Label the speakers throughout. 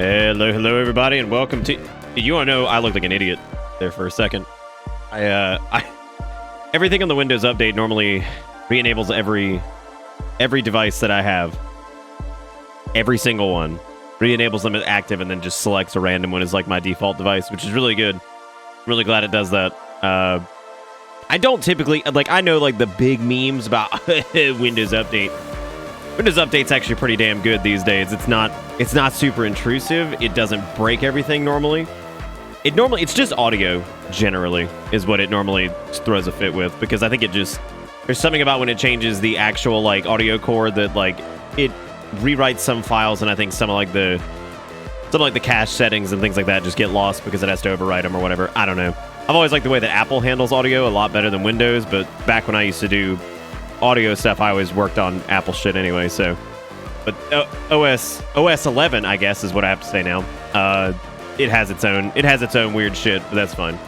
Speaker 1: Hello, everybody, and welcome to... You want to know, I looked like an idiot there for a second. everything on the Windows update normally re-enables every device that I have. Every single one. Re-enables them as active and then just selects a random one as like my default device, which is really good. Really glad it does that. I don't typically, like, I know like the big memes about Windows Update. Windows Update's actually pretty damn good these days. It's not super intrusive. It doesn't break everything normally. It's just audio generally is what it normally throws a fit with, because I think there's something about when it changes the actual like audio core that like it rewrites some files, and I think some of like the cache settings and things like that just get lost because it has to overwrite them or whatever. I don't know. I've always liked the way that Apple handles audio a lot better than Windows, but back when I used to do audio stuff, I always worked on Apple shit anyway, so. But OS 11, I guess, is what I have to say now. It has its own weird shit, but that's fine.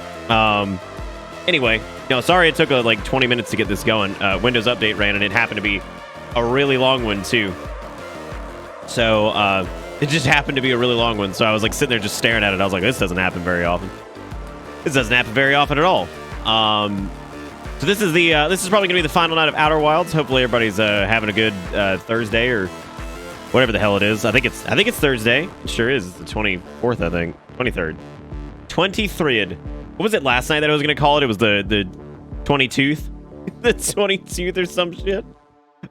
Speaker 1: Anyway, sorry it took like 20 minutes to get this going. Windows Update ran, and it happened to be a really long one too. So it just happened to be a really long one. So I was like sitting there just staring at it. I was like, this doesn't happen very often. This doesn't happen very often at all. So this is probably gonna be the final night of Outer Wilds. Hopefully everybody's having a good Thursday or whatever the hell it is. I think it's Thursday. It sure is. It's the 24th, I think. 23rd. 23rd. What was it last night that I was gonna call it? It was the 22th. The 22th or some shit.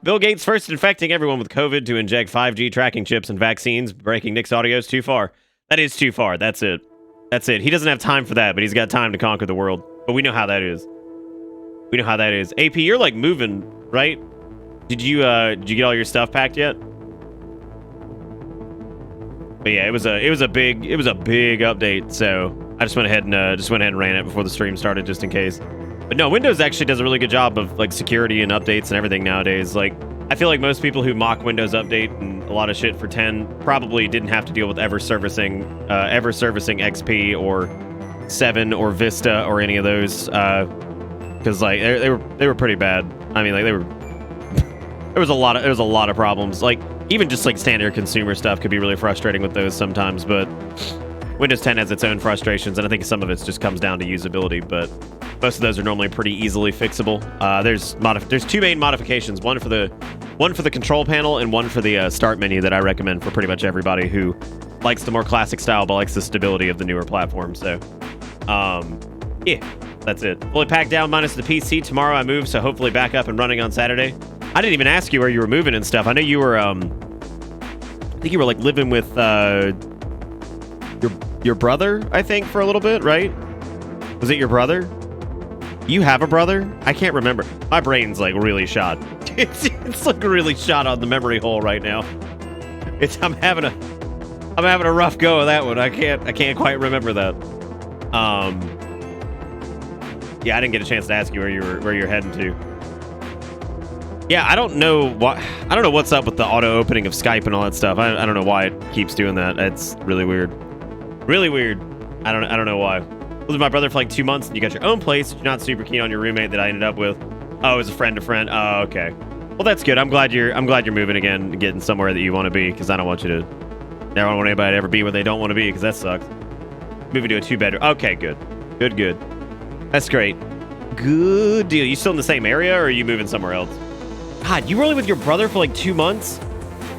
Speaker 1: Bill Gates first infecting everyone with COVID to inject 5G tracking chips and vaccines. Breaking Nick's audio is too far. That is too far. That's it. That's it. He doesn't have time for that, but he's got time to conquer the world. But we know how that is. We know how that is. AP, you're like moving, right? Did you get all your stuff packed yet? But yeah, it was a big update. So I just went ahead and ran it before the stream started, just in case. But no, Windows actually does a really good job of like security and updates and everything nowadays. Like, I feel like most people who mock Windows Update and a lot of shit for 10 probably didn't have to deal with ever servicing XP or 7 or Vista or any of those, because like they were pretty bad. I mean, like there was a lot of problems. Like even just like standard consumer stuff could be really frustrating with those sometimes. But Windows 10 has its own frustrations, and I think some of it just comes down to usability. But most of those are normally pretty easily fixable. There's two main modifications: one for the control panel and one for the start menu that I recommend for pretty much everybody who likes the more classic style but likes the stability of the newer platform. So, yeah, that's it. Fully packed down minus the PC. Tomorrow I move, so hopefully back up and running on Saturday. I didn't even ask you where you were moving and stuff. I know you were, I think you were like living with your brother, I think, for a little bit, right? Was it your brother? You have a brother? I can't remember. My brain's like really shot. It's like really shot on the memory hole right now. I'm having a rough go of that one. I can't quite remember that. Yeah, I didn't get a chance to ask you where you're heading to. Yeah, I don't know what's up with the auto opening of Skype and all that stuff. I don't know why it keeps doing that. It's really weird. Really weird. I don't know why. I was with my brother for like 2 months, and you got your own place. You're not super keen on your roommate that I ended up with. Oh, it was a friend to friend. Oh, okay. Well, that's good. I'm glad you're moving again, getting somewhere that you want to be, because I don't want you to. Never want anybody to ever be where they don't want to be, because that sucks. Moving to a 2-bedroom. Okay, good. Good. That's great. Good deal. You still in the same area, or are you moving somewhere else? God, you were only with your brother for like 2 months?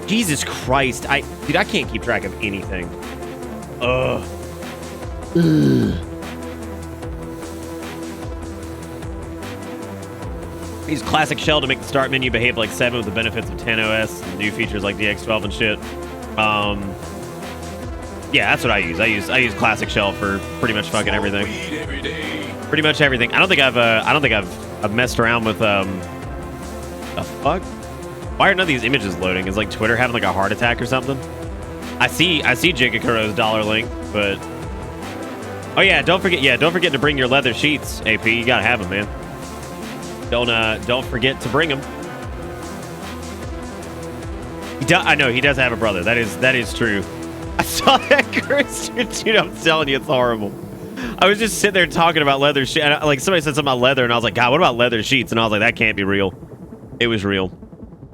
Speaker 1: Jesus Christ. Dude, I can't keep track of anything. Ugh. Use classic shell to make the start menu behave like 7 with the benefits of 10 OS and new features like DX12 and shit. Yeah, that's what I use. I use classic shell for pretty much fucking everything. Pretty much everything. I don't think I've messed around with the fuck? Why are none of these images loading? Is like Twitter having like a heart attack or something? I see Jigakuro's dollar link, but oh yeah, don't forget to bring your leather sheets, AP. You gotta have them, man. Don't forget to bring them. I know he does have a brother. That is true. I saw that cursor, dude. I'm telling you, it's horrible. I was just sitting there talking about leather sheets. Like somebody said something about leather, and I was like, God, what about leather sheets? And I was like, that can't be real. It was real.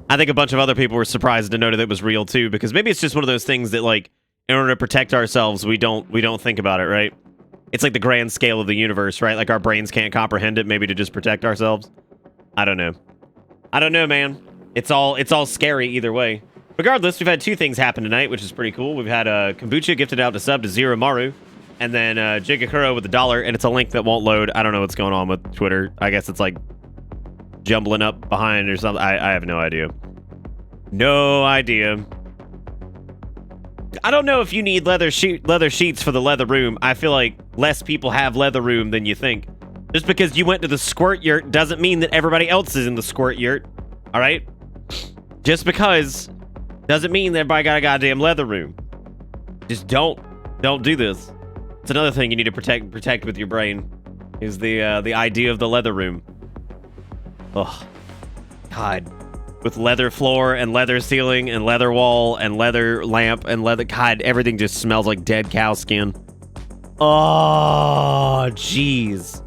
Speaker 1: I think a bunch of other people were surprised to know that it was real too, because maybe it's just one of those things that, like, in order to protect ourselves, we don't think about it, right? It's like the grand scale of the universe, right? Like our brains can't comprehend it, maybe to just protect ourselves. I don't know. I don't know, man. It's all scary either way. Regardless, we've had two things happen tonight, which is pretty cool. We've had Kombucha gifted out to sub to Zero Maru, and then Jigakuro with $1, and it's a link that won't load. I don't know what's going on with Twitter. I guess it's like jumbling up behind or something. I have no idea. No idea. I don't know if you need leather sheets for the leather room. I feel like less people have leather room than you think. Just because you went to the squirt yurt doesn't mean that everybody else is in the squirt yurt. All right? Just because doesn't mean that everybody got a goddamn leather room. Just don't do this. It's another thing you need to protect with your brain is the idea of the leather room. Ugh. God. With leather floor and leather ceiling and leather wall and leather lamp and leather... God, everything just smells like dead cow skin. Oh, jeez.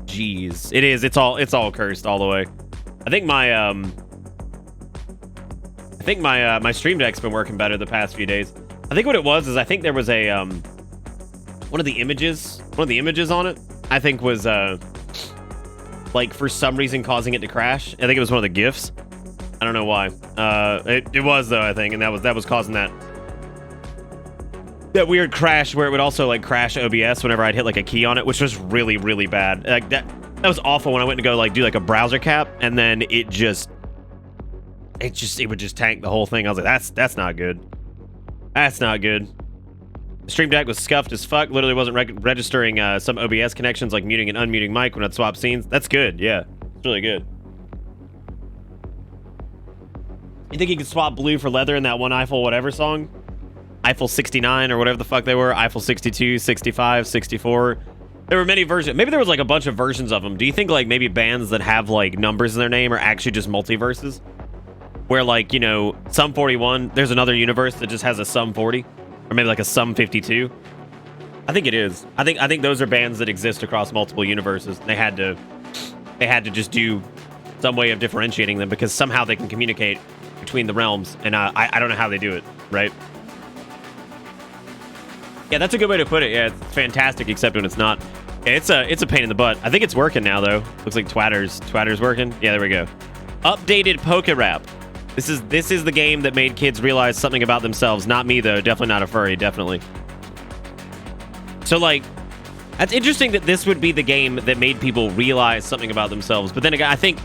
Speaker 1: Jeez. It is. It's all cursed all the way. I think my Stream Deck's been working better the past few days. I think what it was is I think there was a one of the images on it, I think was like for some reason causing it to crash. I think it was one of the GIFs. I don't know why. It was though, I think, and that was causing that weird crash where it would also like crash OBS whenever I'd hit like a key on it, which was really, really bad. Like that was awful when I went to go like do like a browser cap, and then it would just tank the whole thing. I was like, that's not good. That's not good. The Stream Deck was scuffed as fuck. Literally wasn't registering some OBS connections like muting and unmuting mic when I'd swap scenes. That's good. Yeah, it's really good. You think you could swap blue for leather in that one Eiffel whatever song? Eiffel 69 or whatever the fuck they were. Eiffel 62, 65, 64. There were many versions. Maybe there was like a bunch of versions of them. Do you think like maybe bands that have like numbers in their name are actually just multiverses? Where like, you know, Sum 41, there's another universe that just has a Sum 40. Or maybe like a Sum 52. I think it is. I think those are bands that exist across multiple universes. They had to just do some way of differentiating them because somehow they can communicate between the realms. And I don't know how they do it, right? Yeah, that's a good way to put it. Yeah, it's fantastic, except when it's not. Yeah, it's a pain in the butt. I think it's working now, though. Looks like Twatter's working. Yeah, there we go. Updated Pokerap. This is the game that made kids realize something about themselves. Not me, though. Definitely not a furry. Definitely. So, like, that's interesting that this would be the game that made people realize something about themselves. But then again, I think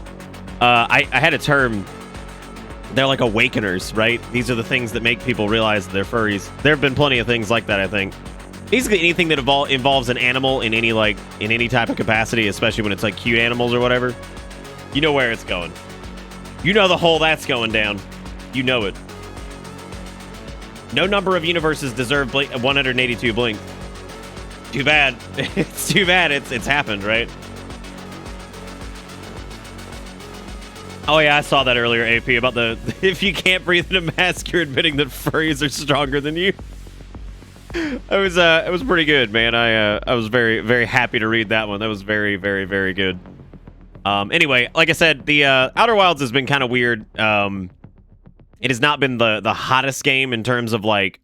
Speaker 1: I had a term. They're like awakeners, right? These are the things that make people realize that they're furries. There have been plenty of things like that, I think. Basically, anything that involves an animal in any type of capacity, especially when it's like cute animals or whatever, you know where it's going. You know the hole that's going down. You know it. No number of universes deserve 182 blink. Too bad. It's too bad it's happened, right? Oh yeah, I saw that earlier, AP, about the if you can't breathe in a mask, you're admitting that furries are stronger than you. It was pretty good, man. I was very, very happy to read that one. That was very, very, very good. Anyway, like I said, the Outer Wilds has been kind of weird. It has not been the hottest game in terms of like,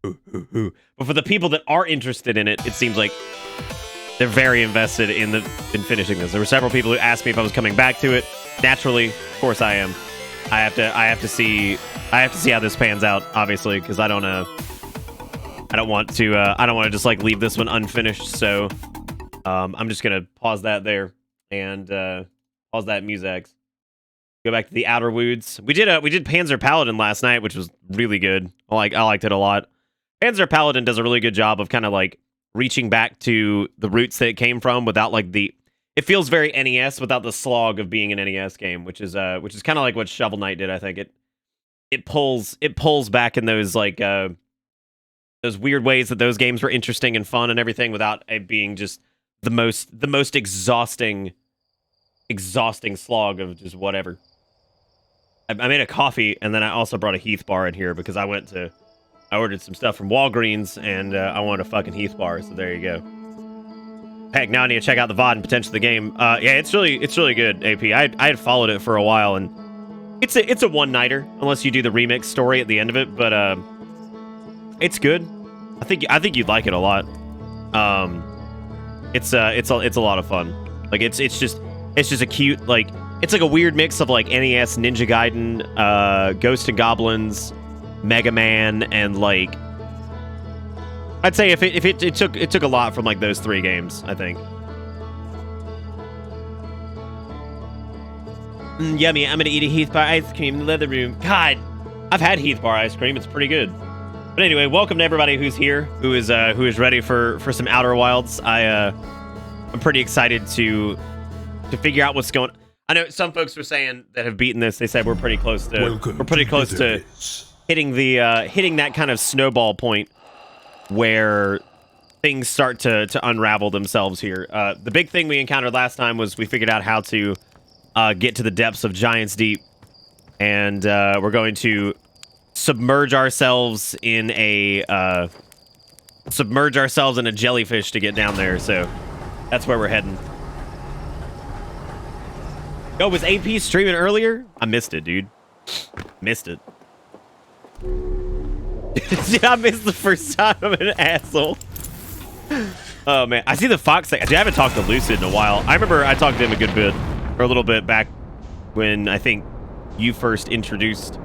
Speaker 1: but for the people that are interested in it, it seems like they're very invested in finishing this. There were several people who asked me if I was coming back to it. Naturally, of course I am. I have to see how this pans out, obviously, because I don't want to just like leave this one unfinished. So I'm just gonna pause that there and pause that Musax. Go back to the Outer Woods. We did Panzer Paladin last night, which was really good. I liked it a lot. Panzer Paladin does a really good job of kind of like reaching back to the roots that it came from without like it feels very NES without the slog of being an NES game, which is kind of like what Shovel Knight did. I think it pulls back in those like those weird ways that those games were interesting and fun and everything without it being just the most exhausting slog of just whatever. I made a coffee and then I also brought a Heath bar in here because I ordered some stuff from Walgreens and I wanted a fucking Heath bar, so there you go. Heck, now I need to check out the VOD and potentially the game. Yeah, it's really good, AP. I had followed it for a while, and it's a one-nighter, unless you do the remix story at the end of it, but it's good. I think you'd like it a lot. It's a lot of fun. Like it's just a cute, like, it's like a weird mix of like NES, Ninja Gaiden, Ghosts and Goblins, Mega Man, and like, I'd say if it took a lot from like those 3 games, I think. Yummy. I'm gonna eat a Heath bar ice cream in the leather room. God, I've had Heath bar ice cream. It's pretty good. But anyway, welcome to everybody who's here, who is ready for some Outer Wilds. I'm pretty excited to figure out what's going on. I know some folks were saying that have beaten this. They said we're pretty close to hitting that kind of snowball point where things start to unravel themselves here. The big thing we encountered last time was we figured out how to get to the depths of Giant's Deep, and we're going to submerge ourselves in a jellyfish to get down there. So that's where we're heading. Yo, was AP streaming earlier? I missed it, dude. Missed it. Did I miss the first time? I'm an asshole. Oh man, I see the Fox thing. I haven't talked to Lucid in a while. I remember I talked to him a good bit, or a little bit back when I think you first introduced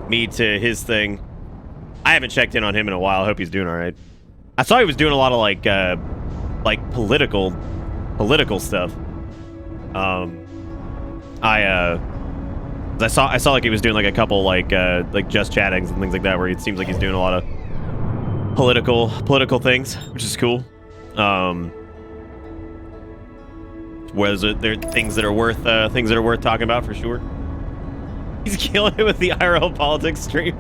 Speaker 1: me to his thing. I haven't checked in on him in a while. I hope he's doing all right. I saw he was doing a lot of like political stuff. I saw like he was doing like a couple like just chattings and things like that, where it seems like he's doing a lot of political things, which is cool. Whereas there are things that are worth talking about for sure. He's killing it with the IRL politics stream.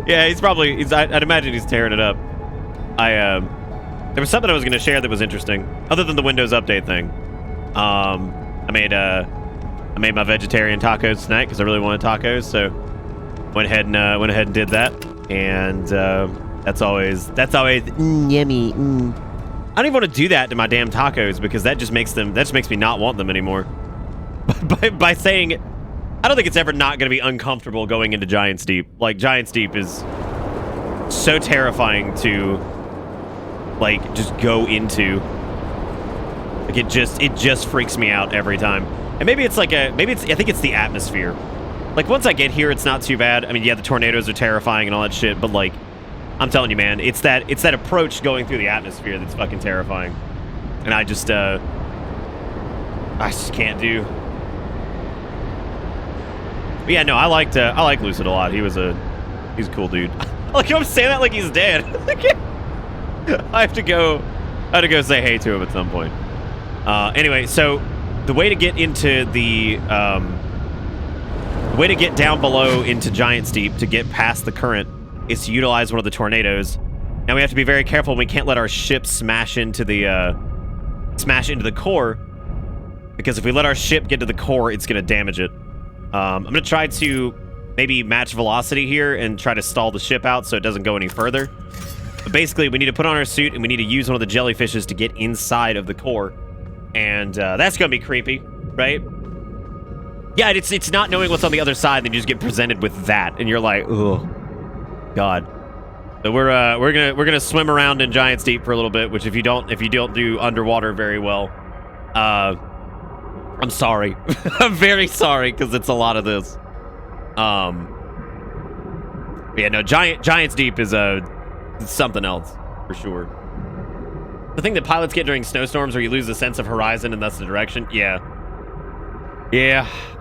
Speaker 1: Yeah, I'd imagine he's tearing it up. There was something I was going to share that was interesting, other than the Windows Update thing. I made my vegetarian tacos tonight because I really wanted tacos, so went ahead and did that, and that's always yummy. I don't even want to do that to my damn tacos because that just makes me not want them anymore. By saying it, I don't think it's ever not going to be uncomfortable going into Giant's Deep. Like, Giant's Deep is so terrifying to like just go into. Like, it just freaks me out every time. And I think it's the atmosphere. Like, once I get here, it's not too bad. I mean, yeah, the tornadoes are terrifying and all that shit, but like, I'm telling you, man, it's that approach going through the atmosphere that's fucking terrifying. And I just can't do. But yeah, no, I like Lucid a lot. He's a cool dude. Like, I'm saying that like he's dead. I have to go say hey to him at some point. Anyway, so the way to get into the way to get down below into Giant's Deep to get past the current is to utilize one of the tornadoes. Now we have to be very careful. We can't let our ship smash into the core, because if we let our ship get to the core, it's going to damage it. I'm going to try to maybe match velocity here and try to stall the ship out so it doesn't go any further. But basically, we need to put on our suit and we need to use one of the jellyfishes to get inside of the core. And that's going to be creepy, right? Yeah, it's not knowing what's on the other side, and then you just get presented with that, and you're like, oh, God. So we're gonna swim around in Giant's Deep for a little bit, which if you don't do underwater very well, I'm sorry. I'm very sorry, because it's a lot of this. Yeah, no, Giant's Deep is something else for sure. The thing that pilots get during snowstorms, where you lose the sense of horizon and thus the direction. Yeah.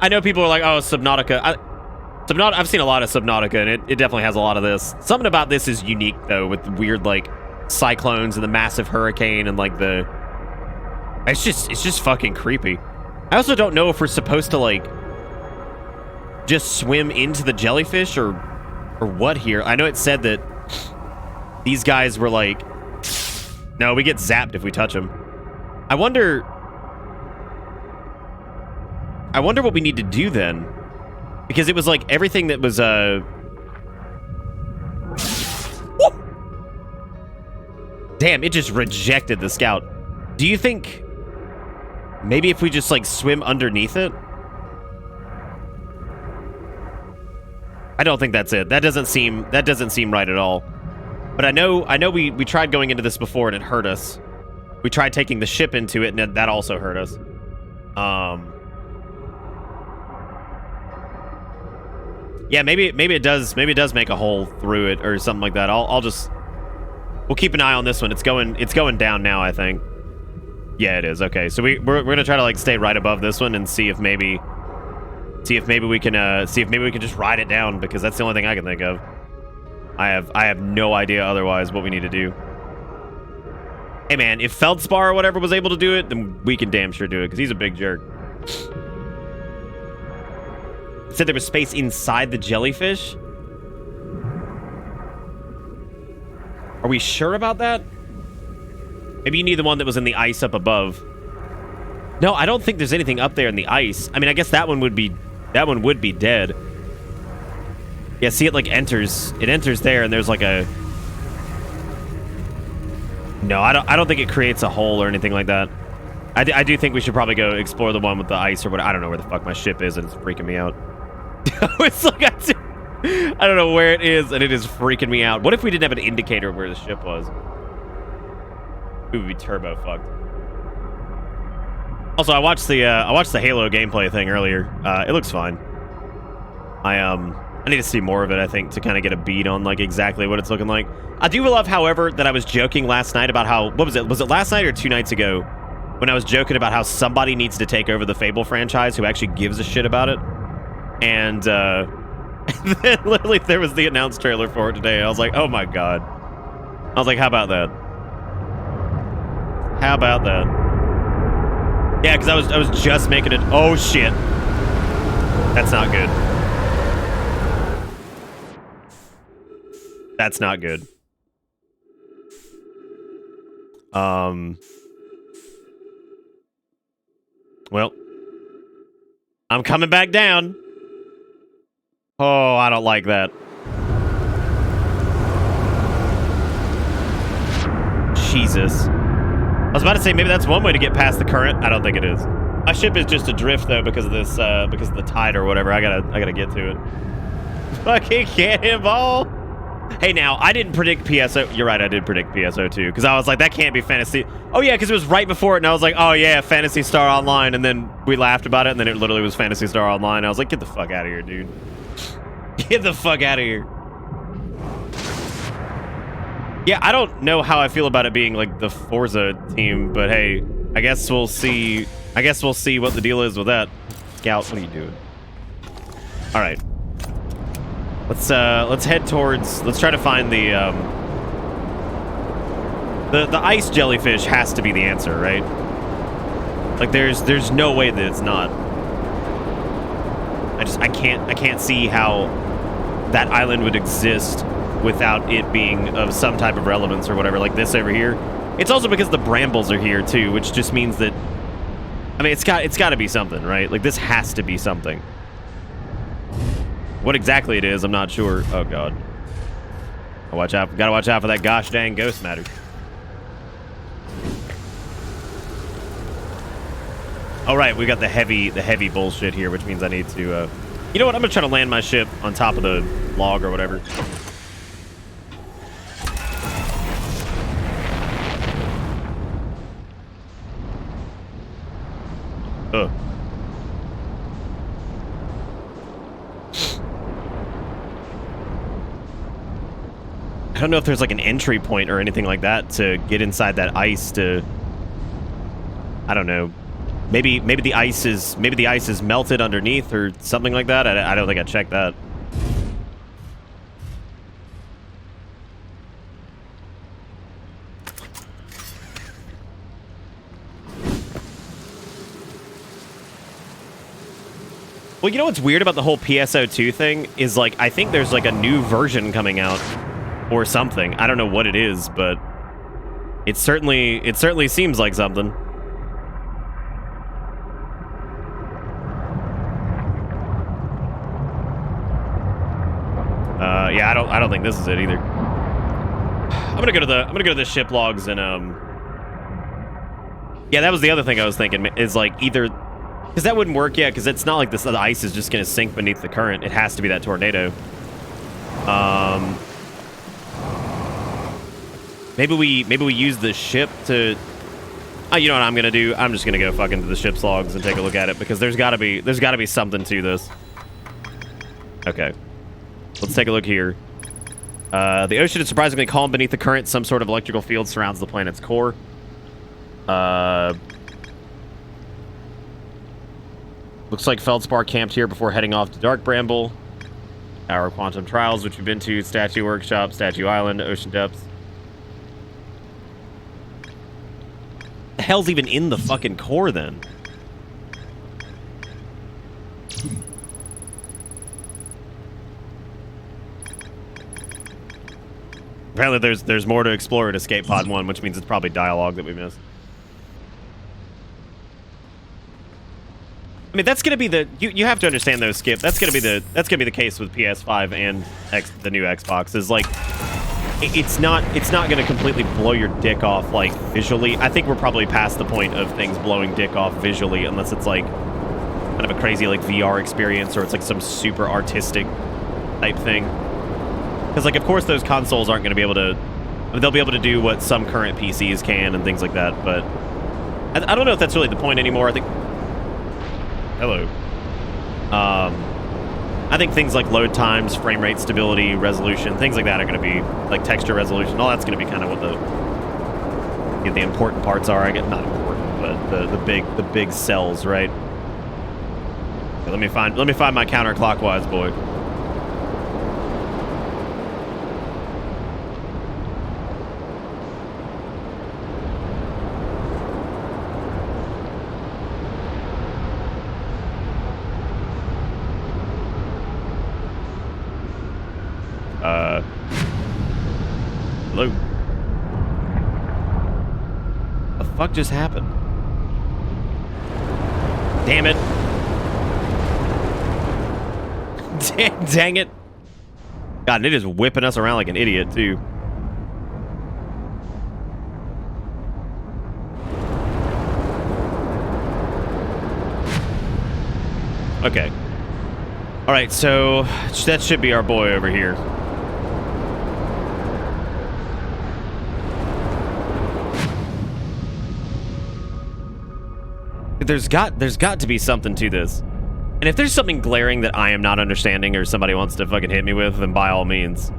Speaker 1: I know people are like, oh, Subnautica. I've seen a lot of Subnautica, and it definitely has a lot of this. Something about this is unique, though, with the weird, like, cyclones and the massive hurricane and, like, it's just fucking creepy. I also don't know if we're supposed to, like, just swim into the jellyfish or what here. I know it said that these guys were, like... No, we get zapped if we touch them. I wonder what we need to do then. Because it was like everything that was Damn, it just rejected the scout. Do you think maybe if we just like swim underneath it? I don't think that's it. That doesn't seem right at all. But I know we tried going into this before and it hurt us. We tried taking the ship into it and that also hurt us. Yeah, maybe it does make a hole through it or something like that. We'll keep an eye on this one. It's going down now, I think. Yeah, it is. Okay. So we're going to try to like stay right above this one and see if maybe we can just ride it down, because that's the only thing I can think of. I have no idea otherwise what we need to do. Hey man, if Feldspar or whatever was able to do it, then we can damn sure do it, because he's a big jerk. It said there was space inside the jellyfish? Are we sure about that? Maybe you need the one that was in the ice up above. No, I don't think there's anything up there in the ice. I mean, I guess that one would be dead. Yeah, see, it like enters. It enters there, and there's like a... No, I don't think it creates a hole or anything like that. I do think we should probably go explore the one with the ice or what. I don't know where the fuck my ship is, and it's freaking me out. It's like I don't know where it is, and it is freaking me out. What if we didn't have an indicator of where the ship was? We would be turbo fucked. Also, I watched the Halo gameplay thing earlier. It looks fine. I need to see more of it, I think, to kind of get a beat on like exactly what it's looking like. I do love, however, that I was joking last night about how, what was it? Was it last night or 2 nights ago when I was joking about how somebody needs to take over the Fable franchise who actually gives a shit about it? And then literally there was the announced trailer for it today. I was like, oh my god. I was like, how about that? How about that? Yeah, because I was just making it. Oh shit. That's not good. That's not good. Well, I'm coming back down. Oh, I don't like that. Jesus. I was about to say maybe that's one way to get past the current. I don't think it is. My ship is just adrift though because of this, because of the tide or whatever. I gotta get to it. Fucking cannonball. Hey, now I didn't predict PSO. You're right, I did predict PSO too, because I was like, that can't be Fantasy. Oh yeah, because it was right before it, and I was like, oh yeah, Phantasy Star Online, and then we laughed about it, and then it literally was Phantasy Star Online. I was like, get the fuck out of here, dude. Get the fuck out of here. Yeah, I don't know how I feel about it being like the Forza team, but hey, I guess we'll see. I guess we'll see what the deal is with that. Scout, what are you doing? All right. Let's head towards. Let's try to find the ice jellyfish has to be the answer, right? Like there's no way that it's not. I can't see how that island would exist without it being of some type of relevance or whatever. Like this over here. It's also because the brambles are here too, which just means that. I mean, it's got to be something, right? Like this has to be something. What exactly it is, I'm not sure. Oh god. Watch out! Gotta watch out for that gosh dang ghost matter. All right, we got the heavy bullshit here, which means I need to. You know what? I'm gonna try to land my ship on top of the log or whatever. Ugh. I don't know if there's like an entry point or anything like that to get inside that ice to. I don't know. Maybe the ice is melted underneath or something like that. I don't think I checked that. Well, you know what's weird about the whole PSO2 thing is like I think there's like a new version coming out or something. I don't know what it is, but it certainly seems like something. Yeah, I don't think this is it either. I'm gonna go to the ship logs and yeah, that was the other thing I was thinking is like either because that wouldn't work, yeah, because it's not like the ice is just gonna sink beneath the current. It has to be that tornado. Maybe we use the ship to... you know what I'm gonna do? I'm just gonna go fucking to the ship's logs and take a look at it, because there's gotta be something to this. Okay. Let's take a look here. The ocean is surprisingly calm beneath the current. Some sort of electrical field surrounds the planet's core. Looks like Feldspar camped here before heading off to Dark Bramble. Our Quantum Trials, which we've been to. Statue Workshop, Statue Island, Ocean Depths. The hell's even in the fucking core, then? Apparently there's more to explore at Escape Pod 1, which means it's probably dialogue that we missed. I mean, that's gonna be the... You have to understand, though, Skip. That's gonna be the case with PS5 and the new Xbox. Is like, it's not gonna completely blow your dick off, like, visually. I think we're probably past the point of things blowing dick off visually, unless it's like kind of a crazy like VR experience, or it's like some super artistic type thing. Because, like, of course those consoles aren't going to be able to... I mean, they'll be able to do what some current PCs can and things like that, but... I don't know if that's really the point anymore. I think... Hello. I think things like load times, frame rate stability, resolution, things like that are going to be... Like, texture resolution, all that's going to be kind of what the important parts are. I get not important, but the big cells, right? Okay, let me find my counterclockwise, boy. Hello? The fuck just happened? Damn it. Dang it. God, and it is whipping us around like an idiot, too. Okay. Alright, so that should be our boy over here. There's got to be something to this. And if there's something glaring that I am not understanding or somebody wants to fucking hit me with, then by all means,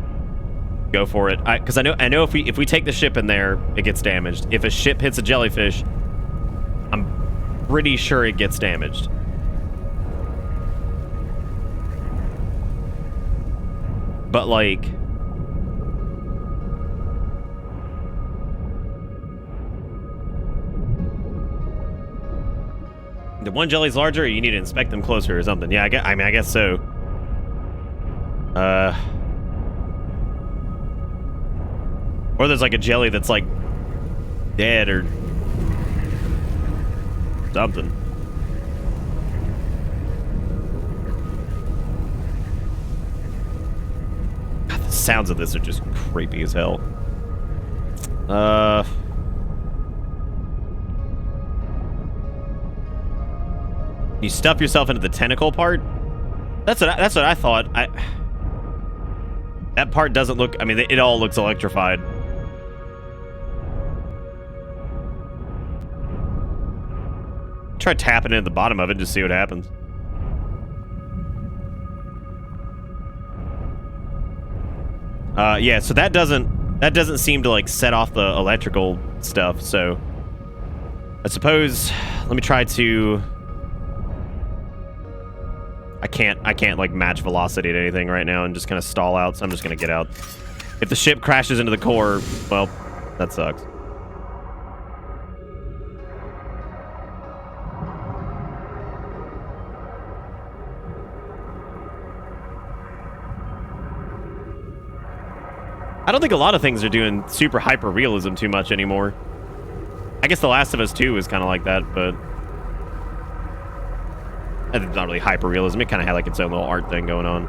Speaker 1: go for it. Because I know if we take the ship in there, it gets damaged. If a ship hits a jellyfish, I'm pretty sure it gets damaged. But like... The one jelly's larger, or you need to inspect them closer or something. Yeah, I guess so. Or there's like a jelly that's like dead or something. God, the sounds of this are just creepy as hell. You stuff yourself into the tentacle part? That's what I thought. That part doesn't look... I mean, it all looks electrified. Try tapping it at the bottom of it, just see what happens. Yeah, so that doesn't seem to like set off the electrical stuff, so I suppose let me try to... I can't like match velocity to anything right now and just kind of stall out, so I'm just gonna get out. If the ship crashes into the core, well, that sucks. I don't think a lot of things are doing super hyper realism too much anymore. I guess The Last of Us 2 is kind of like that, but it's not really hyper realism. It kind of had like its own little art thing going on.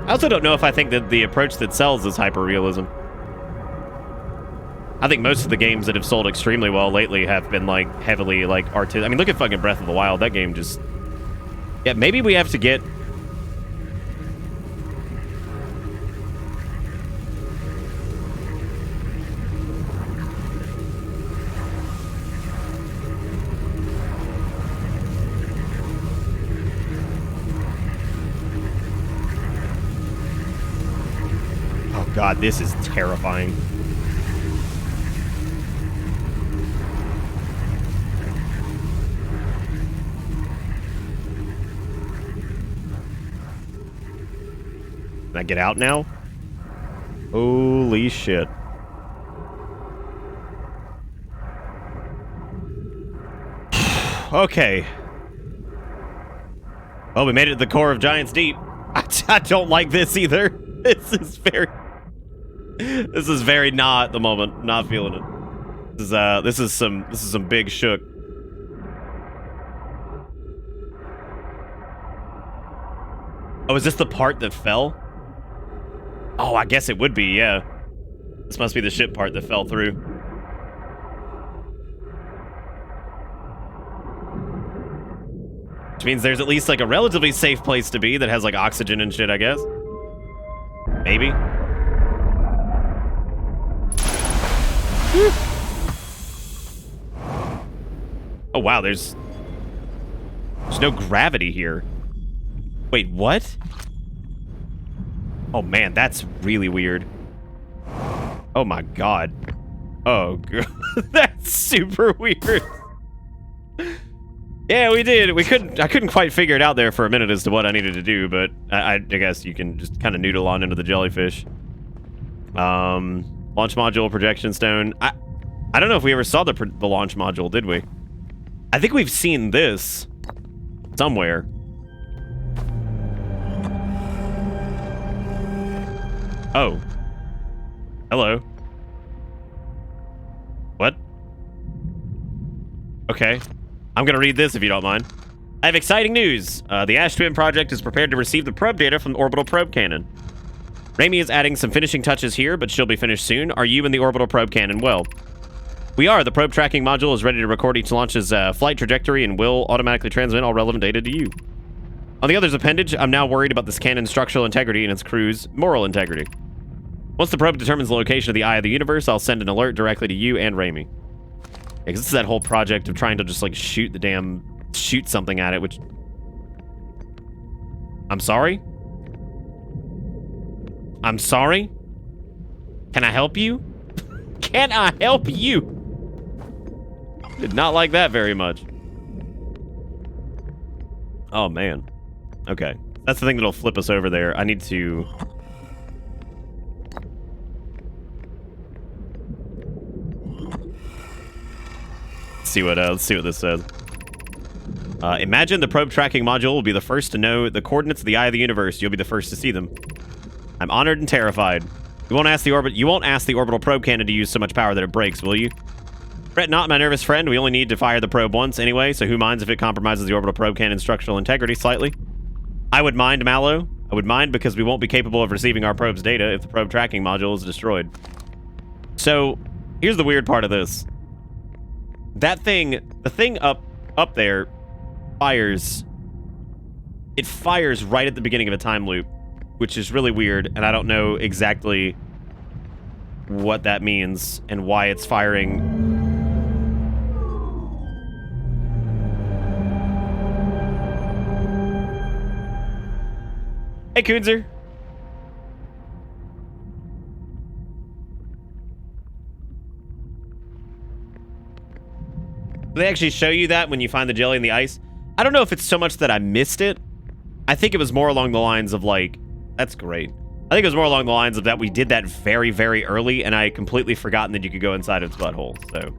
Speaker 1: I also don't know if I think that the approach that sells is hyper-realism. I think most of the games that have sold extremely well lately have been, like, heavily, like, artistic. I mean, look at fucking Breath of the Wild. That game just... Yeah, maybe we have to get... Oh, God, this is terrifying. Can I get out now? Holy shit. Okay. Well, we made it to the core of Giant's Deep. I don't like this either. This is very not at the moment. Not feeling it. This is some big shook. Oh, is this the part that fell? Oh, I guess it would be, yeah. This must be the ship part that fell through. Which means there's at least, like, a relatively safe place to be that has, like, oxygen and shit, I guess. Maybe. Oh, wow, there's no gravity here. Wait, what? Oh, man, that's really weird. Oh, my God. Oh, God. That's super weird. Yeah, we did. I couldn't quite figure it out there for a minute as to what I needed to do, but I guess you can just kind of noodle on into the jellyfish. Launch module, projection stone. I don't know if we ever saw the launch module, did we? I think we've seen this somewhere. Oh. Hello. What? Okay. I'm gonna read this if you don't mind. I have exciting news. The Ash Twin project is prepared to receive the probe data from the orbital probe cannon. Raimi is adding some finishing touches here, but she'll be finished soon. Are you in the orbital probe cannon? Well, we are. The probe tracking module is ready to record each launch's flight trajectory and will automatically transmit all relevant data to you. On the other's appendage, I'm now worried about this cannon's structural integrity and its crew's moral integrity. Once the probe determines the location of the Eye of the Universe, I'll send an alert directly to you and Raimi. Yeah, because this is that whole project of trying to just, like, shoot something at it, which... I'm sorry? I'm sorry? Can I help you? Can I help you? Did not like that very much. Oh, man. Okay. That's the thing that'll flip us over there. I need to... Let's see what this says. Imagine the probe tracking module will be the first to know the coordinates of the Eye of the Universe. You'll be the first to see them. I'm honored and terrified. You won't ask the orbital probe cannon to use so much power that it breaks, will you? Fret not, my nervous friend. We only need to fire the probe once anyway, so who minds if it compromises the orbital probe cannon's structural integrity slightly? I would mind, Mallow. I would mind because we won't be capable of receiving our probe's data if the probe tracking module is destroyed. So, here's the weird part of this. That thing, the thing up there fires. It fires right at the beginning of a time loop, which is really weird, and I don't know exactly what that means and why it's firing. Hey, Kunzer. Do they actually show you that when you find the jelly in the ice? I don't know if it's so much that I missed it. I think it was more along the lines of, like, that's great. I think it was more along the lines of that we did that very, very early, and I had completely forgotten that you could go inside its butthole, so.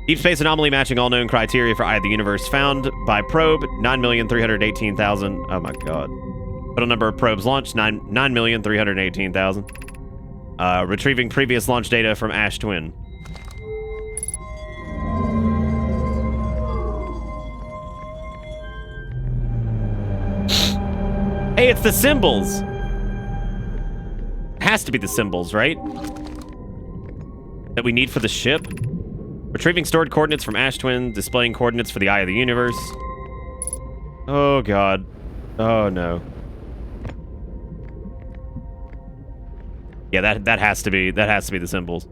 Speaker 1: Deep space anomaly matching all known criteria for Eye of the Universe found by probe, 9,318,000. Oh my god. Total number of probes launched, 9,318,000. Retrieving previous launch data from Ash Twin. Hey, it's the symbols. has to be the symbols, right? That we need for the ship. Retrieving stored coordinates from Ash Twin, displaying coordinates for the Eye of the Universe. Oh, God. Oh, no. Yeah, that has to be the symbols.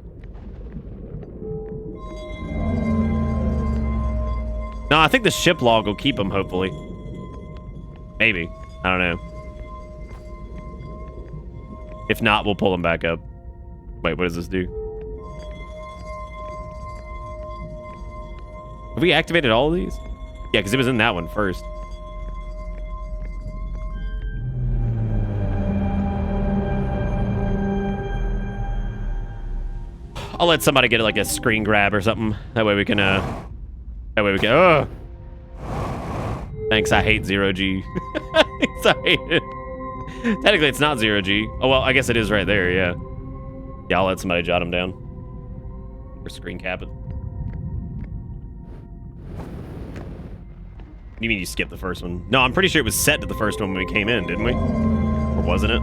Speaker 1: No, I think the ship log will keep them, hopefully. Maybe. I don't know. If not, we'll pull them back up. Wait, what does this do? Have we activated all of these? Yeah, because it was in that one first. I'll let somebody get like a screen grab or something. That way we can, oh! Thanks, I hate 0G. Thanks, I hate it. Technically, it's not 0G. Oh, well, I guess it is right there, yeah. Yeah, I'll let somebody jot them down. Or screen cap it. You mean you skipped the first one? No, I'm pretty sure it was set to the first one when we came in, didn't we? Or wasn't it?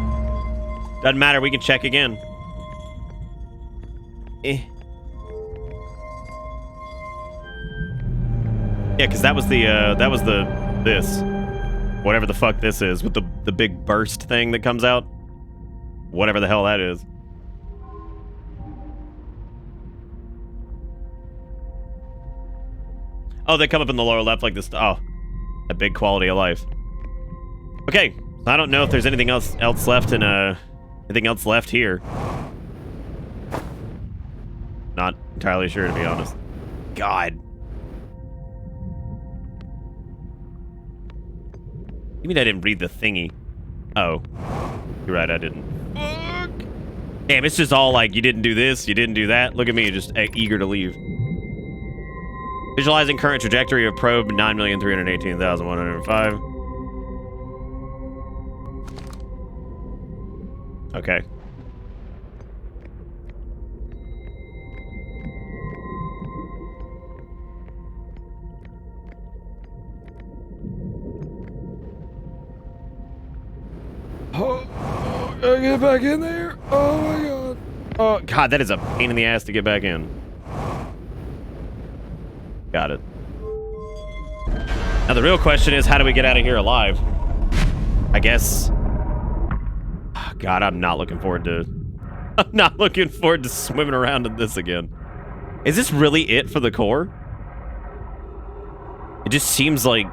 Speaker 1: Doesn't matter, we can check again. Eh. Yeah, because that was this. Whatever the fuck this is, with the big burst thing that comes out. Whatever the hell that is. Oh, they come up in the lower left like this. Oh, a big quality of life. Okay, so I don't know if there's anything else left in anything else left here. Not entirely sure, to be honest. God. You mean I didn't read the thingy? Oh. You're right, I didn't. Fuck! Damn, it's just all like, you didn't do this, you didn't do that. Look at me, just eager to leave. Visualizing current trajectory of probe 9,318,105. Okay. Oh, gotta get back in there. Oh my god. Oh god, that is a pain in the ass to get back in. Got it. Now the real question is, how do we get out of here alive? I guess. Oh, god, I'm not looking forward to. I'm not looking forward to swimming around in this again. Is this really it for the core? It just seems like.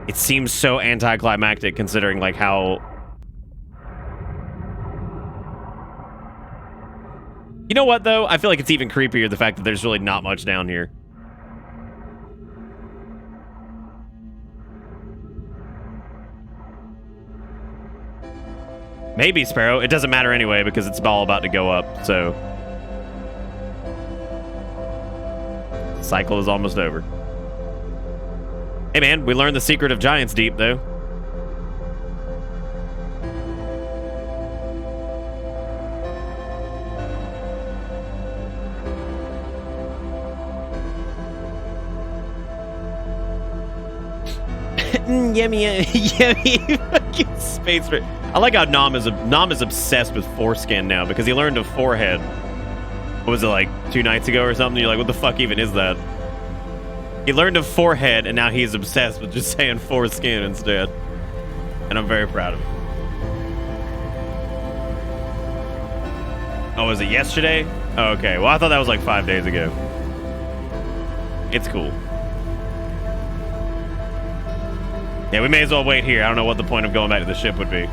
Speaker 1: It seems so anticlimactic considering like how... You know what though? I feel like it's even creepier the fact that there's really not much down here. Maybe, Sparrow. It doesn't matter anyway because it's all about to go up, so... The cycle is almost over. Hey man, we learned the secret of Giant's Deep, though. Yummy, yummy fucking space. I like how Nom is obsessed with foreskin now because he learned of forehead. What was it, like 2 nights ago or something? You're like, what the fuck even is that? He learned of forehead, and now he's obsessed with just saying foreskin instead. And I'm very proud of him. Oh, was it yesterday? Oh, okay. Well, I thought that was like 5 days ago. It's cool. Yeah, we may as well wait here. I don't know what the point of going back to the ship would be.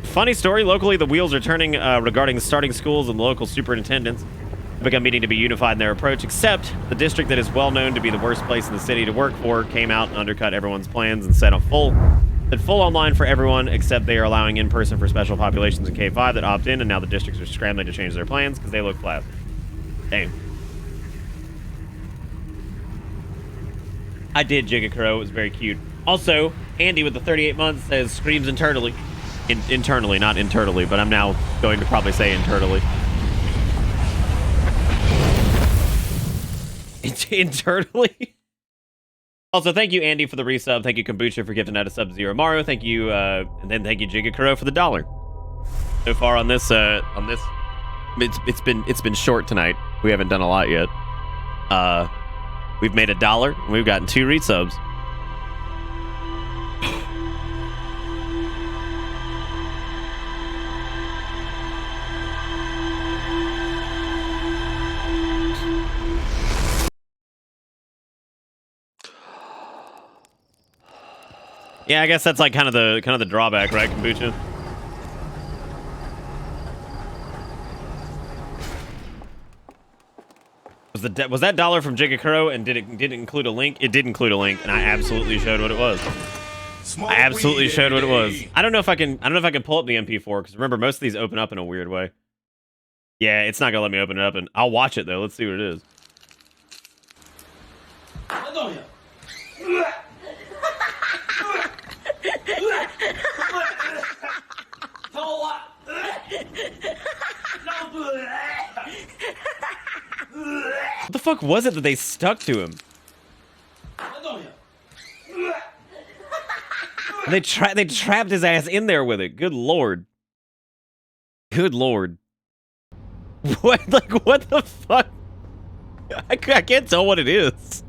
Speaker 1: Funny story, locally the wheels are turning regarding starting schools and local superintendents have become meeting to be unified in their approach, except the district that is well known to be the worst place in the city to work for came out and undercut everyone's plans and set full online for everyone, except they are allowing in-person for special populations in K5 that opt in, and now the districts are scrambling to change their plans because they look flat. Damn. I did Jigga Crow, it was very cute. Also, Andy with the 38 months says screams internally. Internally, not internally, but I'm now going to probably say internally. Internally. Also, thank you, Andy, for the resub. Thank you, Kombucha, for gifting out a Sub-Zero Mario. Thank you, and then thank you, Jigakuro, for the $1. So far on this, it's been short tonight. We haven't done a lot yet. We've made $1, and we've gotten 2 resubs. Yeah, I guess that's like kind of the drawback, right, Kombucha? Was that $1 from Jigakuro, and did it include a link? It did include a link, and I absolutely showed what it was. I absolutely showed what it was. I don't know if I can pull up the MP4, because remember, most of these open up in a weird way. Yeah, it's not gonna let me open it up, and I'll watch it though. Let's see what it is. What the fuck was it that they stuck to him? They trapped his ass in there with it. Good lord. Good lord. What? Like, what the fuck? I can't tell what it is.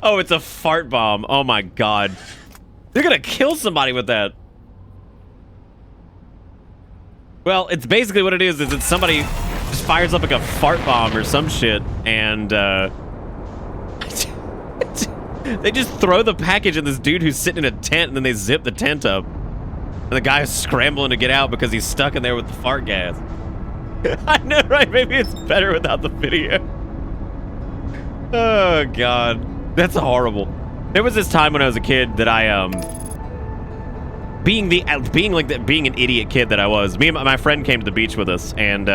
Speaker 1: Oh, it's a fart bomb. Oh my god. They're gonna kill somebody with that. Well, it's basically what it is it's somebody just fires up like a fart bomb or some shit, and they just throw the package in this dude who's sitting in a tent, and then they zip the tent up. And the guy's scrambling to get out because he's stuck in there with the fart gas. I know, right? Maybe it's better without the video. Oh, God. That's horrible. There was this time when I was a kid that I, being an idiot kid that I was, me and my friend came to the beach with us, and,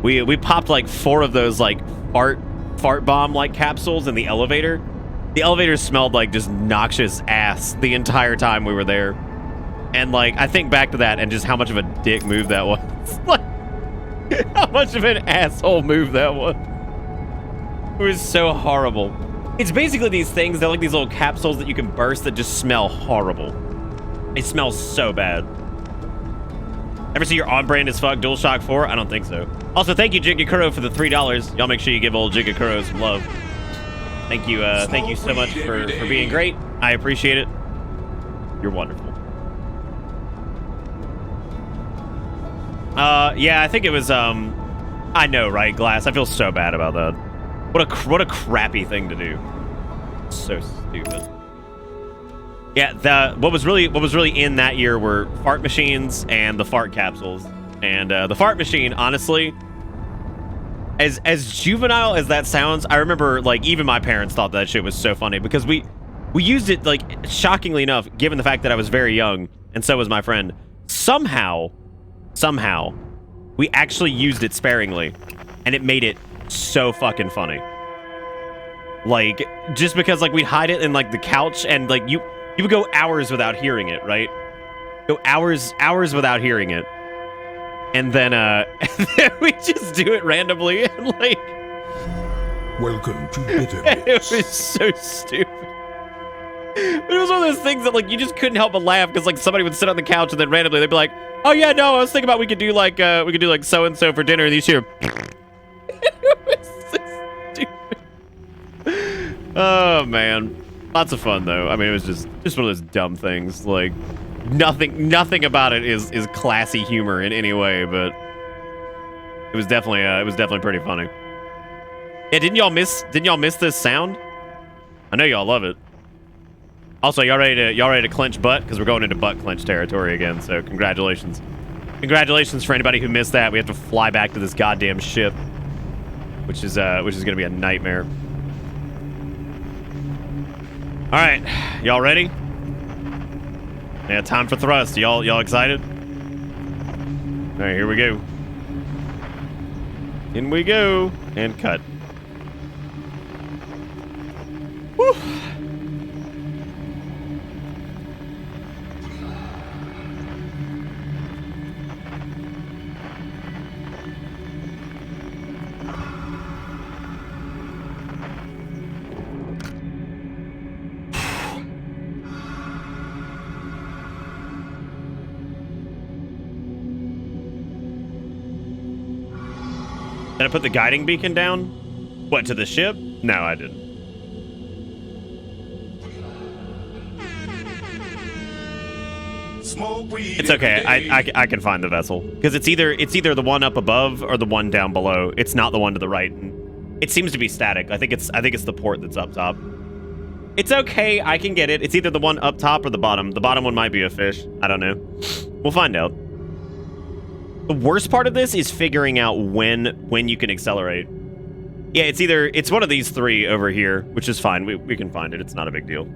Speaker 1: we popped, like, 4 of those, like, fart bomb-like capsules in the elevator. The elevator smelled like just noxious ass the entire time we were there. And, like, I think back to that and just how much of a dick move that was. Like, how much of an asshole move that was. It was so horrible. It's basically these things, they're like these little capsules that you can burst that just smell horrible. It smells so bad. Ever see your on-brand as fuck DualShock 4? I don't think so. Also, thank you, Jigakuro, for the $3. Y'all make sure you give old Jigakuro some love. Thank you so much for being great. I appreciate it. You're wonderful. Yeah, I think it was, I know, right, Glass? I feel so bad about that. What a crappy thing to do. So stupid. Yeah, what was really in that year were fart machines and the fart capsules. And the fart machine, honestly, as juvenile as that sounds, I remember, like, even my parents thought that shit was so funny because we used it, like, shockingly enough, given the fact that I was very young, and so was my friend. Somehow, we actually used it sparingly, and it made it so fucking funny. Like, just because, like, we'd hide it in, like, the couch, and, like, you would go hours without hearing it, right? Go hours without hearing it. And then, we just do it randomly, and, like...
Speaker 2: Welcome to Bitter.
Speaker 1: It was so stupid. But it was one of those things that, like, you just couldn't help but laugh, because, like, somebody would sit on the couch, and then randomly they'd be like, oh, yeah, no, I was thinking about we could do, like, so-and-so for dinner, and you hear... It was so stupid. Oh, man. Lots of fun, though. I mean, it was just one of those dumb things, like... Nothing about it is classy humor in any way, but it was definitely pretty funny. Yeah, didn't y'all miss this sound? I know y'all love it. Also, y'all ready to clench butt, because we're going into butt clench territory again. So congratulations, for anybody who missed that. We have to fly back to this goddamn ship, which is gonna be a nightmare. All right, y'all ready? Yeah, time for thrust. Y'all excited? All right, here we go. In we go. And cut. Whew. Did I put the guiding beacon down? What, to the ship? No, I didn't. It's okay. I can find the vessel because it's either the one up above or the one down below. It's not the one to the right. It seems to be static. I think it's the port that's up top. It's okay. I can get it. It's either the one up top or the bottom. The bottom one might be a fish. I don't know. We'll find out. The worst part of this is figuring out when you can accelerate. Yeah, it's one of these three over here, which is fine. We can find it. It's not a big deal.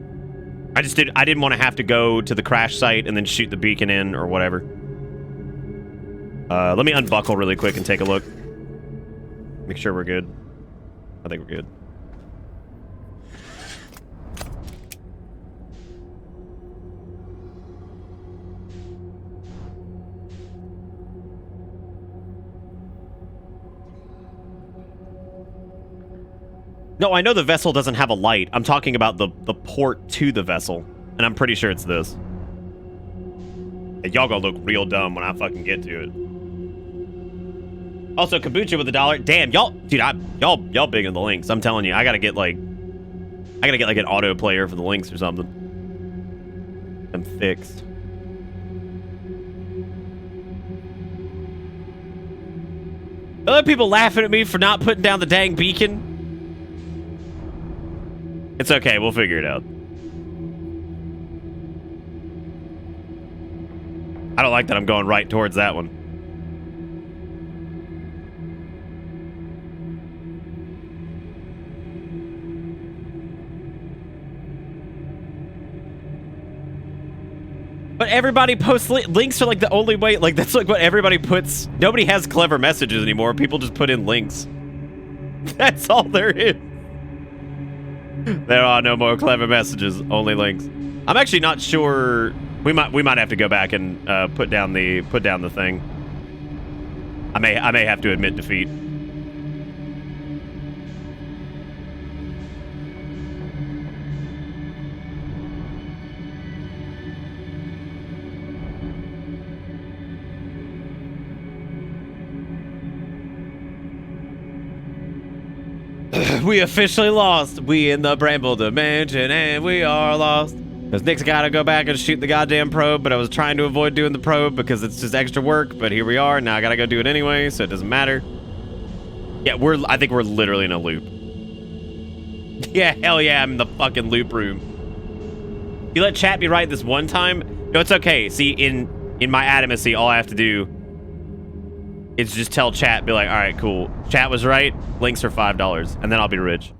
Speaker 1: I didn't want to have to go to the crash site and then shoot the beacon in or whatever. Let me unbuckle really quick and take a look. Make sure we're good. I think we're good. No, I know the vessel doesn't have a light. I'm talking about the port to the vessel. And I'm pretty sure it's this. Hey, y'all gonna look real dumb when I fucking get to it. Also, kombucha with $1. Damn, y'all, dude, y'all big in the links. I'm telling you, I gotta get like an auto player for the links or something. I'm fixed. Other people laughing at me for not putting down the dang beacon. It's okay, we'll figure it out. I don't like that I'm going right towards that one. But everybody posts links are like the only way, like that's like what everybody puts. Nobody has clever messages anymore. People just put in links. That's all there is. There are no more clever messages, only links. I'm actually not sure. We might have to go back and put down the thing. I may have to admit defeat. We officially lost. We in the Bramble Dimension, and we are lost. Because Nick's got to go back and shoot the goddamn probe, but I was trying to avoid doing the probe because it's just extra work, but here we are. Now I got to go do it anyway, so it doesn't matter. Yeah, I think we're literally in a loop. Yeah, hell yeah, I'm in the fucking loop room. You let chat be right this one time? No, it's okay. See, in my adamancy, all I have to do is just tell chat, be like, all right, cool. Chat was right. Links are $5, and then I'll be rich.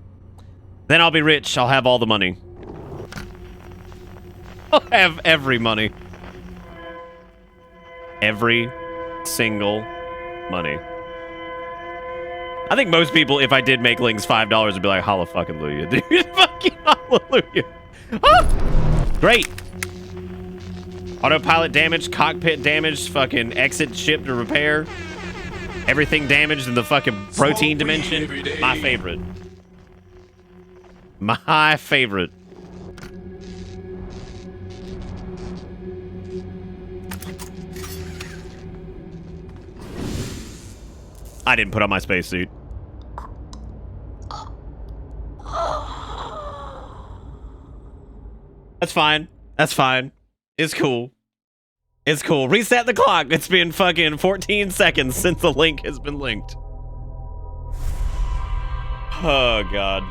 Speaker 1: Then I'll be rich. I'll have all the money. I'll have every money. Every single money. I think most people, if I did make links $5, would be like, hallelujah, dude. Fucking hallelujah. Ah! Great. Autopilot damage, cockpit damage, fucking exit ship to repair. Everything damaged in the fucking protein dimension. My favorite. My favorite. I didn't put on my spacesuit. That's fine. That's fine. It's cool. It's cool. Reset the clock. It's been fucking 14 seconds since the link has been linked. Oh, God.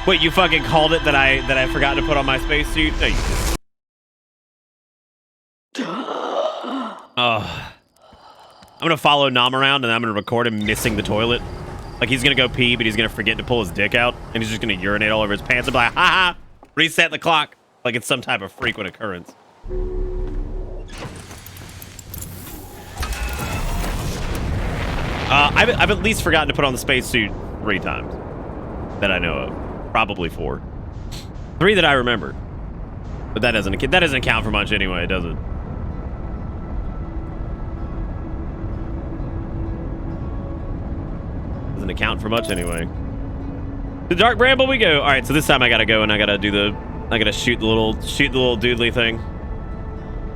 Speaker 1: Wait, you fucking called it that I forgot to put on my spacesuit? No, you didn't. Oh. I'm gonna follow Nam around and I'm gonna record him missing the toilet. Like he's gonna go pee, but he's gonna forget to pull his dick out, and he's just gonna urinate all over his pants and be like, haha, reset the clock. Like it's some type of frequent occurrence. I've at least forgotten to put on the spacesuit 3 times that I know of. Probably 4. 3 that I remember. But that doesn't count for much anyway, does it? Doesn't account for much anyway. The Dark Bramble we go. All right, so this time I gotta go and I gotta shoot the little doodly thing.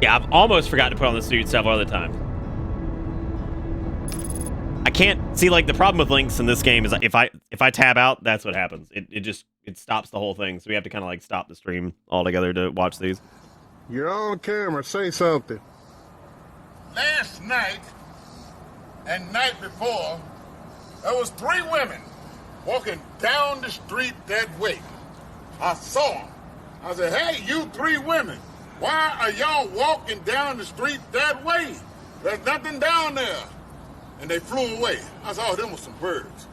Speaker 1: Yeah, I've almost forgot to put on the suit several other times. I can't see, like, the problem with links in this game is if I tab out, that's what happens. It stops the whole thing. So we have to kind of like stop the stream altogether to watch these.
Speaker 3: You're on camera. Say something.
Speaker 4: Last night and night before, there was 3 women walking down the street that way. I saw them. I said, hey, you 3 women, why are y'all walking down the street that way? There's nothing down there. And they flew away. I said, oh, them was some birds.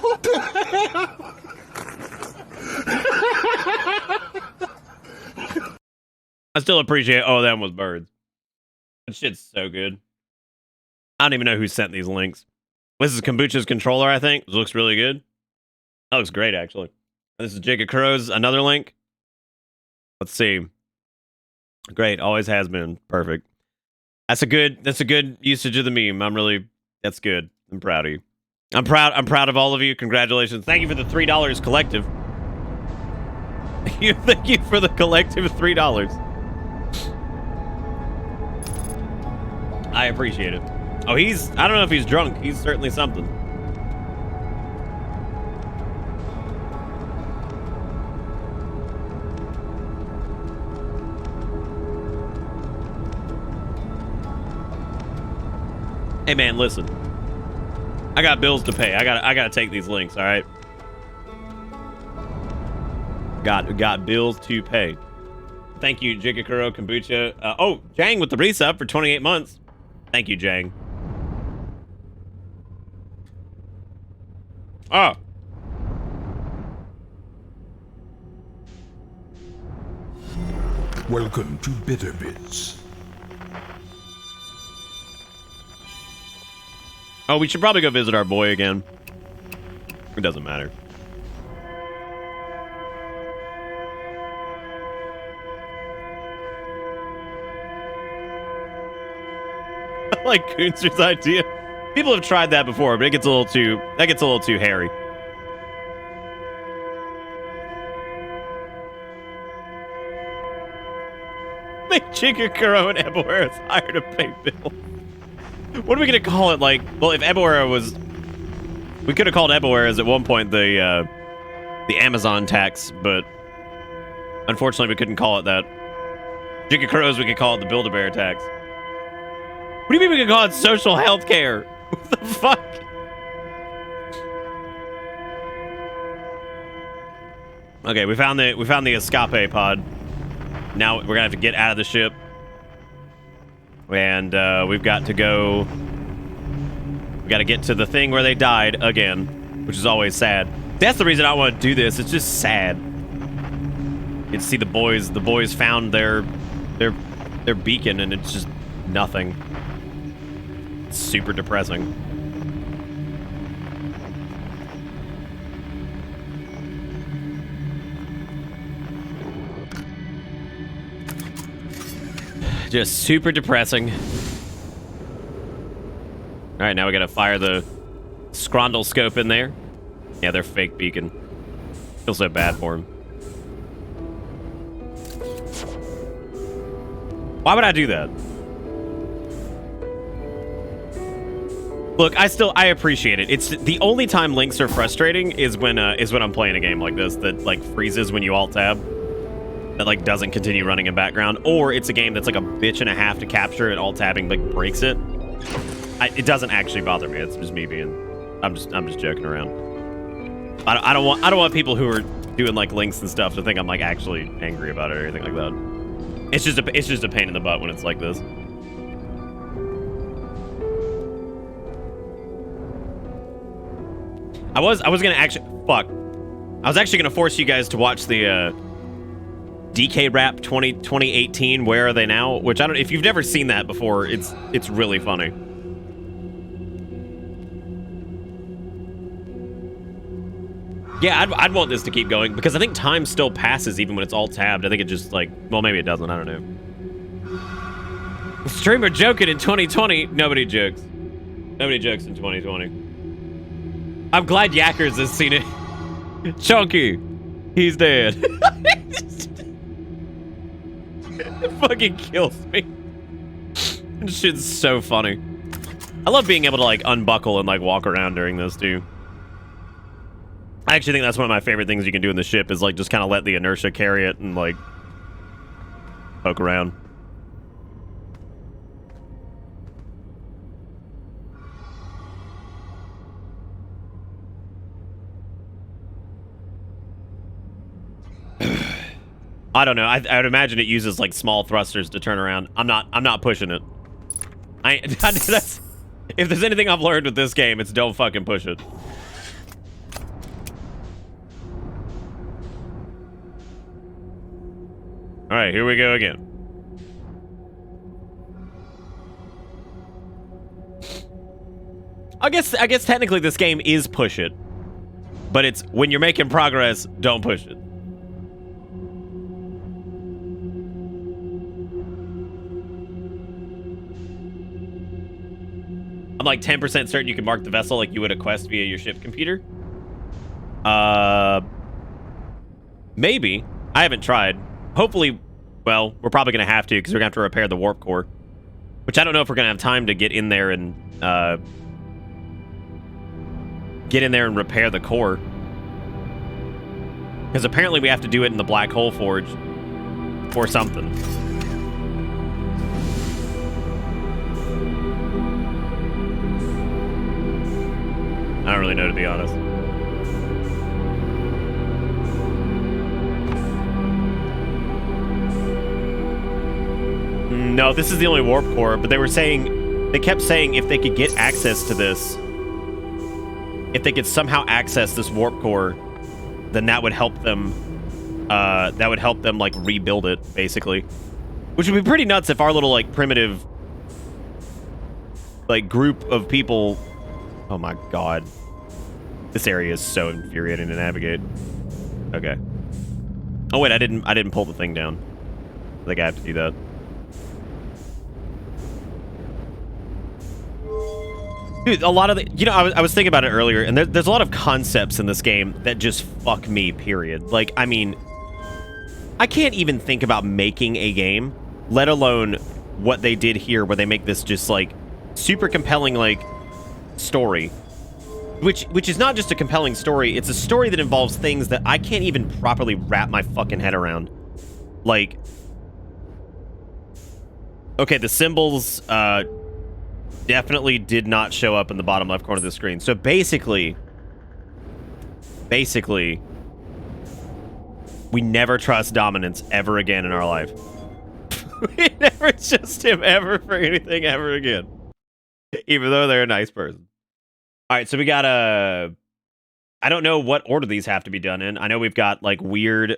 Speaker 3: What the hell?
Speaker 1: I still appreciate, oh, that was birds. That shit's so good. I don't even know who sent these links. This is Kombucha's controller, I think. It looks really good. That looks great, actually. This is Jacob Crow's, another link. Let's see. Great, always has been. Perfect. That's a good usage of the meme. That's good. I'm proud of you. I'm proud of all of you. Congratulations. Thank you for the $3 collective. Thank you for the collective $3. I appreciate it. Oh, I don't know if he's drunk. He's certainly something. Hey man, listen. I got bills to pay. I gotta take these links, all right? Got bills to pay. Thank you, Jigakuro Kombucha. Oh, Jang with the resub for 28 months. Thank you, Jang. Oh.
Speaker 2: Welcome to Bitter Bits.
Speaker 1: Oh, we should probably go visit our boy again. It doesn't matter. I like Coonster's idea. People have tried that before, but that gets a little too hairy. Make Chikakuro and Ebowera's hire to pay bills. What are we gonna call it? Like, well, if Ebowera was, we could have called Ebowera's at one point the Amazon tax, but unfortunately we couldn't call it that. Chikakuro's, we could call it the Build-A-Bear tax. What do you mean we can call it social health care? What the fuck? Okay, we found the escape pod. Now we're gonna have to get out of the ship. And we've got to go. We got to get to the thing where they died again, which is always sad. That's the reason I want to do this. It's just sad. You can see the boys. The boys found their beacon, and it's just nothing. It's super depressing. Just super depressing. All right, now we gotta fire the Scrondle scope in there. Yeah, they're fake beacon. Feel so bad for him. Why would I do that? Look, I appreciate it. It's the only time links are frustrating is when I'm playing a game like this that like freezes when you alt tab. That like doesn't continue running in background, or it's a game that's like a bitch and a half to capture and alt tabbing like breaks it. It doesn't actually bother me. It's just me being, I'm just joking around. I don't want people who are doing like links and stuff to think I'm like actually angry about it or anything like that. It's just a pain in the butt when it's like this. I was gonna actually I was actually gonna force you guys to watch the DK Rap 2018. Where are they now? Which I don't. If you've never seen that before, it's really funny. Yeah, I'd want this to keep going because I think time still passes even when it's all tabbed. I think it just like, well, maybe it doesn't. I don't know. Streamer joking in 2020. Nobody jokes. Nobody jokes in 2020. I'm glad Yackers has seen it. Chunky. He's dead. It fucking kills me. This shit's so funny. I love being able to like unbuckle and like walk around during this too. I actually think that's one of my favorite things you can do in the ship is like just kind of let the inertia carry it and like poke around. I don't know. I would imagine it uses like small thrusters to turn around. I'm not pushing it. That's if there's anything I've learned with this game, it's don't fucking push it. All right, here we go again. I guess technically this game is push it, but it's when you're making progress, don't push it. I'm like 10% certain you can mark the vessel like you would a quest via your ship computer. Maybe. I haven't tried. Hopefully, well, we're probably going to have to because we're going to have to repair the warp core. Which I don't know if we're going to have time to get in there and repair the core. Because apparently we have to do it in the black hole forge or something. I don't really know, to be honest. No, this is the only warp core, but they kept saying if they could get access to this, if they could somehow access this warp core, then that would help them, like, rebuild it, basically. Which would be pretty nuts if our little, like, primitive, like, group of people... Oh my god. This area is so infuriating to navigate. Okay. Oh wait, I didn't pull the thing down. I think I have to do that. Dude, a lot of the... You know, I was thinking about it earlier, and there's a lot of concepts in this game that just fuck me, period. Like, I mean... I can't even think about making a game, let alone what they did here, where they make this just, like, super compelling, like, story. Which is not just a compelling story, it's a story that involves things that I can't even properly wrap my fucking head around. Like... Okay, the symbols, definitely did not show up in the bottom left corner of the screen. So basically, we never trust Dominance ever again in our life. We never trust him ever for anything ever again. Even though they're a nice person. All right, so we got a... I don't know what order these have to be done in. I know we've got, like, weird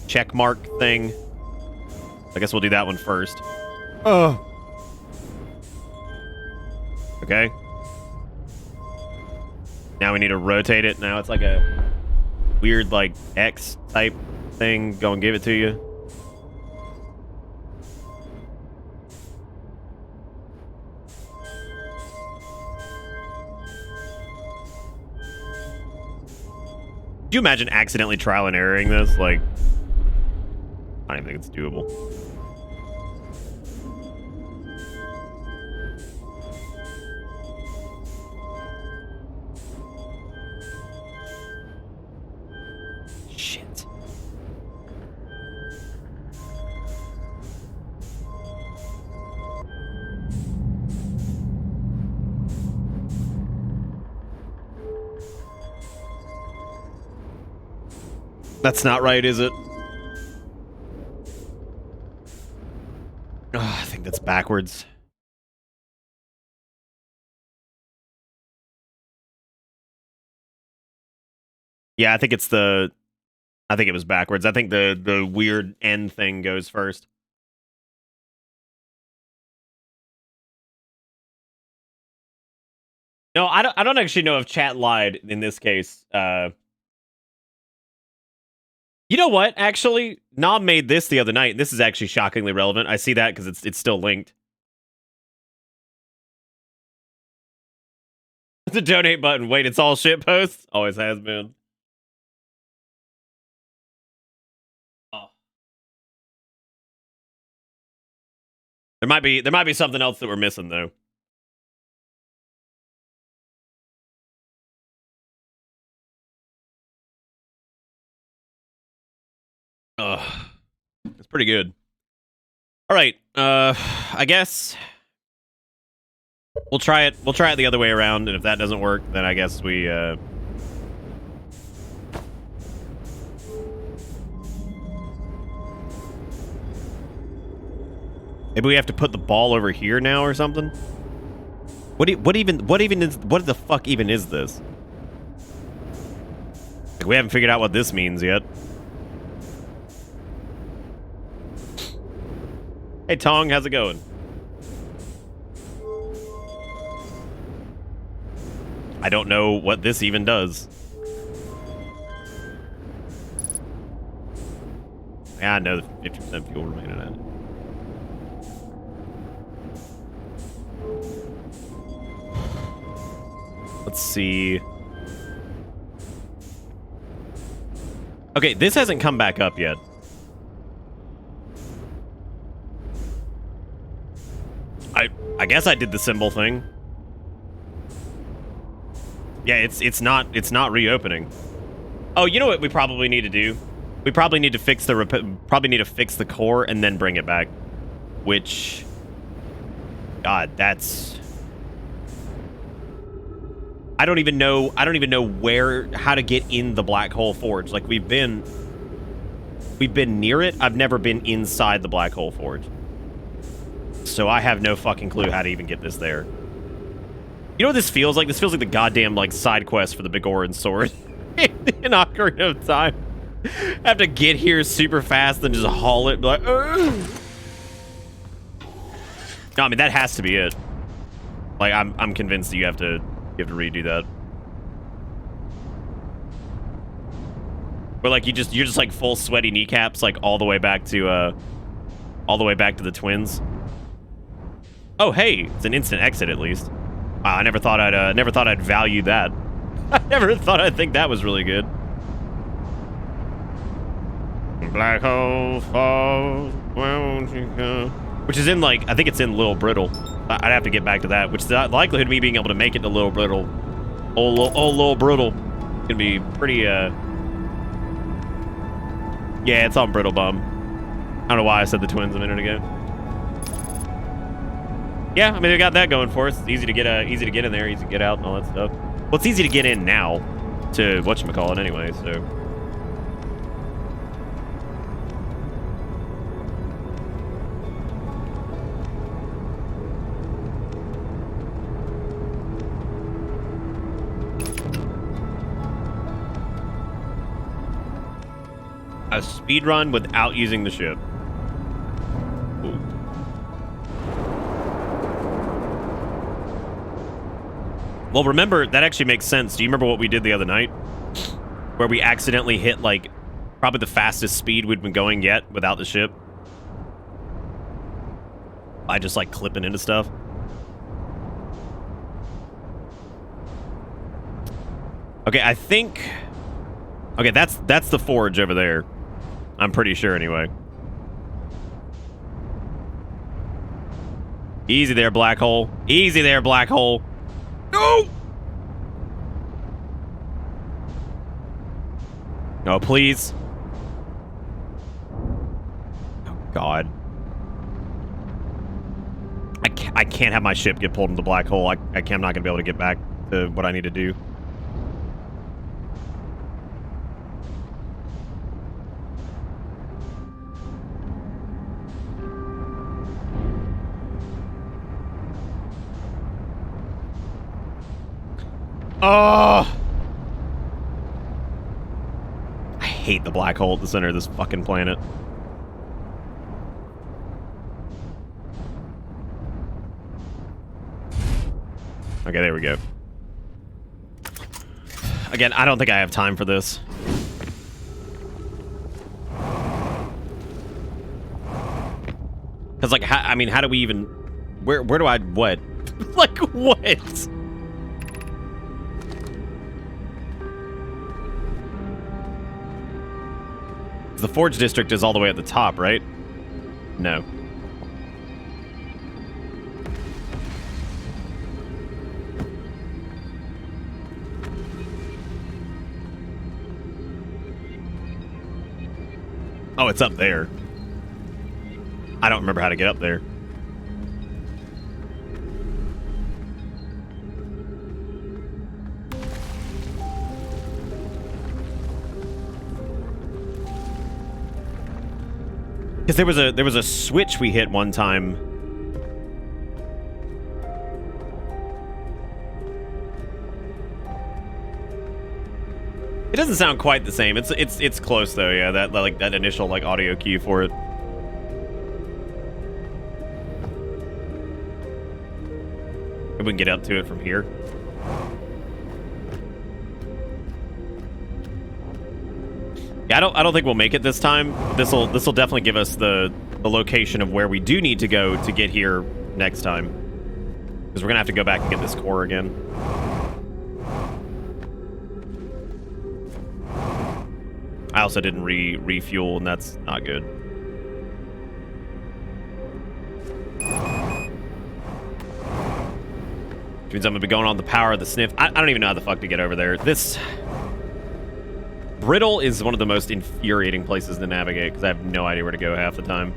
Speaker 1: check mark thing. I guess we'll do that one first. Oh. Okay. Now we need to rotate it. Now it's like a weird, like, X type thing. Go and give it to you. Could you imagine accidentally trial and erroring this? Like, I don't even think it's doable. Shit. That's not right, is it? Oh, I think that's backwards. Yeah, I think it's the... I think it was backwards. I think the weird end thing goes first. No, I don't actually know if chat lied in this case. You know what? Actually, Nom made this the other night. This is actually shockingly relevant. I see that because it's still linked. The donate button. Wait, it's all shit posts? Always has been. Oh. There might be something else that we're missing though. It's pretty good. All right, I guess we'll try it. We'll try it the other way around, and if that doesn't work, then I guess we maybe we have to put the ball over here now or something. What the fuck even is this? Like, we haven't figured out what this means yet. Hey Tong, how's it going? I don't know what this even does. Yeah, I know the 50% fuel remaining in it. Let's see. Okay, this hasn't come back up yet. I guess I did the symbol thing. Yeah, it's not reopening. Oh, you know what we probably need to do? We probably need to fix the core and then bring it back. Which, God, that's. I don't even know how to get in the black hole forge. Like we've been near it. I've never been inside the black hole forge. So I have no fucking clue how to even get this there. You know what this feels like? This feels like the goddamn, like, side quest for the Bigoran sword in Ocarina of Time. I have to get here super fast, then just haul it, like, ugh. No, I mean, that has to be it. Like, I'm convinced that you have to redo that. Or, like, you're just, like, full sweaty kneecaps, like, all the way back to the twins. Oh, hey, it's an instant exit at least. Wow, I never thought I'd value that. I never thought I'd think that was really good. Black hole falls, won't you go? Which is in, like, I think it's in Little Brittle. I'd have to get back to that, which the likelihood of me being able to make it to Little Brittle, Little Brittle, is gonna be pretty, yeah, it's on Brittle Bum. I don't know why I said the twins a minute ago. Yeah, I mean, they got that going for us. It's easy to get in there, easy to get out, and all that stuff. Well, it's easy to get in now to whatchamacallit anyway, so. A speed run without using the ship. Ooh. Well, remember, that actually makes sense. Do you remember what we did the other night? Where we accidentally hit, like, probably the fastest speed we'd been going yet without the ship. By just, like, clipping into stuff. Okay, I think... Okay, that's the forge over there. I'm pretty sure, anyway. Easy there, black hole. Easy there, black hole. No! No, please. Oh, God. I can't have my ship get pulled into the black hole. I'm not going to be able to get back to what I need to do. Oh! I hate the black hole at the center of this fucking planet. Okay, there we go. Again, I don't think I have time for this. Because, like, I mean, how do we even... Where do I... What? Like, what? The Forge District is all the way at the top, right? No. Oh, it's up there. I don't remember how to get up there. Because there was a switch we hit one time. It doesn't sound quite the same. It's close though. Yeah, that initial like audio cue for it. Maybe we can get up to it from here. Yeah, I don't think we'll make it this time. This'll definitely give us the location of where we do need to go to get here next time. Because we're gonna have to go back and get this core again. I also didn't refuel, and that's not good. Which means I'm gonna be going on the power of the sniff. I don't even know how the fuck to get over there. This Brittle is one of the most infuriating places to navigate because I have no idea where to go half the time.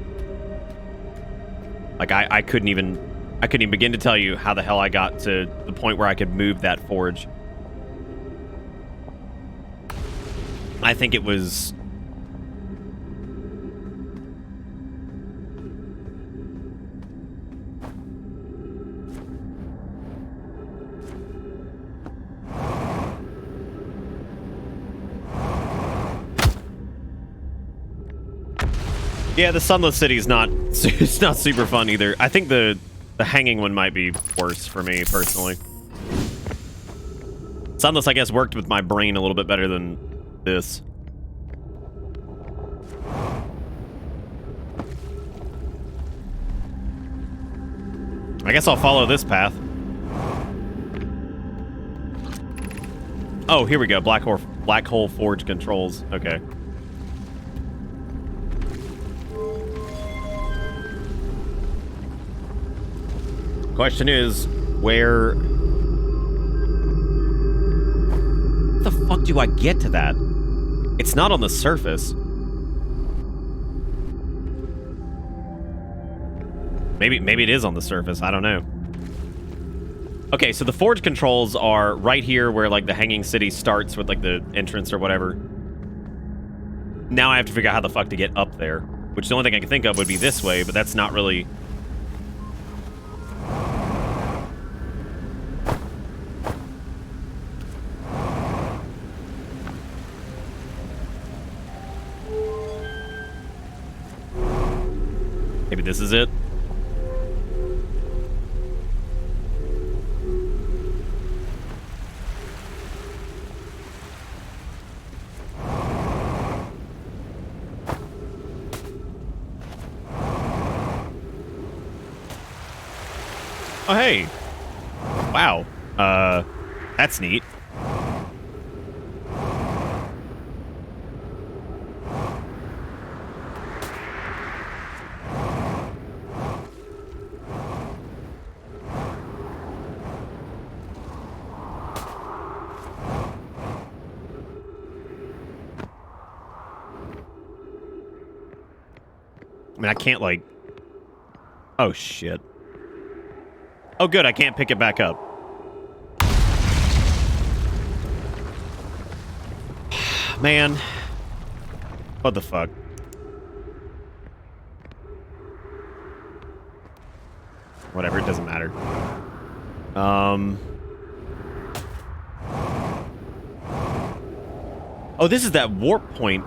Speaker 1: Like I couldn't even begin to tell you how the hell I got to the point where I could move that forge. I think it was... Yeah, the Sunless City is not... It's not super fun either. I think the hanging one might be worse for me, personally. Sunless, I guess, worked with my brain a little bit better than this. I guess I'll follow this path. Oh, here we go. Black hole forge controls. Okay. Question is, where the fuck do I get to that? It's not on the surface. Maybe it is on the surface. I don't know. Okay, so the forge controls are right here where like the hanging city starts with like the entrance or whatever. Now I have to figure out how the fuck to get up there, which the only thing I can think of would be this way, but that's not really... Maybe this is it. Oh, hey. Wow. That's neat. I mean, I can't, like... Oh, shit. Oh, good, I can't pick it back up. Man. What the fuck? Whatever, it doesn't matter. Oh, this is that warp point.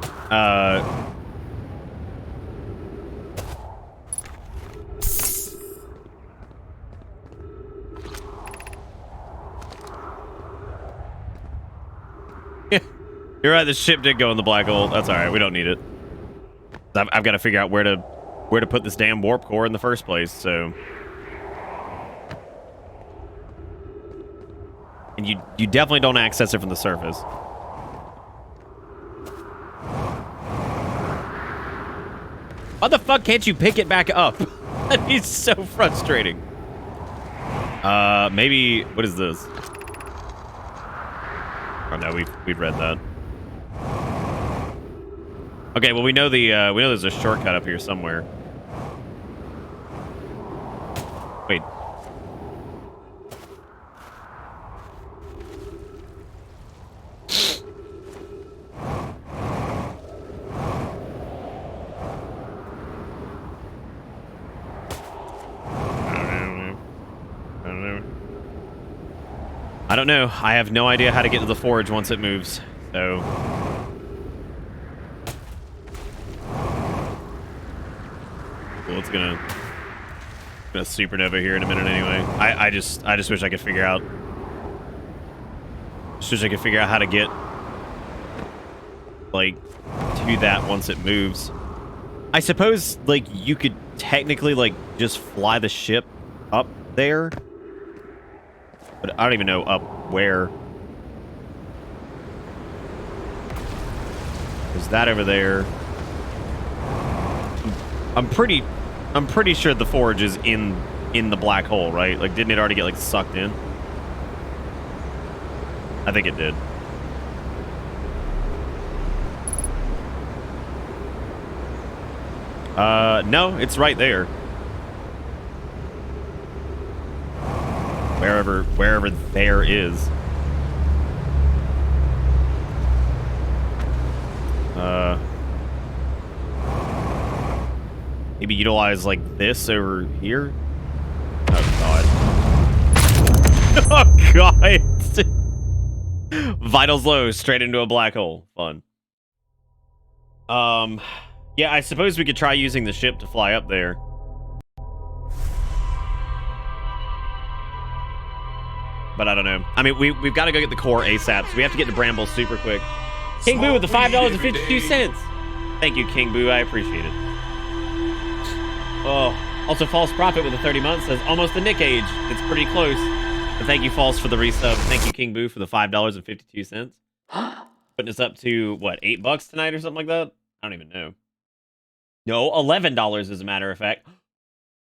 Speaker 1: You're right, the ship did go in the black hole. That's alright, we don't need it. I've got to figure out where to put this damn warp core in the first place, so... And you definitely don't access it from the surface. Why the fuck can't you pick it back up? That is so frustrating. Maybe, what is this? Oh no, we've read that. Okay, well we know there's a shortcut up here somewhere. Wait. I don't know. I have no idea how to get to the forge once it moves, so... Well, it's gonna supernova here in a minute anyway. I just wish I could figure out... Just wish I could figure out how to get... like, to that once it moves. I suppose, like, you could technically, like, just fly the ship up there. But I don't even know up where. There's that over there. I'm pretty sure the forge is in the black hole, right? Like, didn't it already get like sucked in? I think it did. No, it's right there. Wherever there is. Maybe utilize like this over here. Oh god. Oh god. Vitals low, straight into a black hole. Fun. Yeah, I suppose we could try using the ship to fly up there. But I don't know. I mean, we've got to go get the core ASAP, so we have to get to Bramble super quick. King Boo with the $5.52. Thank you, King Boo. I appreciate it. Oh, also False Prophet with the 30 months says almost the Nick age. It's pretty close. But thank you, False, for the resub. Thank you, King Boo, for the $5.52. Putting us up to what, $8 tonight or something like that? I don't even know. No, $11 as a matter of fact.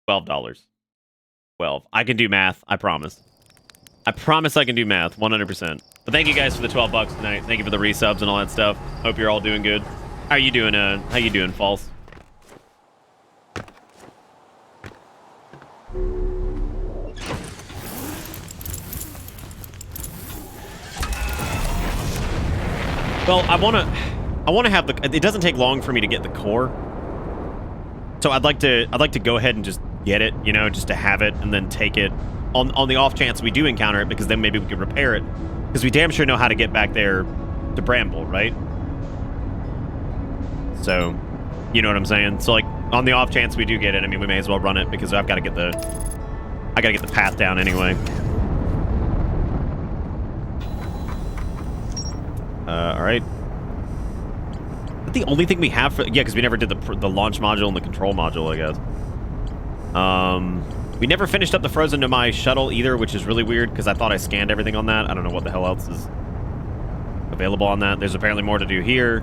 Speaker 1: $12. 12. I can do math. I promise. I promise I can do math, 100%. But thank you guys for the $12 tonight. Thank you for the resubs and all that stuff. Hope you're all doing good. How you doing, False? Well, I wanna have the. It doesn't take long for me to get the core, so I'd like to go ahead and just get it, you know, just to have it and then take it on the off chance we do encounter it, because then maybe we could repair it, because we damn sure know how to get back there to Bramble, right? So, you know what I'm saying? So like on the off chance we do get it, I mean, we may as well run it, because I've got to get the path down anyway. All right. The only thing we have for... Yeah, because we never did the launch module and the control module, I guess. We never finished up the Frozen Nomai shuttle either, which is really weird, because I thought I scanned everything on that. I don't know what the hell else is available on that. There's apparently more to do here.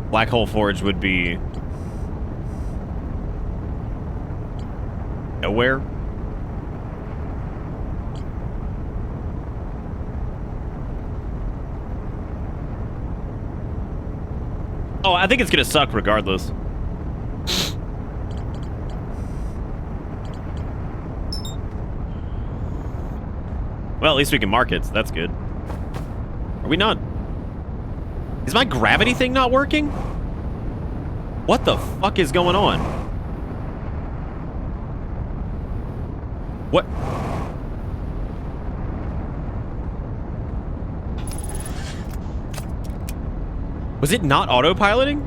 Speaker 1: Black Hole Forge would be... nowhere. Oh, I think it's gonna suck regardless. Well, at least we can mark it, so that's good. Are we not? Is my gravity thing not working? What the fuck is going on? What? Was it not autopiloting?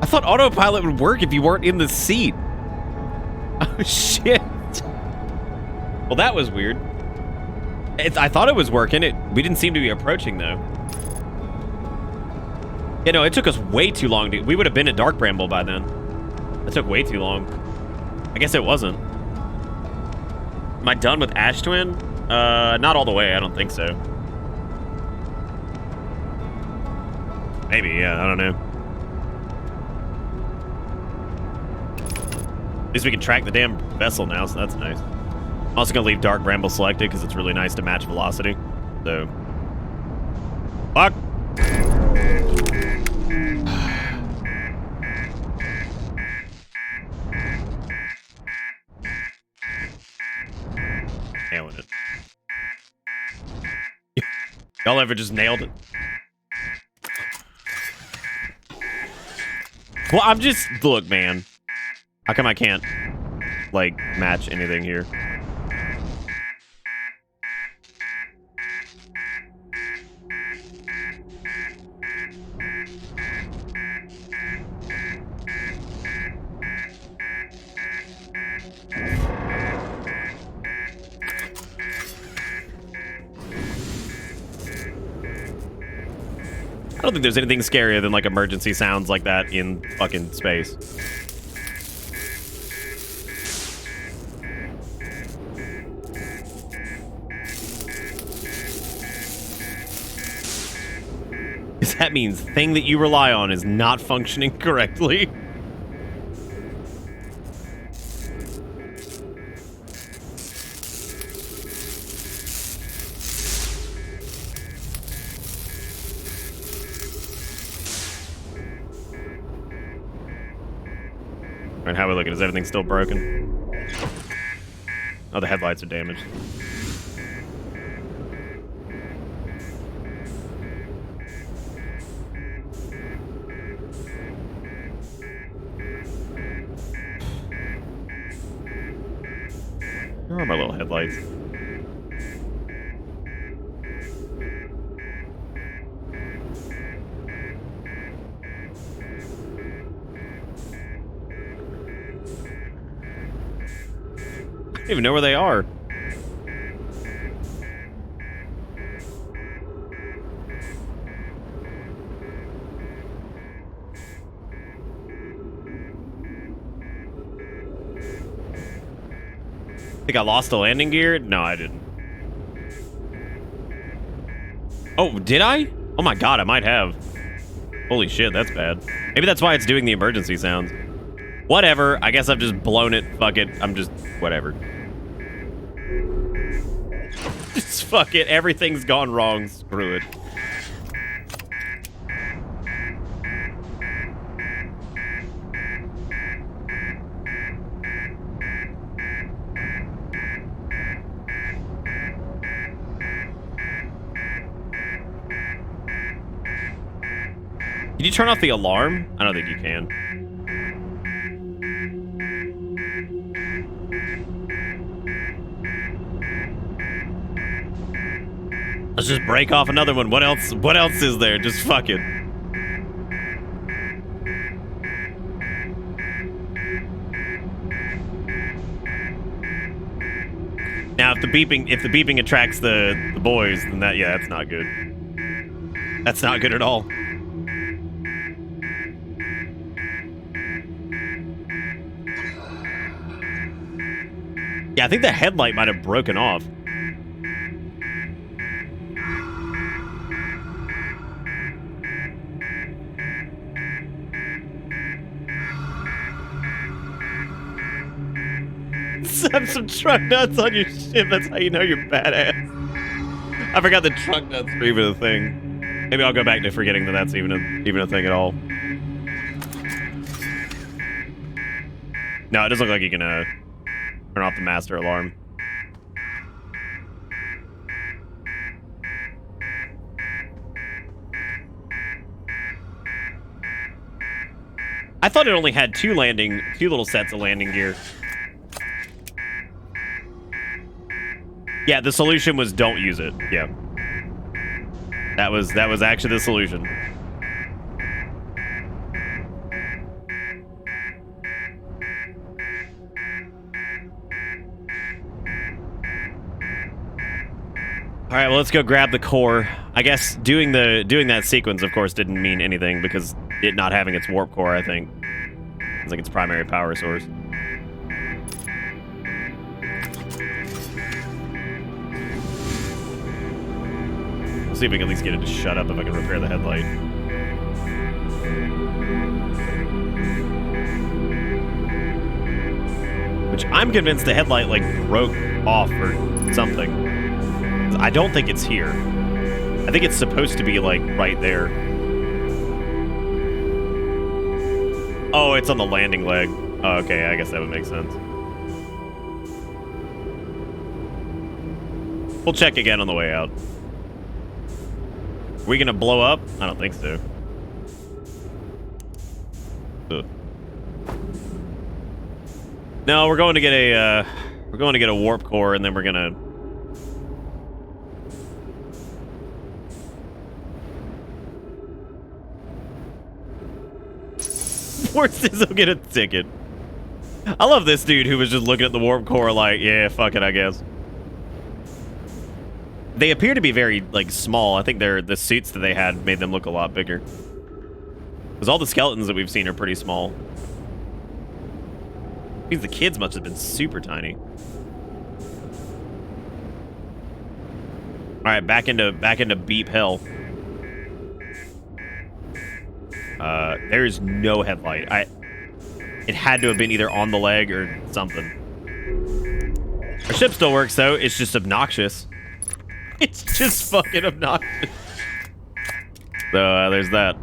Speaker 1: I thought autopilot would work if you weren't in the seat. Oh, shit. Well, that was weird. I thought it was working. We didn't seem to be approaching, though. Yeah, no, it took us way too long. We would have been at Dark Bramble by then. It took way too long. I guess it wasn't. Am I done with Ash Twin? Not all the way. I don't think so. Maybe, yeah, I don't know. At least we can track the damn vessel now, so that's nice. I'm also gonna leave Dark Bramble selected because it's really nice to match velocity. So, fuck. Nailing it. Y'all ever just nailed it? Well, I'm just... Look, man. How come I can't, like, match anything here? I don't think there's anything scarier than like emergency sounds like that in fucking space. Because that means the thing that you rely on is not functioning correctly. And how are we looking? Is everything still broken? Oh, the headlights are damaged. Where are my little headlights? I don't even know where they are. Think I lost the landing gear? No, I didn't. Oh, did I? Oh my god, I might have. Holy shit, that's bad. Maybe that's why it's doing the emergency sounds. Whatever. I guess I've just blown it. Fuck it. I'm just... whatever. Just fuck it. Everything's gone wrong. Screw it. Can you turn off the alarm? I don't think you can. Let's just break off another one. What else? What else is there? Just fuck it. Now, if the beeping attracts the boys, then that's not good. That's not good at all. Yeah, I think the headlight might have broken off. Have some truck nuts on your ship. That's how you know you're badass. I forgot the truck nuts were even a thing. Maybe I'll go back to forgetting that that's even a thing at all. No, it doesn't look like you can turn off the master alarm. I thought it only had two little sets of landing gear. Yeah, the solution was don't use it. Yeah. That was actually the solution. All right, well, let's go grab the core. I guess doing that sequence, of course, didn't mean anything because it not having its warp core, I think, is like its primary power source. See if we can at least get it to shut up if I can repair the headlight. Which I'm convinced the headlight, like, broke off or something. I don't think it's here. I think it's supposed to be, like, right there. Oh, it's on the landing leg. Oh, okay, I guess that would make sense. We'll check again on the way out. Are we gonna blow up? I don't think so. Ugh. No, we're going to get a warp core, and then we're gonna. Force Sizzle get a ticket. I love this dude who was just looking at the warp core like, yeah, fuck it, I guess. They appear to be very, like, small. I think the suits that they had made them look a lot bigger. Because all the skeletons that we've seen are pretty small. Means the kids must have been super tiny. All right, back into beep hell. There's no headlight. It had to have been either on the leg or something. Our ship still works though. It's just obnoxious. It's just fucking obnoxious. So there's that.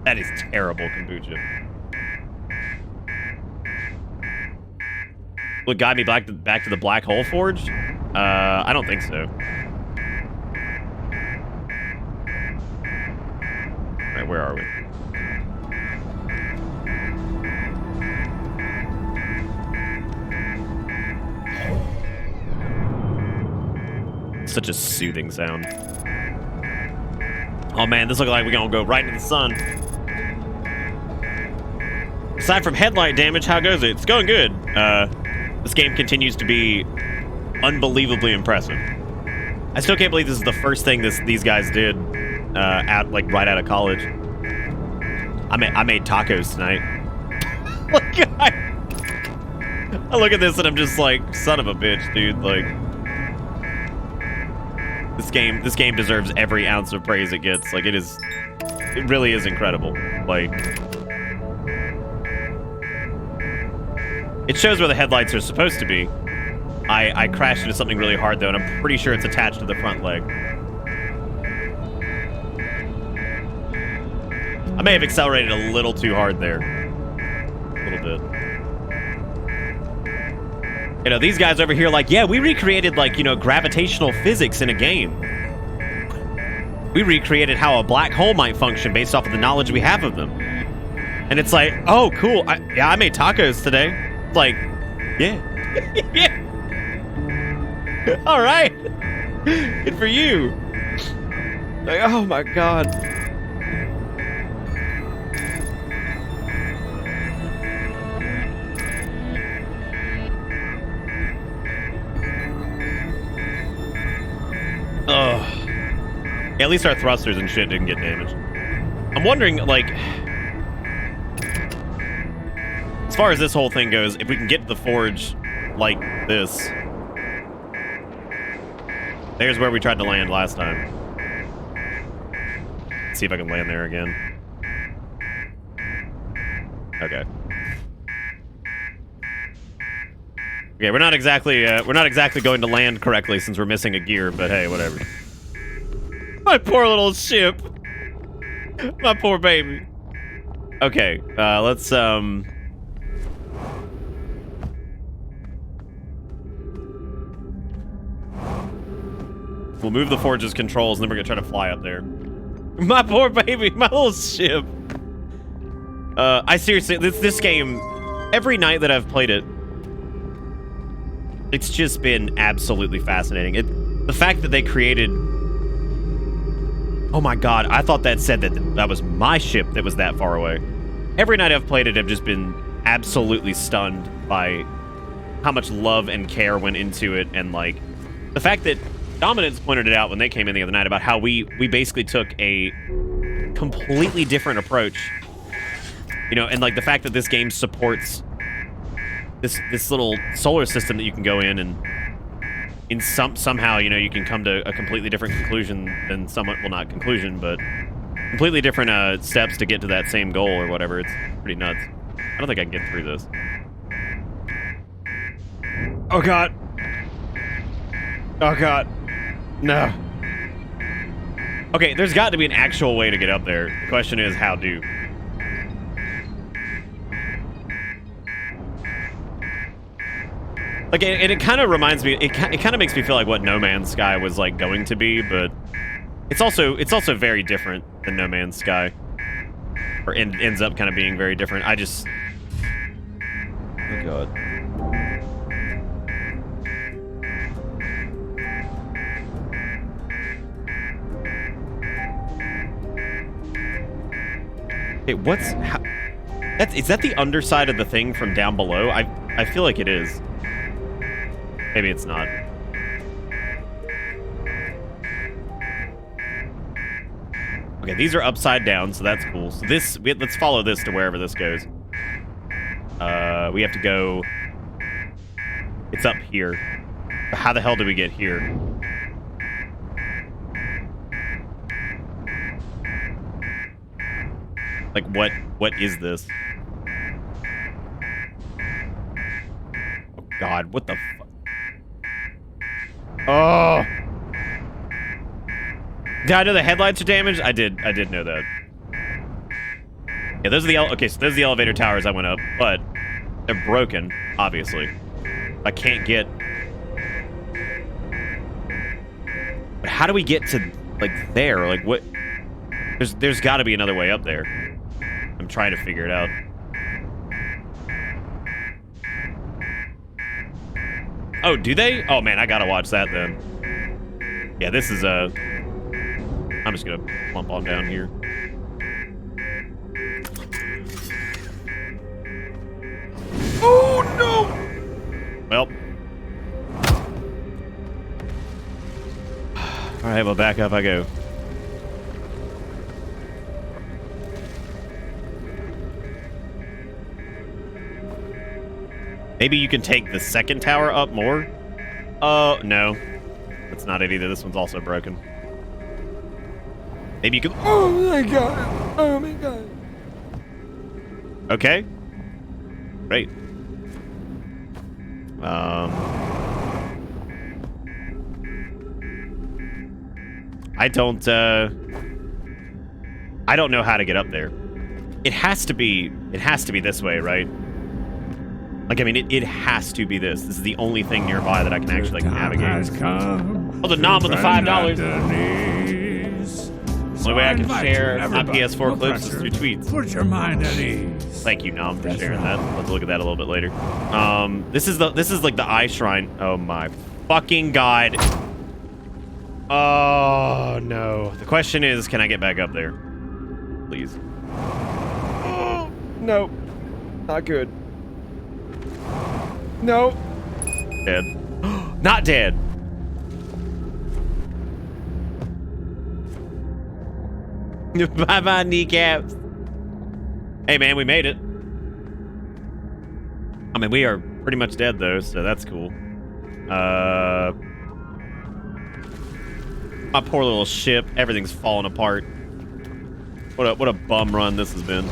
Speaker 1: That is terrible kombucha. Will it guide me back to the black hole forge? I don't think so. All right, where are we? Such a soothing sound. Oh man, this looks like we're gonna go right into the sun. Aside from headlight damage, how goes it? It's going good. This game continues to be unbelievably impressive. I still can't believe this is the first thing these guys did right out of college. I made tacos tonight. I look at this and I'm just like, son of a bitch, dude. Like, this game deserves every ounce of praise it gets. Like, it really is incredible. Like, it shows where the headlights are supposed to be. I crashed into something really hard though, and I'm pretty sure it's attached to the front leg. I may have accelerated a little too hard there. A little bit. You know, these guys over here like, yeah, we recreated, like, you know, gravitational physics in a game. We recreated how a black hole might function based off of the knowledge we have of them. And it's like, oh, cool. I made tacos today. Like, yeah. Yeah. All right. Good for you. Like, oh my God. Ugh. Yeah, at least our thrusters and shit didn't get damaged. I'm wondering, like, as far as this whole thing goes, if we can get to the forge like this. There's where we tried to land last time. Let's see if I can land there again. Okay. Okay, we're not exactly going to land correctly since we're missing a gear, but hey, whatever. My poor little ship. My poor baby. Okay, let's we'll move the forge's controls, and then we're gonna try to fly up there. My poor baby, my little ship. I seriously, this game, every night that I've played it, it's just been absolutely fascinating. The fact that they created, oh my God, I thought that said that was my ship that was that far away. Every night I've played it, I've just been absolutely stunned by how much love and care went into it, and like the fact that Dominance pointed it out when they came in the other night about how we basically took a completely different approach. You know, and like the fact that this game supports this little solar system that you can go in and in somehow, you know, you can come to a completely different conclusion than someone, well, not conclusion, but completely different steps to get to that same goal or whatever. It's pretty nuts. I don't think I can get through this. Oh god. Oh god. No. Okay, there's got to be an actual way to get up there. The question is, how do? Like, it kind of reminds me, it kind of makes me feel like what No Man's Sky was like going to be, but it's also very different than No Man's Sky, or ends up kind of being very different. I just, oh god. Hey, is that the underside of the thing from down below? I feel like it is. Maybe it's not. Okay, these are upside down, so that's cool. So let's follow this to wherever this goes. We have to go. It's up here. But how the hell do we get here? Like, what is this? Oh god, what the fuck? Oh! Did I know the headlights are damaged? I did know that. Yeah, those are the okay, so those are the elevator towers I went up, but they're broken, obviously. I can't get. But how do we get to like there? Like what? There's got to be another way up there. I'm trying to figure it out. Oh, do they? Oh man, I gotta watch that then. Yeah, this is I'm just gonna plump on down here. Oh no! Well. All right, well, back up I go. Maybe you can take the second tower up more? Oh, no. That's not it either. This one's also broken. Maybe you can...
Speaker 2: Oh my god! Oh my god!
Speaker 1: Okay. Great. I don't know how to get up there. It has to be this way, right? Like, I mean, it has to be this. This is the only thing nearby that I can actually like, navigate. Oh, the nom of the $5. Only way I can share my PS4 clips is through tweets.
Speaker 2: Put your mind at ease.
Speaker 1: Thank you, Nom, for sharing that. Let's look at that a little bit later. This is like the eye shrine. Oh my fucking god. Oh no. The question is, can I get back up there? Please. Oh, no. Not good. No. Dead. Not dead. Bye-bye, kneecaps. Hey, man, we made it. I mean, we are pretty much dead, though, so that's cool. My poor little ship. Everything's falling apart. What a bum run this has been.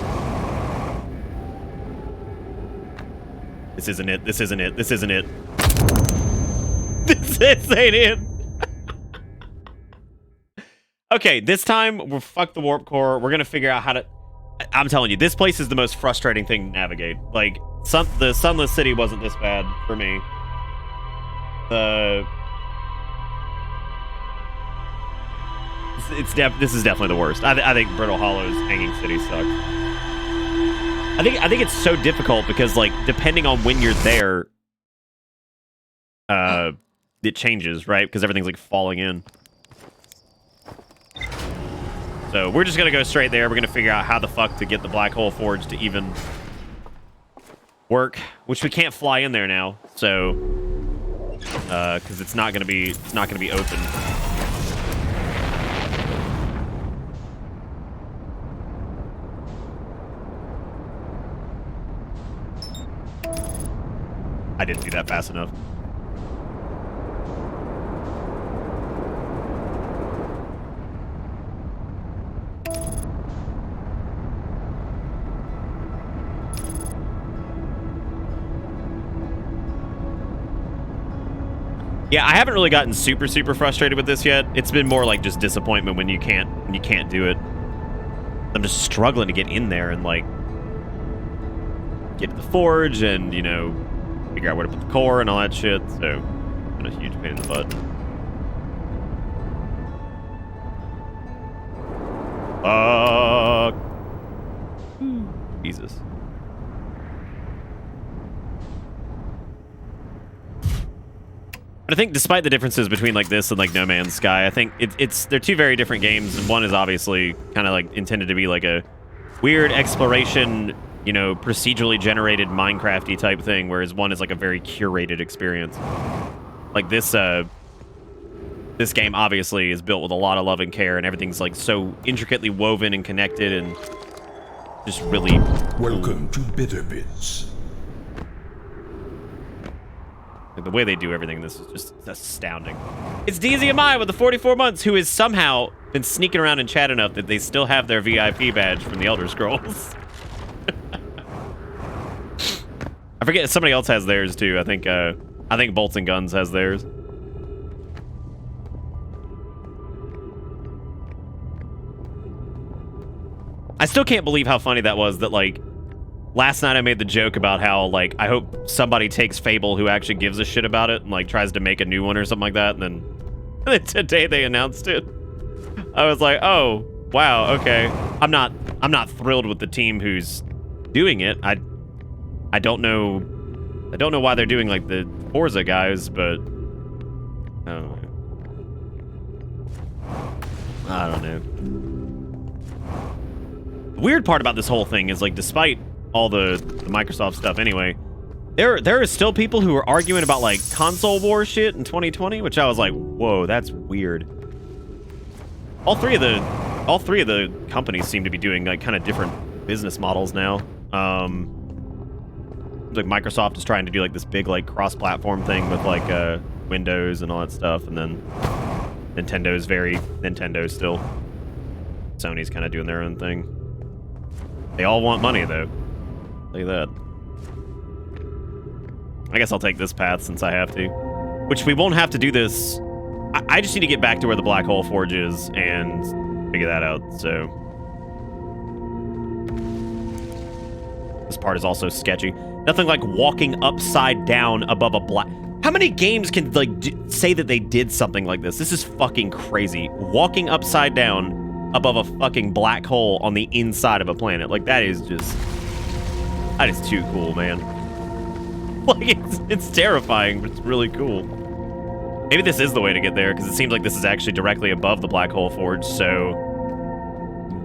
Speaker 1: This isn't it. This isn't it. This isn't it. This ain't it. Okay, this time, we'll fuck the warp core. We're gonna figure out how to... I'm telling you, this place is the most frustrating thing to navigate. Like, the Sunless City wasn't this bad for me. This is definitely the worst. I think Brittle Hollow's Hanging City sucks. I think it's so difficult because, like, depending on when you're there, it changes, right? Because everything's, like, falling in. So we're just going to go straight there. We're going to figure out how the fuck to get the Black Hole Forge to even work, which we can't fly in there now. So, because it's not going to be open. I didn't do that fast enough. Yeah, I haven't really gotten super frustrated with this yet. It's been more like just disappointment when you can't do it. I'm just struggling to get in there and like get to the forge and, you know, figure out where to put the core and all that shit. So, been a huge pain in the butt. Jesus. But I think despite the differences between like this and like No Man's Sky, I think they're two very different games, and one is obviously kind of like intended to be like a weird exploration, you know, procedurally generated Minecraft-y type thing, whereas one is like a very curated experience. Like this this game obviously is built with a lot of love and care, and everything's like so intricately woven and connected and just really
Speaker 2: Welcome to Bitter Bits.
Speaker 1: like, the way they do everything in this is just astounding. It's DZMI with the 44 months, who has somehow been sneaking around in chat enough that they still have their VIP badge from the Elder Scrolls. I forget, somebody else has theirs too. I think Bolts and Guns has theirs. I still can't believe how funny that was that, like, last night I made the joke about how, like, I hope somebody takes Fable who actually gives a shit about it and, like, tries to make a new one or something like that, and then today they announced it. I was like, oh, wow, okay. I'm not thrilled with the team who's doing it. I don't know why they're doing, like, the Forza guys, but I don't know. The weird part about this whole thing is, like, despite all the Microsoft stuff anyway, there are still people who are arguing about, like, console war shit in 2020, which I was like, whoa, that's weird. All three of the companies seem to be doing, like, kind of different business models now. Like, Microsoft is trying to do, like, this big, like, cross-platform thing with, like, Windows and all that stuff, and then Nintendo's very Nintendo still. Sony's kind of doing their own thing. They all want money, though. Look at that. I guess I'll take this path since I have to. Which we won't have to do this. I just need to get back to where the Black Hole Forge is and figure that out, so. This part is also sketchy. Nothing like walking upside down above a black... How many games can, like, say that they did something like this? This is fucking crazy. Walking upside down above a fucking black hole on the inside of a planet. Like, that is just... That is too cool, man. Like, it's terrifying, but it's really cool. Maybe this is the way to get there, because it seems like this is actually directly above the Black Hole Forge, so...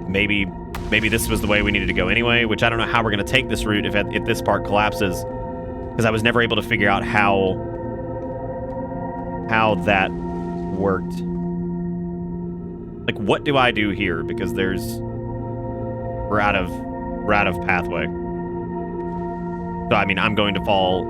Speaker 1: Maybe this was the way we needed to go anyway, which I don't know how we're going to take this route if this part collapses, because I was never able to figure out how that worked. Like, what do I do here? Because we're out of pathway. So, I mean, I'm going to fall.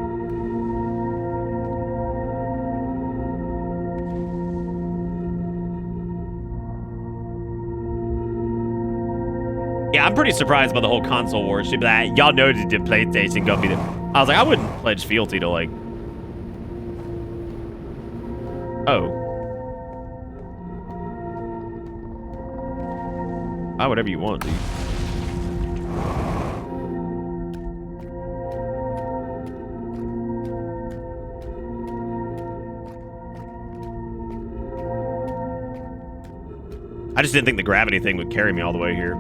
Speaker 1: Yeah, I'm pretty surprised by the whole console war shit. But y'all know that the PlayStation gonna be there. I was like, I wouldn't pledge fealty to, like... Oh. Buy whatever you want, dude. I just didn't think the gravity thing would carry me all the way here.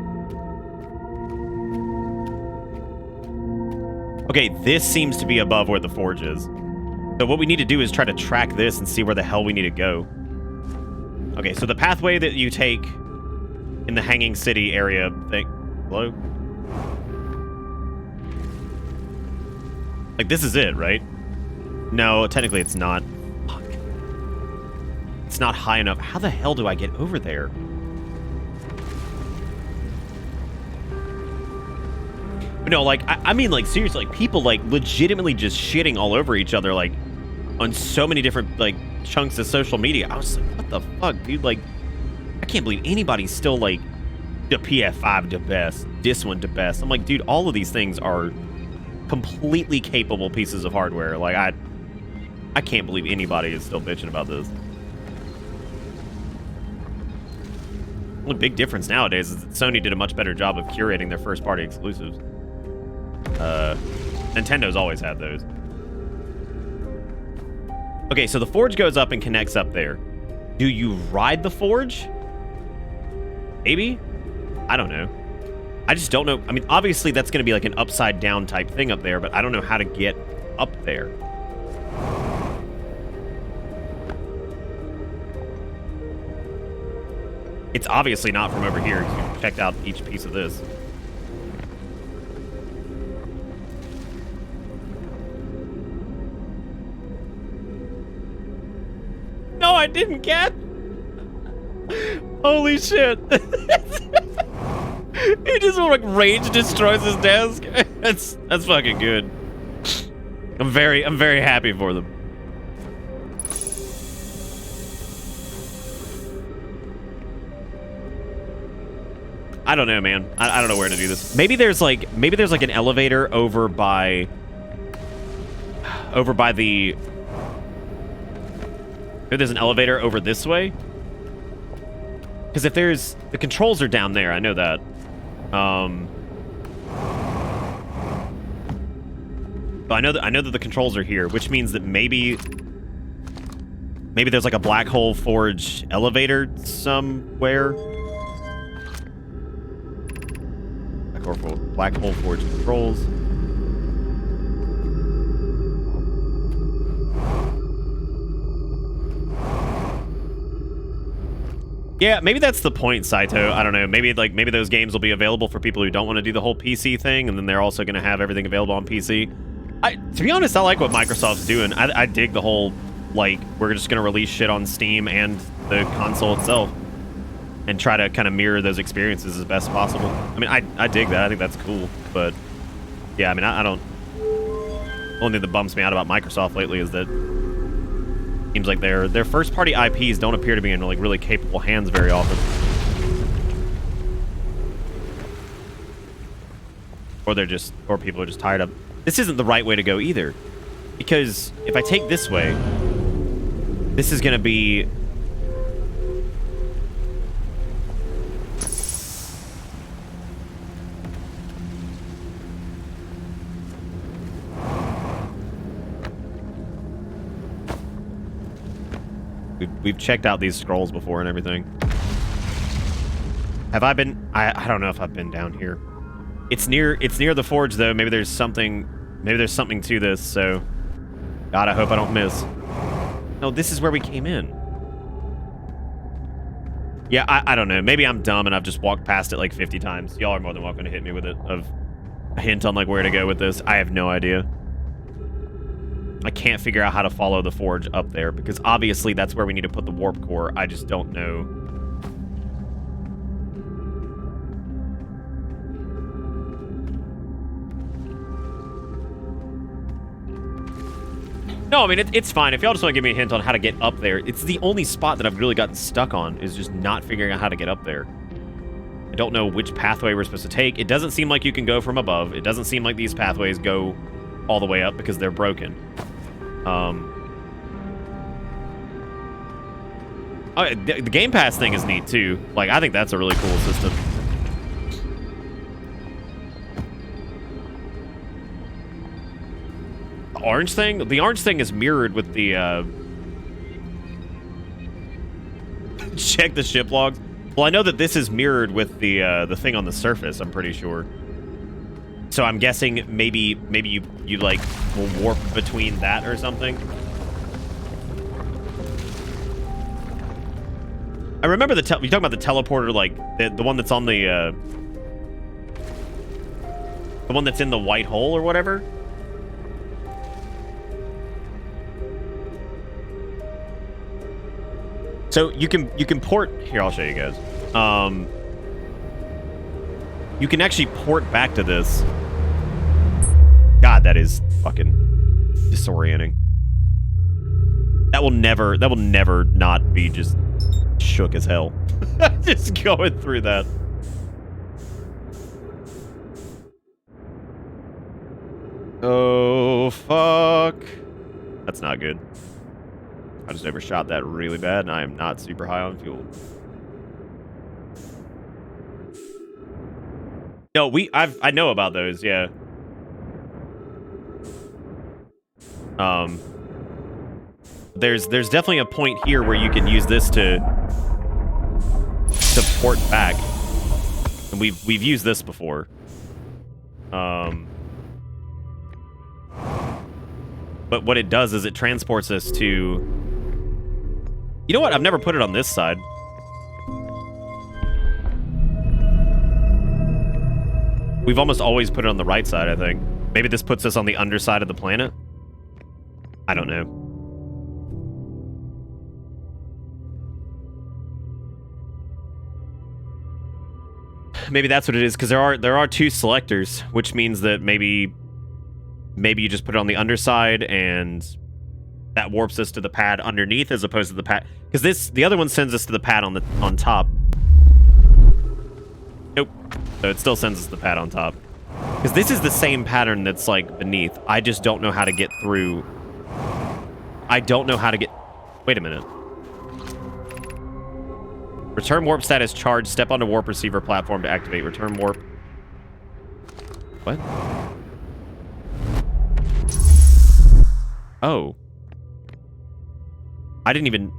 Speaker 1: Okay, this seems to be above where the forge is. So what we need to do is try to track this and see where the hell we need to go. Okay, so the pathway that you take in the Hanging City area thing... Hello? Like, this is it, right? No, technically it's not. Fuck. It's not high enough. How the hell do I get over there? No, like, I mean, like, seriously, like, people, like, legitimately just shitting all over each other, like, on so many different, like, chunks of social media. I was like, what the fuck, dude? Like, I can't believe anybody's still, like, the PF5 the best, this one the best. I'm like, dude, all of these things are completely capable pieces of hardware. Like, I can't believe anybody is still bitching about this. The only big difference nowadays is that Sony did a much better job of curating their first-party exclusives. Nintendo's always had those. Okay, so the forge goes up and connects up there. Do you ride the forge? Maybe? I don't know. I just don't know. I mean, obviously that's going to be like an upside down type thing up there, but I don't know how to get up there. It's obviously not from over here because you checked out each piece of this. No, I didn't, Cat. Holy shit. He just like rage destroys his desk. That's fucking good. I'm very happy for them. I don't know, man. I don't know where to do this. Maybe there's like an elevator over by the. Maybe there's an elevator over this way. Because if there's the controls are down there, I know that. But I know that the controls are here, which means that maybe there's like a black hole forge elevator somewhere. Black hole forge controls. Yeah, maybe that's the point, Saito. I don't know. Maybe those games will be available for people who don't want to do the whole PC thing, and then they're also going to have everything available on PC. To be honest, I like what Microsoft's doing. I dig the whole, like, we're just going to release shit on Steam and the console itself and try to kind of mirror those experiences as best possible. I mean, I dig that. I think that's cool. But, yeah, I mean, I don't... The only thing that bums me out about Microsoft lately is that seems like their first-party IPs don't appear to be in like really capable hands very often. Or people are just tired of. This isn't the right way to go either, because if I take this way, this is going to be. We've checked out these scrolls before and everything. Have I been? I don't know if I've been down here. It's near the forge though. Maybe there's something to this. So, God, I hope I don't miss. No, this is where we came in. Yeah, I don't know. Maybe I'm dumb and I've just walked past it like 50 times. Y'all are more than welcome to hit me with it of a hint on like where to go with this. I have no idea. I can't figure out how to follow the forge up there, because obviously that's where we need to put the warp core. I just don't know. No, I mean, it's fine. If y'all just want to give me a hint on how to get up there, it's the only spot that I've really gotten stuck on, is just not figuring out how to get up there. I don't know which pathway we're supposed to take. It doesn't seem like you can go from above. It doesn't seem like these pathways go all the way up because they're broken. The Game Pass thing is neat too. Like, I think that's a really cool system. The orange thing is mirrored with the check the ship logs. Well, I know that this is mirrored with the thing on the surface, I'm pretty sure. So I'm guessing maybe you like will warp between that or something. I remember you're talking about the teleporter, like the one that's on the one that's in the white hole or whatever. So you can port here. I'll show you guys. You can actually port back to this. God, that is fucking disorienting. That will never not be just shook as hell. Just going through that. Oh, fuck. That's not good. I just overshot that really bad, and I am not super high on fuel. No, I know about those, yeah. There's definitely a point here where you can use this to port back. And we've used this before. But what it does is it transports us to... You know what? I've never put it on this side. We've almost always put it on the right side, I think. Maybe this puts us on the underside of the planet? I don't know. Maybe that's what it is, because there are two selectors, which means that maybe you just put it on the underside and that warps us to the pad underneath as opposed to the pad, because the other one sends us to the pad on top. Nope. So it still sends us to the pad on top. Because this is the same pattern that's like beneath. I just don't know how to get through. I don't know how to get... Wait a minute. Return warp status charged. Step onto warp receiver platform to activate return warp. What? Oh. I didn't even...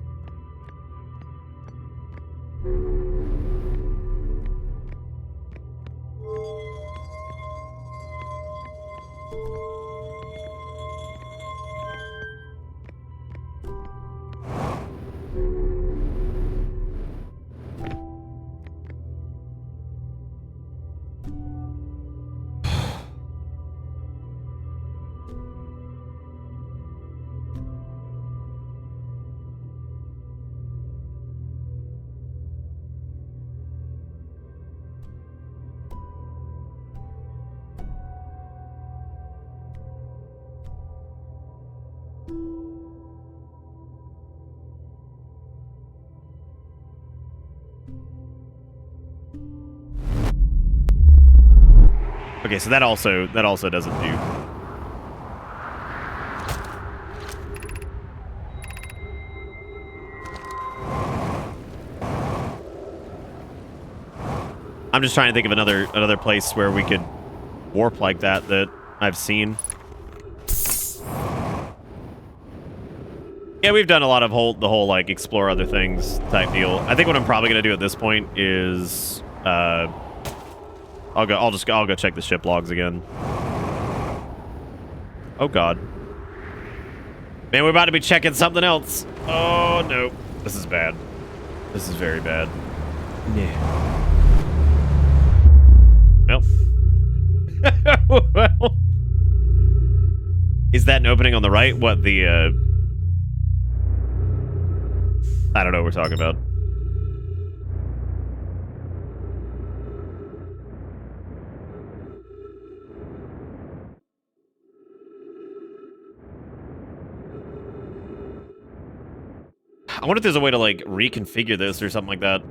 Speaker 1: Okay, so that also doesn't do. I'm just trying to think of another place where we could warp like that I've seen. Yeah, we've done a lot of the whole like explore other things type deal. I think what I'm probably gonna do at this point is I'll go check the ship logs again. Oh god. Man, we're about to be checking something else. Oh no. This is bad. This is very bad. Yeah. Well. Well. Is that an opening on the right? What the I don't know what we're talking about. I wonder if there's a way to, like, reconfigure this or something like that.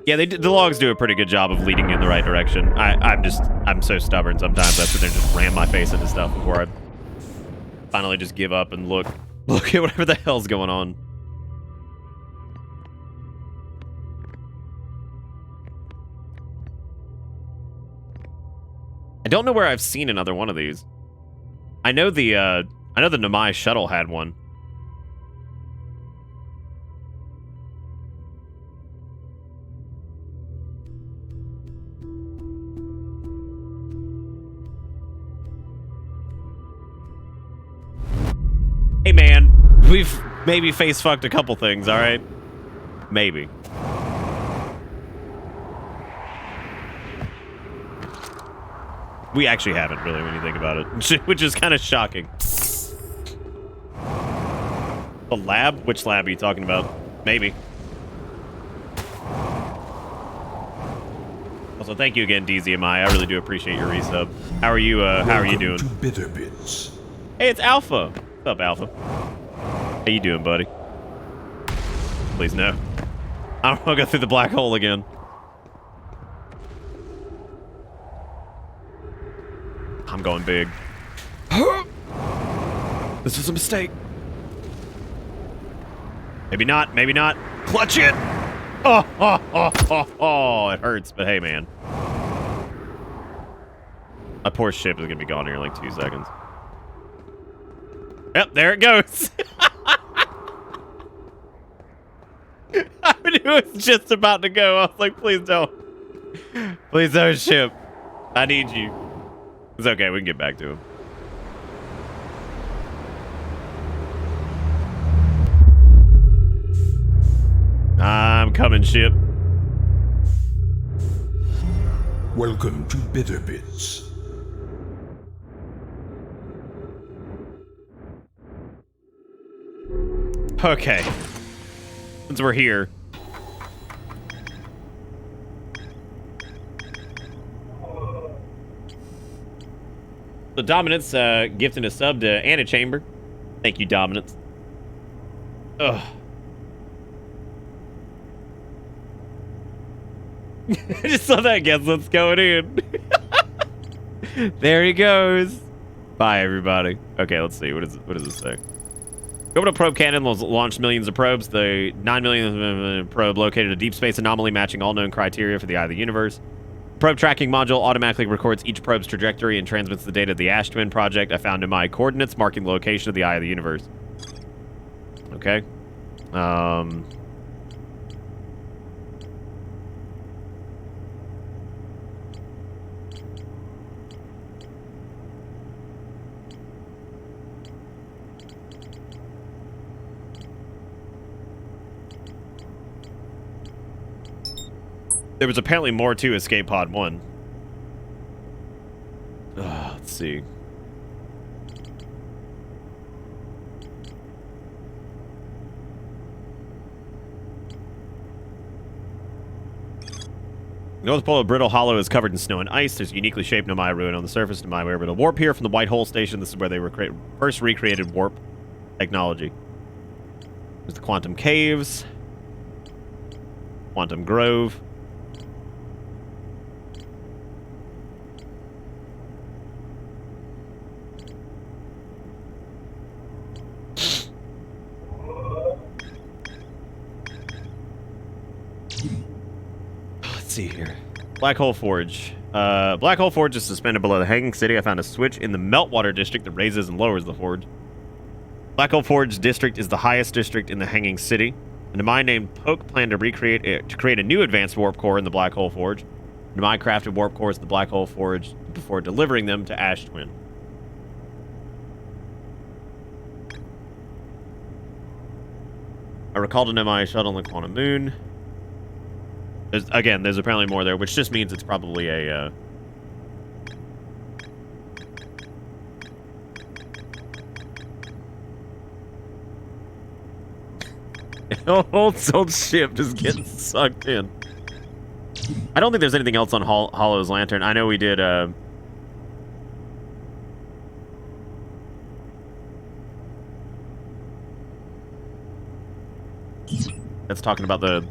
Speaker 1: Yeah, the logs do a pretty good job of leading you in the right direction. I'm so stubborn sometimes. I sit there and just ram my face into stuff before I finally just give up and look at whatever the hell's going on. I don't know where I've seen another one of these. I know the Namai shuttle had one. Hey man, we've maybe face fucked a couple things, all right? Maybe. We actually haven't, really, when you think about it. Which is kind of shocking. The lab? Which lab are you talking about? Maybe. Also, thank you again, DZMI. I really do appreciate your resub. How are you doing?
Speaker 2: To Bitter Bits.
Speaker 1: Hey, it's Alpha. What's up, Alpha? How you doing, buddy? Please, no. I don't want to go through the black hole again. I'm going big. This is a mistake. Maybe not. Maybe not. Clutch it. Oh, it hurts, but hey, man. My poor ship is going to be gone here in like 2 seconds. Yep, there it goes. I knew it was just about to go. I was like, please don't. Please don't, ship. I need you. It's okay. We can get back to him. I'm coming, ship.
Speaker 2: Welcome to Bitter Bits.
Speaker 1: Okay. Since we're here. So Dominance gifting a sub to Anna Chamber. Thank you, Dominance. Ugh. I just saw that Geslet's going in. There he goes. Bye, everybody. Okay, let's see. What does this say? Orbital probe cannon will launch millions of probes. The 9 millionth probe located a deep space anomaly matching all known criteria for the Eye of the Universe. Probe tracking module automatically records each probe's trajectory and transmits the data of the Ash Twin project I found in my coordinates, marking the location of the Eye of the Universe. Okay. There was apparently more to Escape Pod 1. Let's see. The North Pole of Brittle Hollow is covered in snow and ice. There's a uniquely shaped Nomai ruin on the surface. Nomai were able to warp here from the White Hole Station. This is where they were first recreated warp technology. There's the Quantum Caves. Quantum Grove. See here. Black Hole Forge. Black Hole Forge is suspended below the Hanging City. I found a switch in the Meltwater District that raises and lowers the forge. Black Hole Forge District is the highest district in the Hanging City. Nomai named Poke planned to create a new advanced warp core in the Black Hole Forge. Nomai crafted warp cores in the Black Hole Forge before delivering them to Ash Twin. I recalled a Nomai shuttle on the Quantum Moon. There's apparently more there, which just means it's probably a, old ship just getting sucked in. I don't think there's anything else on Hollow's Lantern. I know we did, that's talking about the...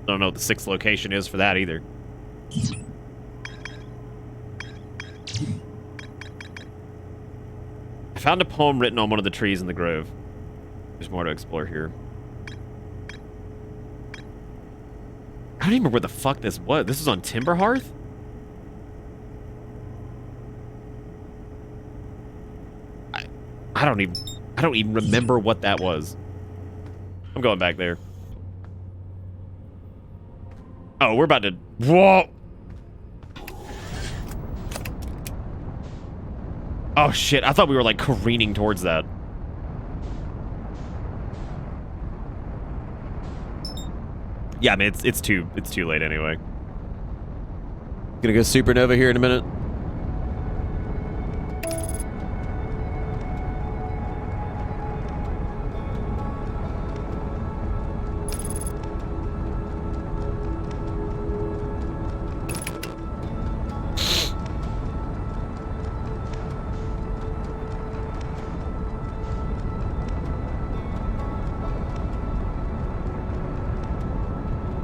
Speaker 1: I don't know what the 6th location is for that either. I found a poem written on one of the trees in the grove. There's more to explore here. I don't even remember where the fuck this was. This was on Timberhearth? I don't even remember what that was. I'm going back there. Oh, we're about to... Whoa! Oh, shit. I thought we were, like, careening towards that. Yeah, I mean, it's too late anyway. Gonna go supernova here in a minute.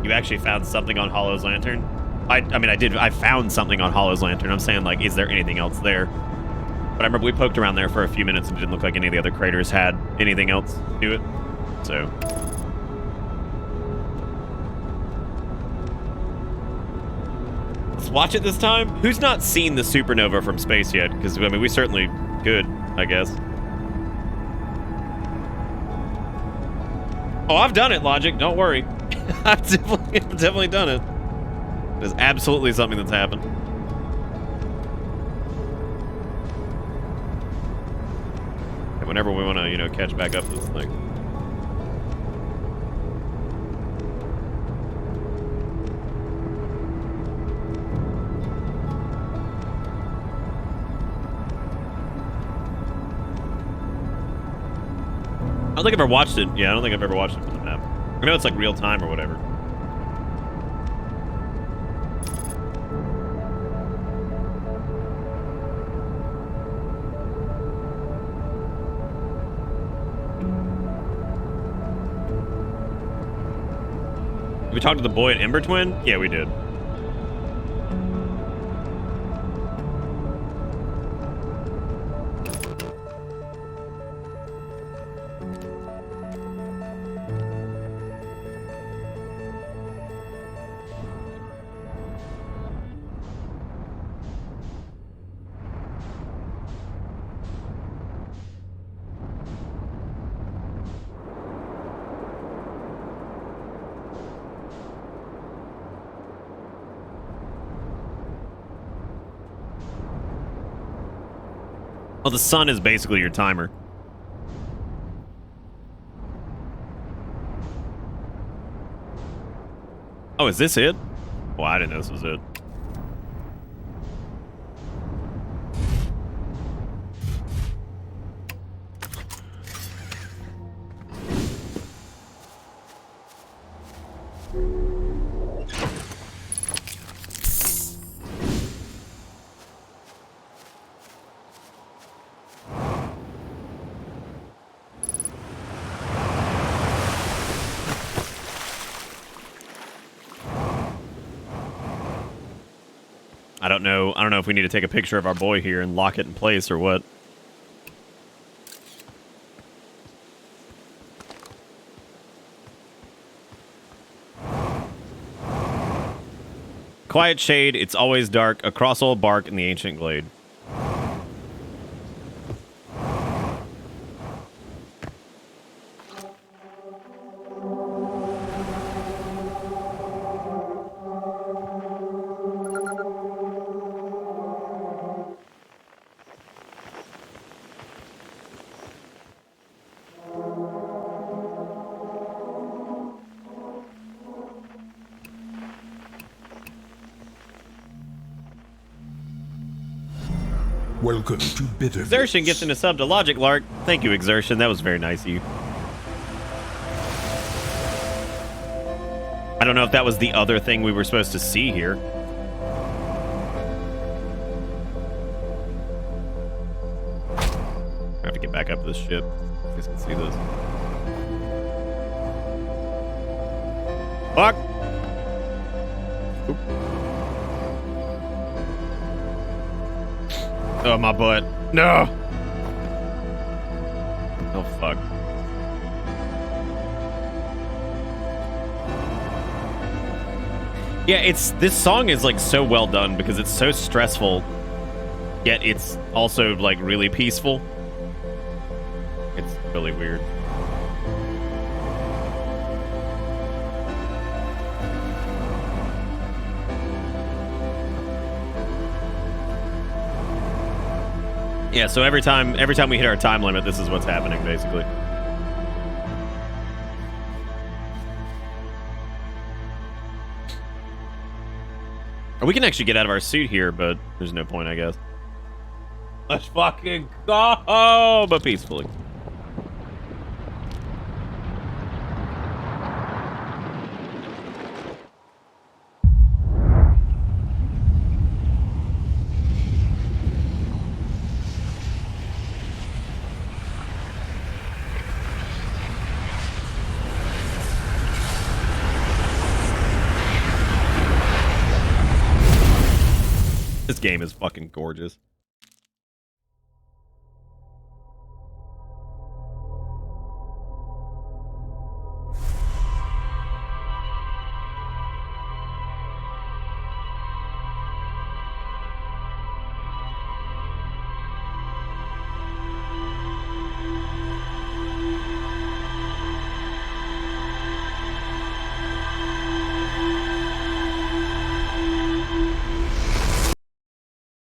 Speaker 1: You actually found something on Hollow's Lantern? I mean, I found something on Hollow's Lantern. I'm saying, like, is there anything else there? But I remember we poked around there for a few minutes and it didn't look like any of the other craters had anything else to it. So. Let's watch it this time. Who's not seen the supernova from space yet? Because, I mean, we certainly could, I guess. Oh, I've done it, Logic. Don't worry. I've definitely done it. There's absolutely something that's happened. And whenever we want to, you know, catch back up to this thing. I don't think I've ever watched it. Yeah, I don't think I've ever watched it from the map. I know it's like real time or whatever. We talked to the boy at Ember Twin? Yeah, we did. Well, the sun is basically your timer. Oh, is this it? Well, I didn't know this was it. I don't know if we need to take a picture of our boy here and lock it in place or what. Quiet shade, it's always dark, across old bark in the ancient glade.
Speaker 2: Welcome to Bitter Bits.
Speaker 1: Exertion gets in a sub to Logic Lark. Thank you, Exertion. That was very nice of you. I don't know if that was the other thing we were supposed to see here. I have to get back up to this ship. You guys can see this. Fuck! Oop. Oh, my butt. No! Oh, fuck. Yeah, this song is, like, so well done because it's so stressful, yet it's also, like, really peaceful. It's really weird. Yeah, so every time we hit our time limit, this is what's happening, basically. Or we can actually get out of our suit here, but there's no point, I guess. Let's fucking go, but peacefully. game is fucking gorgeous.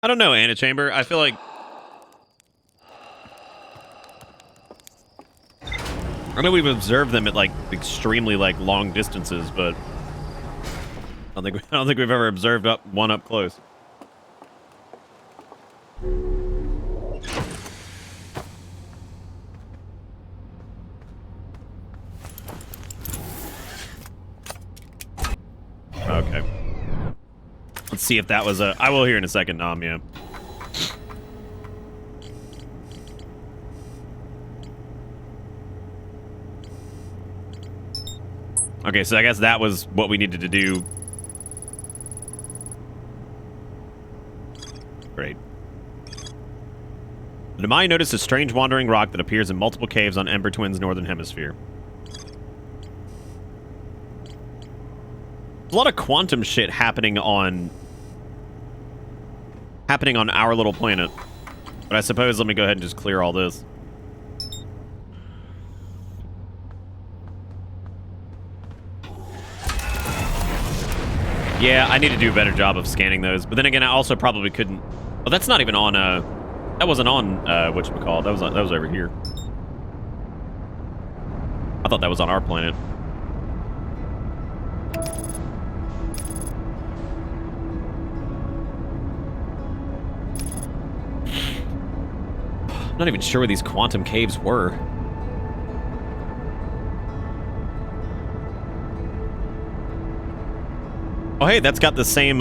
Speaker 1: I don't know, Antechamber. I feel like I know we've observed them at like extremely like long distances, but I don't think we've ever observed one up close. Okay. Let's see if that was a... I will hear in a second, Nom, yeah. Okay, so I guess that was what we needed to do. Great. The Demai noticed a strange wandering rock that appears in multiple caves on Ember Twin's northern hemisphere. There's a lot of quantum shit happening on our little planet. But I suppose let me go ahead and just clear all this. Yeah, I need to do a better job of scanning those. But then again, I also probably couldn't... Well, that's not even on, that wasn't on, whatchamacallit. That was over here. I thought that was on our planet. I'm not even sure where these quantum caves were. Oh, hey, that's got the same,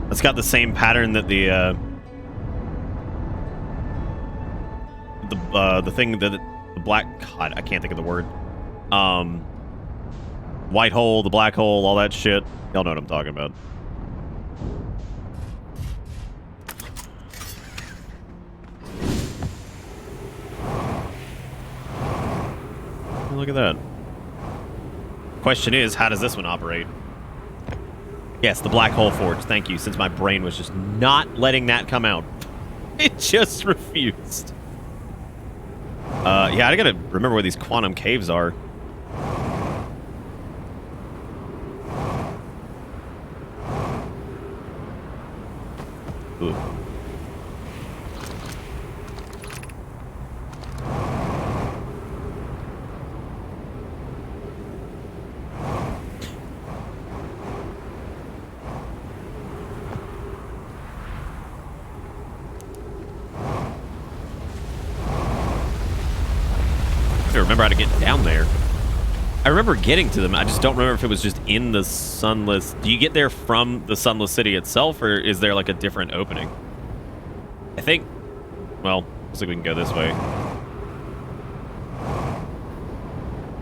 Speaker 1: that's got the same pattern that the thing that the black... God, I can't think of the word. White hole, the black hole, all that shit. Y'all know what I'm talking about. Look at that. Question is, how does this one operate? Yes, the black hole forge. Thank you, since my brain was just not letting that come out. It just refused. Yeah, I gotta remember where these quantum caves are. Ooh. I remember how to get down there. I remember getting to them. I just don't remember if it was just in the Sunless... Do you get there from the Sunless City itself, or is there like a different opening? I think... Well, looks like we can go this way.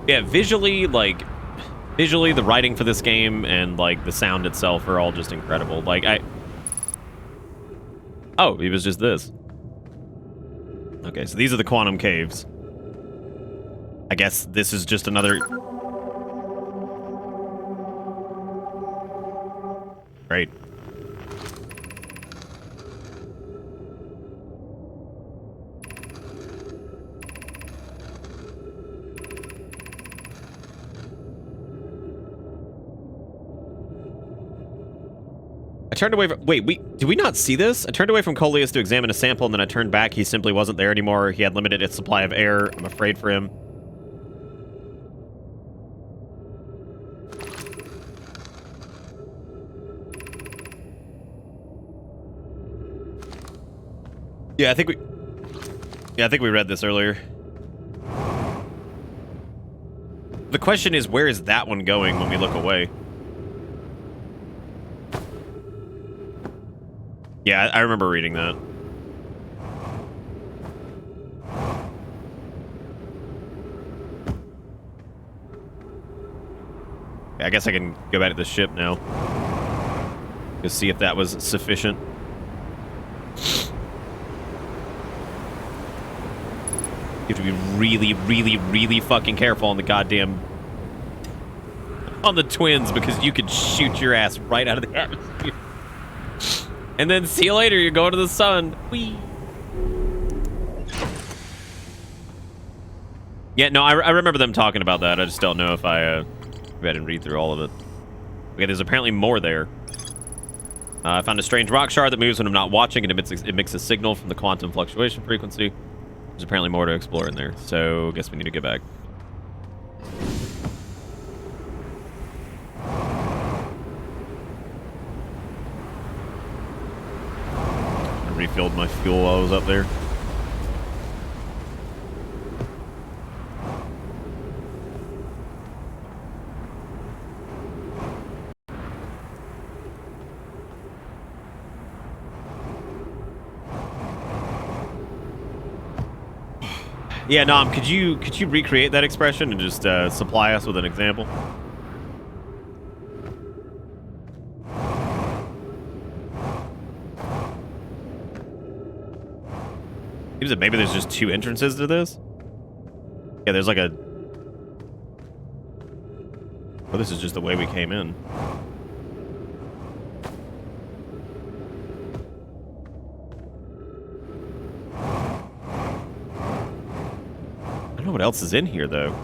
Speaker 1: Yeah, visually, the writing for this game and, like, the sound itself are all just incredible. Like, Oh, it was just this. Okay, so these are the quantum caves. I guess this is just another... Great. I turned away from... Wait, did we not see this? I turned away from Coleus to examine a sample, and then I turned back. He simply wasn't there anymore. He had limited its supply of air. I'm afraid for him. Yeah, I think we read this earlier. The question is, where is that one going when we look away? Yeah, I remember reading that. I guess I can go back to the ship now. Just see if that was sufficient. You have to be really, really, really fucking careful on the goddamn... on the twins, because you could shoot your ass right out of the atmosphere. And then see you later, you're going to the sun. Whee! Yeah, no, I remember them talking about that. I just don't know if I didn't read through all of it. Okay, there's apparently more there. I found a strange rock shard that moves when I'm not watching, and it emits a signal from the quantum fluctuation frequency. There's apparently more to explore in there, so I guess we need to get back. I refilled my fuel while I was up there. Yeah, Nom, could you recreate that expression and just supply us with an example? Seems that maybe there's just 2 entrances to this. Yeah, there's like a... Oh, this is just the way we came in. I don't know what else is in here, though.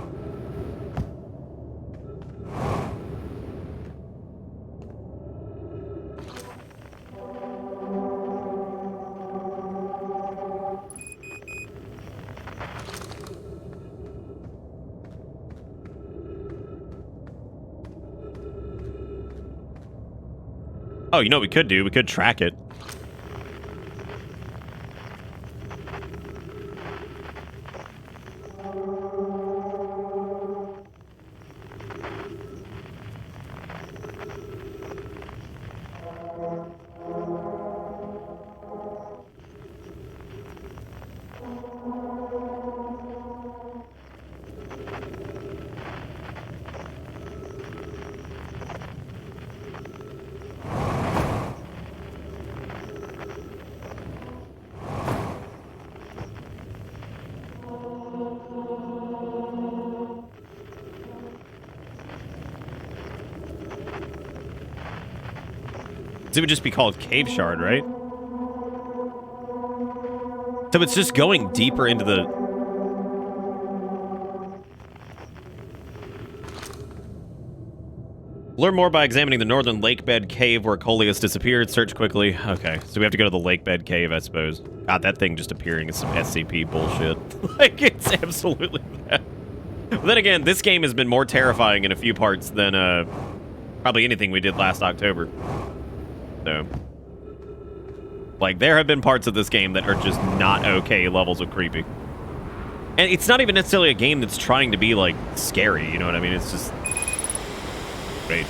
Speaker 1: Oh, you know what we could do? We could track it. It would just be called Cave Shard, right? So it's just going deeper into the... Learn more by examining the northern lake bed cave where Coleus disappeared. Search quickly. Okay, so we have to go to the lake bed cave, I suppose. God, that thing just appearing is some SCP bullshit. Like, it's absolutely that. But then again, this game has been more terrifying in a few parts than probably anything we did last October. So, like, there have been parts of this game that are just not okay levels of creepy. And it's not even necessarily a game that's trying to be, like, scary, you know what I mean? It's just... Great.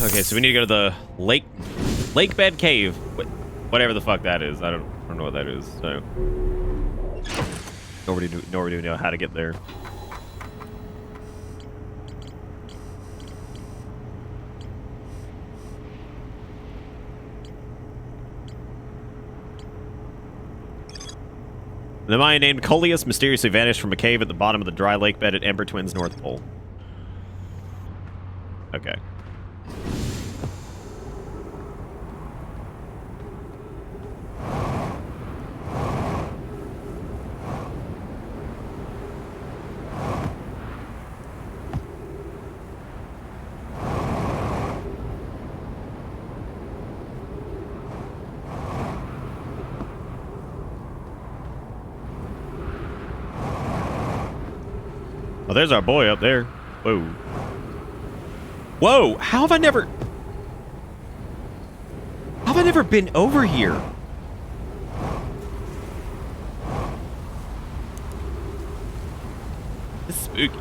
Speaker 1: Okay, so we need to go to the lake bed cave. Whatever the fuck that is. I don't know what that is, so... Nobody do know how to get there. The Maya named Coleus mysteriously vanished from a cave at the bottom of the dry lake bed at Ember Twin's North Pole. Okay. Oh, there's our boy up there. Whoa. Whoa, how have I never been over here? This is spooky.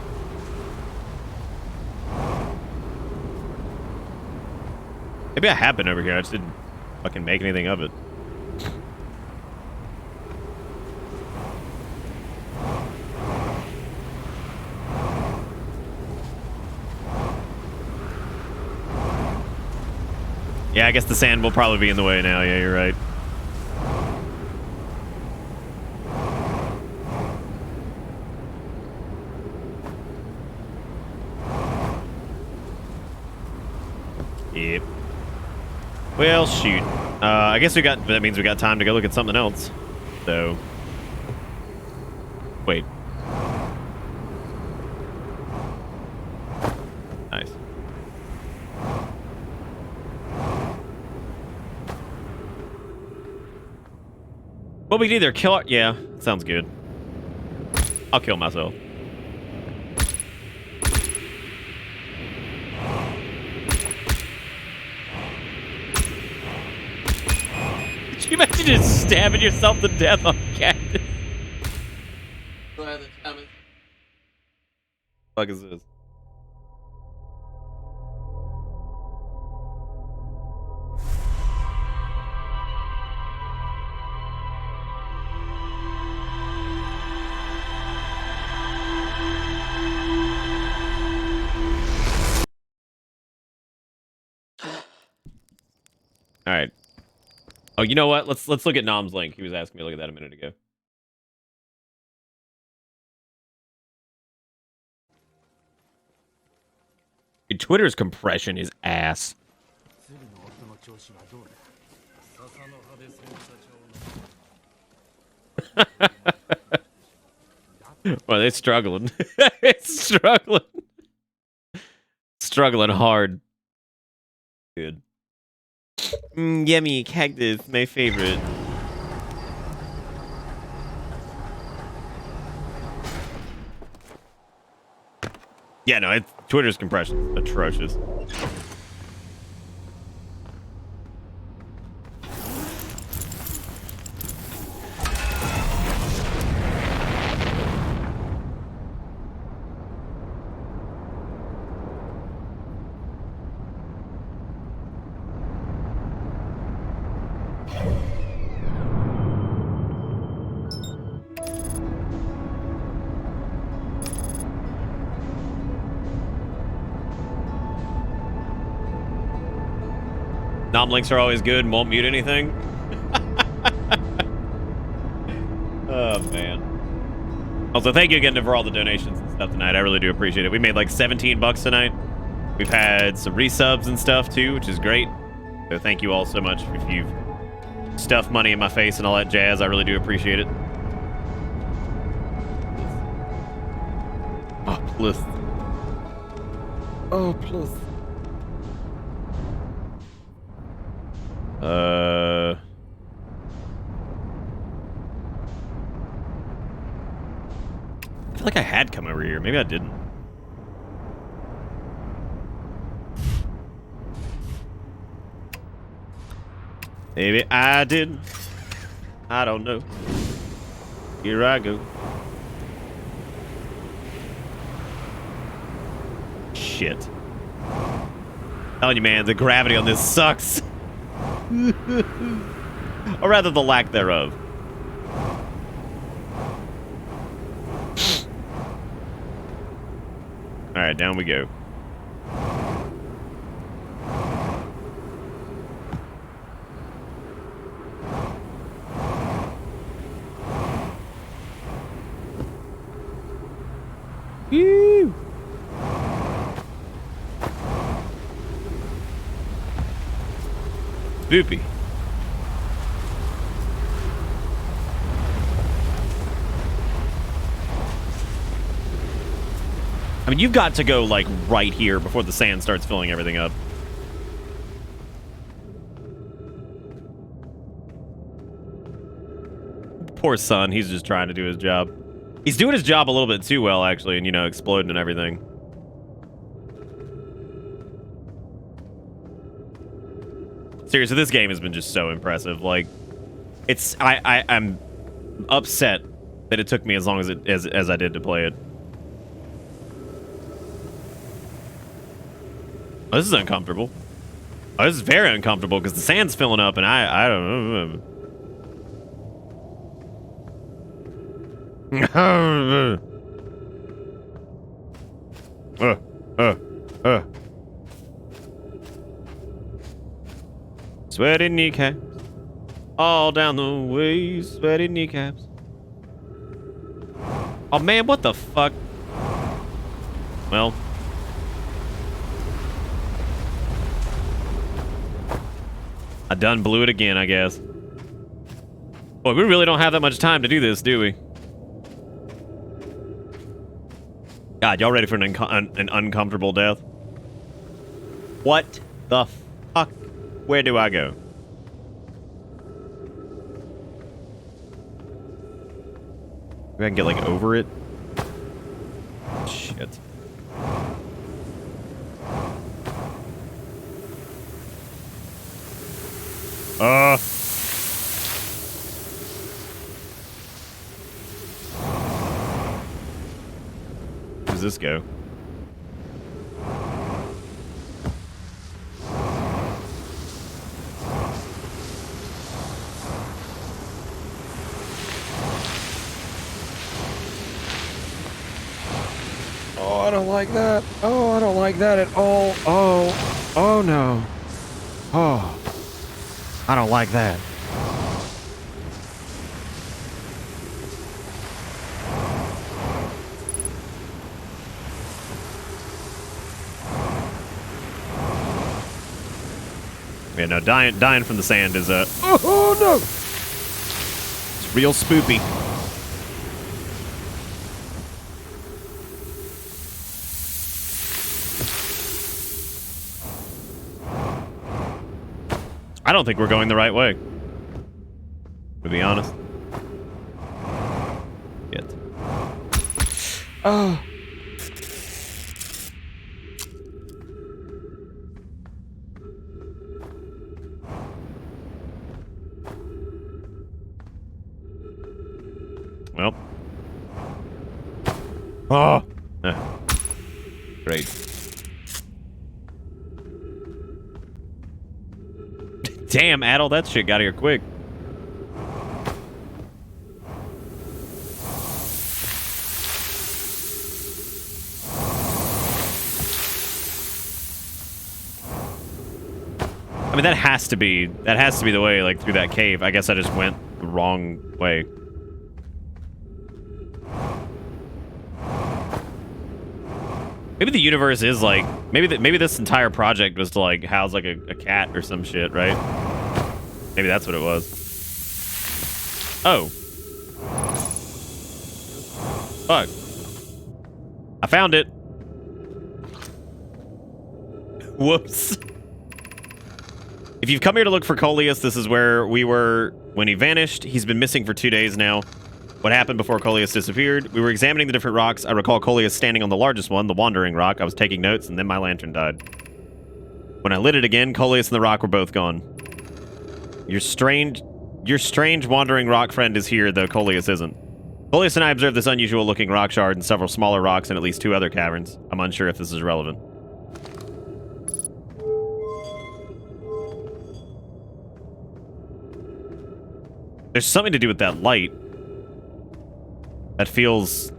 Speaker 1: Maybe I have been over here, I just didn't fucking make anything of it. Yeah, I guess the sand will probably be in the way now. Yeah, you're right. Yep. Well, shoot. I guess that means we got time to go look at something else. So. Wait. Nice. Well, we can either kill our... Yeah, sounds good. I'll kill myself. Could you imagine just stabbing yourself to death on cactus? Go ahead, what the fuck is this? All right. Oh, you know what? Let's look at Nom's link. He was asking me to look at that a minute ago. Twitter's compression is ass. Well, they're struggling. It's struggling. Struggling hard. Good. Yummy cactus, my favorite. Yeah, no, Twitter's compression is atrocious. Nom links are always good and won't mute anything. Oh, man. Also, thank you again for all the donations and stuff tonight. I really do appreciate it. We made like 17 bucks tonight. We've had some resubs and stuff too, which is great. So thank you all so much. If you've stuffed money in my face and all that jazz, I really do appreciate it. Oh, plus. Oh, plus. I feel like I had come over here. Maybe I didn't. Maybe I didn't. I don't know. Here I go. Shit. I'm telling you, man, the gravity on this sucks. Or rather, the lack thereof. Alright, down we go. Woo! Spoopy. I mean, you've got to go, like, right here before the sand starts filling everything up. Poor son, he's just trying to do his job. He's doing his job a little bit too well, actually, and, you know, exploding and everything. Seriously, this game has been just so impressive. Like, it's... I'm upset that it took me as long as I did to play it. Oh, this is uncomfortable. Oh, this is very uncomfortable because the sand's filling up and I don't know. Sweaty kneecaps. All down the way, sweaty kneecaps. Oh man, what the fuck? Well. I done blew it again, I guess. Boy, we really don't have that much time to do this, do we? God, y'all ready for an uncomfortable death? What the fuck? Where do I go? Maybe I can get, like, over it? Shit. Where does this go? Oh, I don't like that. Oh, I don't like that at all. Oh no. Oh, I don't like that. Yeah, no, dying from the sand is a... Oh, no! It's real spoopy. I don't think we're going the right way, to be honest. Shit. Oh. Well. Oh. Great. Damn, Adel, that shit got here quick. I mean, that has to be the way, like, through that cave. I guess I just went the wrong way. Maybe the universe is like, maybe this entire project was to like house like a cat or some shit, right? Maybe that's what it was. Oh. Fuck. I found it. Whoops. If you've come here to look for Coleus, this is where we were when he vanished. He's been missing for 2 days now. What happened before Coleus disappeared? We were examining the different rocks. I recall Coleus standing on the largest one, the Wandering Rock. I was taking notes, and then my lantern died. When I lit it again, Coleus and the rock were both gone. Your strange Wandering Rock friend is here, though Coleus isn't. Coleus and I observed this unusual-looking rock shard and several smaller rocks in at least 2 other caverns. I'm unsure if this is relevant. There's something to do with that light. That feels...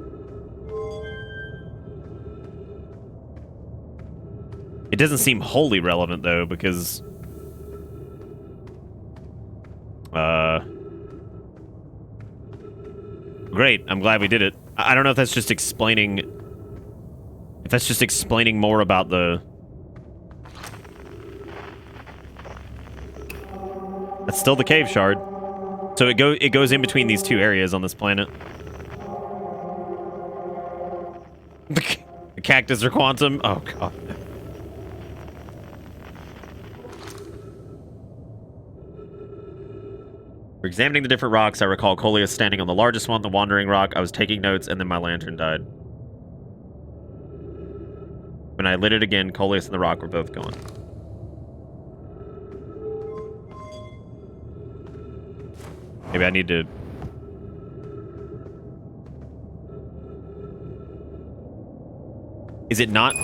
Speaker 1: It doesn't seem wholly relevant, though, because... Great, I'm glad we did it. I don't know if that's just explaining... If that's just explaining more about the... That's still the cave shard. So it goes in between these 2 areas on this planet. The cactus or quantum? Oh, God. We're examining the different rocks. I recall Coleus standing on the largest one, the Wandering Rock. I was taking notes, and then my lantern died. When I lit it again, Coleus and the rock were both gone. Maybe I need to... Is it not?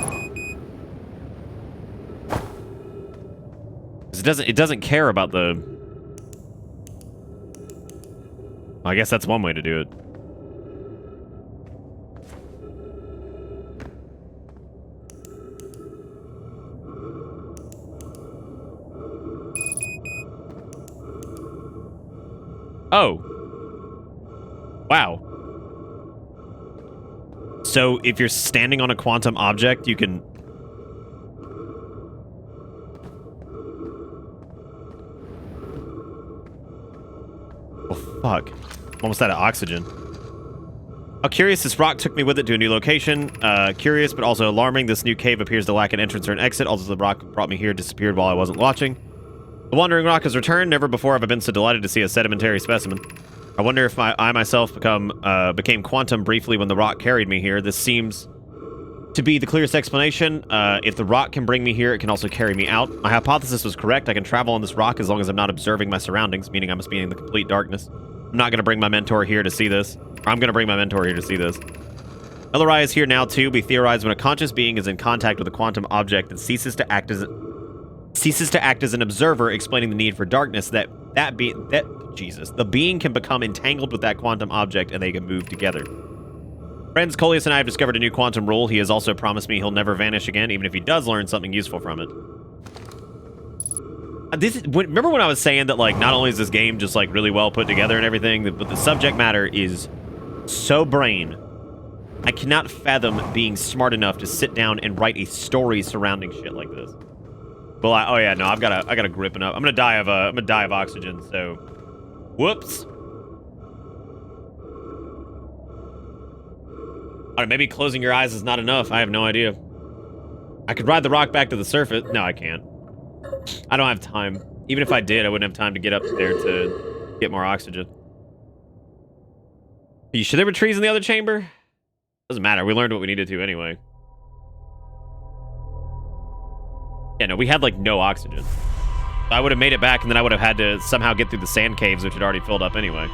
Speaker 1: It doesn't care about the... I guess that's one way to do it. Oh. Wow. So if you're standing on a quantum object, you can... Oh, fuck. I'm almost out of oxygen. How curious, this rock took me with it to a new location. Curious, but also alarming. This new cave appears to lack an entrance or an exit. Also, the rock brought me here disappeared while I wasn't watching. The wandering rock has returned. Never before have I been so delighted to see a sedimentary specimen. I wonder if I myself became quantum briefly when the rock carried me here. This seems to be the clearest explanation. If the rock can bring me here, it can also carry me out. My hypothesis was correct. I can travel on this rock as long as I'm not observing my surroundings, meaning I must be in the complete darkness. I'm not going to bring my mentor here to see this. I'm going to bring my mentor here to see this. LRI is here now, too. We theorize when a conscious being is in contact with a quantum object, it ceases to act as an observer, explaining the need for darkness. The being can become entangled with that quantum object, and they can move together. Friends, Coleus and I have discovered a new quantum rule. He has also promised me he'll never vanish again, even if he does learn something useful from it. Remember when I was saying that, like, not only is this game just, like, really well put together and everything, but the subject matter is so brain. I cannot fathom being smart enough to sit down and write a story surrounding shit like this. Well, I gotta grip it up. I'm gonna die of oxygen. So, whoops. All right, maybe closing your eyes is not enough. I have no idea. I could ride the rock back to the surface. No, I can't. I don't have time. Even if I did, I wouldn't have time to get up there to get more oxygen. Are you sure there were trees in the other chamber? Doesn't matter. We learned what we needed to anyway. Yeah, no, we had, like, no oxygen. I would have made it back, and then I would have had to somehow get through the sand caves, which had already filled up anyway.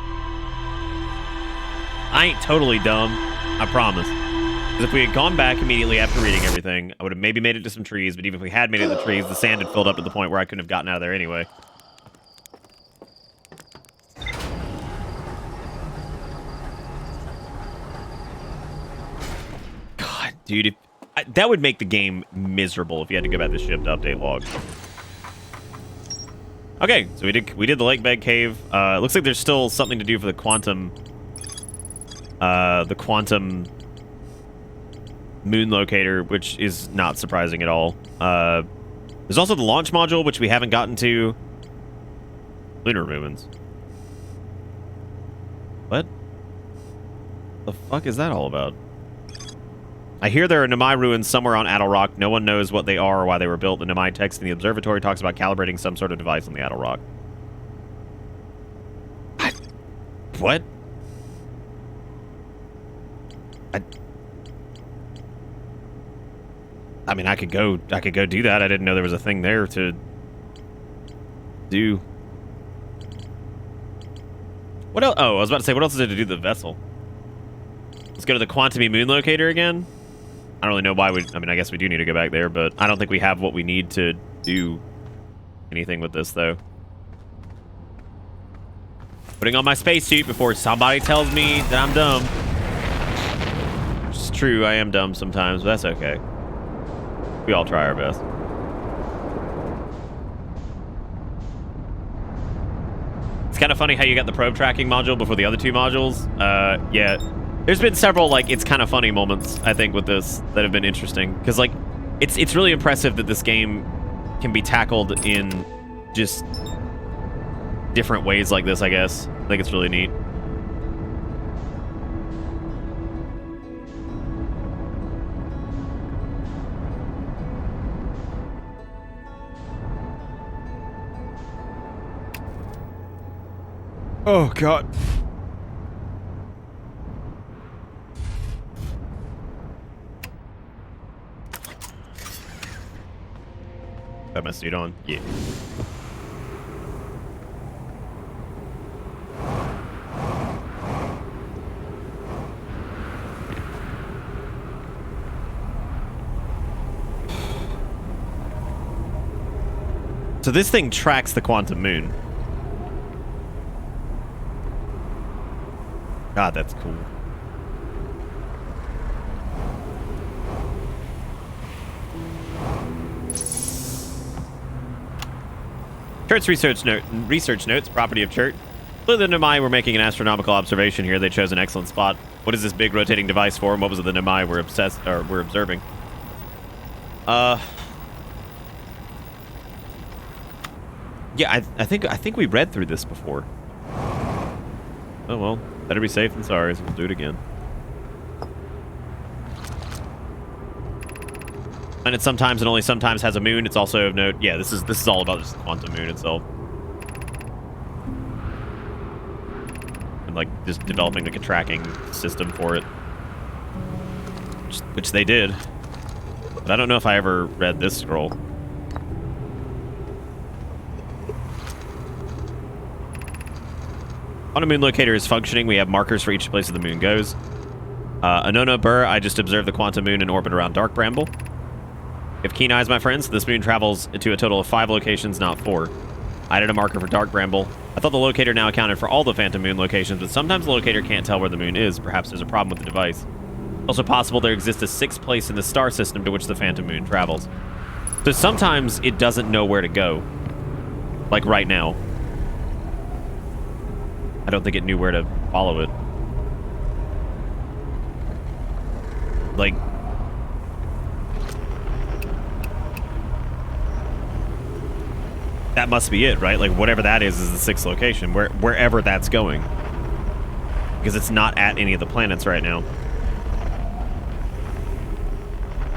Speaker 1: I ain't totally dumb. I promise. Because if we had gone back immediately after reading everything, I would have maybe made it to some trees, but even if we had made it to the trees, the sand had filled up to the point where I couldn't have gotten out of there anyway. God, dude, that would make the game miserable if you had to go back to the ship to update logs. Okay, so we did the lake bed cave. Looks like there's still something to do for the quantum moon locator, which is not surprising at all. There's also the launch module, which we haven't gotten to. Lunar ruins. What the fuck is that all about? I hear there are Namai ruins somewhere on Addle Rock. No one knows what they are or why they were built. The Namai text in the observatory talks about calibrating some sort of device on the Addle Rock. What? I mean, I could go do that. I didn't know there was a thing there to do. What else? Oh, I was about to say, what else is there to do to the vessel? Let's go to the Quantum Moon Locator again. I don't really know why I mean, I guess we do need to go back there, but I don't think we have what we need to do anything with this, though. Putting on my spacesuit before somebody tells me that I'm dumb. Which is true, I am dumb sometimes, but that's okay. We all try our best. It's kind of funny how you got the probe tracking module before the other two modules. Yeah. There's been several, like, it's kind of funny moments, I think, with this that have been interesting. Because, like, it's really impressive that this game can be tackled in just different ways like this, I guess. I think it's really neat. Oh, God. Got my suit on? Yeah. So this thing tracks the quantum moon. God, that's cool. Church research notes, property of Church. Clearly, the Nomai were making an astronomical observation here. They chose an excellent spot. What is this big rotating device for? And what was it the Nomai were observing? Yeah, I think we read through this before. Oh well, better be safe than sorry. So we'll do it again. And it sometimes and only sometimes has a moon. It's also of note. Yeah, this is all about just the quantum moon itself. And like just developing like a tracking system for it. Which they did. But I don't know if I ever read this scroll. Quantum moon locator is functioning. We have markers for each place the moon goes. Anona Burr, I just observed the quantum moon in orbit around Dark Bramble. You have keen eyes, my friends. This moon travels to a total of 5 locations, not 4. I added a marker for Dark Bramble. I thought the locator now accounted for all the phantom moon locations, but sometimes the locator can't tell where the moon is. Perhaps there's a problem with the device. Also possible there exists a 6th place in the star system to which the phantom moon travels. So sometimes it doesn't know where to go. Like right now. I don't think it knew where to follow it. Like... that must be it, right? Like, whatever that is the 6th location. Wherever that's going. Because it's not at any of the planets right now.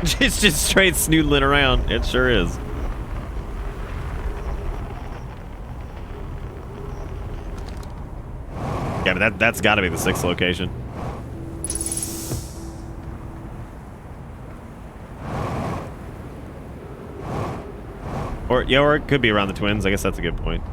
Speaker 1: It's just straight snoodling around. It sure is. Yeah, but that's got to be the 6th location. Or yeah, or it could be around the twins. I guess that's a good point.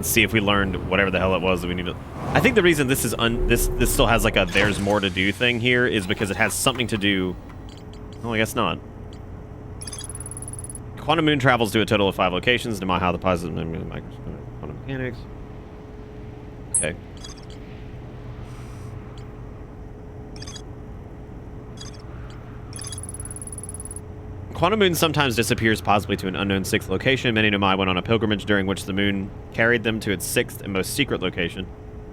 Speaker 1: See if we learned whatever the hell it was that we need to... I think the reason this is this still has like a there's more to do thing here is because it has something to do... well, I guess not. Quantum moon travels to a total of 5 locations. To my how the positive quantum mechanics. Okay. Quantum moon sometimes disappears possibly to an unknown 6th location. Many Nomai went on a pilgrimage during which the moon carried them to its 6th and most secret location.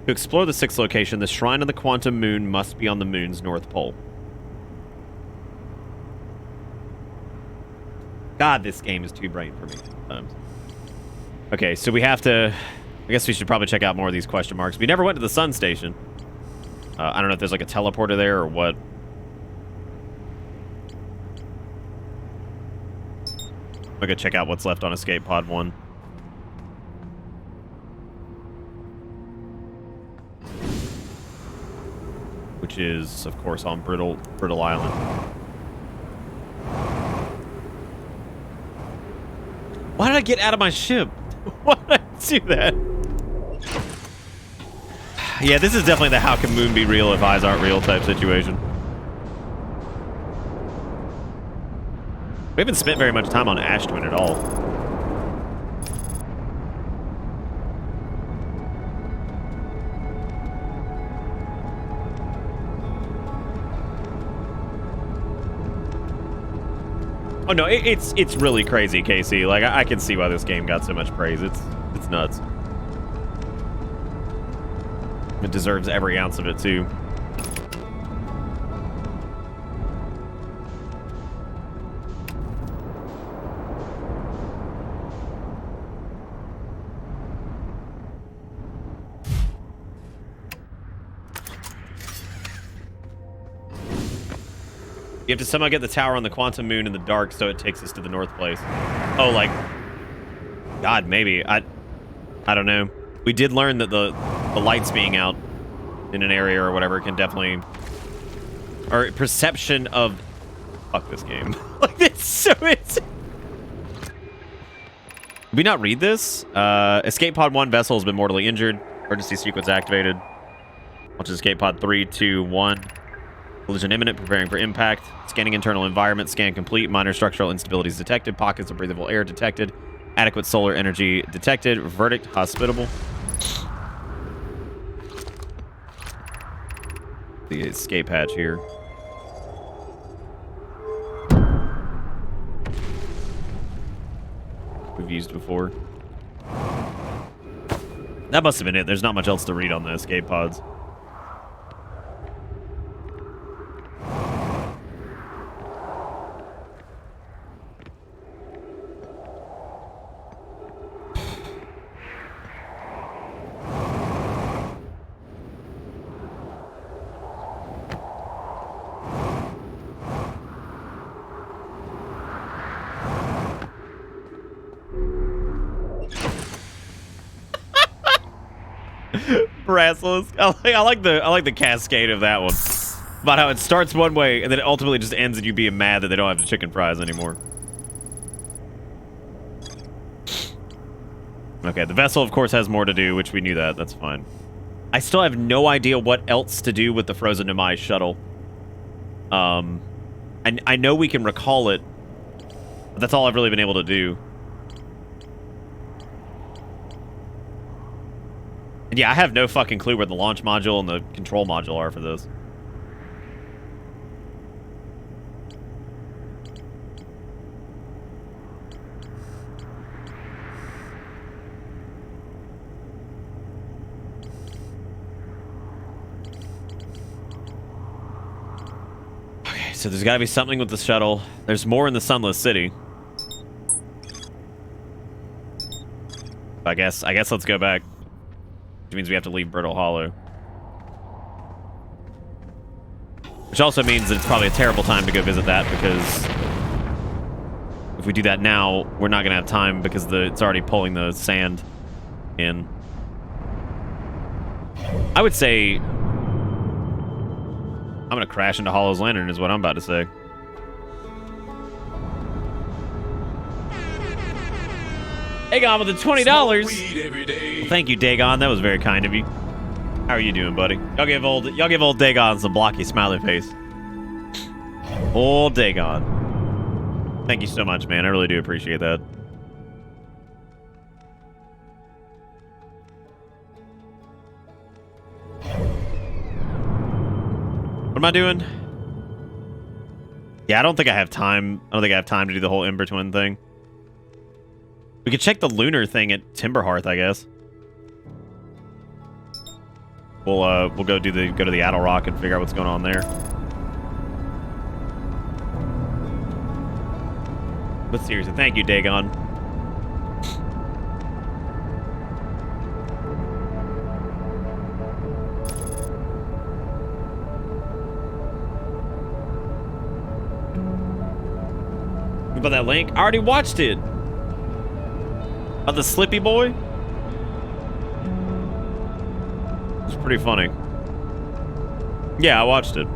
Speaker 1: To explore the 6th location, the shrine of the quantum moon must be on the moon's north pole. God, this game is too bright for me sometimes. Okay, so we have to... I guess we should probably check out more of these question marks. We never went to the sun station. I don't know if there's like a teleporter there or what. I'm gonna check out what's left on Escape Pod 1. Which is, of course, on Brittle Island. Why did I get out of my ship? Why did I do that? Yeah, this is definitely the how can moon be real if eyes aren't real type situation. We haven't spent very much time on Ash Twin at all. Oh no, it's really crazy, Casey. Like I can see why this game got so much praise. It's nuts. It deserves every ounce of it too. You have to somehow get the tower on the quantum moon in the dark so it takes us to the north place. Oh, like... God, maybe. I don't know. We did learn that the lights being out in an area or whatever can definitely... or perception of... Fuck this game. Like, it's so... Did we not read this? Escape Pod 1 vessel has been mortally injured. Emergency sequence activated. Watch Escape Pod 3, 2, 1. Collision imminent, preparing for impact. Scanning internal environment, scan complete. Minor structural instabilities detected. Pockets of breathable air detected. Adequate solar energy detected. Verdict, hospitable. The escape hatch here. We've used before. That must have been it. There's not much else to read on the escape pods. Brassless. I like the cascade of that one. About how it starts one way and then it ultimately just ends in you being mad that they don't have the chicken fries anymore. Okay, the vessel of course has more to do, which we knew that. That's fine. I still have no idea what else to do with the Frozen Demise shuttle. And I know we can recall it, but that's all I've really been able to do. And yeah, I have no fucking clue where the launch module and the control module are for this. Okay, so there's got to be something with the shuttle. There's more in the Sunless City. I guess let's go back. Which means we have to leave Brittle Hollow. Which also means that it's probably a terrible time to go visit that, because if we do that now, we're not going to have time because it's already pulling the sand in. I would say I'm going to crash into Hollow's Lantern is what I'm about to say. Dagon with the $20. Well, thank you, Dagon. That was very kind of you. How are you doing, buddy? Y'all give old Dagon some blocky smiley face. Old Dagon. Thank you so much, man. I really do appreciate that. What am I doing? Yeah, I don't think I have time. I don't think I have time to do the whole Ember Twin thing. We could check the lunar thing at Timberhearth, I guess. We'll go to the Addle Rock and figure out what's going on there. But seriously, thank you, Dagon. About that link? I already watched it. About the Slippy boy? It's pretty funny. Yeah, I watched it.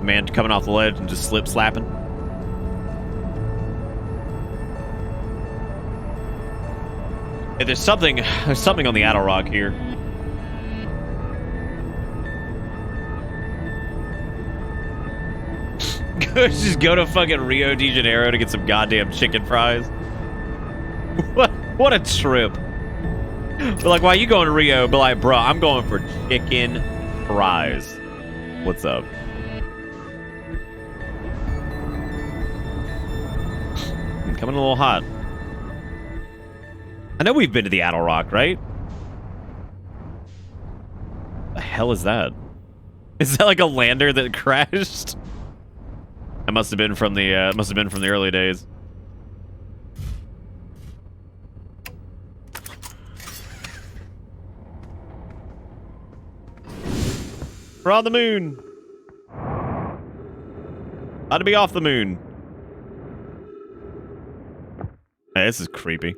Speaker 1: Man coming off the ledge and just slip slapping. Hey, there's something on the Addle Rock here. Just go to fucking Rio de Janeiro to get some goddamn chicken fries. What a trip. But like, why are you going to Rio? But like, bro, I'm going for chicken fries. What's up? I'm coming a little hot. I know we've been to the Addle Rock, right? The hell is that? Is that like a lander that crashed? That must have been from the early days. We're on the moon. How to be off the moon. Hey, this is creepy.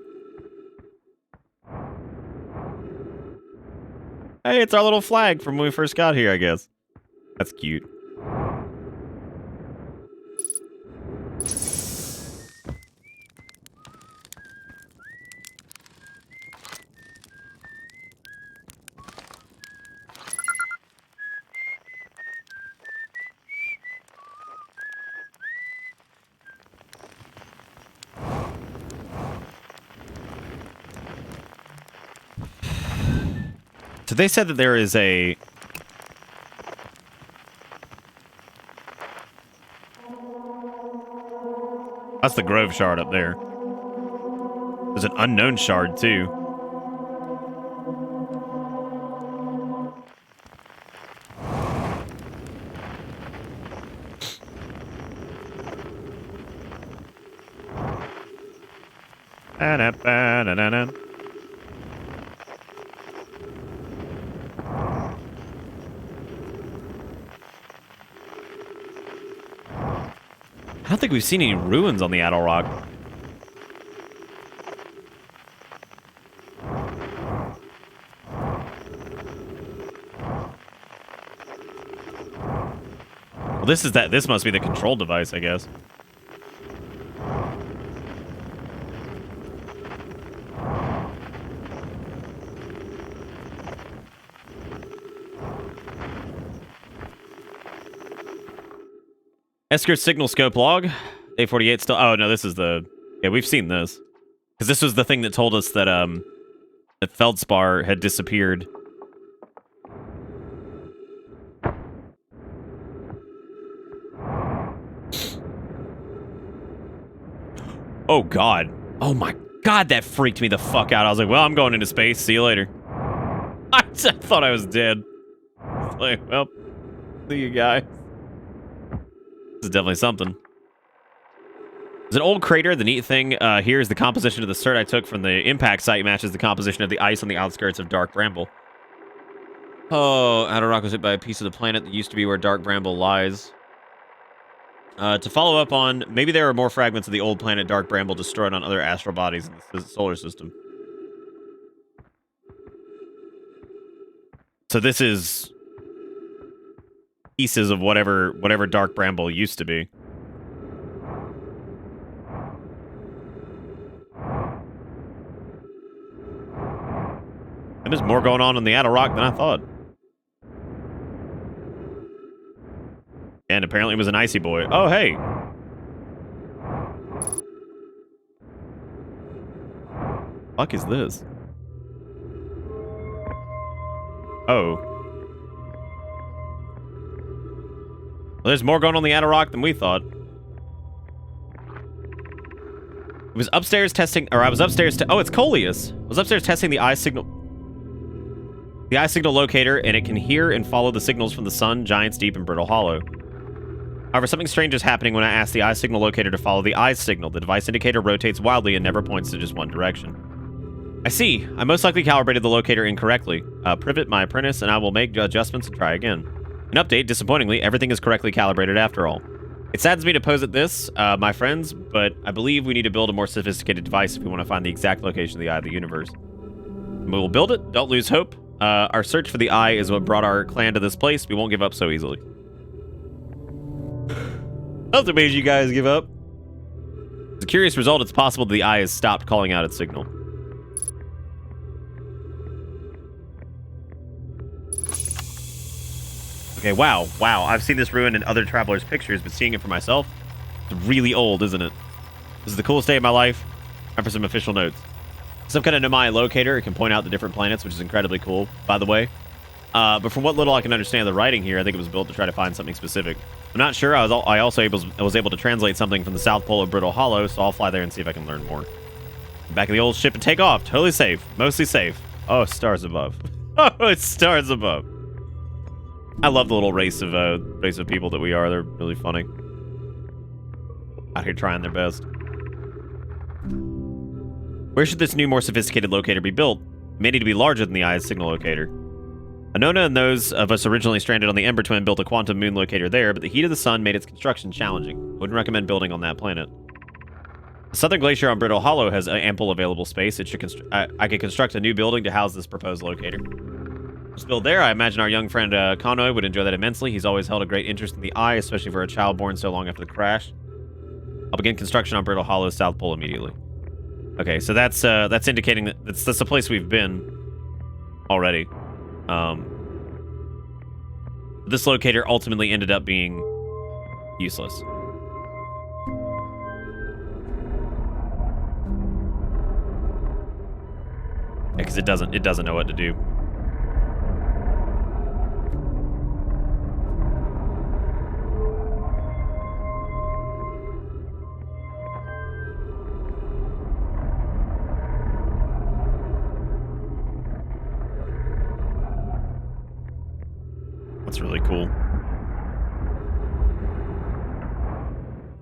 Speaker 1: Hey, it's our little flag from when we first got here, I guess. That's cute. So they said that there is a... That's the Grove shard up there. There's an unknown shard, too. Ba-da-ba-da-da-da. I don't think we've seen any ruins on the Adel Rock. Well, this must be the control device, I guess. Esker signal scope log. A48 still... Oh, no, this is the... Yeah, we've seen this. Because this was the thing that told us that, that Feldspar had disappeared. Oh, God. Oh, my God, that freaked me the fuck out. I was like, well, I'm going into space. See you later. I thought I was dead. Like, well, see you guys. This is definitely something. There's an old crater. The neat thing here is the composition of the cert I took from the impact site matches the composition of the ice on the outskirts of Dark Bramble. Oh, Outer Rock was hit by a piece of the planet that used to be where Dark Bramble lies. To follow up on, maybe there are more fragments of the old planet Dark Bramble destroyed on other astral bodies in the solar system. So this is pieces of whatever Dark Bramble used to be. And there's more going on in the Outer Rock than I thought. And apparently it was an icy boy. Oh, hey. Fuck is this? Oh. Well, there's more going on the Outer Rock than we thought. It was upstairs testing, or I was upstairs oh, it's Coleus. I was upstairs testing the eye signal locator, and it can hear and follow the signals from the sun, Giant's Deep, and Brittle Hollow. However, something strange is happening when I ask the eye signal locator to follow the eye signal. The device indicator rotates wildly and never points to just one direction. I see. I most likely calibrated the locator incorrectly. Privet, my apprentice, and I will make adjustments and try again. An update, disappointingly, everything is correctly calibrated after all. It saddens me to posit this, my friends, but I believe we need to build a more sophisticated device if we want to find the exact location of the eye of the universe. We will build it. Don't lose hope. Our search for the eye is what brought our clan to this place. We won't give up so easily. That's amazing you guys give up. As a curious result, it's possible the eye has stopped calling out its signal. Okay, wow. I've seen this ruin in other travelers' pictures, but seeing it for myself, it's really old, isn't it? This is the coolest day of my life. Time for some official notes. Some kind of Nomai locator. It can point out the different planets, which is incredibly cool, by the way. But from what little I can understand the writing here, I think it was built to try to find something specific. I'm not sure. I was able to translate something from the South Pole of Brittle Hollow, so I'll fly there and see if I can learn more. Back in the old ship and take off. Totally safe. Mostly safe. Oh, stars above. Oh, it's stars above. I love the little race of people that we are. They're really funny. Out here trying their best. Where should this new, more sophisticated locator be built? It may need to be larger than the Eye's signal locator. Anona and those of us originally stranded on the Ember Twin built a quantum moon locator there, but the heat of the sun made its construction challenging. Wouldn't recommend building on that planet. The southern glacier on Brittle Hollow has ample available space. It should I could construct a new building to house this proposed locator. Just build there. I imagine our young friend Konoe would enjoy that immensely. He's always held a great interest in the Eye, especially for a child born so long after the crash. I'll begin construction on Brittle Hollow's South Pole immediately. Okay, so that's indicating that that's the place we've been already. This locator ultimately ended up being useless. Because it doesn't know what to do. That's really cool.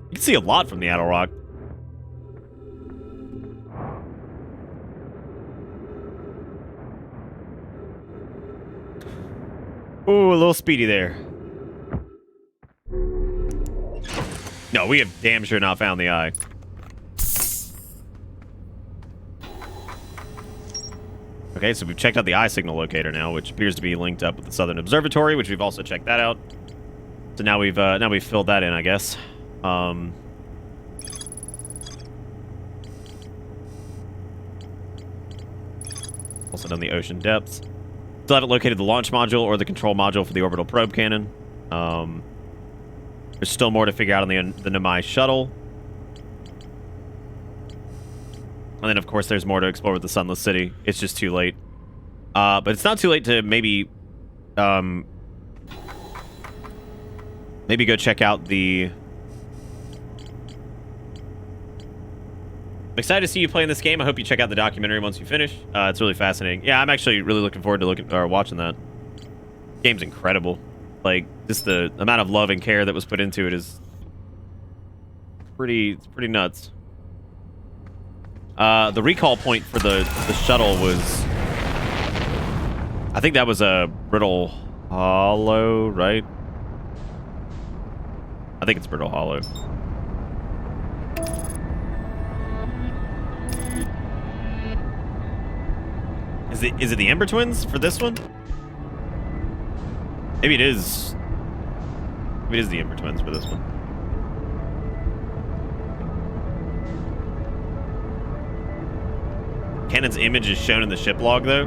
Speaker 1: You can see a lot from the Adel Rock. Ooh, a little speedy there. No, we have damn sure not found the eye. Okay, so we've checked out the eye signal locator now, which appears to be linked up with the Southern Observatory, which we've also checked that out. So now we've filled that in, I guess. Also done the ocean depths. Still haven't located the launch module or the control module for the orbital probe cannon. There's still more to figure out on the Namai shuttle. And then, of course, there's more to explore with the Sunless City. It's just too late. But it's not too late to maybe go check out the... I'm excited to see you playing this game. I hope you check out the documentary once you finish. It's really fascinating. Yeah, I'm actually really looking forward to watching that. The game's incredible. Like, just the amount of love and care that was put into it is it's pretty nuts. The recall point for the shuttle was... I think that was a Brittle Hollow, right? I think it's Brittle Hollow. Is it the Ember Twins for this one? Maybe it is. Maybe it is the Ember Twins for this one. Cannon's image is shown in the ship log, though.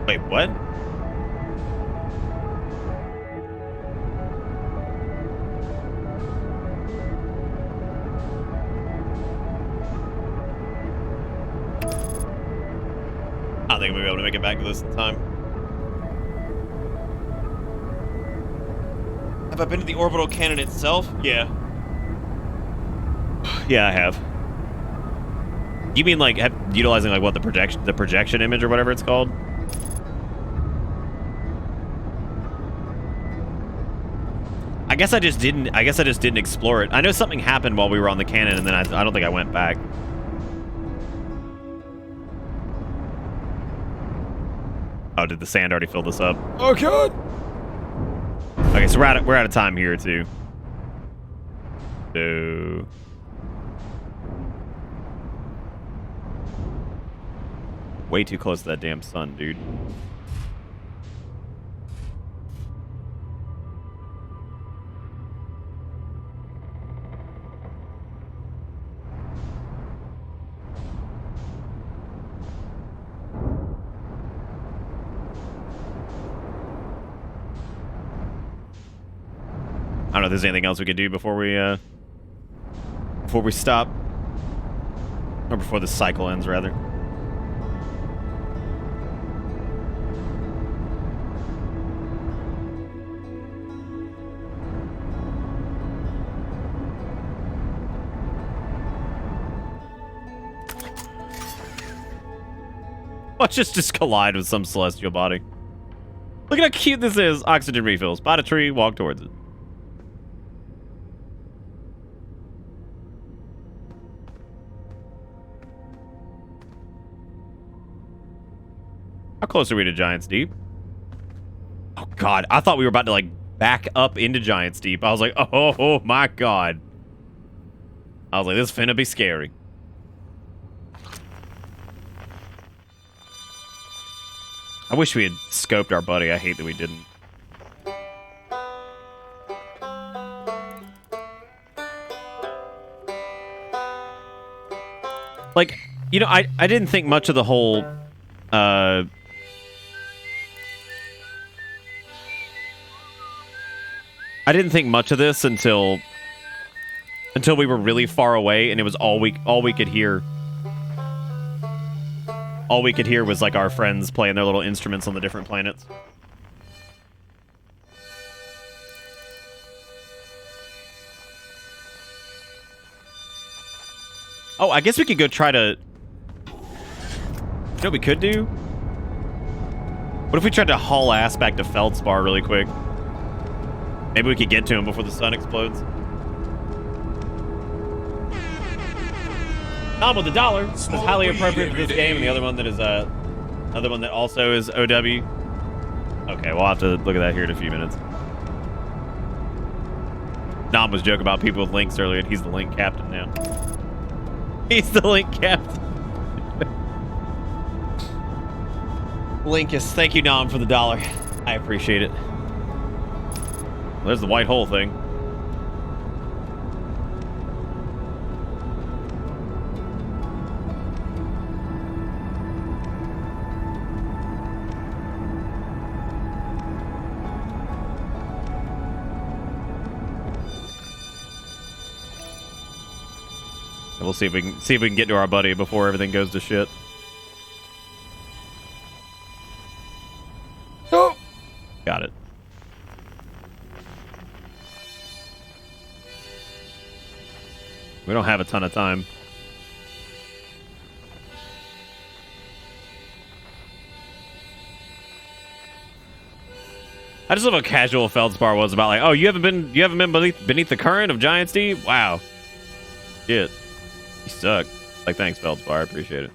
Speaker 1: Wait, what? I don't think we'll be able to make it back to this in time. Have I been to the orbital cannon itself? Yeah. Yeah, I have. You mean like utilizing like what the projection image or whatever it's called? I guess I just didn't explore it. I know something happened while we were on the cannon, and then I don't think I went back. Oh, did the sand already fill this up?
Speaker 2: Oh god!
Speaker 1: Okay, so we're out of time here too. So way too close to that damn sun, dude. I don't know if there's anything else we could do before we stop. Or before the cycle ends, rather. Watch us just collide with some celestial body. Look at how cute this is. Oxygen refills. Spot a tree, walk towards it. How close are we to Giant's Deep? Oh, God. I thought we were about to, like, back up into Giant's Deep. I was like, oh my God. I was like, this is finna be scary. I wish we had scoped our buddy. I hate that we didn't. Like, you know, I didn't think much of the whole... I didn't think much of this until we were really far away, and it was all we could hear. All we could hear was like our friends playing their little instruments on the different planets. Oh, I guess we could go try to know what we could do? What if we tried to haul ass back to Feldspar really quick? Maybe we could get to him before the sun explodes. Tom with $1. It's highly appropriate for this game, and the other one that is another one that also is OW. Okay, we'll have to look at that here in a few minutes. Nam was joking about people with links earlier, and he's the link captain now. He's the link captain. Linkus, thank you, Nam, for the $1. I appreciate it. Well, there's the white hole thing. And we'll see if we can get to our buddy before everything goes to shit. Oh, got it. We don't have a ton of time. I just love how casual Feldspar was about like, oh, you haven't been beneath the current of Giants D? Wow. Shit. You suck. Like, thanks, Feldspar. I appreciate it.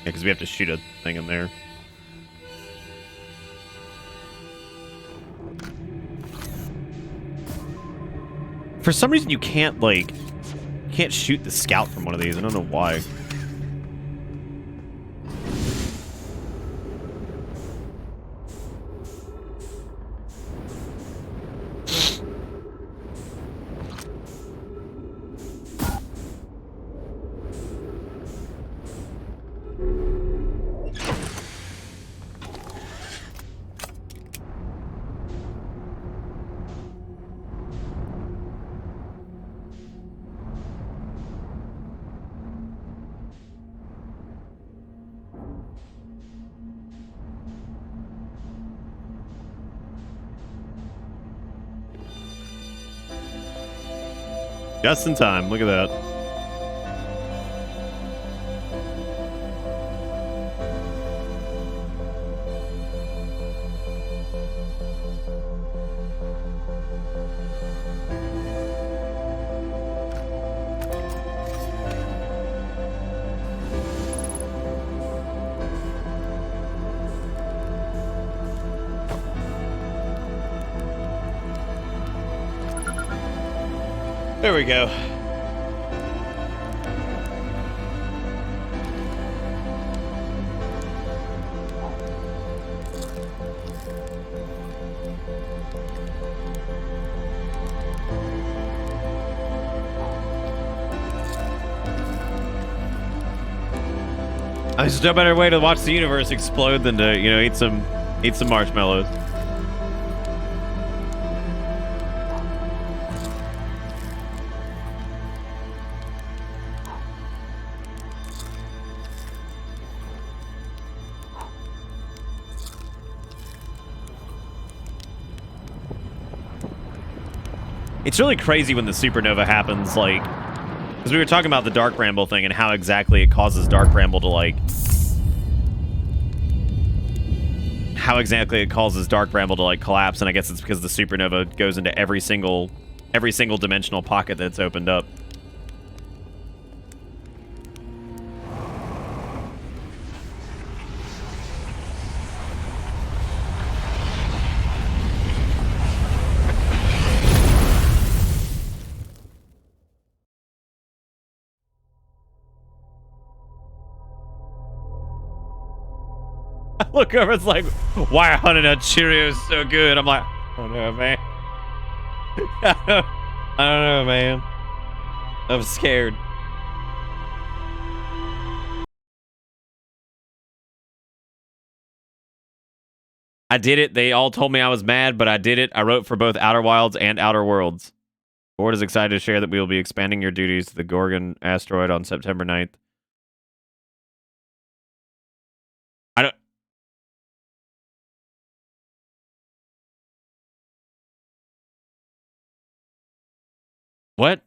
Speaker 1: Because we have to shoot a thing in there. For some reason, you can't shoot the scout from one of these. I don't know why. Just in time. Look at that. There we go. There's no better way to watch the universe explode than to, you know, eat some marshmallows. It's really crazy when the supernova happens, like, because we were talking about the Dark Bramble thing and how exactly it causes Dark Bramble to, like, collapse, and I guess it's because the supernova goes into every single dimensional pocket that's opened up. Look over, it's like, why are Honey Nut Cheerios so good? I'm like, I don't know, man. I don't know, man. I'm scared. I did it. They all told me I was mad, but I did it. I wrote for both Outer Wilds and Outer Worlds. Board is excited to share that we will be expanding your duties to the Gorgon asteroid on September 9th. I don't... What?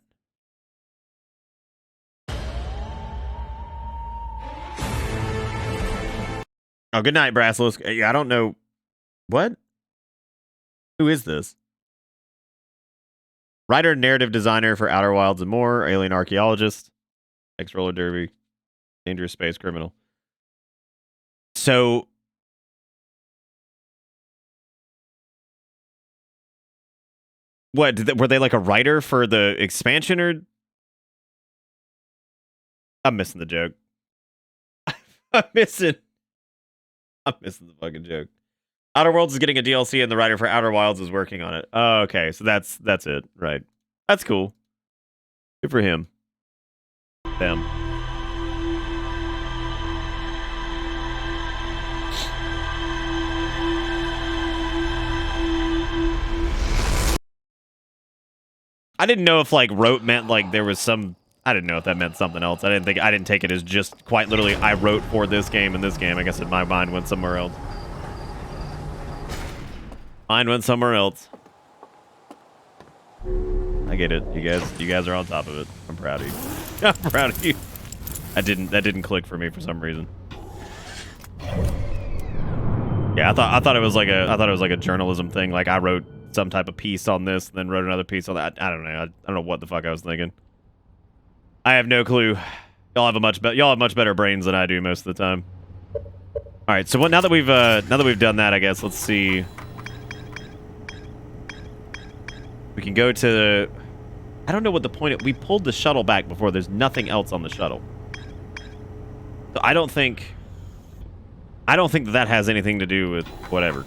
Speaker 1: Oh, good night, Brasslos. Yeah, I don't know. What? Who is this? Writer, narrative designer for Outer Wilds and more, alien archaeologist, ex-roller derby, dangerous space criminal. So, what, were they like a writer for the expansion, or? I'm missing the joke. I'm missing the fucking joke. Outer Worlds is getting a DLC, and the writer for Outer Wilds is working on it. Oh, okay, so that's it, right? That's cool. Good for him. Them. I didn't know if like wrote meant like there was some. I didn't know if that meant something else. I didn't take it as just quite literally I wrote for this game and this game. I guess in my mind went somewhere else. Mine went somewhere else. I get it. You guys are on top of it. I'm proud of you. I'm proud of you. That didn't click for me for some reason. Yeah, I thought it was like a journalism thing. Like I wrote some type of piece on this, and then wrote another piece on that. I don't know. I don't know what the fuck I was thinking. I have no clue. Y'all have much better brains than I do most of the time. All right, so now that we've done that, I guess let's see. We can go to. I don't know what the point. We pulled the shuttle back before. There's nothing else on the shuttle. So I don't think that has anything to do with whatever.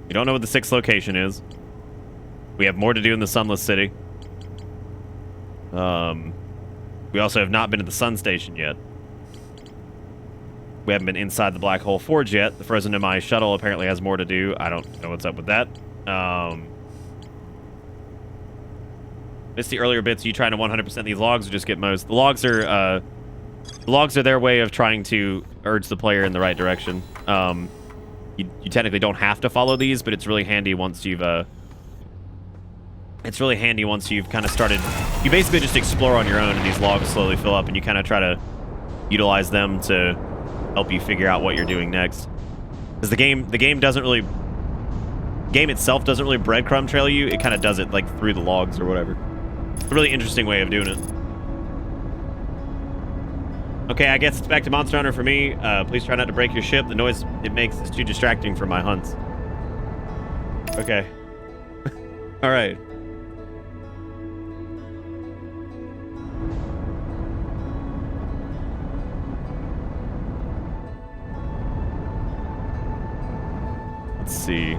Speaker 1: We don't know what the 6th location is. We have more to do in the Sunless City. We also have not been to the Sun Station yet. We haven't been inside the Black Hole Forge yet. The Frozen MI shuttle apparently has more to do. I don't know what's up with that. Missed the earlier bits. You trying to 100% these logs or just get most? The logs are their way of trying to urge the player in the right direction. You technically don't have to follow these, but it's really handy once you've kind of started. You basically just explore on your own, and these logs slowly fill up, and you kind of try to utilize them to help you figure out what you're doing next. Because the game itself doesn't really breadcrumb trail you. It kind of does it like through the logs or whatever. It's a really interesting way of doing it. Okay, I guess it's back to Monster Hunter for me. Please try not to break your ship. The noise it makes is too distracting for my hunts. Okay. All right. Let's see.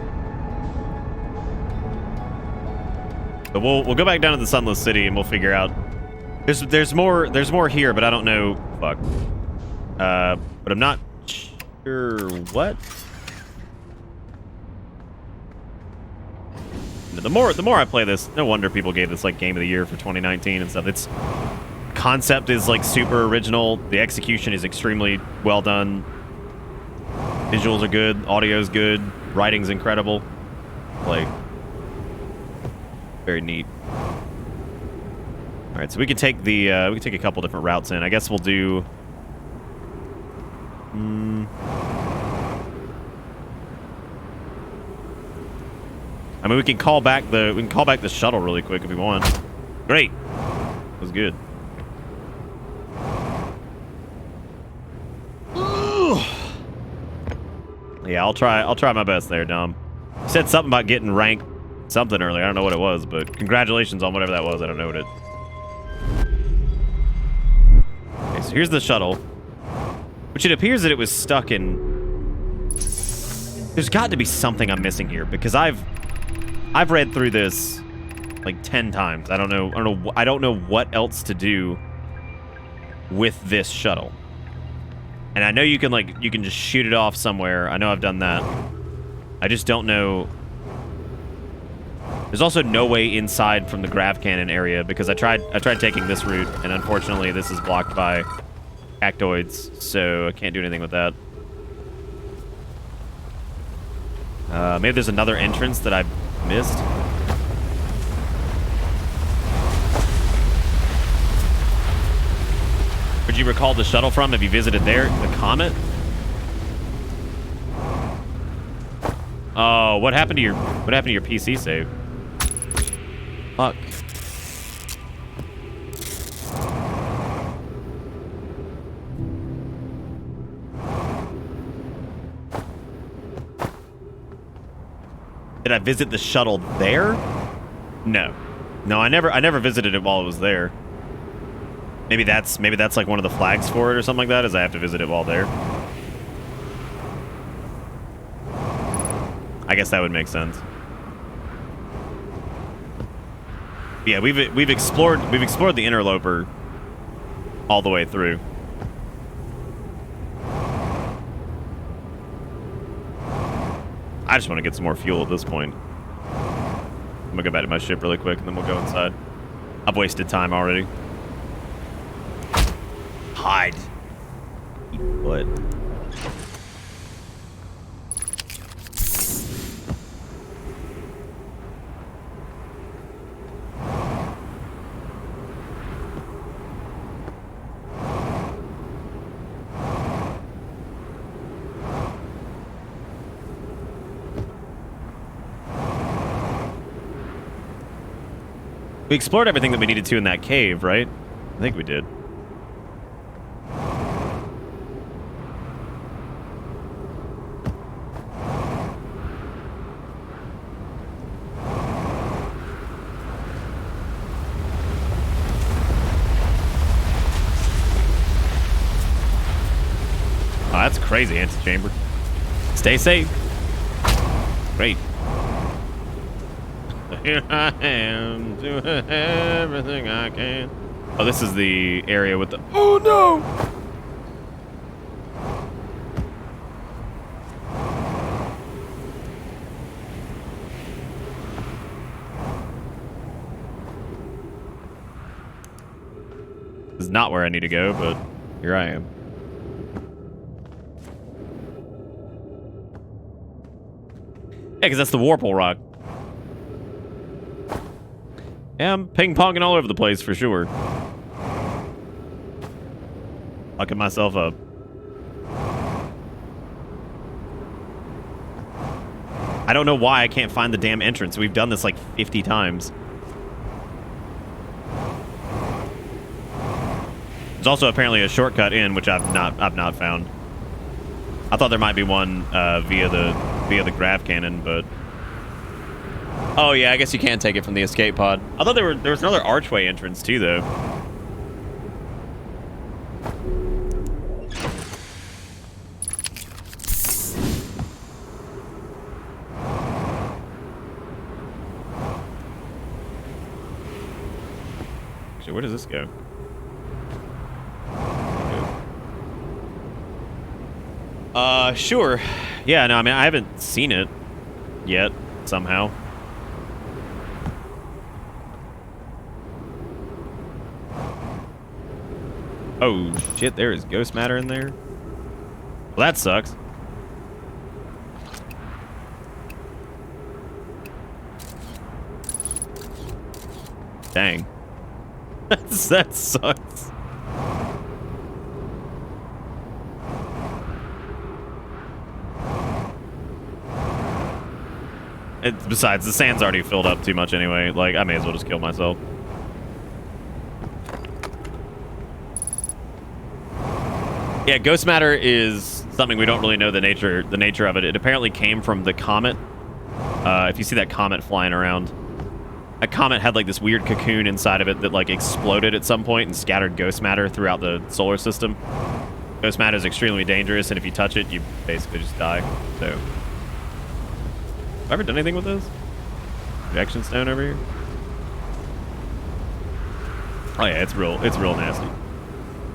Speaker 1: So we'll go back down to the Sunless City and we'll figure out. There's more here, but I don't know. Fuck. But I'm not sure what. The more I play this, no wonder people gave this like Game of the Year for 2019 and stuff. Its concept is like super original. The execution is extremely well done. Visuals are good. Audio's good. Writing's incredible. Like, very neat. All right, so we can take the we can take a couple different routes in. I guess we'll do. I mean, we can call back the shuttle really quick if we want. Great, that was good. Yeah, I'll try my best there, Dom. You said something about getting rank something earlier. I don't know what it was, but congratulations on whatever that was. I don't know what it. Okay, so here's the shuttle, which it appears that it was stuck in. There's got to be something I'm missing here because I've read through this like 10 times. I don't know what else to do with this shuttle. And I know you can just shoot it off somewhere. I know I've done that. I just don't know. There's also no way inside from the grav cannon area because I tried taking this route, and unfortunately this is blocked by cactoids, so I can't do anything with that. Maybe there's another entrance that I missed. Where'd you recall the shuttle from? Have you visited there? The Comet? Oh, what happened to your PC save? Fuck. Did I visit the shuttle there? No. No, I never visited it while it was there. Maybe that's like one of the flags for it or something like that, is I have to visit it while there. I guess that would make sense. Yeah, we've explored the interloper all the way through. I just want to get some more fuel at this point. I'm gonna go back to my ship really quick and then we'll go inside. I've wasted time already. Hide. What? We explored everything that we needed to in that cave, right? I think we did. Oh, that's crazy, antechamber. Stay safe. Great. Here I am, doing everything I can. Oh, this is the area with the... Oh, no! This is not where I need to go, but here I am. Yeah, because that's the Warple Rock. Yeah, I'm ping-ponging all over the place for sure. Fucking myself up. I don't know why I can't find the damn entrance. We've done this like 50 times. There's also apparently a shortcut in, which I've not found. I thought there might be one via the grav cannon, but... Oh, yeah, I guess you can take it from the escape pod. I thought there was another archway entrance, too, though. Actually, where does this go? Sure. Yeah, no, I mean, I haven't seen it yet, somehow. Oh, shit, there is ghost matter in there. Well, that sucks. Dang. That sucks. Besides, the sand's already filled up too much anyway. Like, I may as well just kill myself. Yeah, ghost matter is something we don't really know the nature of it. It apparently came from the comet. If you see that comet flying around, a comet had like this weird cocoon inside of it that like exploded at some point and scattered ghost matter throughout the solar system. Ghost matter is extremely dangerous, and if you touch it, you basically just die. So, have I ever done anything with this? Reaction stone over here. Oh yeah, it's real nasty.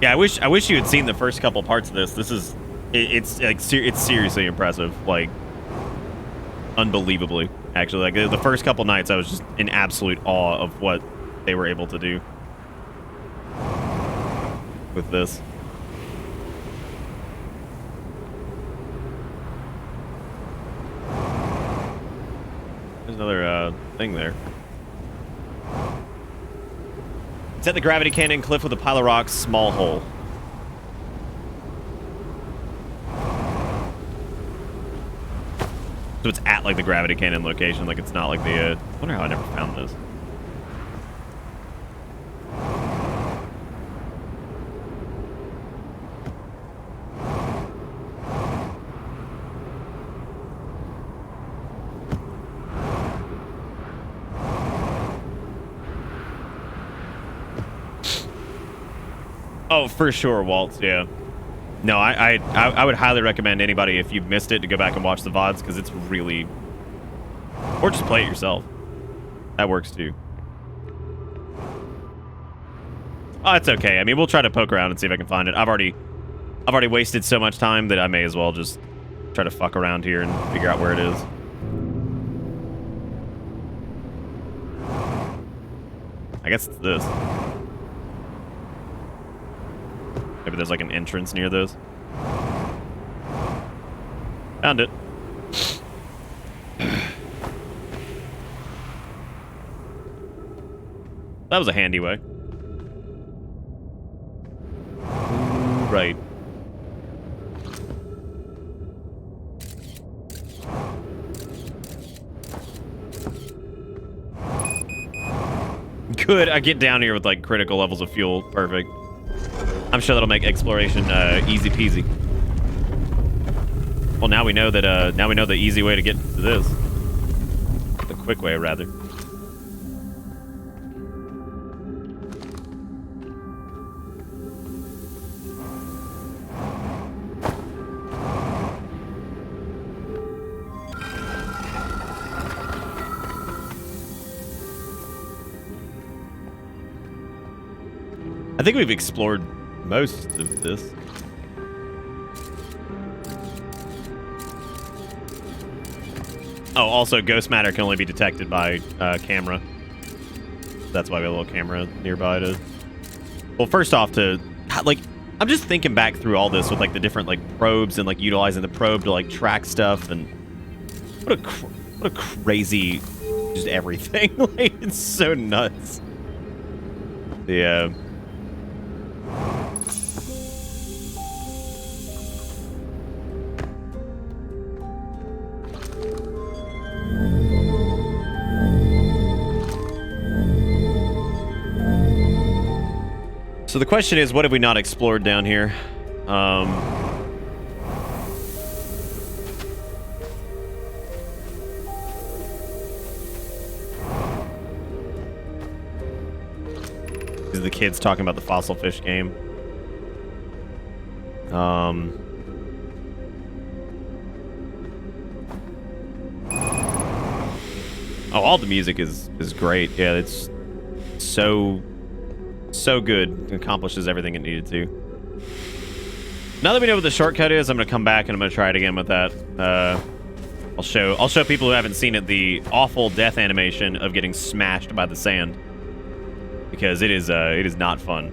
Speaker 1: Yeah, I wish you had seen the first couple parts of this. This is it's like it's seriously impressive, like unbelievably. Actually, like the first couple nights, I was just in absolute awe of what they were able to do with this. There's another thing there. It's at the gravity cannon cliff with a pile of rocks, small hole. So it's at like the gravity cannon location, like it's not like the. I wonder how I never found this. Oh, for sure, Waltz. Yeah. No, I would highly recommend anybody, if you've missed it, to go back and watch the VODs, because it's really... Or just play it yourself. That works, too. Oh, it's okay. I mean, we'll try to poke around and see if I can find it. I've already wasted so much time that I may as well just try to fuck around here and figure out where it is. I guess it's this. Maybe there's like an entrance near this. Found it. That was a handy way. Right. Good. I get down here with like critical levels of fuel. Perfect. I'm sure that'll make exploration easy peasy. Well, now we know that. Now we know the easy way to get to this. The quick way, rather. I think we've explored most of this. Oh, also, ghost matter can only be detected by camera. That's why we have a little camera nearby to... Well, first off, I'm just thinking back through all this with, like, the different, like, probes and, like, utilizing the probe to, like, track stuff, and... What a crazy... Just everything. Like, it's so nuts. Yeah. So the question is, what have we not explored down here? These are the kids talking about the fossil fish game. Oh, all the music is great. Yeah, it's so good. It accomplishes everything it needed to. Now that we know what the shortcut is, I'm gonna come back and I'm gonna try it again with that. I'll show people who haven't seen it the awful death animation of getting smashed by the sand, because it is not fun.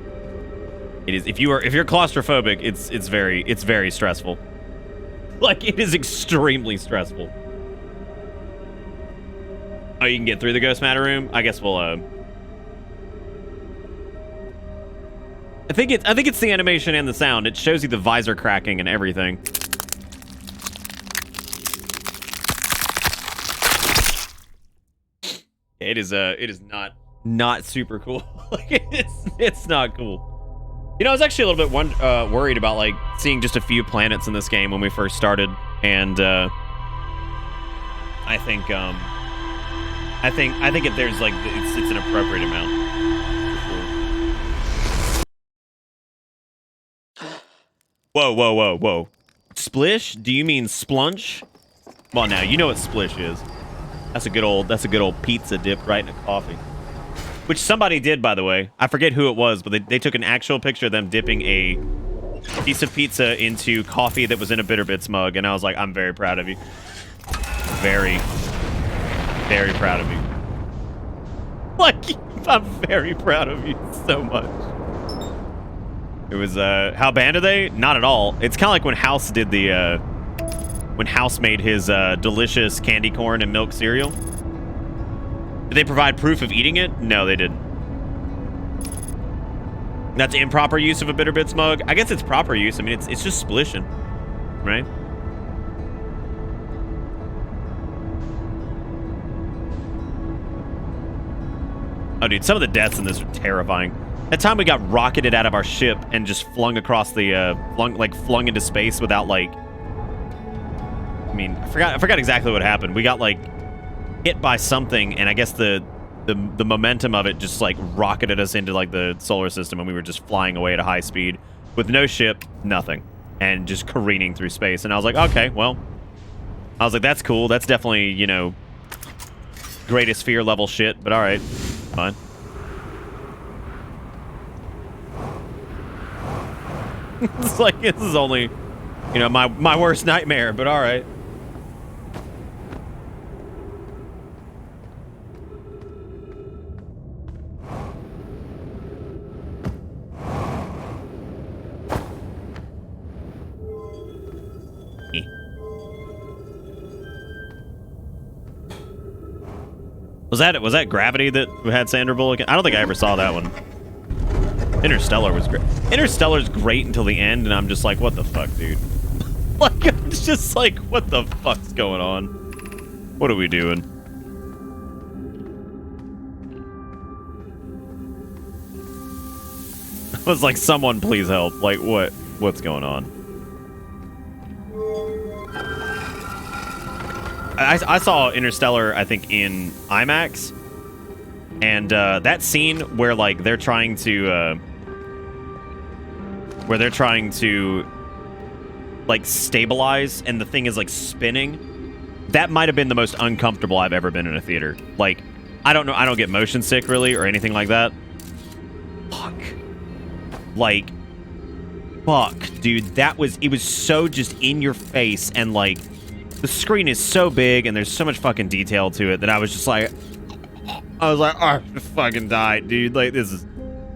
Speaker 1: It is if you're claustrophobic, it's very stressful. Like, it is extremely stressful. Oh, you can get through the ghost matter room? I guess we'll I think it's the animation and the sound. It shows you the visor cracking and everything. It is not super cool. Like, it's not cool. You know, I was actually a little bit worried about, like, seeing just a few planets in this game when we first started, and I think if there's, like, it's an appropriate amount. Whoa. Splish? Do you mean splunch? Come on now, you know what splish is. That's a good old pizza dip right in a coffee. Which somebody did, by the way. I forget who it was, but they took an actual picture of them dipping a piece of pizza into coffee that was in a Bitter Bits mug, and I was like, I'm very proud of you. Very, very proud of you. Like, I'm very proud of you so much. It was, how bad are they? Not at all. It's kind of like when House did the, when House made his, delicious candy corn and milk cereal. Did they provide proof of eating it? No, they didn't. That's improper use of a Bitter Bits mug. I guess it's proper use. I mean, it's just splishing, right? Oh, dude, some of the deaths in this are terrifying. That time we got rocketed out of our ship and just flung across the, flung into space without, like... I mean, I forgot exactly what happened. We got, like, hit by something, and I guess the momentum of it just, like, rocketed us into, like, the solar system, and we were just flying away at a high speed with no ship, nothing, and just careening through space. And I was like, okay, well... I was like, that's cool. That's definitely, you know, greatest fear level shit, but alright. Fine. It's like, this is only, you know, my worst nightmare, but alright. Was that Gravity that had Sandra Bullock? I don't think I ever saw that one. Interstellar was great. Interstellar's great until the end, and I'm just like, what the fuck, dude? Like, it's just like, what the fuck's going on? What are we doing? I was like, someone please help. Like, what's going on? I saw Interstellar, I think, in IMAX, and that scene where, like, they're trying to like stabilize and the thing is like spinning, that might have been the most uncomfortable I've ever been in a theater. Like, I don't know, I don't get motion sick really or anything like that. Fuck. Like, fuck, dude, it was so just in your face, and like the screen is so big and there's so much fucking detail to it that I was just like, oh, I fucking died, dude. Like, this is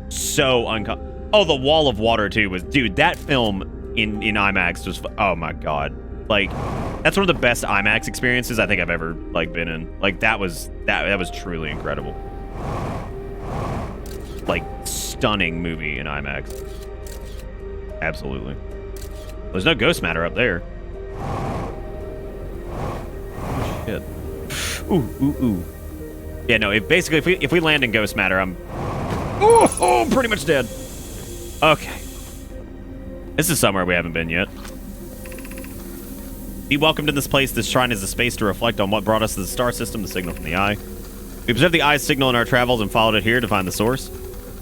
Speaker 1: so uncomfortable. Oh, the wall of water too was, dude, that film in IMAX was, oh my god. Like, that's one of the best IMAX experiences I think I've ever, like, been in. Like, that was truly incredible. Like, stunning movie in IMAX. Absolutely. There's no ghost matter up there. Oh, shit. Ooh. Yeah, no, if we land in ghost matter, I'm pretty much dead. Okay. This is somewhere we haven't been yet. Be welcomed in this place. This shrine is a space to reflect on what brought us to the star system, the signal from the eye. We observed the eye's signal in our travels and followed it here to find the source.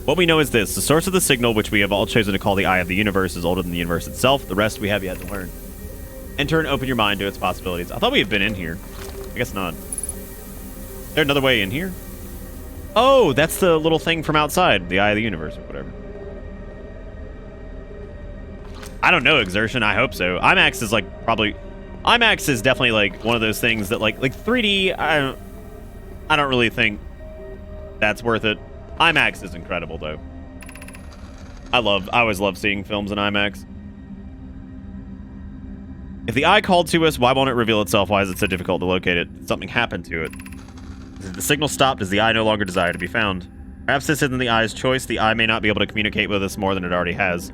Speaker 1: What we know is this. The source of the signal, which we have all chosen to call the eye of the universe, is older than the universe itself. The rest we have yet to learn. Enter and open your mind to its possibilities. I thought we had been in here. I guess not. Is there another way in here? Oh, that's the little thing from outside. The eye of the universe or whatever. I don't know, Exertion. I hope so. IMAX is like IMAX is definitely like one of those things that like 3D, I don't really think that's worth it. IMAX is incredible though. I always love seeing films in IMAX. If the eye called to us, why won't it reveal itself? Why is it so difficult to locate it? Did something happen to it? Is the signal stopped? Does the eye no longer desire to be found? Perhaps this isn't the eye's choice. The eye may not be able to communicate with us more than it already has.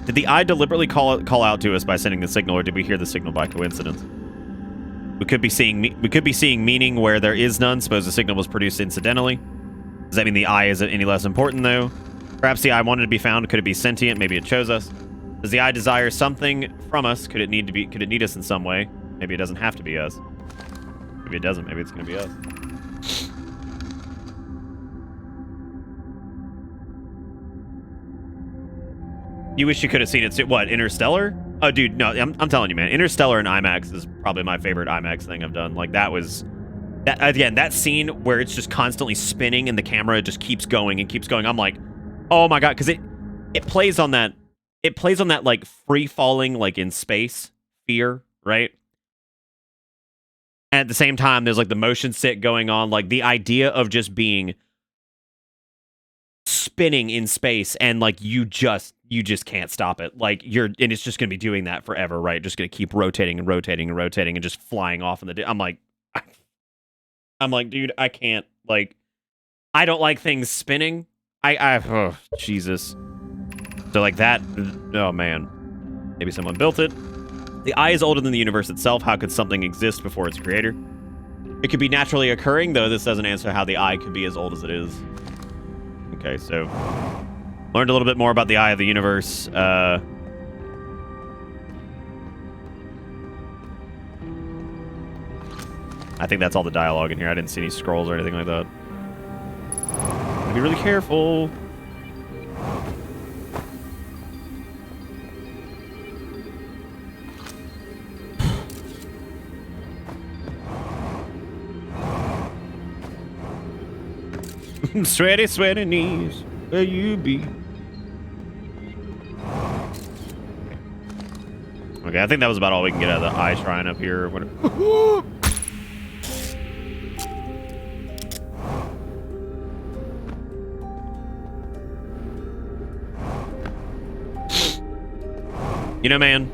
Speaker 1: Did the eye deliberately call out to us by sending the signal, or did we hear the signal by coincidence? We could be seeing meaning where there is none. Suppose the signal was produced incidentally. Does that mean the eye isn't any less important though? Perhaps the eye wanted to be found. Could it be sentient? Maybe it chose us. Does the eye desire something from us? Could it need us in some way? Maybe it doesn't have to be us. Maybe it doesn't. Maybe it's gonna be us. You wish you could have seen it. What, Interstellar? Oh, dude, no, I'm telling you, man. Interstellar in IMAX is probably my favorite IMAX thing I've done. Like, that was... that scene where it's just constantly spinning and the camera just keeps going and keeps going. I'm like, oh my God, because it plays on that... It plays on that, like, free-falling, like, in space fear, right? And at the same time, there's, like, the motion sit going on. Like, the idea of just being spinning in space and, like, you just can't stop it. Like, and it's just going to be doing that forever, right? Just going to keep rotating and rotating and rotating and just flying off in the... I'm like, dude, I can't, like... I don't like things spinning. Oh, Jesus. So, like, that... Oh, man. Maybe someone built it. The eye is older than the universe itself. How could something exist before its creator? It could be naturally occurring, though this doesn't answer how the eye could be as old as it is. Okay, so... Learned a little bit more about the eye of the universe. I think that's all the dialogue in here. I didn't see any scrolls or anything like that. Gotta be really careful. Sweaty, sweaty knees, where you be? Okay, I think that was about all we can get out of the eye shrine up here. You know, man,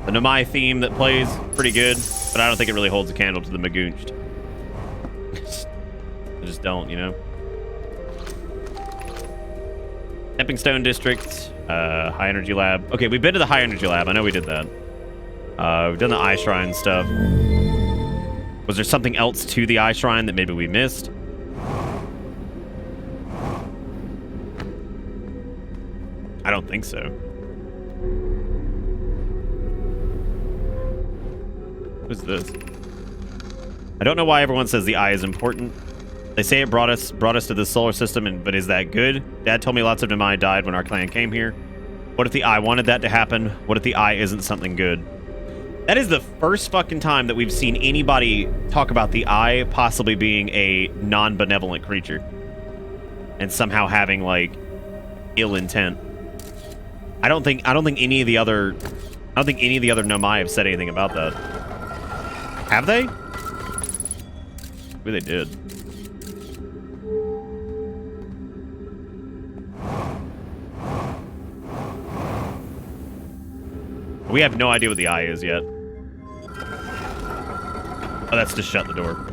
Speaker 1: the Nomai theme that plays pretty good, but I don't think it really holds a candle to the Magoonched. I just don't, you know. Stepping Stone District, High Energy Lab. Okay, we've been to the High Energy Lab. I know we did that. We've done the Eye Shrine stuff. Was there something else to the Eye Shrine that maybe we missed? I don't think so. What is this? I don't know why everyone says the eye is important. They say it brought us to the solar system, but is that good? Dad told me lots of Nomai died when our clan came here. What if the eye wanted that to happen? What if the eye isn't something good? That is the first fucking time that we've seen anybody talk about the eye possibly being a non-benevolent creature and somehow having, like, ill intent. I don't think any of the other Nomai have said anything about that. Have they? Maybe they did. We have no idea what the eye is yet. Oh, that's to shut the door.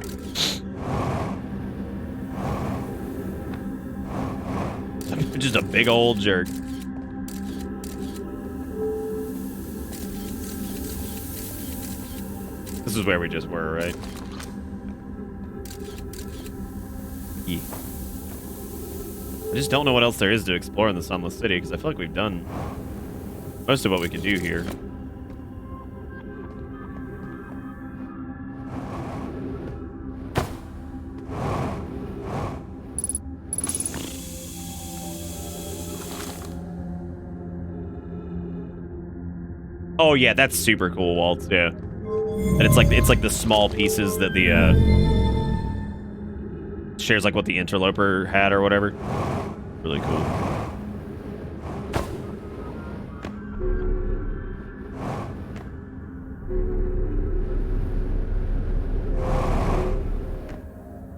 Speaker 1: Just a big old jerk. This is where we just were, right? Yeah. I just don't know what else there is to explore in the Sunless City, because I feel like we've done most of what we can do here. Oh yeah, that's super cool, Waltz. Yeah, and it's like the small pieces that the shares, like what the interloper had or whatever. Really cool.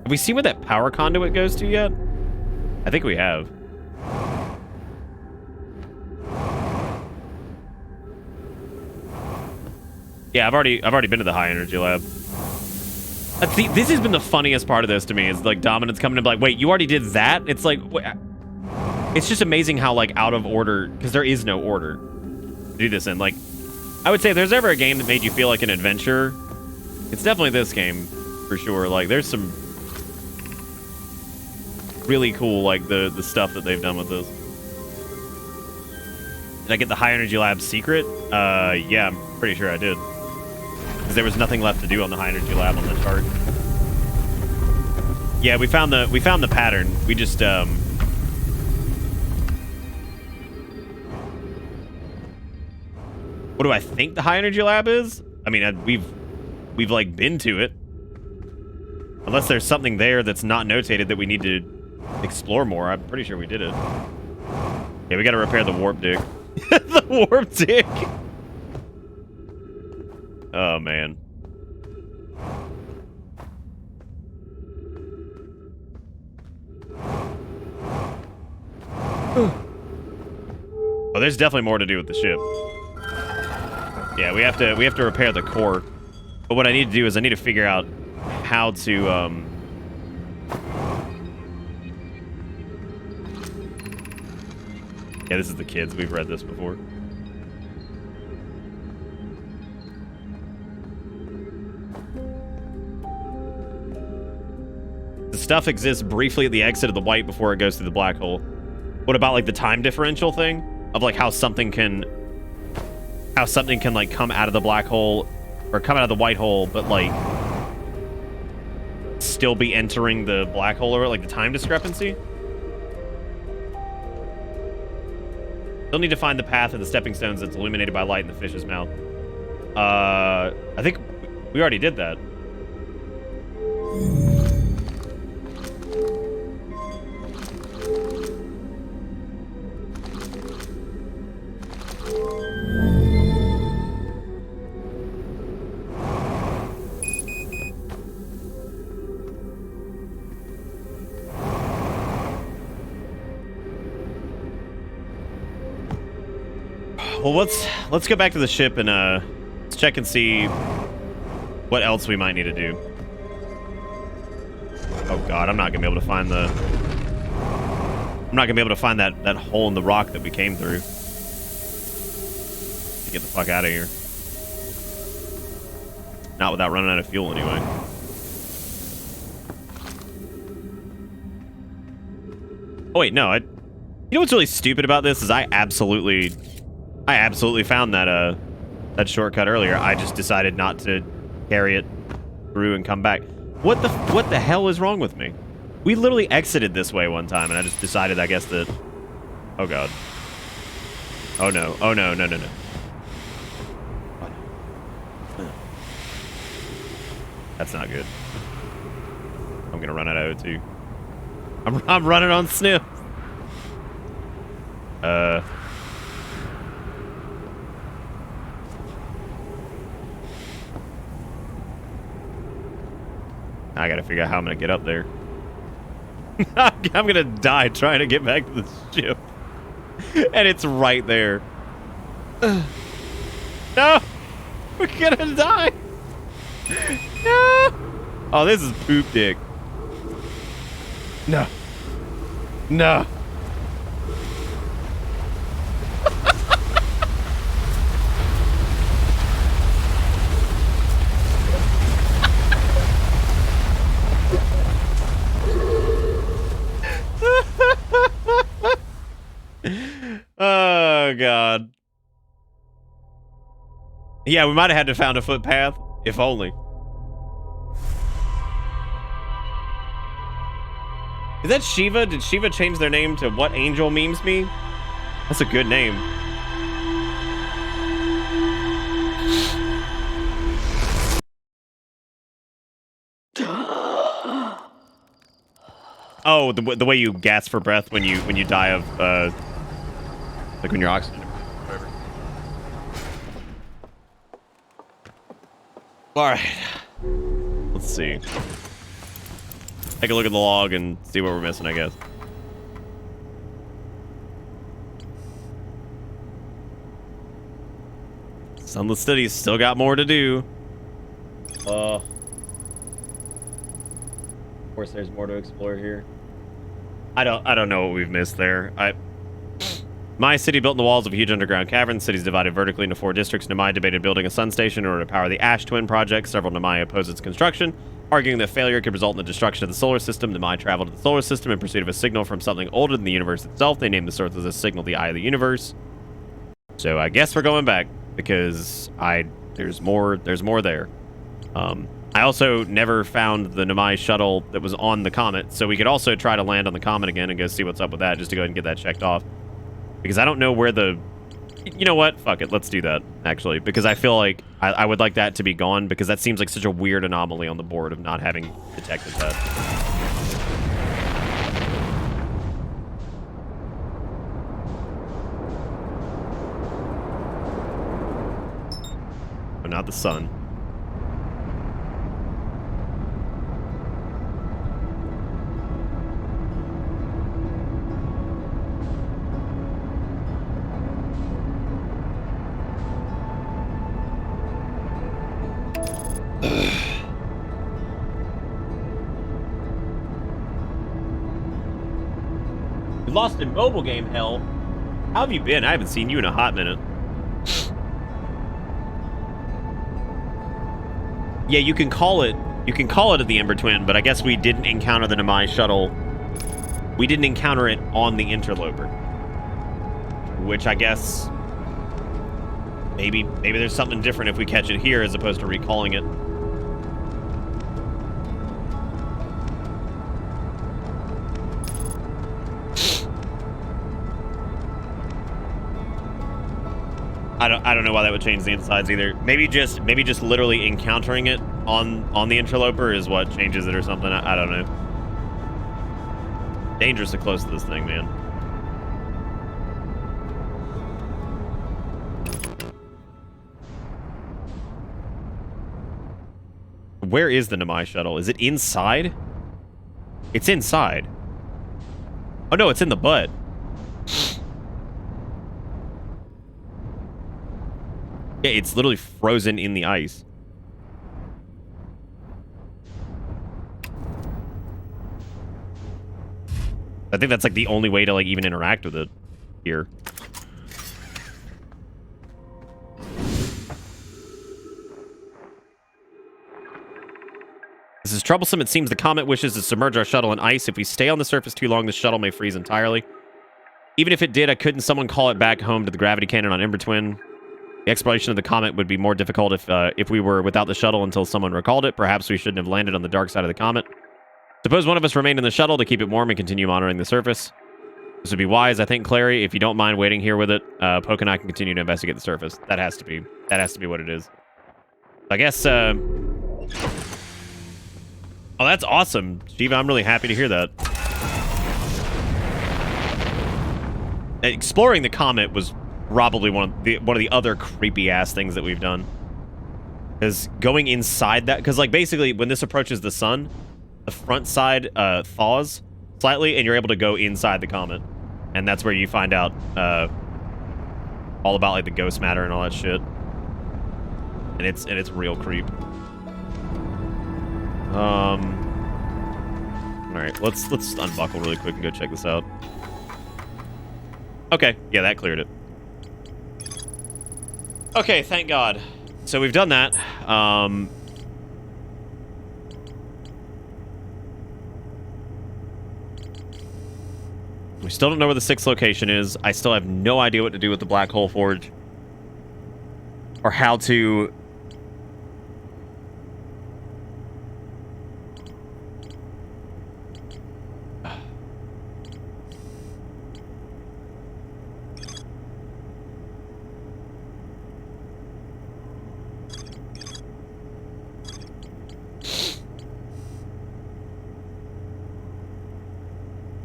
Speaker 1: Have we seen where that power conduit goes to yet? I think we have. Yeah, I've already been to the High Energy Lab. See, this has been the funniest part of this to me. Is like Dominance coming in, like, wait, you already did that? It's like, it's just amazing how, like, out of order, because there is no order to do this in. Like, I would say if there's ever a game that made you feel like an adventurer, it's definitely this game for sure. Like, there's some really cool, like, the stuff that they've done with this. Did I get the High Energy Lab secret? Yeah, I'm pretty sure I did. Because there was nothing left to do on the High Energy Lab on the chart. Yeah, we found the pattern. We just What do I think the high energy lab is? I mean, we've like been to it. Unless there's something there that's not notated that we need to explore more. I'm pretty sure we did it. Yeah, we got to repair the warp dick. The warp dick. Oh man. Oh, there's definitely more to do with the ship. Yeah, we have to repair the core. But what I need to do is I need to figure out how to yeah, this is the kids. We've read this before. The stuff exists briefly at the exit of the white before it goes through the black hole. What about like the time differential thing of like how something can like come out of the black hole or come out of the white hole, but like still be entering the black hole, or like the time discrepancy? Still need to find the path of the stepping stones that's illuminated by light in the fish's mouth. I think we already did that. Well, let's go back to the ship and let's check and see what else we might need to do. Oh god, I'm not gonna be able to find that hole in the rock that we came through. To get the fuck out of here. Not without running out of fuel anyway. Oh wait, no, you know what's really stupid about this is I absolutely found that that shortcut earlier. I just decided not to carry it through and come back. What the hell is wrong with me? We literally exited this way one time and I just decided, I guess, that... Oh god. Oh no. Oh no, no, no, no. That's not good. I'm gonna run out of O2. I'm running on sniff. I gotta figure out how I'm gonna get up there. I'm gonna die trying to get back to the ship. And it's right there. No! We're gonna die! No! Oh, this is poop dick. No. No. Oh god. Yeah, we might have had to found a footpath, if only. Is that Shiva? Did Shiva change their name to What Angel Memes Me? That's a good name. Oh, the way you gasp for breath when you die of like when your oxygen. Whatever. All right. Let's see. Take a look at the log and see what we're missing, I guess. Sunless City's still got more to do. Of course, there's more to explore here. I don't know what we've missed there. My city built in the walls of a huge underground cavern. The city's divided vertically into 4 districts. Namai debated building a sun station in order to power the Ash Twin project. Several Namai opposed its construction, arguing that failure could result in the destruction of the solar system. Namai traveled to the solar system in pursuit of a signal from something older than the universe itself. They named the source as a signal the Eye of the Universe. So I guess we're going back because there's more there. I also never found the Namai shuttle that was on the comet, so we could also try to land on the comet again and go see what's up with that, just to go ahead and get that checked off. Because I don't know where the You know what? Fuck it. Let's do that, actually, because I feel like I would like that to be gone, because that seems like such a weird anomaly on the board of not having detected that. Oh, not the sun. You lost in mobile game hell. How have you been? I haven't seen you in a hot minute. Yeah, you can call it. You can call it at the Ember Twin, but I guess we didn't encounter the Namai shuttle. We didn't encounter it on the interloper, which I guess maybe there's something different if we catch it here as opposed to recalling it. I don't know why that would change the insides either. Maybe just literally encountering it on the interloper is what changes it or something. I don't know. Dangerously close to this thing, man. Where is the Namai shuttle? Is it inside? It's inside. Oh no, it's in the butt. Yeah, it's literally frozen in the ice. I think that's like the only way to like even interact with it here. This is troublesome. It seems the comet wishes to submerge our shuttle in ice. If we stay on the surface too long, the shuttle may freeze entirely. Even if it did, couldn't someone call it back home to the gravity cannon on Ember Twin? The exploration of the comet would be more difficult if we were without the shuttle until someone recalled it. Perhaps we shouldn't have landed on the dark side of the comet. Suppose one of us remained in the shuttle to keep it warm and continue monitoring the surface. This would be wise, I think, Clary. If you don't mind waiting here with it, Poke and I can continue to investigate the surface. That has to be what it is. I guess. Oh, that's awesome, Shiva. I'm really happy to hear that. Exploring the comet was probably one of the other creepy ass things that we've done. Is going inside that, because like basically when this approaches the sun, the front side thaws slightly, and you're able to go inside the comet, and that's where you find out all about like the ghost matter and all that shit. And it's real creep. All right, let's unbuckle really quick and go check this out. Okay, yeah, that cleared it. Okay, thank God. So we've done that. We still don't know where the 6th location is. I still have no idea what to do with the Black Hole Forge. Or how to...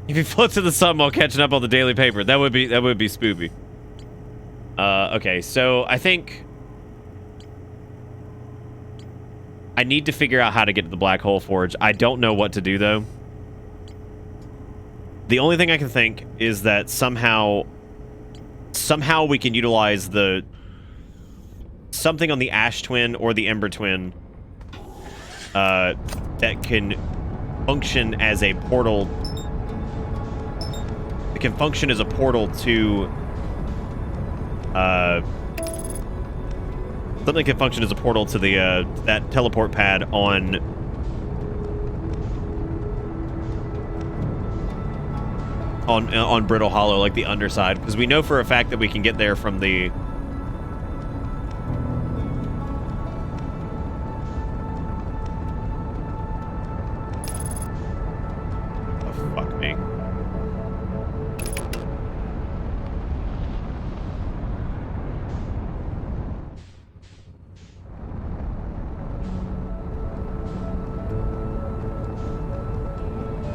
Speaker 1: If he floats to the sun while catching up on the daily paper, that would be spoopy. Okay, so I think I need to figure out how to get to the Black Hole Forge. I don't know what to do though. The only thing I can think is that somehow we can utilize the something on the Ash Twin or the Ember Twin that can function as a portal. It can function as a portal to something can function as a portal to the that teleport pad on Brittle Hollow, like the underside, because we know for a fact that we can get there from the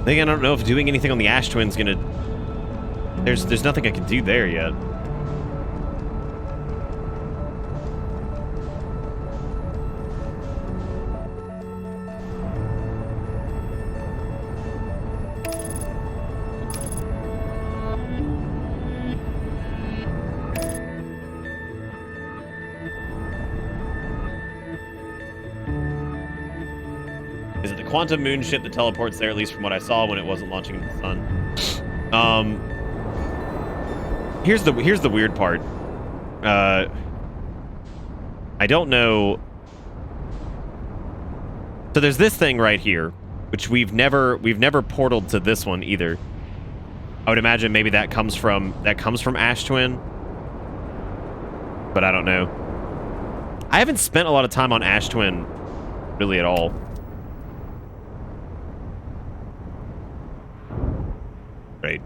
Speaker 1: I don't know if doing anything on the Ash Twin's gonna... There's nothing I can do there yet. Is it the quantum moon ship that teleports there, at least from what I saw when it wasn't launching into the sun? Here's the weird part. I don't know. So there's this thing right here, which we've never portaled to this one either. I would imagine maybe that comes from Ash Twin, but I don't know. I haven't spent a lot of time on Ash Twin really at all. Right.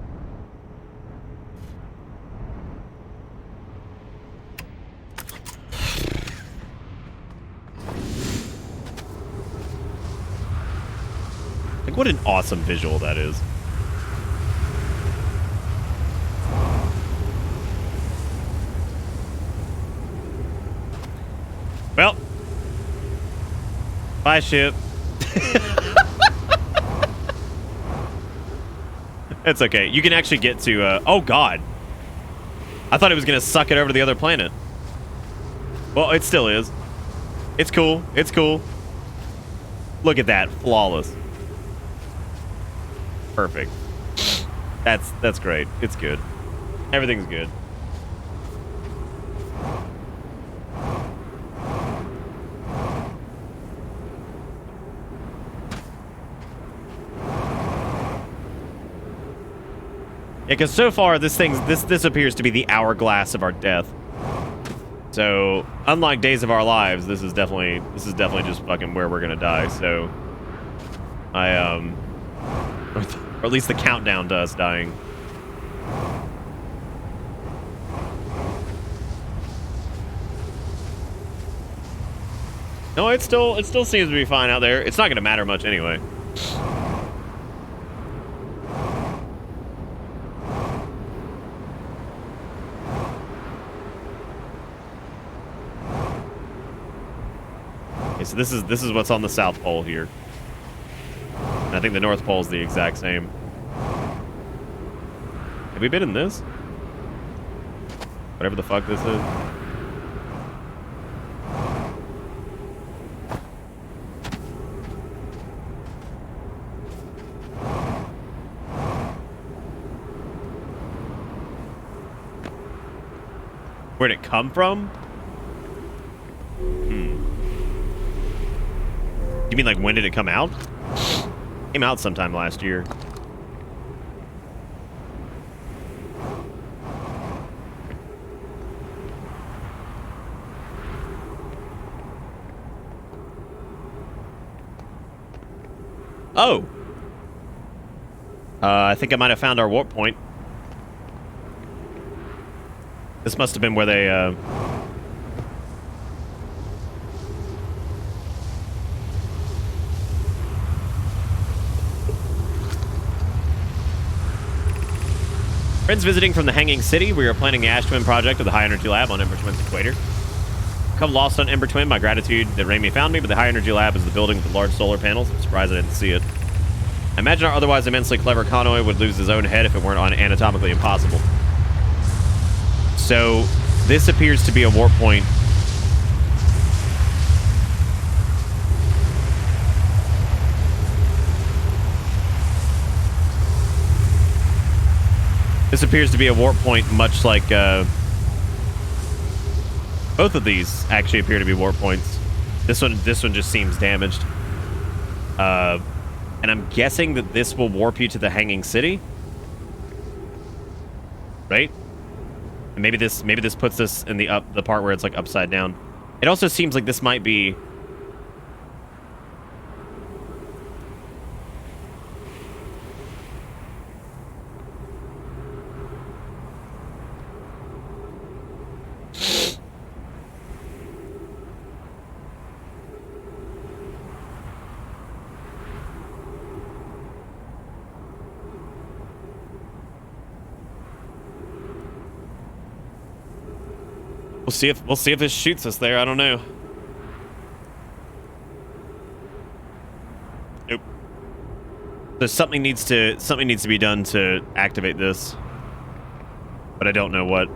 Speaker 1: Like, what an awesome visual that is. Well. Bye, ship. It's okay. You can actually get to, oh, God. I thought it was going to suck it over to the other planet. Well, it still is. It's cool. It's cool. Look at that. Flawless. Perfect. That's great. It's good. Everything's good. Yeah, because so far this appears to be the hourglass of our death. So, unlike Days of Our Lives, this is definitely just fucking where we're gonna die. So, or at least the countdown to us dying. No, it still seems to be fine out there. It's not gonna matter much anyway. So this is what's on the South Pole here. And I think the North Pole is the exact same. Have we been in this? Whatever the fuck this is. Where'd it come from? You mean like when did it come out? It came out sometime last year. Oh! I think I might have found our warp point. This must have been where they, Friends visiting from the Hanging City. We are planning the Ash Twin project of the High Energy Lab on Ember Twin's equator. Come lost on Ember Twin. My gratitude that Raimi found me, but the High Energy Lab is the building with the large solar panels. I'm surprised I didn't see it. I imagine our otherwise immensely clever Connoy would lose his own head if it weren't anatomically impossible. So, this appears to be a warp point. This appears to be a warp point, much like, both of these actually appear to be warp points. This one just seems damaged. And I'm guessing that this will warp you to the Hanging City? Right? And maybe this puts us in the part where it's like upside down. It also seems like this might be... We'll see if this shoots us there. I don't know. Nope. So something needs to be done to activate this, but I don't know what.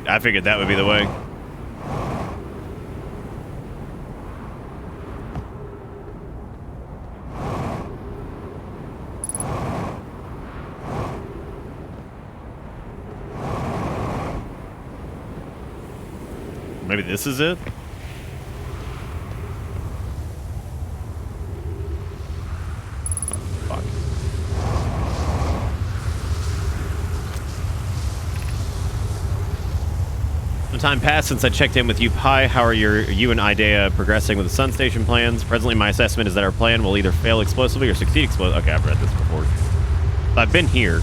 Speaker 1: I figured that would be the way. Maybe this is it? Fuck. Some time passed since I checked in with you, Pi. How are you and Idea progressing with the Sun Station plans? Presently, my assessment is that our plan will either fail explosively or succeed explosively. Okay, I've read this before. I've been here.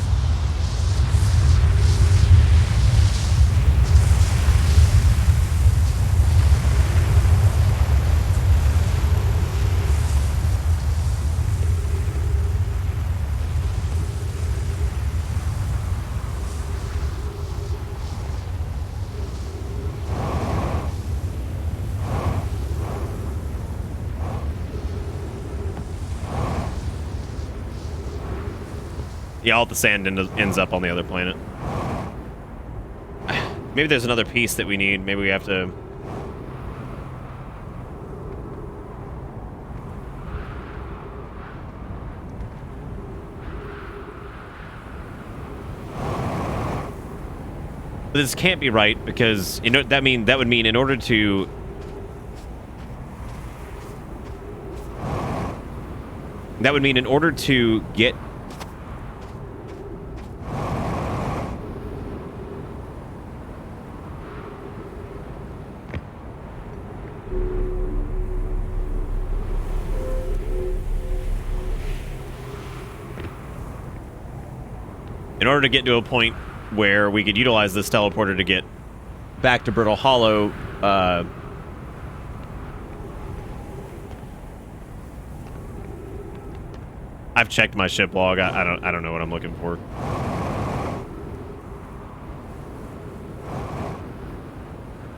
Speaker 1: Yeah, all the sand ends up on the other planet. Maybe there's another piece that we need. Maybe we have to... But this can't be right because that would mean in order to... That would mean in order to get... In order to get to a point where we could utilize this teleporter to get back to Brittle Hollow, I've checked my ship log. I don't know what I'm looking for.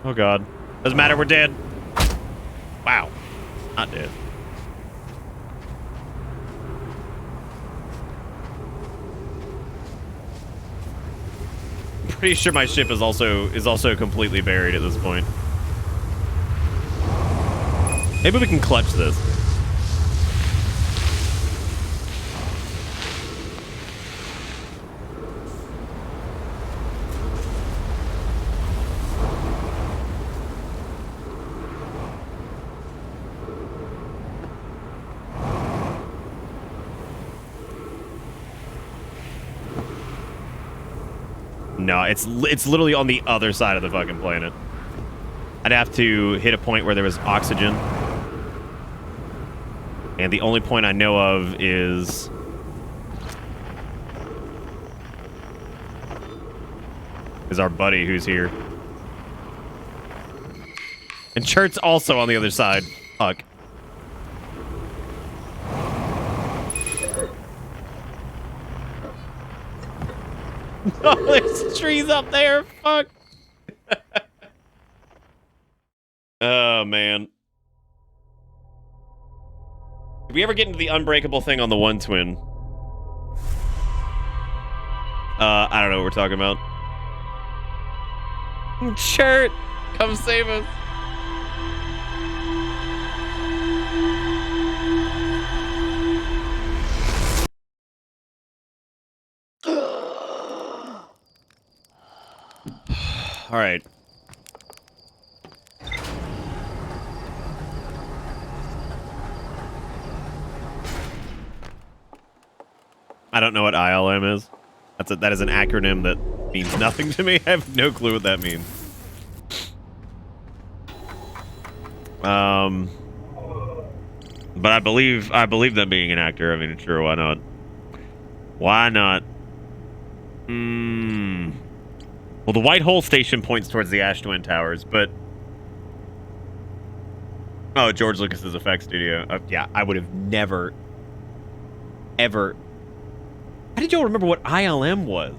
Speaker 1: Oh god. Doesn't matter, we're dead. Wow. Not dead. Pretty sure my ship is also completely buried at this point. Maybe we can clutch this. No, it's literally on the other side of the fucking planet. I'd have to hit a point where there was oxygen. And the only point I know of is... our buddy who's here. And Chert's also on the other side. Fuck. Oh, there's trees up there. Fuck. Oh, man. Did we ever get into the unbreakable thing on the one twin? I don't know what we're talking about. Chert, come save us. All right. I don't know what ILM is. That is an acronym that means nothing to me. I have no clue what that means. But I believe them being an actor. I mean, sure, why not? Why not? Well, the white hole station points towards the Ash Twin Towers, but Oh, George Lucas's effects studio. Yeah, I would have never, ever. How did y'all remember what ILM was?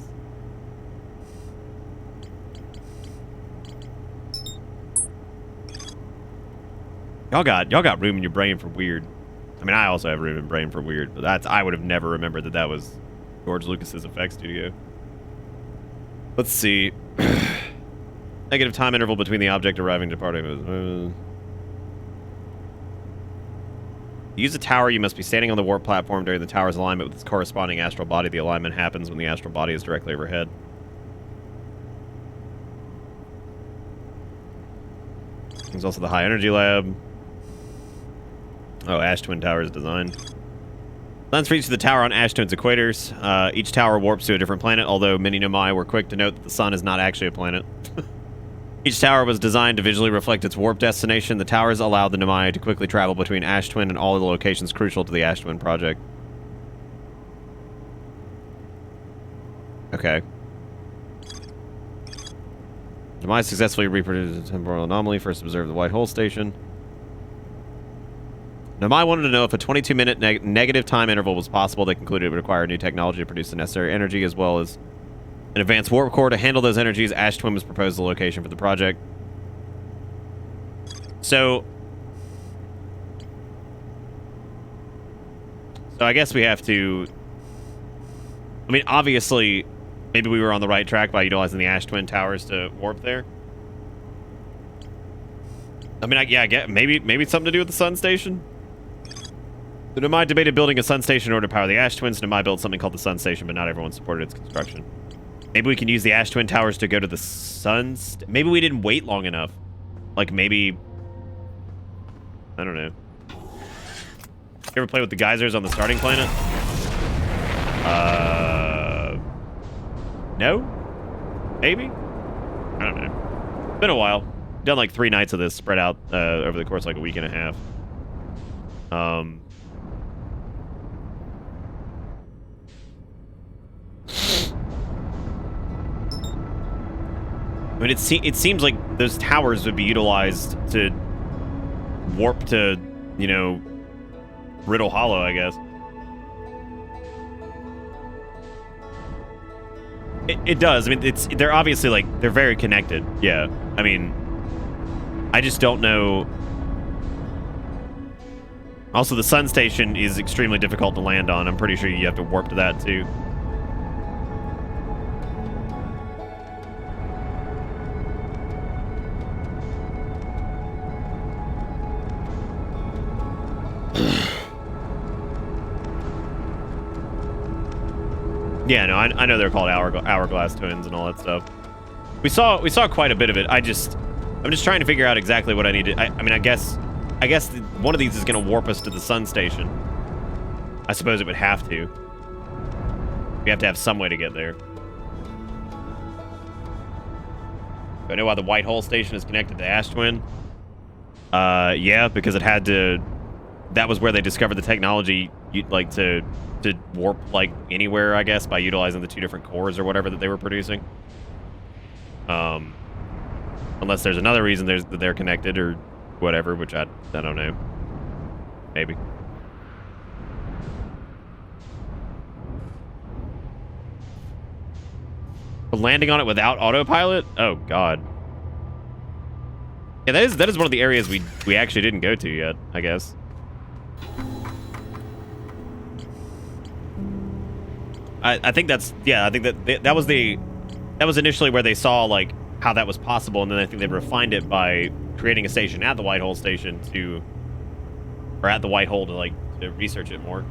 Speaker 1: Y'all got room in your brain for weird. I mean, I also have room in brain for weird, but I would have never remembered that was George Lucas's effects studio. Let's see. Negative time interval between the object arriving and departing. Use a tower. You must be standing on the warp platform during the tower's alignment with its corresponding astral body. The alignment happens when the astral body is directly overhead. There's also the high energy lab. Oh, Ash Twin Tower's design. Lens reaches the tower on Ash Twin's equators. Each tower warps to a different planet, although many Nomai were quick to note that the sun is not actually a planet. Each tower was designed to visually reflect its warp destination. The towers allowed the Nomai to quickly travel between Ash Twin and all of the locations crucial to the Ash Twin project. Okay. Nomai successfully reproduced a temporal anomaly. First observed the White Hole Station. Nomai wanted to know if a 22-minute negative time interval was possible. They concluded it would require new technology to produce the necessary energy, as well as an advanced warp core to handle those energies. Ash Twin was proposed the location for the project. So I guess we have to... I mean, obviously, maybe we were on the right track by utilizing the Ash Twin towers to warp there. I mean, yeah, I get maybe it's something to do with the sun station. The Nomai debated building a sun station in order to power the Ash Twins. Nomai built something called the sun station, but not everyone supported its construction. Maybe we can use the Ash Twin towers to go to the sun. Maybe we didn't wait long enough. Like maybe, I don't know. You ever play with the geysers on the starting planet? No? Maybe? I don't know. Been a while. Done like 3 nights of this spread out over the course of like a week and a half. I mean, it seems like those towers would be utilized to warp to, you know, Riddle Hollow, I guess. It does. I mean, they're obviously like they're very connected. Yeah. I mean, I just don't know. Also, the sun station is extremely difficult to land on. I'm pretty sure you have to warp to that too. Yeah, no, I know they're called hourglass twins and all that stuff. We saw quite a bit of it. I'm just trying to figure out exactly what I need to. I mean, I guess one of these is going to warp us to the sun station. I suppose it would have to. We have to have some way to get there. Do I know why the White Hole Station is connected to Ash Twin? Yeah, because it had to. That was where they discovered the technology, like to warp like anywhere, I guess, by utilizing the 2 different cores or whatever that they were producing. Unless there's another reason that they're connected or whatever, which I don't know. Maybe. But landing on it without autopilot? Oh god. Yeah, that is one of the areas we actually didn't go to yet, I guess. I think that's, yeah, I think that was initially where they saw like how that was possible, and then I think they refined it by creating a station at the White Hole Station or at the White Hole to research it more.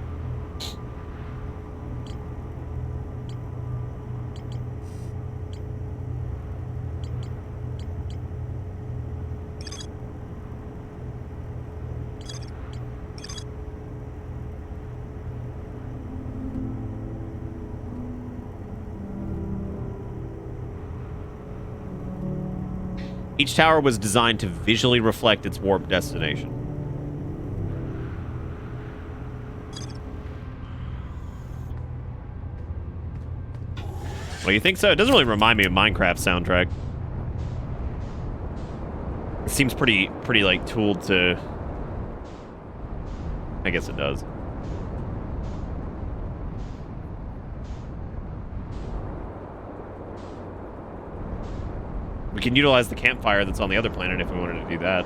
Speaker 1: Each tower was designed to visually reflect its warp destination. Well, you think so? It doesn't really remind me of Minecraft soundtrack. It seems pretty like tooled to I guess it does. We can utilize the campfire that's on the other planet if we wanted to do that.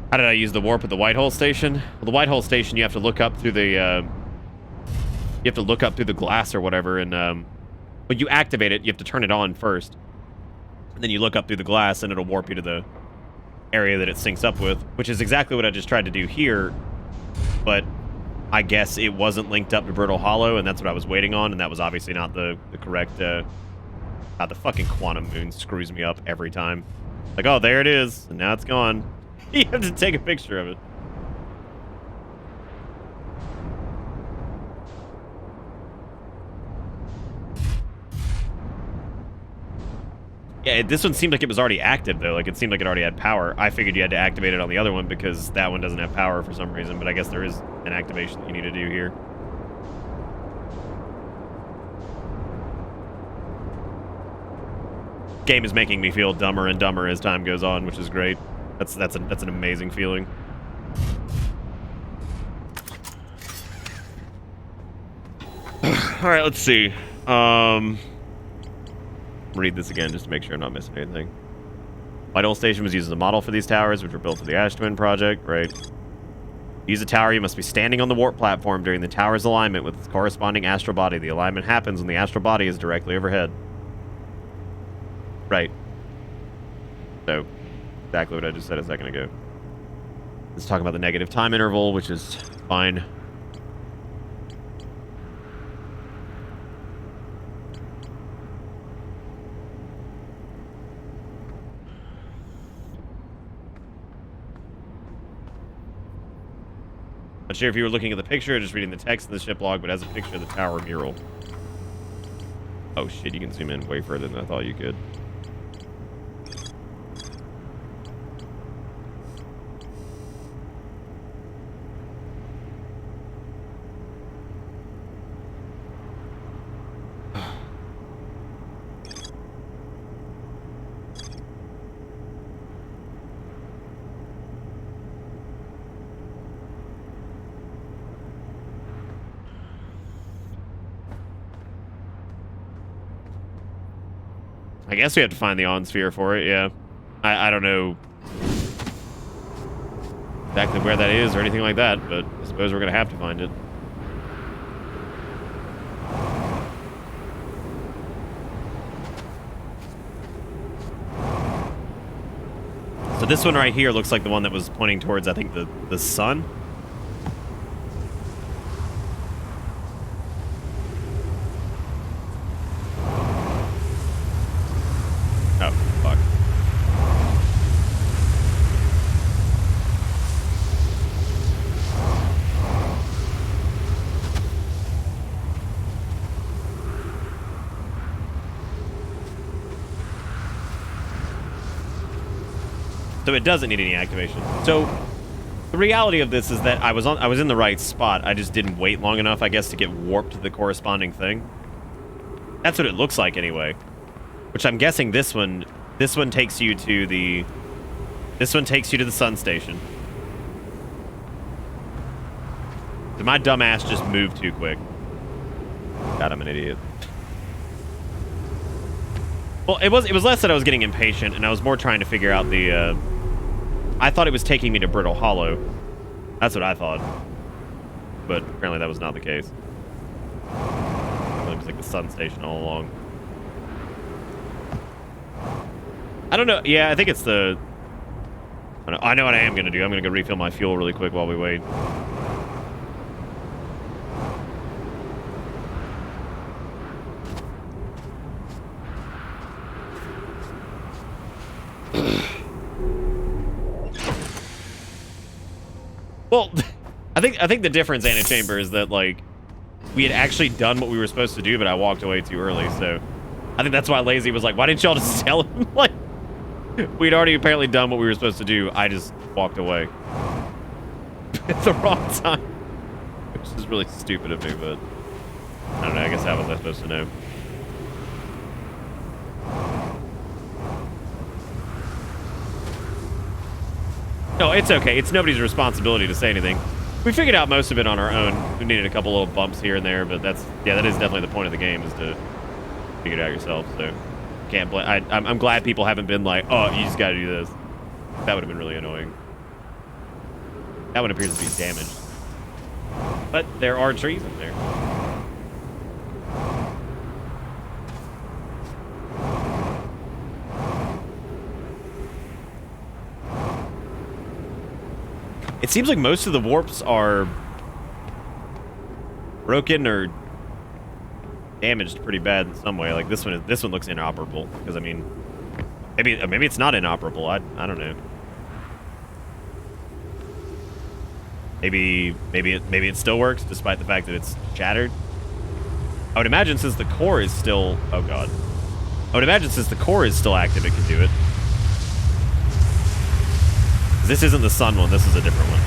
Speaker 1: How did I use the warp at the Whitehole station? Well, the Whitehole station, you have to look up through the glass or whatever, and when you activate it, you have to turn it on first. And then you look up through the glass, and it'll warp you to the area that it syncs up with, which is exactly what I just tried to do here, but I guess it wasn't linked up to Brittle Hollow, and that's what I was waiting on, and that was obviously not the correct... the fucking quantum moon screws me up every time. Like, oh, there it is, and now it's gone. You have to take a picture of it. Yeah, this one seemed like it was already active, though. Like, it seemed like it already had power. I figured you had to activate it on the other one because that one doesn't have power for some reason, but I guess there is an activation that you need to do here. Game is making me feel dumber and dumber as time goes on, which is great. That's an amazing feeling. All right, let's see. Read this again just to make sure I'm not missing anything. Whitehole Station was used as a model for these towers, which were built for the Ash Twin project, right? To use a tower, you must be standing on the warp platform during the tower's alignment with its corresponding astral body. The alignment happens when the astral body is directly overhead. Right. So, exactly what I just said a second ago. Let's talk about the negative time interval, which is fine. Not sure if you were looking at the picture or just reading the text in the ship log, but as a picture of the tower mural. Oh shit, you can zoom in way further than I thought you could. I guess we have to find the on-sphere for it, yeah. I don't know exactly where that is or anything like that, but I suppose we're going to have to find it. So this one right here looks like the one that was pointing towards, I think, the sun. So it doesn't need any activation. So the reality of this is that I was in the right spot. I just didn't wait long enough, I guess, to get warped to the corresponding thing. That's what it looks like anyway. Which I'm guessing this one takes you to the sun station. Did my dumb ass just move too quick? God, I'm an idiot. Well, it was less that I was getting impatient, and I was more trying to figure out the I thought it was taking me to Brittle Hollow. That's what I thought. But apparently that was not the case. It was like the sun station all along. I don't know. Yeah, I think it's the... I know what I am going to do. I'm going to go refill my fuel really quick while we wait. Well, I think the difference, Anna Chamber, is that, like, we had actually done what we were supposed to do, but I walked away too early, so... I think that's why Lazy was like, why didn't y'all just tell him? Like, we'd already apparently done what we were supposed to do. I just walked away. At the wrong time. This is really stupid of me, but I don't know. I guess how was I supposed to know? No, it's okay. It's nobody's responsibility to say anything. We figured out most of it on our own. We needed a couple little bumps here and there, but that is definitely the point of the game, is to figure it out yourself. So can't blame. I'm glad people haven't been like, oh, you just got to do this. That would have been really annoying. That one appears to be damaged, but there are trees in there. It seems like most of the warps are broken or damaged pretty bad in some way. Like this one looks inoperable, because I mean, maybe it's not inoperable. I don't know. Maybe it still works despite the fact that it's shattered. I would imagine since the core is still, oh god. I would imagine since the core is still active, it can do it. This isn't the sun one, this is a different one.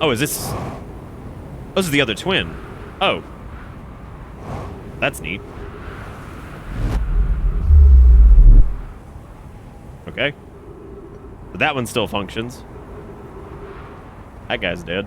Speaker 1: Oh, is this... Oh, this is the other twin. Oh. That's neat. Okay. But that one still functions. That guy's dead.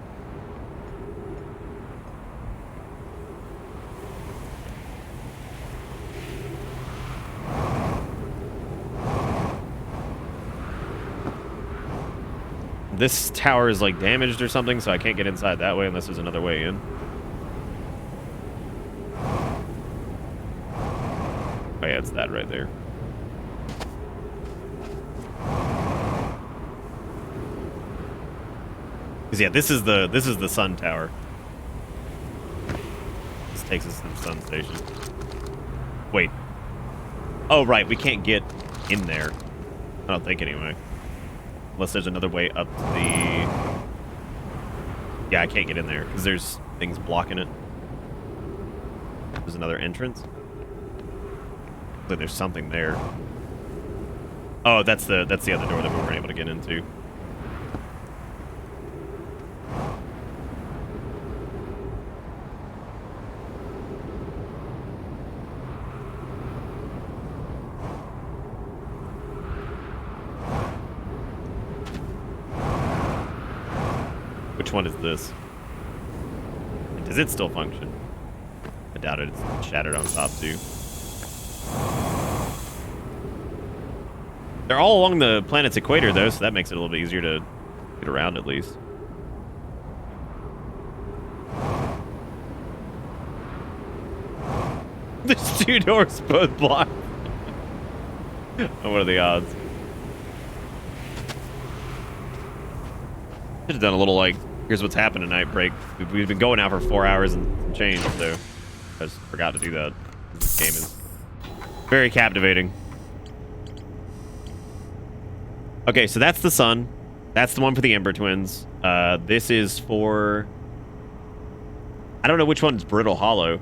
Speaker 1: This tower is like damaged or something, so I can't get inside that way unless there's another way in. Oh yeah, it's that right there. Cause yeah, this is the sun tower. This takes us to the sun station. Wait. Oh right, we can't get in there. I don't think anyway. Unless there's another way up to the... Yeah, I can't get in there because there's things blocking it. There's another entrance. But there's something there. Oh, that's the other door that we weren't able to get into. Which one is this? Does it still function? I doubt it. It's shattered on top too. They're all along the planet's equator though, so that makes it a little bit easier to get around at least. There's two doors both blocked. What are the odds? Should have done a little like, here's what's happened tonight break. We've been going out for 4 hours and some change, so I just forgot to do that. This game is very captivating. Okay, so that's the sun. That's the one for the Ember Twins. This is for... I don't know which one's Brittle Hollow.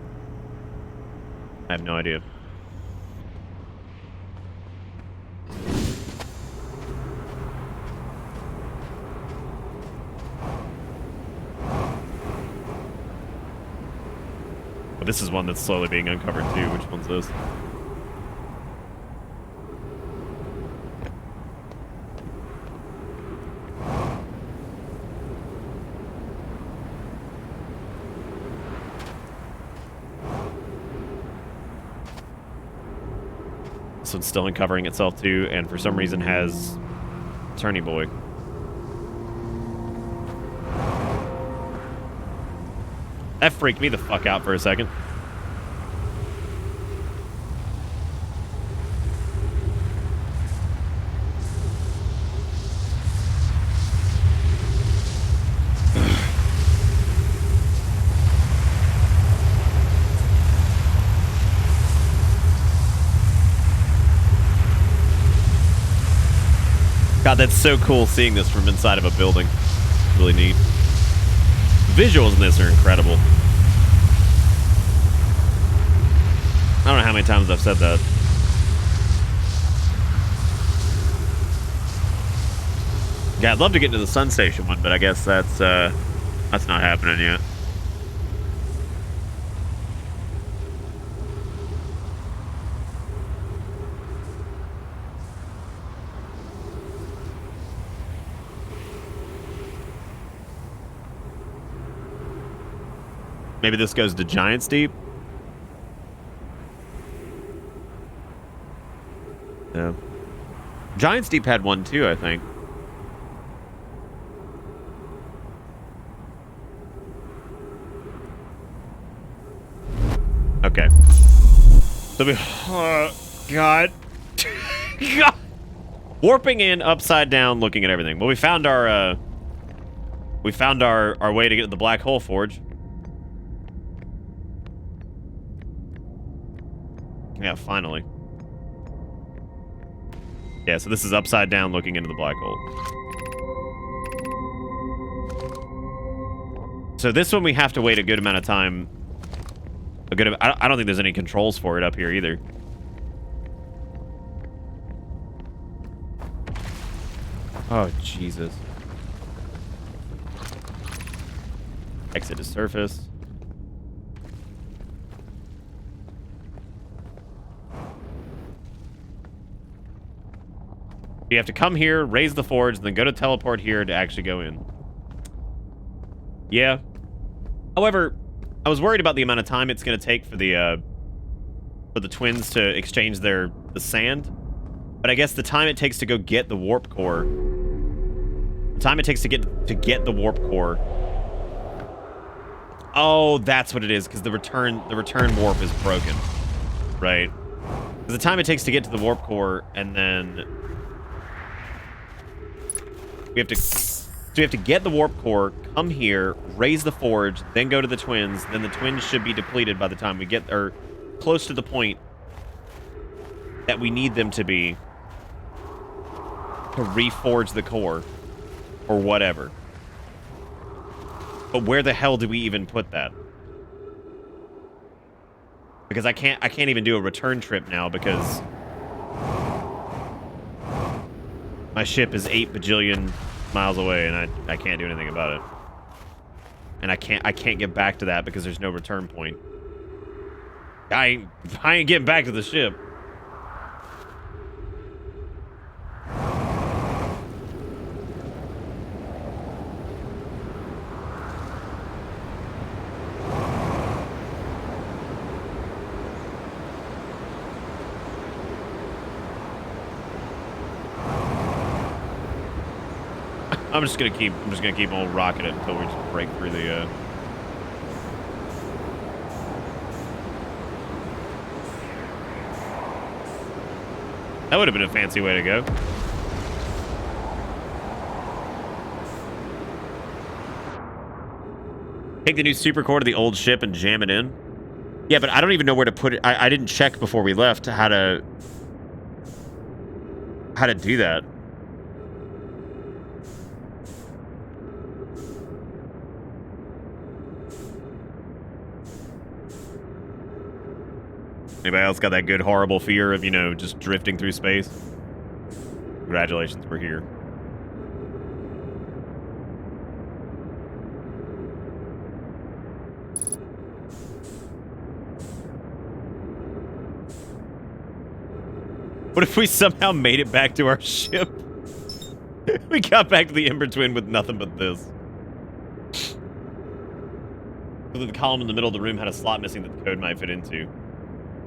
Speaker 1: I have no idea. But this is one that's slowly being uncovered too. Which one's this? This one's still uncovering itself too, and for some reason has Turny Boy. That freaked me the fuck out for a second. God, that's so cool seeing this from inside of a building. Really neat. Visuals in this are incredible. I don't know how many times I've said that. Yeah, I'd love to get into the Sun Station one, but I guess that's not happening yet. Maybe this goes to Giants Deep. Yeah. Giants Deep had one too, I think. Okay. So we, God. God. Warping in upside down, looking at everything. Well, we found our way to get to the Black Hole Forge. Yeah, finally. Yeah, so this is upside down looking into the black hole. So this one we have to wait a good amount of time. I don't think there's any controls for it up here either. Oh, Jesus. Exit to surface. You have to come here, raise the forge, then go to teleport here to actually go in. Yeah. However, I was worried about the amount of time it's going to take for the twins to exchange the sand. But I guess the time it takes to go get the warp core, the time it takes to get the warp core. Oh, that's what it is, because the return warp is broken, right? Because the time it takes to get to the warp core, and then we have to get the warp core, come here, raise the forge, then go to the twins. Then the twins should be depleted by the time we get, or close to the point that we need them to be to reforge the core or whatever. But where the hell do we even put that? Because I can't even do a return trip now because my ship is 8 bajillion miles away and I can't do anything about it. And I can't get back to that because there's no return point. I ain't getting back to the ship. I'm just gonna keep on rocking it until we just break through the That would have been a fancy way to go. Take the new supercore to the old ship and jam it in. Yeah, but I don't even know where to put it. I didn't check before we left how to do that. Anybody else got that good, horrible fear of, you know, just drifting through space? Congratulations, we're here. What if we somehow made it back to our ship? We got back to the Ember Twin with nothing but this. The column in the middle of the room had a slot missing that the code might fit into.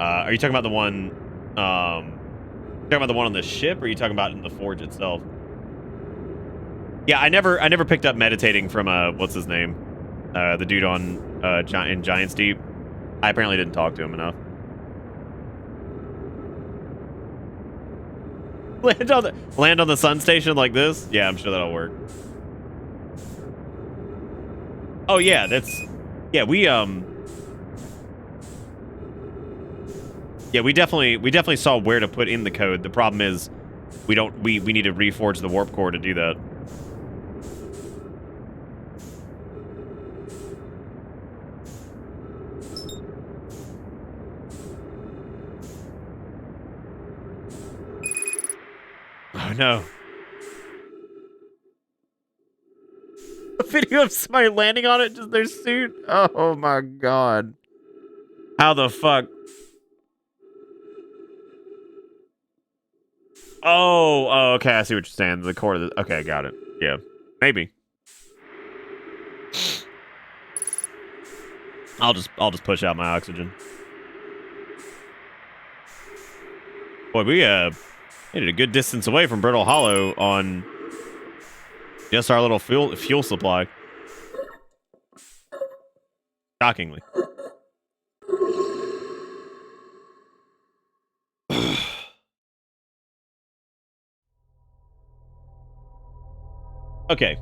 Speaker 1: Are you talking about the one? Talking about the one on the ship, or are you talking about in the forge itself? Yeah, I never picked up meditating from what's his name, the dude on in Giants Deep. I apparently didn't talk to him enough. Land on the sun station like this? Yeah, I'm sure that'll work. Oh yeah, we definitely saw where to put in the code. The problem is we need to reforge the warp core to do that. Oh no. A video of somebody landing on it, just their suit. Oh my god. How the fuck? Oh, okay, I see what you're saying. The core of the, okay, got it. Yeah. Maybe. I'll just push out my oxygen. Boy, we made it a good distance away from Brittle Hollow on just our little fuel supply. Shockingly. Okay.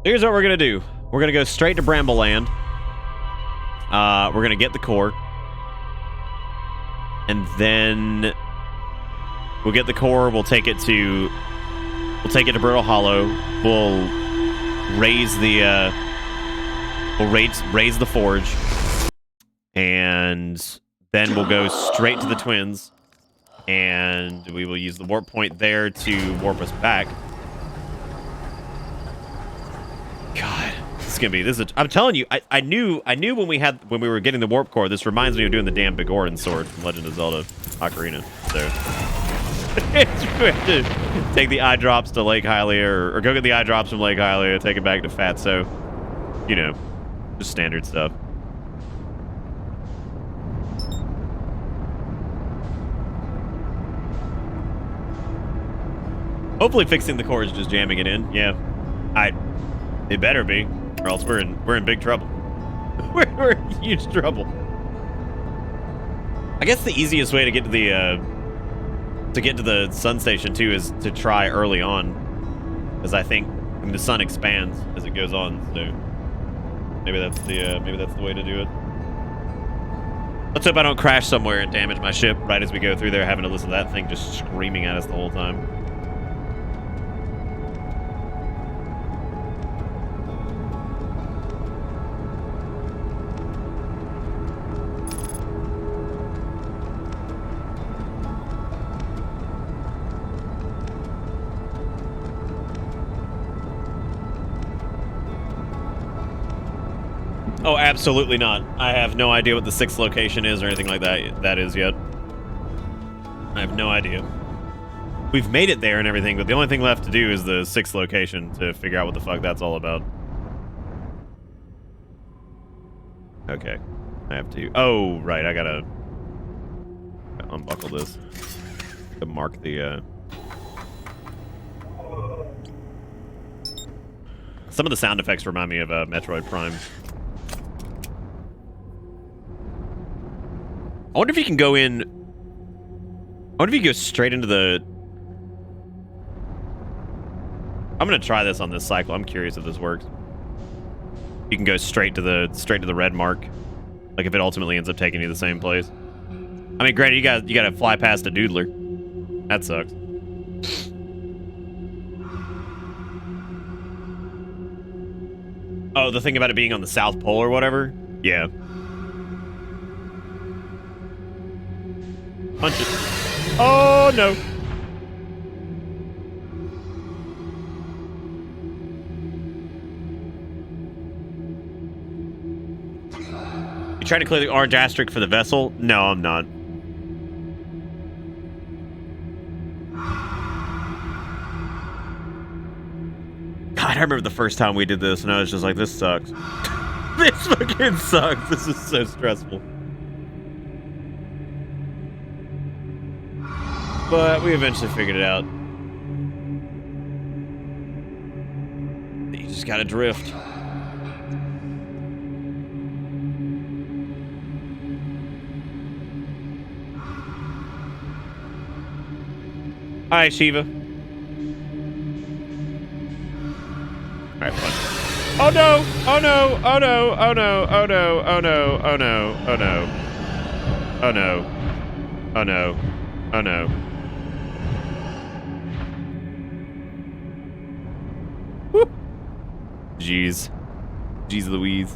Speaker 1: Here's what we're gonna do. We're gonna go straight to Brambleland. We're gonna get the core. And then we'll get the core, we'll take it to Brittle Hollow. We'll raise the raise the forge. And then we'll go straight to the twins. And we will use the warp point there to warp us back. God, I'm telling you, I knew when we were getting the warp core. This reminds me of doing the damn Biggoran sword from Legend of Zelda Ocarina. So we have to take the eye drops to Lake Hylia, or go get the eye drops from Lake Hylia, take it back to Fatso. You know, just standard stuff. Hopefully, fixing the core is just jamming it in. Yeah, it better be, or else we're in big trouble. we're in huge trouble. I guess the easiest way to get to the sun station too is to try early on, because I think the sun expands as it goes on. So maybe that's the way to do it. Let's hope I don't crash somewhere and damage my ship right as we go through there, having to listen to that thing just screaming at us the whole time. Oh, absolutely not. I have no idea what the 6th location is or anything like that is yet. I have no idea. We've made it there and everything, but the only thing left to do is the 6th location to figure out what the fuck that's all about. Okay. I have to... Oh, right. I gotta unbuckle this to mark the... Some of the sound effects remind me of Metroid Prime. I wonder if you can go in... I wonder if you go straight into the... I'm gonna try this on this cycle. I'm curious if this works. You can go straight to the red mark. Like if it ultimately ends up taking you to the same place. I mean, granted, you gotta fly past a doodler. That sucks. Oh, the thing about it being on the South Pole or whatever? Yeah. Punch it. Oh, no. You trying to clear the orange asterisk for the vessel? No, I'm not. God, I remember the first time we did this, and I was just like, this sucks. This fucking sucks. This is so stressful. But we eventually figured it out. You just gotta drift. Hi, Shiva. Alright, fine. Oh no! Oh no! Oh no! Oh no! Oh no! Oh no! Oh no! Oh no! Oh no! Oh no! Oh no! Jeez. Jeez Louise.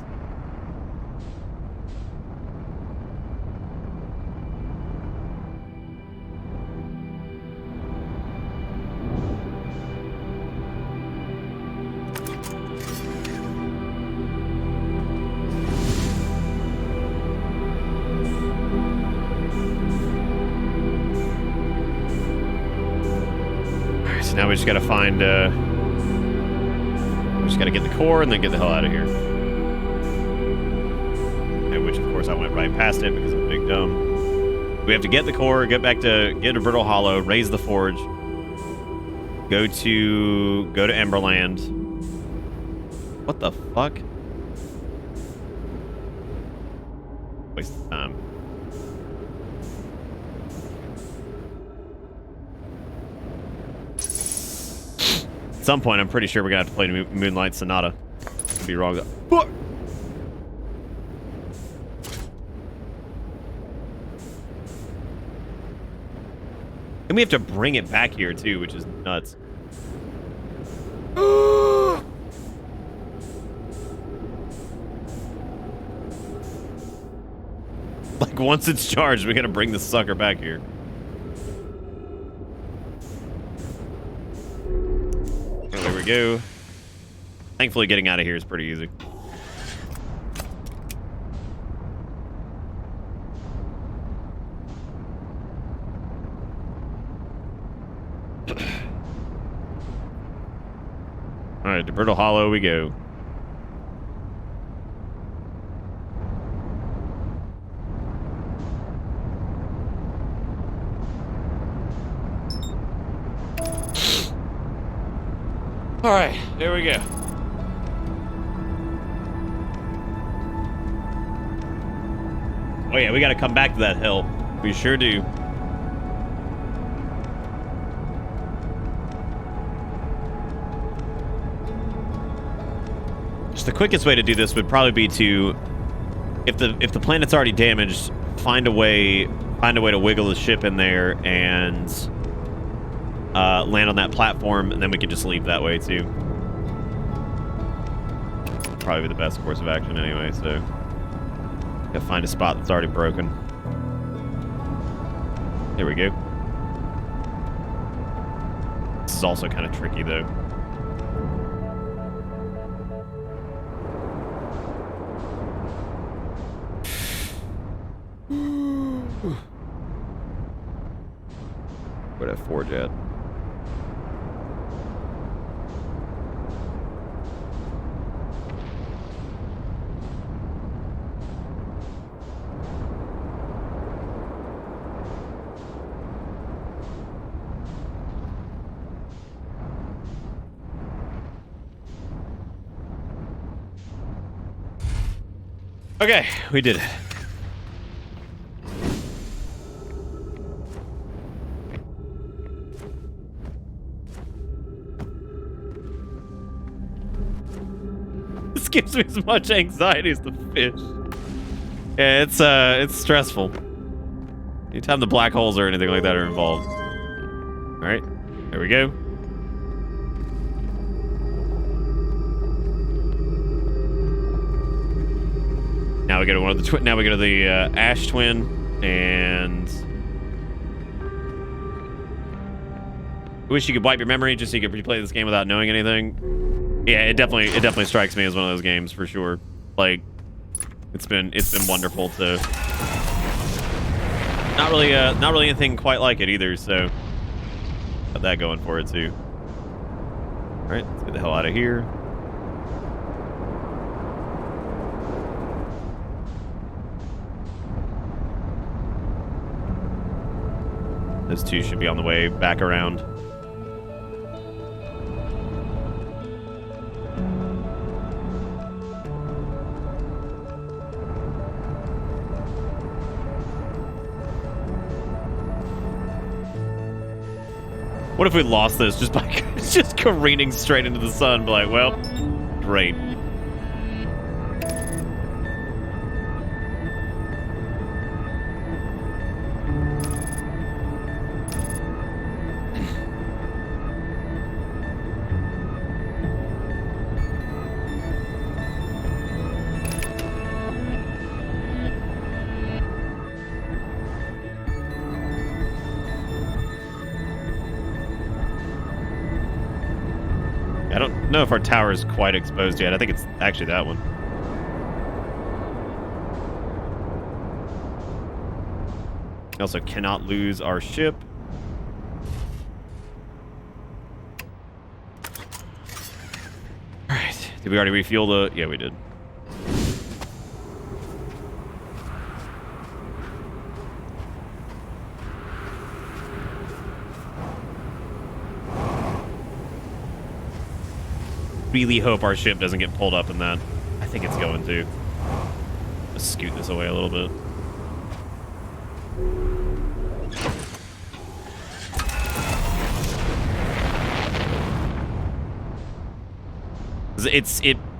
Speaker 1: Alright, so now we just gotta find, we just gotta get the core and then get the hell out of here. And which, of course, I went right past it because I'm a big dumb. We have to get the core, get to Brittle Hollow, raise the forge, go to Emberland. What the fuck? Waste of time. At some point, I'm pretty sure we're gonna have to play Moonlight Sonata. Could be wrong. Fuck! And we have to bring it back here too, which is nuts. Like, once it's charged, we gotta bring this sucker back here. There we go. Thankfully, getting out of here is pretty easy. Alright, to Brittle Hollow we go. Alright, there we go. Oh yeah, we gotta come back to that hill. We sure do. Just the quickest way to do this would probably be to, if the planet's already damaged, find a way to wiggle the ship in there and land on that platform, and then we can just leave that way too. Probably the best course of action anyway. So, gotta find a spot that's already broken. There we go. This is also kind of tricky though. Where'd that forge at? Okay, we did it. This gives me as much anxiety as the fish. Yeah, it's stressful. Anytime the black holes or anything like that are involved. All right, there we go. Now we go to one of the now we go to the Ash Twin, and I wish you could wipe your memory just so you could replay this game without knowing anything. Yeah, it definitely strikes me as one of those games for sure. Like, it's been wonderful to not really anything quite like it either. So got that going for it too. All right, let's get the hell out of here. Those two should be on the way back around. What if we lost this just by just careening straight into the sun? Be like, well, great. know if our tower is quite exposed yet. I think it's actually that one. Also cannot lose our ship. Alright. Did we already refuel the... Yeah, we did. Really hope our ship doesn't get pulled up in that. I think it's going to. Let's scoot this away a little bit.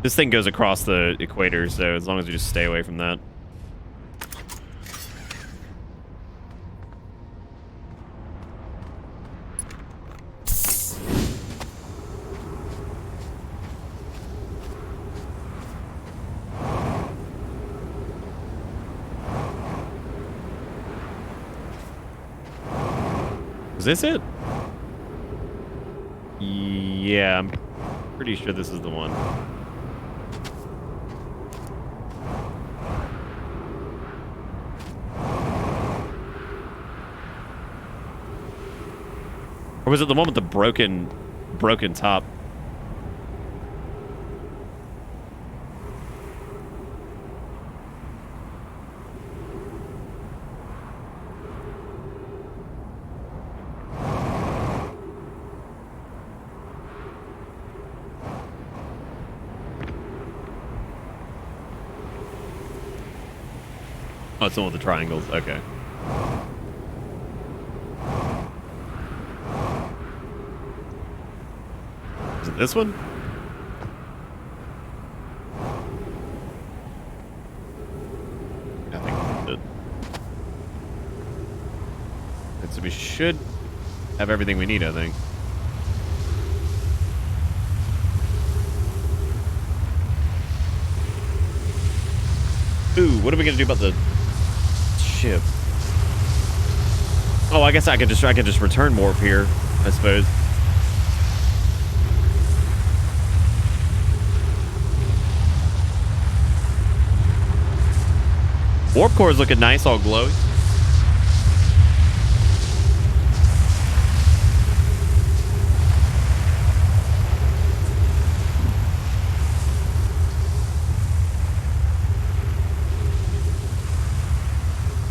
Speaker 1: This thing goes across the equator, so as long as we just stay away from that. Is this it? Yeah, I'm pretty sure this is the one. Or was it the one with the broken top? Oh, it's the one with the triangles. Okay. Is it this one? I think that's it. And so we should have everything we need, I think. Ooh, what are we gonna do about the ship? Oh, I guess I could just return warp here, I suppose. Warp core is looking nice, all glowy.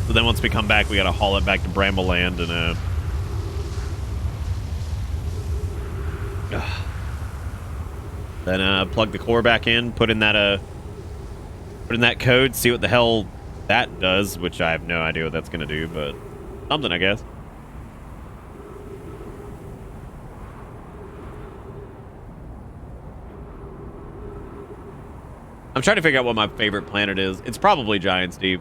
Speaker 1: So then once we come back, we gotta haul it back to Bramble Land and then plug the core back in, put in that code, see what the hell that does, which I have no idea what that's gonna do, but something, I guess. I'm trying to figure out what my favorite planet is. It's probably Giant's Deep.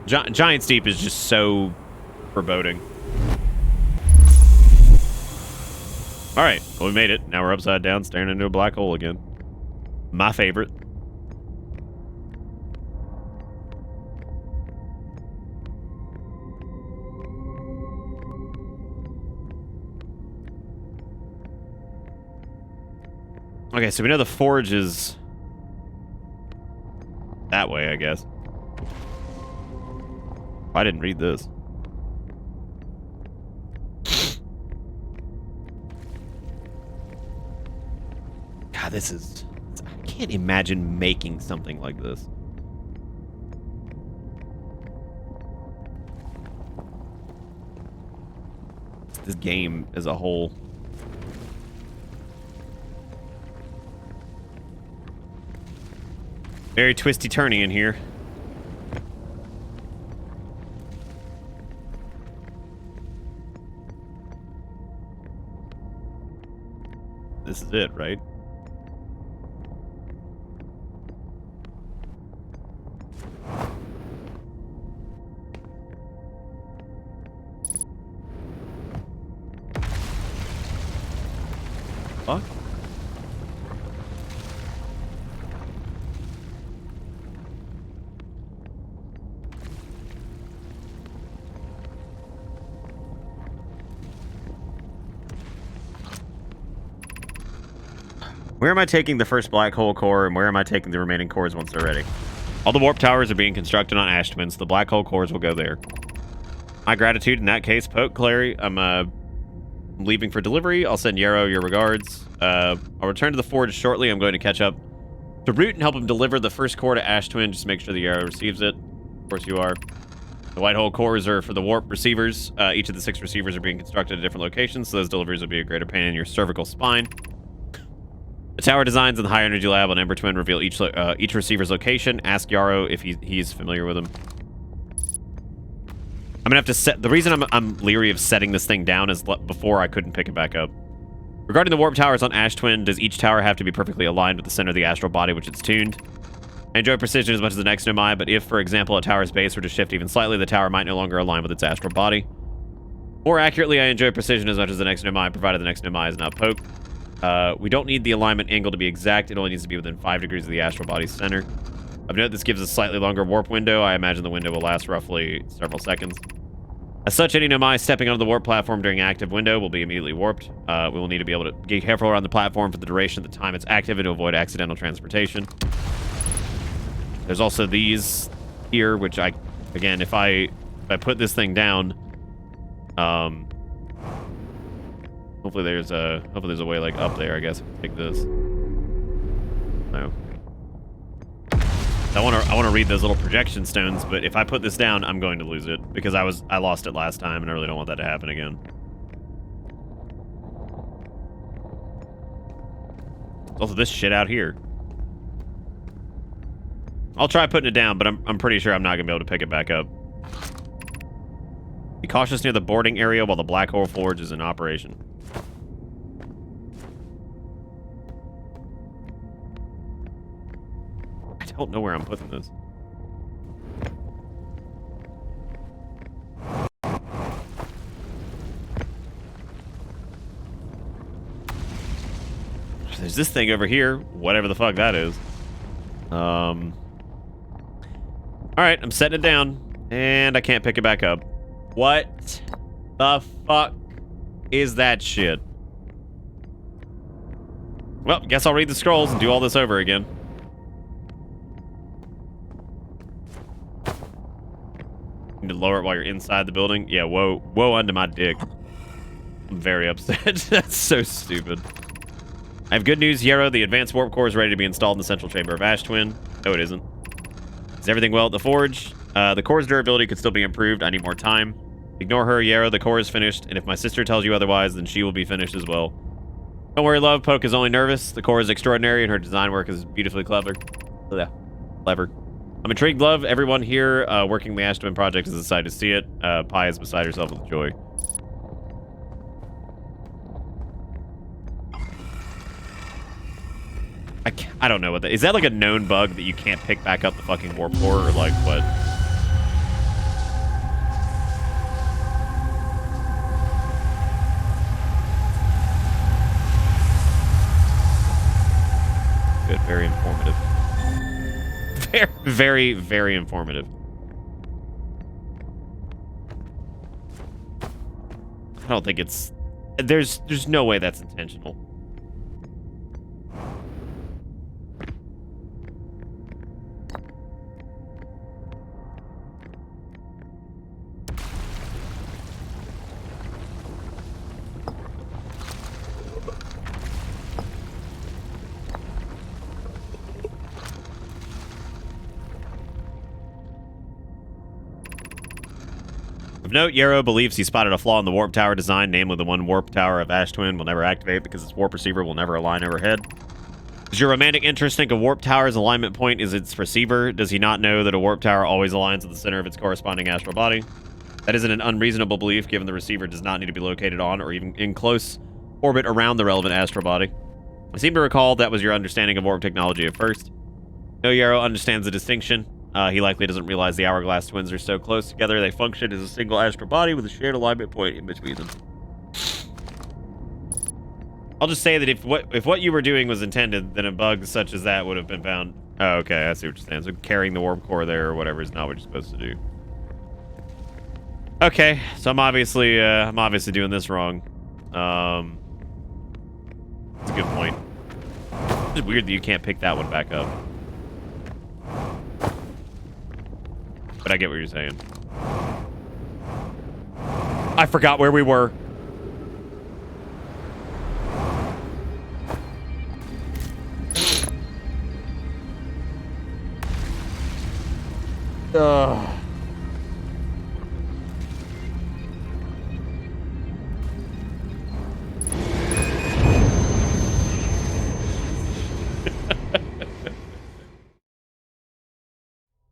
Speaker 1: Giant's Deep is just so foreboding. Alright, well, we made it. Now we're upside down, staring into a black hole again. My favorite. Okay, so we know the forge is that way, I guess. I didn't read this. God, this is... I can't imagine making something like this. This game as a whole. Very twisty-turny in here. This is it, right? Fuck. Where am I taking the first black hole core, and where am I taking the remaining cores once they're ready? All the warp towers are being constructed on Ash Twin, so the black hole cores will go there. My gratitude in that case, Poke Clary. I'm leaving for delivery. I'll send Yarrow your regards. I'll return to the forge shortly. I'm going to catch up to Root and help him deliver the first core to Ash Twin. Just make sure the Yarrow receives it. Of course you are. The white hole cores are for the warp receivers. Each of the 6 receivers are being constructed at different locations, so those deliveries will be a greater pain in your cervical spine. The tower designs in the high energy lab on Ember Twin reveal each receiver's location. Ask Yarrow if he's familiar with them. I'm gonna have to set. The reason I'm leery of setting this thing down is before I couldn't pick it back up. Regarding the warp towers on Ash Twin, does each tower have to be perfectly aligned with the center of the astral body which it's tuned? I enjoy precision as much as the next Nomai, but if, for example, a tower's base were to shift even slightly, the tower might no longer align with its astral body. More accurately, I enjoy precision as much as the next Nomai, provided the next Nomai is not Poke. We don't need the alignment angle to be exact. It only needs to be within 5 degrees of the astral body's center. Of note, this gives a slightly longer warp window. I imagine the window will last roughly several seconds. As such, any Nomai stepping onto the warp platform during active window will be immediately warped. We will need to be able to be careful around the platform for the duration of the time it's active and to avoid accidental transportation. There's also these here, which again, if I put this thing down, hopefully there's a way like up there. I guess take this. No. I want to read those little projection stones, but if I put this down, I'm going to lose it because I lost it last time, and I really don't want that to happen again. Also, this shit out here. I'll try putting it down, but I'm pretty sure I'm not gonna be able to pick it back up. Be cautious near the boarding area while the black hole forge is in operation. I don't know where I'm putting this. There's this thing over here, whatever the fuck that is. Alright, I'm setting it down, and I can't pick it back up. What the fuck is that shit? Well, guess I'll read the scrolls and do all this over again. Need to lower it while you're inside the building? Yeah, woe unto my dick. I'm very upset. That's so stupid. I have good news, Yarrow. The advanced warp core is ready to be installed in the central chamber of Ash Twin. No, it isn't. Is everything well at the forge? The core's durability could still be improved. I need more time. Ignore her, Yarrow. The core is finished, and if my sister tells you otherwise, then she will be finished as well. Don't worry, love. Poke is only nervous. The core is extraordinary, and her design work is beautifully clever. Yeah, clever. I'm intrigued, love. Everyone here working the Ash Twin project is excited to see it. Pi is beside herself with joy. I don't know what that is. That like a known bug that you can't pick back up the fucking warp core, or like what? Good, very informative. Very, very informative. I don't think it's... There's no way that's intentional. Of note, Yarrow believes he spotted a flaw in the warp tower design, namely the one warp tower of Ash Twin will never activate because its warp receiver will never align overhead. Does your romantic interest think a warp tower's alignment point is its receiver? Does he not know that a warp tower always aligns at the center of its corresponding astral body? That isn't an unreasonable belief, given the receiver does not need to be located on or even in close orbit around the relevant astral body. I seem to recall that was your understanding of warp technology at first. No, Yarrow understands the distinction. He likely doesn't realize the Hourglass twins are so close together they function as a single astral body with a shared alignment point in between them. I'll just say that if what you were doing was intended, then a bug such as that would have been found. Oh, okay, I see what you're saying. So carrying the warp core there or whatever is not what you're supposed to do. Okay, so I'm obviously doing this wrong. That's a good point. It's weird that you can't pick that one back up. But I get what you're saying. I forgot where we were.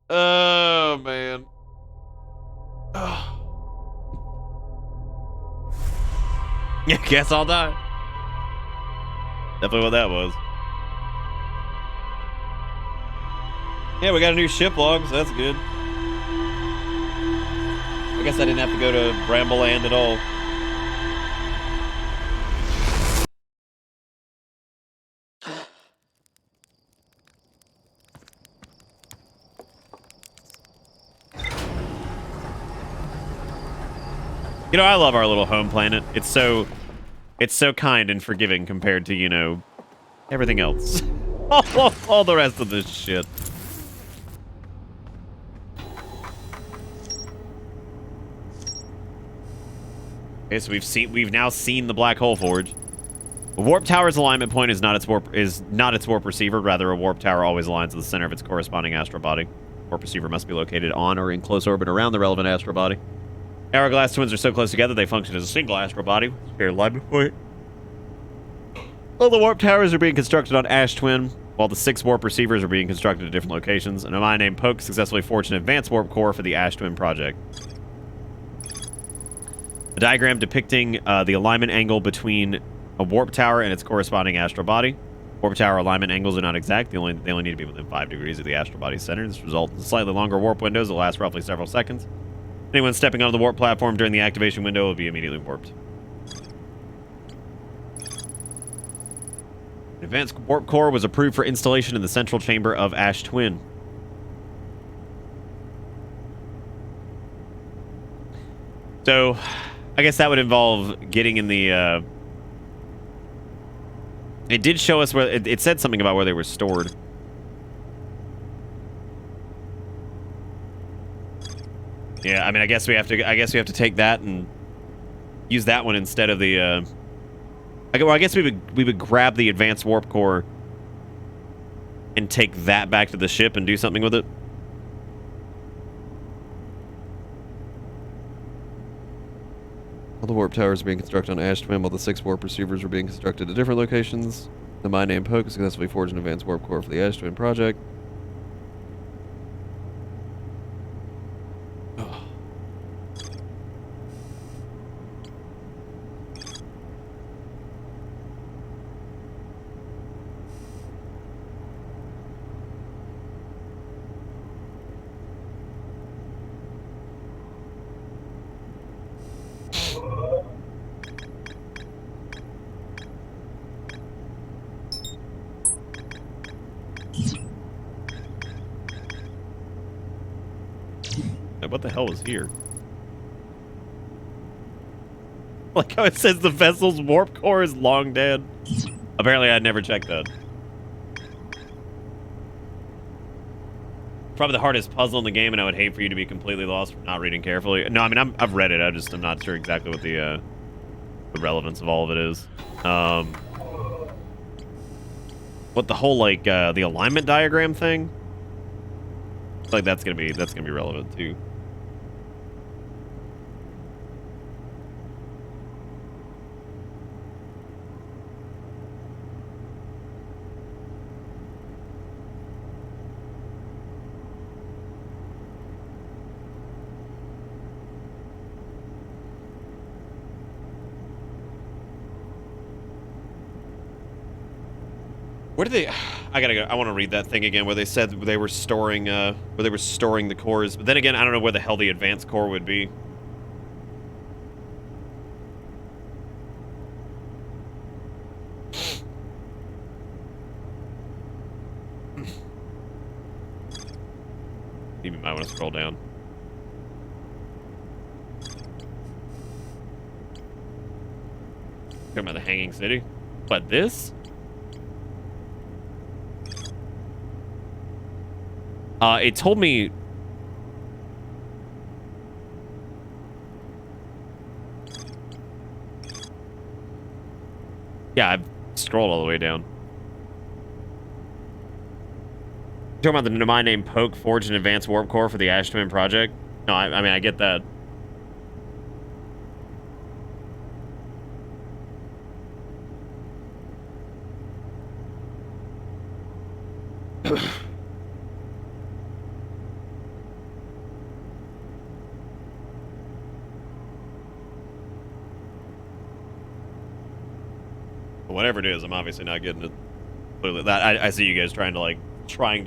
Speaker 1: Oh, man. Yeah, guess I'll die. Definitely what that was. Yeah, we got a new ship log, so that's good. I guess I didn't have to go to Brambleland at all. You know, I love our little home planet. It's so kind and forgiving compared to, you know, everything else. all the rest of this shit. Okay, so we've now seen the black hole forge. A warp tower's alignment point is not its warp receiver. Rather, a warp tower always aligns to the center of its corresponding astral body. Warp receiver must be located on or in close orbit around the relevant astral body. Hourglass twins are so close together they function as a single astral body. Shared alignment point. All the warp towers are being constructed on Ash Twin, while the 6 warp receivers are being constructed at different locations. And a mine named Poke successfully forged an advanced warp core for the Ash Twin project. A diagram depicting the alignment angle between a warp tower and its corresponding astral body. Warp tower alignment angles are not exact. They only need to be within 5 degrees of the astral body's center. This results in slightly longer warp windows that last roughly several seconds. Anyone stepping onto the warp platform during the activation window will be immediately warped. An advanced warp core was approved for installation in the central chamber of Ash Twin. So, I guess that would involve getting in the, It did show us where... It said something about where they were stored. Yeah, I mean, I guess we have to take that and use that one instead of the, well, I guess we would grab the advanced warp core and take that back to the ship and do something with it. All the warp towers are being constructed on Ash Twin, while the 6 warp receivers are being constructed at different locations. The mine named Poke successfully forged an advanced warp core for the Ash Twin project. What the hell was here? Like how it says the vessel's warp core is long dead. Apparently I'd never checked that. Probably the hardest puzzle in the game, and I would hate for you to be completely lost from not reading carefully. No, I mean, I've read it. I'm not sure exactly what the relevance of all of it is. What the whole, like, the alignment diagram thing? I feel like that's gonna be relevant too. Where did they... I gotta go. I want to read that thing again where they said they were storing, the cores. But then again, I don't know where the hell the advanced core would be. You might want to scroll down. Talking about the Hanging City? But this? It told me... Yeah, I've scrolled all the way down. You're talking about the domain name Poke Forge and Advanced Warp Core for the Ash Twin project? No, I mean, I get that. Whatever it is, I'm obviously not getting it. Clearly, that I see you guys trying to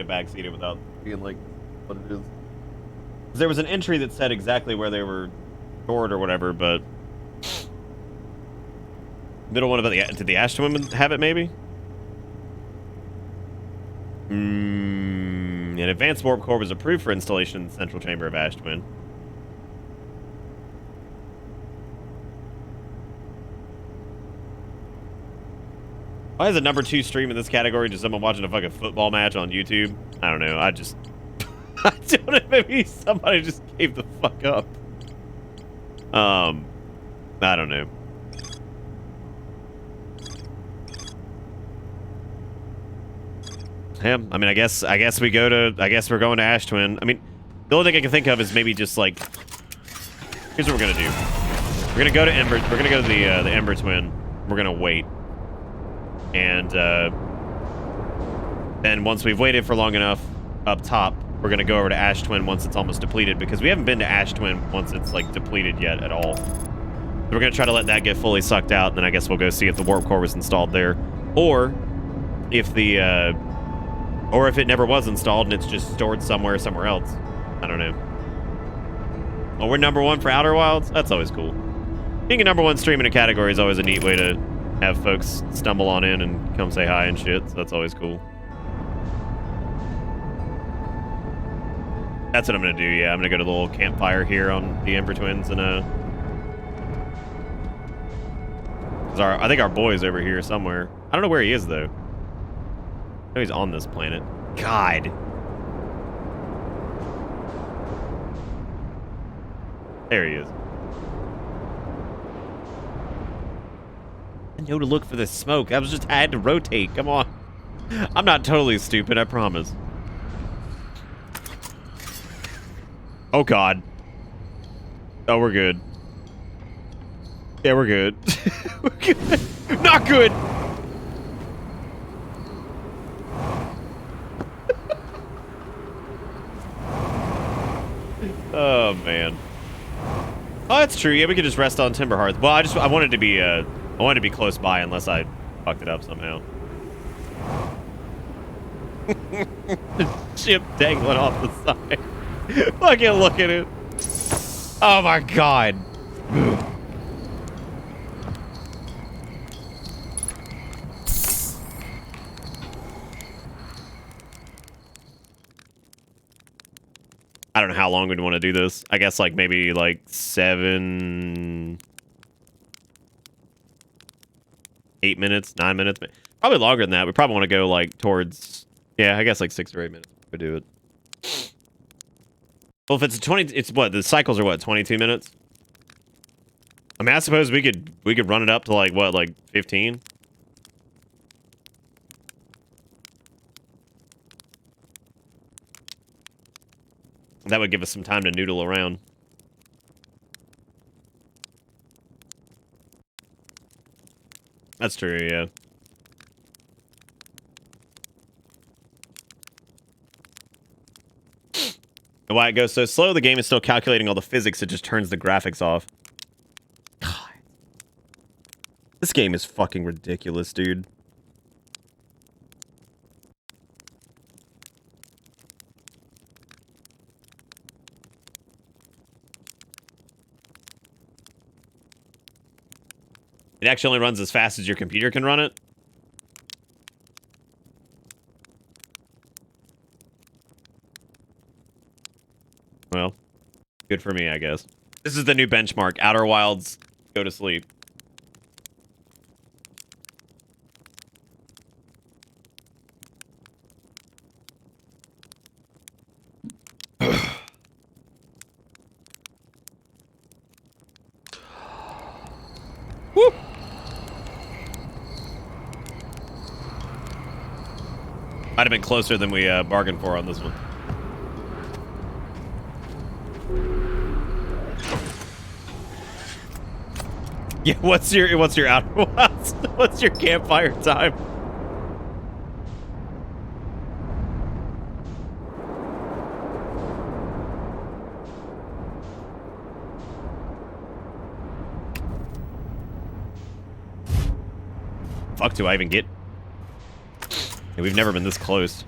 Speaker 1: backseat it without being like what it is. There was an entry that said exactly where they were stored or whatever, but middle one about the did the Ash Twin have it maybe? An advanced warp core was approved for installation in the central chamber of Ash Twin. Why is the #2 stream in this category just someone watching a fucking football match on YouTube? I don't know. I don't know. Maybe somebody just gave the fuck up. I don't know. Yeah, I mean, I guess we're going to Ash Twin. I mean, the only thing I can think of is maybe just like, here's what we're gonna do. We're gonna go to Ember. We're gonna go to the Ember Twin. We're gonna wait. And then once we've waited for long enough up top, we're gonna go over to Ash Twin once it's almost depleted, because we haven't been to Ash Twin once it's like depleted yet at all. So we're gonna try to let that get fully sucked out, and then I guess we'll go see if the warp core was installed there, or if the or if it never was installed and it's just stored somewhere else. I don't know. Oh, we're #1 for Outer Wilds? That's always cool. Being a #1 stream in a category is always a neat way to have folks stumble on in and come say hi and shit, so that's always cool. That's what I'm gonna do, yeah. I'm gonna go to the little campfire here on the Ember Twins and I think our boy's over here somewhere. I don't know where he is though. I know he's on this planet. God. There he is. I know to look for the smoke. I had to rotate. Come on. I'm not totally stupid, I promise. Oh, God. Oh, we're good. Yeah, we're good. We're good. Not good! Oh, man. Oh, that's true. Yeah, we could just rest on Timberhearth. Well, I wanted to be close by unless I fucked it up somehow. Ship dangling off the side. Fucking look at it. Oh my god. I don't know how long we'd want to do this. I guess like maybe like 7, 8 minutes, 9 minutes. Probably longer than that. We probably want to go like towards, yeah, I guess like 6 or 8 minutes we do it. Well, if it's 20, it's what, the cycles are what, 22 minutes? I mean, I suppose we could run it up to like what, like 15? That would give us some time to noodle around. That's true, yeah. And why it goes so slow, the game is still calculating all the physics, it just turns the graphics off. God. This game is fucking ridiculous, dude. It actually only runs as fast as your computer can run it. Well, good for me, I guess. This is the new benchmark. Outer Wilds, go to sleep. Might have been closer than we bargained for on this one. Yeah, what's your out? What's your campfire time? Fuck, do I even get? Yeah, we've never been this close.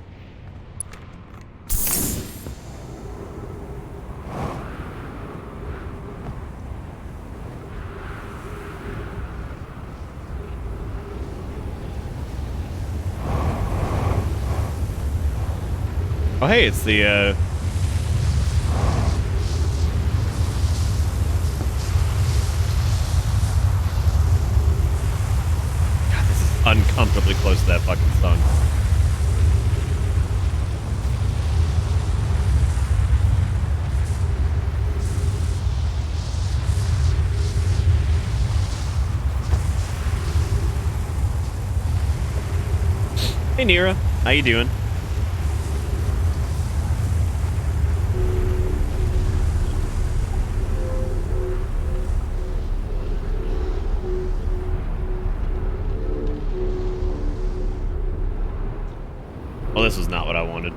Speaker 1: Oh, hey, it's the, God, this is uncomfortably close to that fucking sun. Hey, Nira. How you doing? Well, this was not what I wanted.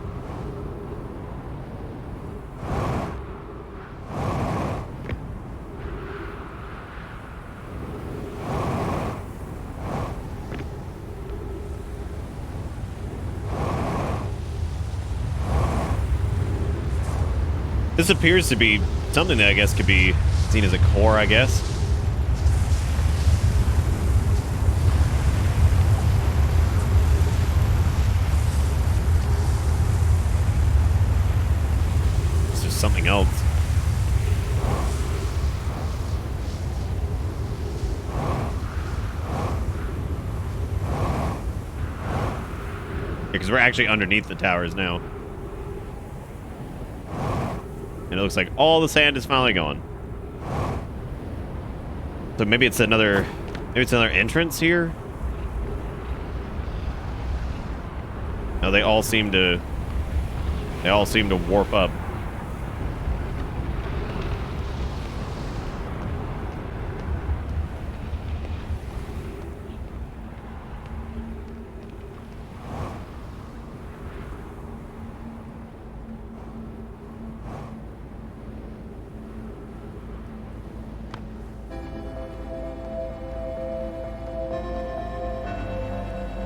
Speaker 1: This appears to be something that I guess could be seen as a core, I guess. This is something else. Because we're actually underneath the towers now. And it looks like all the sand is finally gone. So maybe it's another entrance here? No, they all seem to warp up.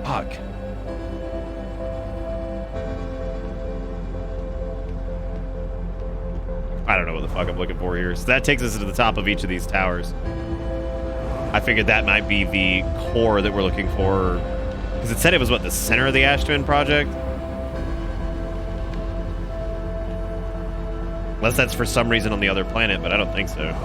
Speaker 1: Fuck. I don't know what the fuck I'm looking for here. So that takes us to the top of each of these towers. I figured that might be the core that we're looking for. Because it said it was, what, the center of the Ashton project? Unless that's for some reason on the other planet, but I don't think so.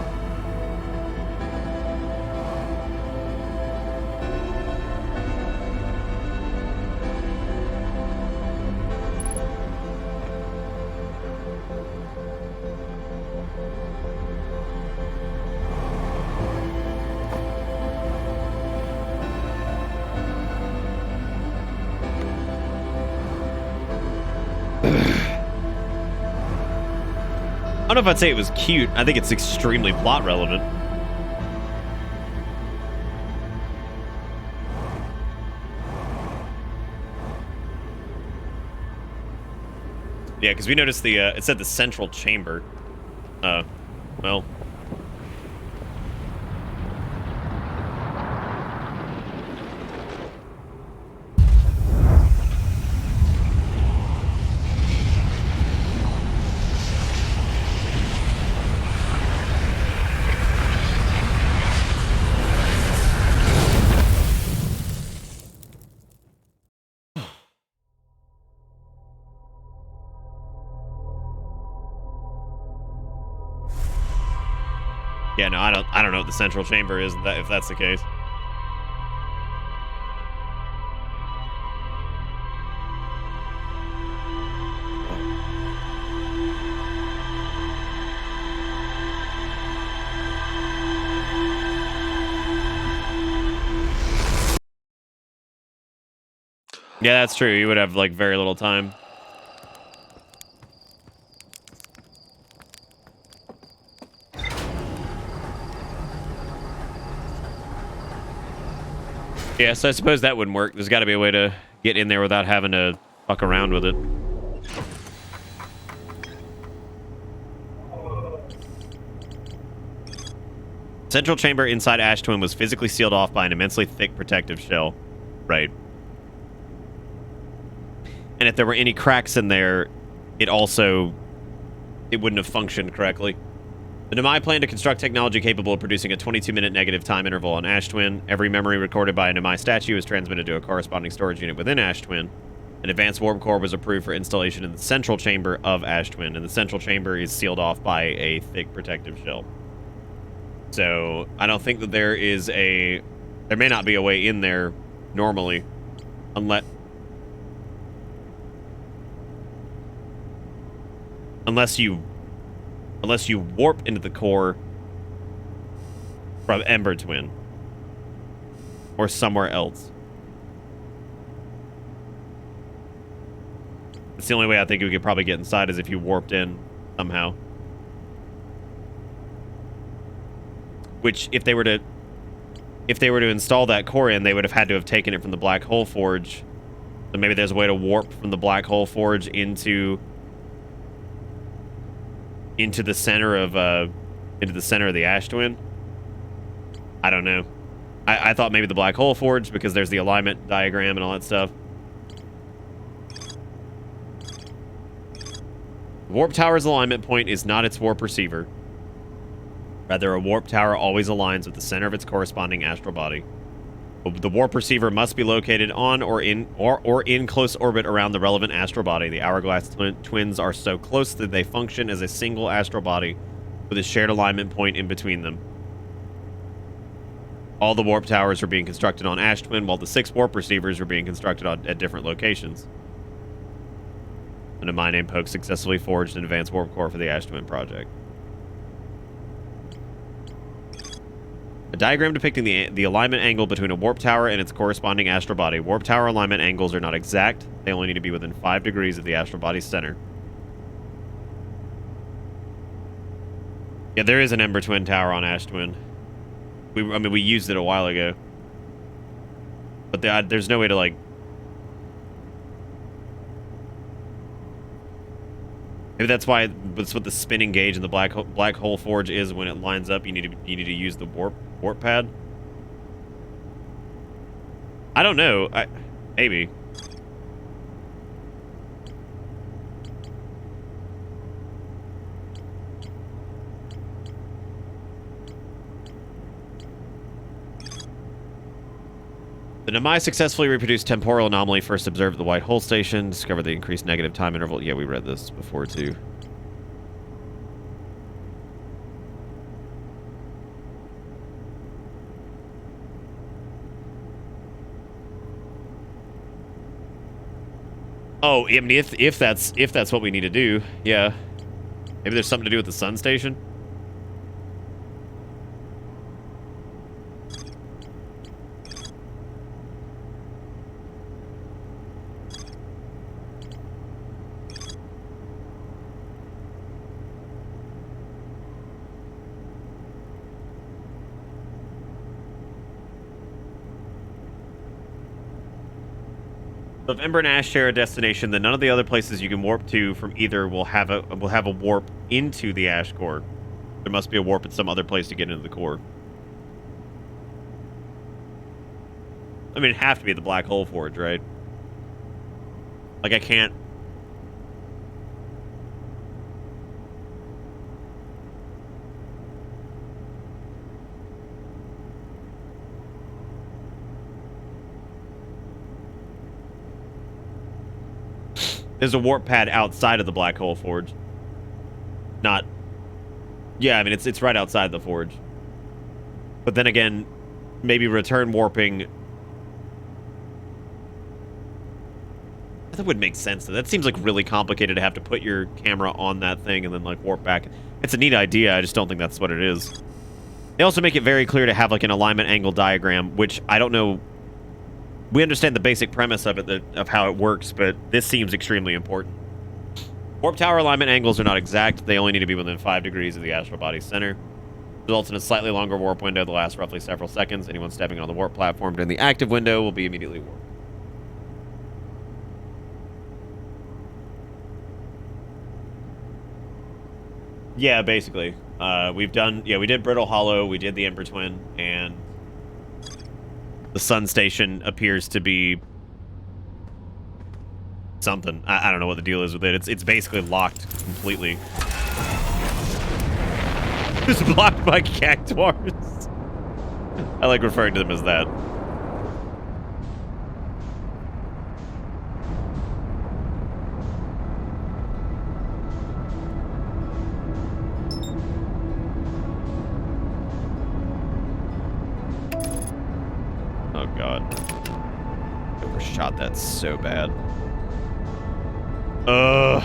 Speaker 1: I don't know if I'd say it was cute. I think it's extremely plot relevant. Yeah, because we noticed the, it said the central chamber. Well... Yeah, no, I don't know what the central chamber is, if that's the case. Yeah, that's true. You would have, like, very little time. Yeah, so I suppose that wouldn't work. There's got to be a way to get in there without having to fuck around with it. Central chamber inside Ash Twin was physically sealed off by an immensely thick protective shell. Right. And if there were any cracks in there, it wouldn't have functioned correctly. The Nomai plan to construct technology capable of producing a 22-minute negative time interval on Ash Twin. Every memory recorded by a Nomai statue is transmitted to a corresponding storage unit within Ash Twin. An advanced warp core was approved for installation in the central chamber of Ash Twin, and the central chamber is sealed off by a thick protective shell. So, I don't think that there may not be a way in there normally, unless you warp into the core from Ember Twin or somewhere else. It's the only way I think we could probably get inside is if you warped in somehow. Which, if they were to install that core in, they would have had to have taken it from the Black Hole Forge. So maybe there's a way to warp from the Black Hole Forge into the center of the Ash Twin. I don't know. I thought maybe the Black Hole Forge, because there's the alignment diagram and all that stuff. The Warp Tower's alignment point is not its warp receiver. Rather, a warp tower always aligns with the center of its corresponding astral body. The warp receiver must be located on or in close orbit around the relevant astral body. The Hourglass twins are so close that they function as a single astral body with a shared alignment point in between them. All the warp towers were being constructed on Ash Twin, while the 6 warp receivers were being constructed at different locations. And a mine named Poke successfully forged an advanced warp core for the Ash Twin project. A diagram depicting the alignment angle between a warp tower and its corresponding astral body. Warp tower alignment angles are not exact. They only need to be within 5 degrees of the astral body's center. Yeah, there is an Ember Twin tower on Ash Twin. We used it a while ago. But there's no way to, like... Maybe that's what the spinning gauge in the black hole forge is. When it lines up, you need to use the warp pad. I don't know. Maybe. The Nomai successfully reproduced temporal anomaly first observed at the White Hole Station. Discovered the increased negative time interval. Yeah, we read this before, too. Oh, I mean, if that's what we need to do, yeah. Maybe there's something to do with the Sun Station. So if Ember and Ash share a destination, then none of the other places you can warp to from either will have a warp into the Ash core. There must be a warp at some other place to get into the core. I mean, it'd have to be the Black Hole Forge, right? Like, I can't... There's a warp pad outside of the Black Hole Forge. Not... Yeah, I mean, it's right outside the forge. But then again, maybe return warping... That would make sense, though. That seems, like, really complicated to have to put your camera on that thing and then, like, warp back. It's a neat idea, I just don't think that's what it is. They also make it very clear to have, like, an alignment angle diagram, which I don't know we understand the basic premise of it, of how it works, but this seems extremely important. Warp tower alignment angles are not exact. They only need to be within 5 degrees of the astral body's center. Results in a slightly longer warp window that lasts roughly several seconds. Anyone stepping on the warp platform during the active window will be immediately warped. Yeah, basically. We did Brittle Hollow, we did the Ember Twin, and the Sun Station appears to be something. I don't know what the deal is with it. It's basically locked completely. It's blocked by cactuars. I like referring to them as that. Oh god. I overshot that so bad. Ugh.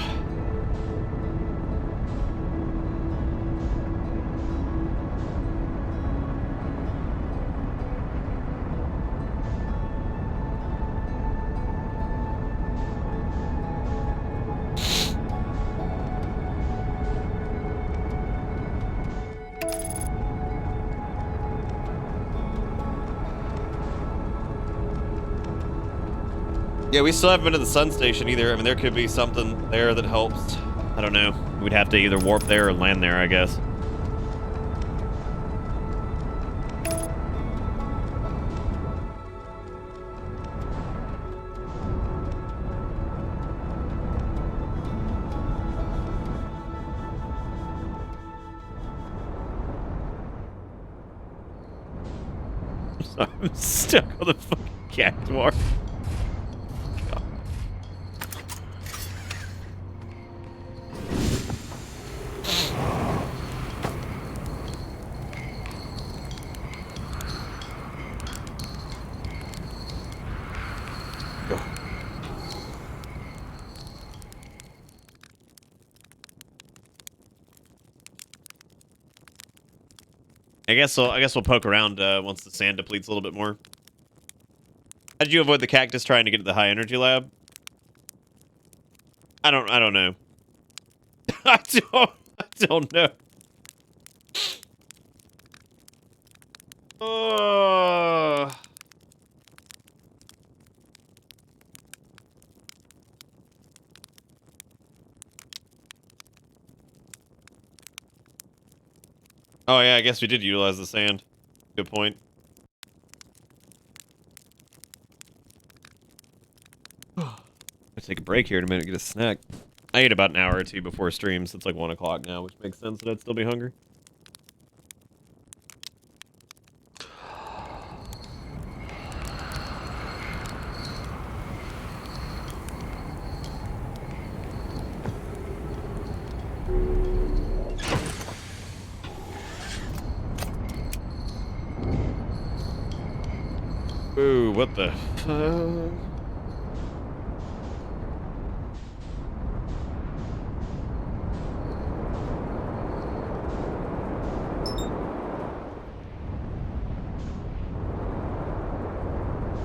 Speaker 1: Yeah, we still haven't been to the Sun Station either. I mean, there could be something there that helps. I don't know. We'd have to either warp there or land there, I guess. I'm stuck on the fucking cactuar. I guess we'll poke around once the sand depletes a little bit more. How did you avoid the cactus trying to get to the high energy lab? I don't know. I don't know. Oh yeah, I guess we did utilize the sand. Good point. I'll take a break here in a minute, get a snack. I ate about an hour or two before stream, so it's like 1 o'clock now, which makes sense that I'd still be hungry. Ooh, what the fuck?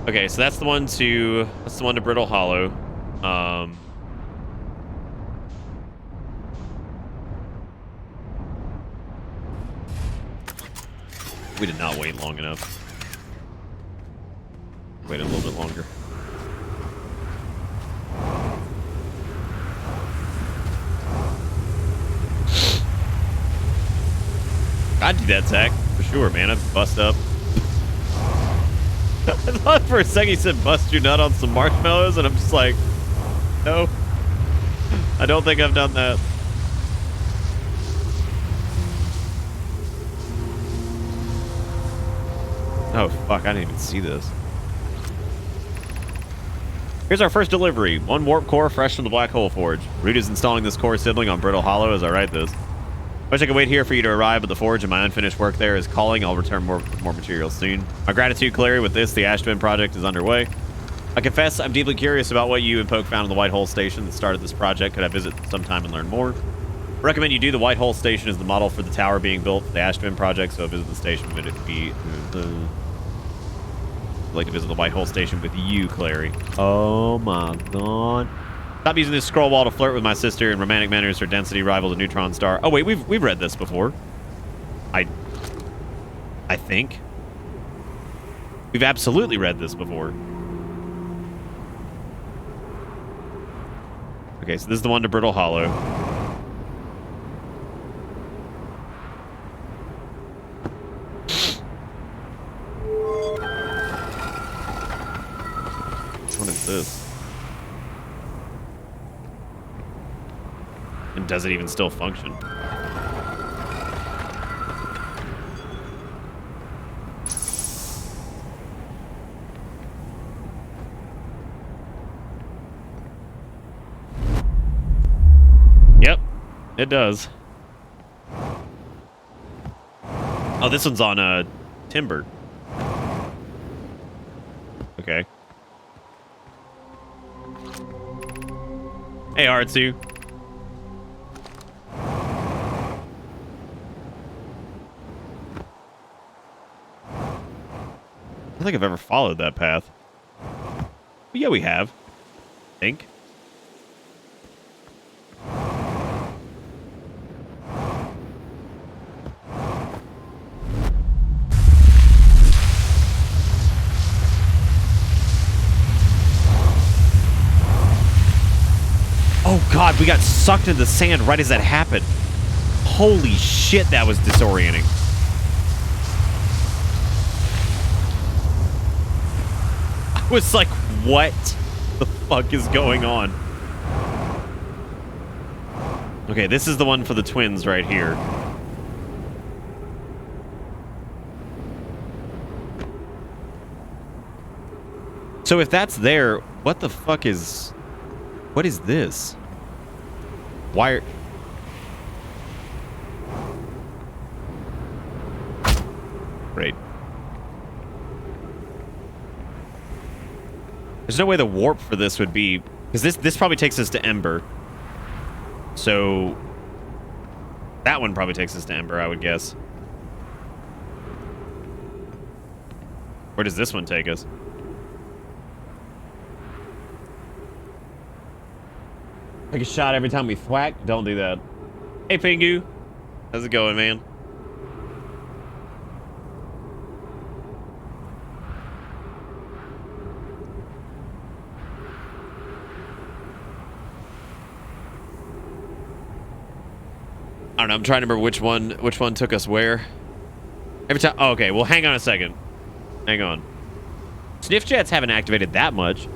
Speaker 1: Okay, so that's the one to Brittle Hollow. We did not wait long enough. Wait a little bit longer. I'd do that, Zach, for sure, man. I'd bust up. I thought for a second he said bust your nut on some marshmallows, and I'm just like, no. I don't think I've done that. Oh, fuck, I didn't even see this. Here's our first delivery. 1 warp core fresh from the Black Hole Forge. Root is installing this core sibling on Brittle Hollow as I write this. Wish I could wait here for you to arrive at the forge, and my unfinished work there is calling. I'll return more materials soon. My gratitude, Clary. With this, the Ash Twin project is underway. I confess I'm deeply curious about what you and Poke found in the White Hole Station that started this project. Could I visit sometime and learn more? I recommend you do. The White Hole Station is the model for the tower being built for the Ash Twin project, so visit the station. Would it be... I'd like to visit the White Hole Station with you, Clary. Oh my god. Stop using this scroll wall to flirt with my sister in romantic manners. Her density rivals a neutron star. Oh wait, we've read this before. I think. We've absolutely read this before. Okay, so this is the one to Brittle Hollow. Which one is this? And does it even still function? Yep, it does. Oh, this one's on timber. Okay. Hey, Artsu. I don't think I've ever followed that path. But yeah, we have. I think. Oh god, we got sucked into the sand right as that happened. Holy shit, that was disorienting. I was like, what the fuck is going on? Okay, this is the one for the twins right here. So if that's there, what the fuck is... What is this? Why are... Great. There's no way the warp for this would be... Because this probably takes us to Ember. So... That one probably takes us to Ember, I would guess. Where does this one take us? Take a shot every time we thwack? Don't do that. Hey, Pingu. How's it going, man? I don't know. I'm trying to remember which one took us where. Every time. Oh, okay. Well, hang on a second. Hang on. Sniff jets haven't activated that much.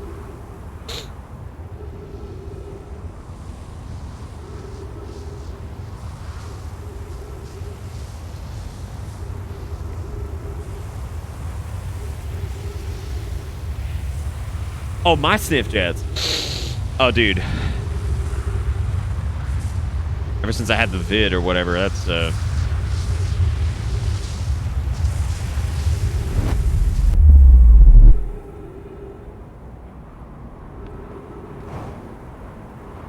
Speaker 1: Oh, my sniff jets. Oh, dude. Ever since I had the vid or whatever, that's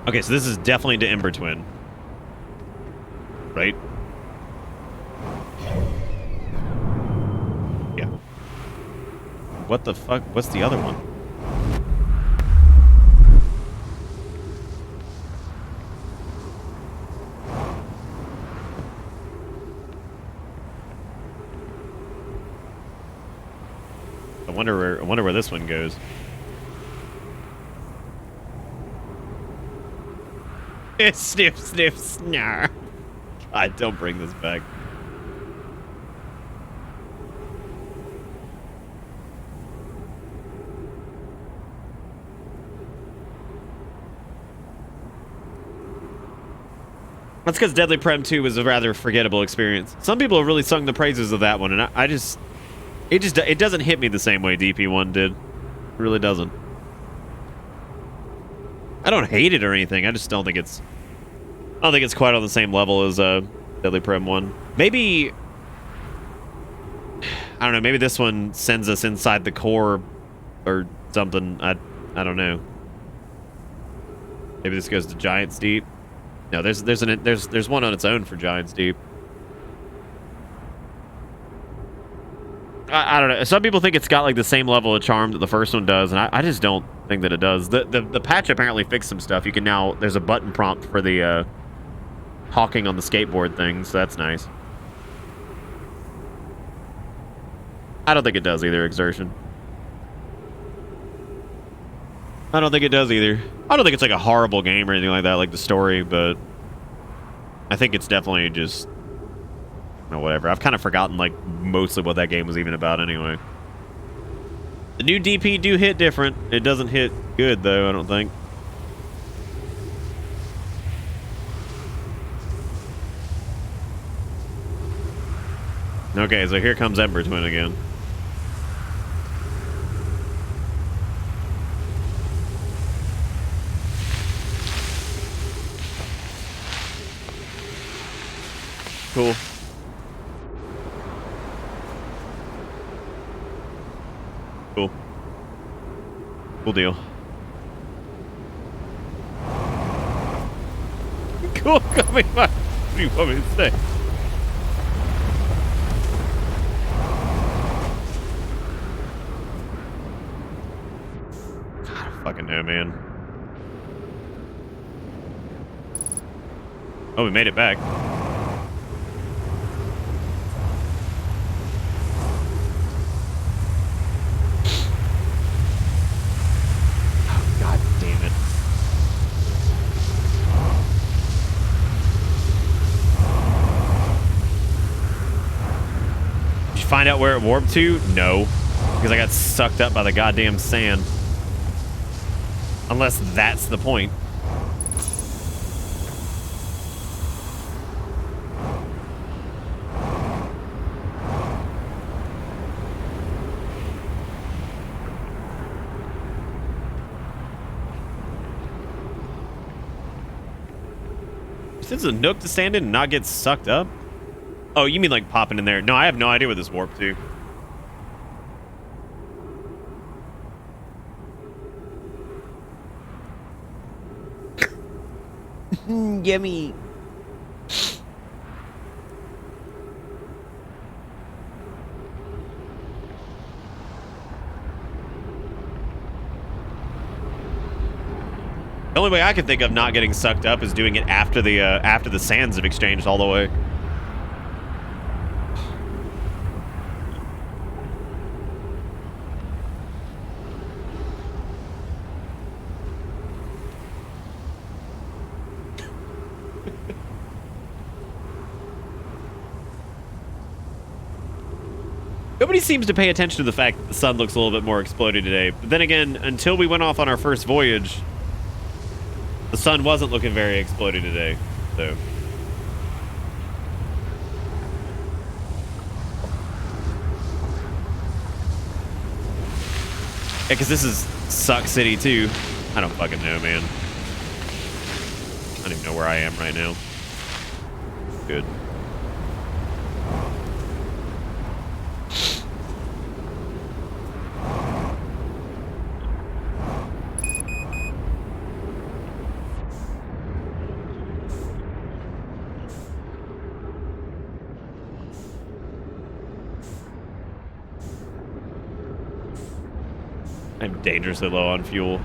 Speaker 1: Okay, so this is definitely to Ember Twin. Right? Yeah. What the fuck? What's the other one? I wonder where this one goes. It's sniff, sniff, snar. God, don't bring this back. That's because Deadly Prem 2 was a rather forgettable experience. Some people have really sung the praises of that one, and I just... It doesn't hit me the same way DP1 did. It really doesn't. I don't hate it or anything. I just don't think it's... I don't think it's quite on the same level as Deadly Prem 1. Maybe... I don't know. Maybe this one sends us inside the core or something. I don't know. Maybe this goes to Giant's Deep. No, there's one on its own for Giant's Deep. I don't know. Some people think it's got like the same level of charm that the first one does, and I just don't think that it does. The patch apparently fixed some stuff. You can now, there's a button prompt for the hawking on the skateboard thing, so that's nice. I don't think it does either, Exertion. I don't think it does either. I don't think it's like a horrible game or anything like that, like the story, but I think it's definitely just, whatever. I've kind of forgotten like mostly what that game was even about anyway. The new DP do hit different. It doesn't hit good though, I don't think. Okay, so here comes Ember Twin again. Cool. Cool. Cool deal. Cool. Coming back. What do you want me to say? I don't fucking know, man. Oh, we made it back. Find out where it warped to? No. Because I got sucked up by the goddamn sand. Unless that's the point. Since a nook to stand in and not get sucked up? Oh, you mean like popping in there? No, I have no idea what this warped to. Yummy. The only way I can think of not getting sucked up is doing it after the sands have exchanged all the way. Nobody seems to pay attention to the fact that the sun looks a little bit more exploded today. But then again, until we went off on our first voyage, the sun wasn't looking very exploded today. So. Yeah, because this is Suck City too. I don't fucking know, man. I don't even know where I am right now. Good. I'm dangerously low on fuel.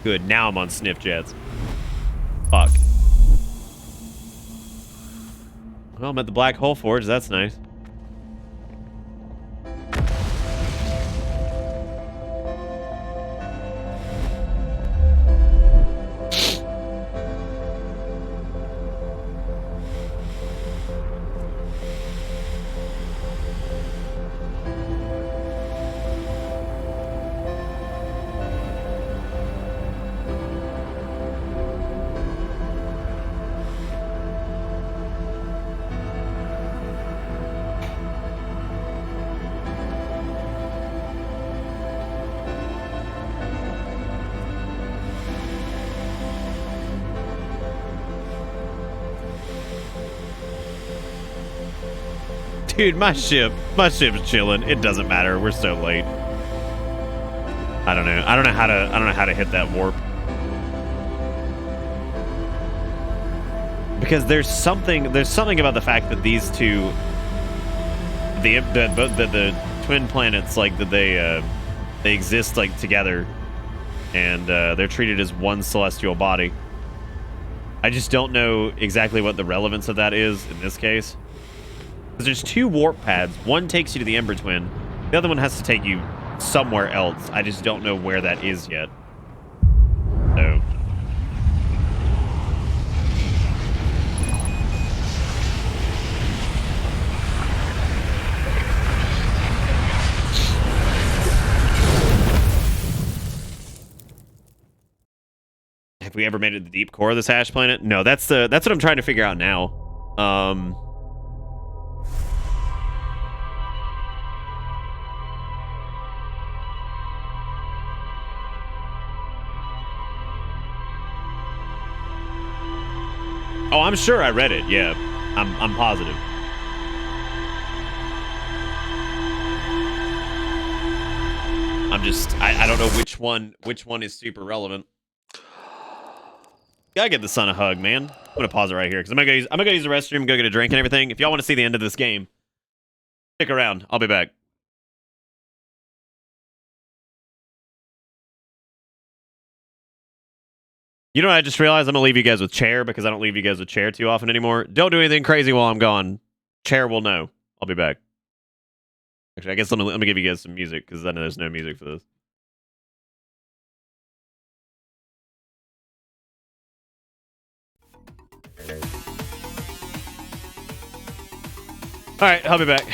Speaker 1: Good, now I'm on sniff jets. Fuck. Well, I'm at the Black Hole Forge, that's nice. Dude, my ship's chilling. It doesn't matter. We're so late. I don't know. I don't know how to hit that warp. Because there's something about the fact that these two, the twin planets, like that they exist like together, and they're treated as one celestial body. I just don't know exactly what the relevance of that is in this case. Because there's two warp pads. One takes you to the Ember Twin. The other one has to take you somewhere else. I just don't know where that is yet. So. Have we ever made it to the deep core of this ash planet? No, that's what I'm trying to figure out now. Oh, I'm sure I read it. Yeah, I'm positive. I don't know which one is super relevant. Gotta get the son a hug, man. I'm gonna pause it right here because I'm gonna go use the restroom, go get a drink and everything. If y'all want to see the end of this game, stick around. I'll be back. You know what I just realized? I'm gonna leave you guys with Chair because I don't leave you guys with Chair too often anymore. Don't do anything crazy while I'm gone. Chair will know. I'll be back. Actually, I guess let me give you guys some music because I know there's no music for this. All right, I'll be back.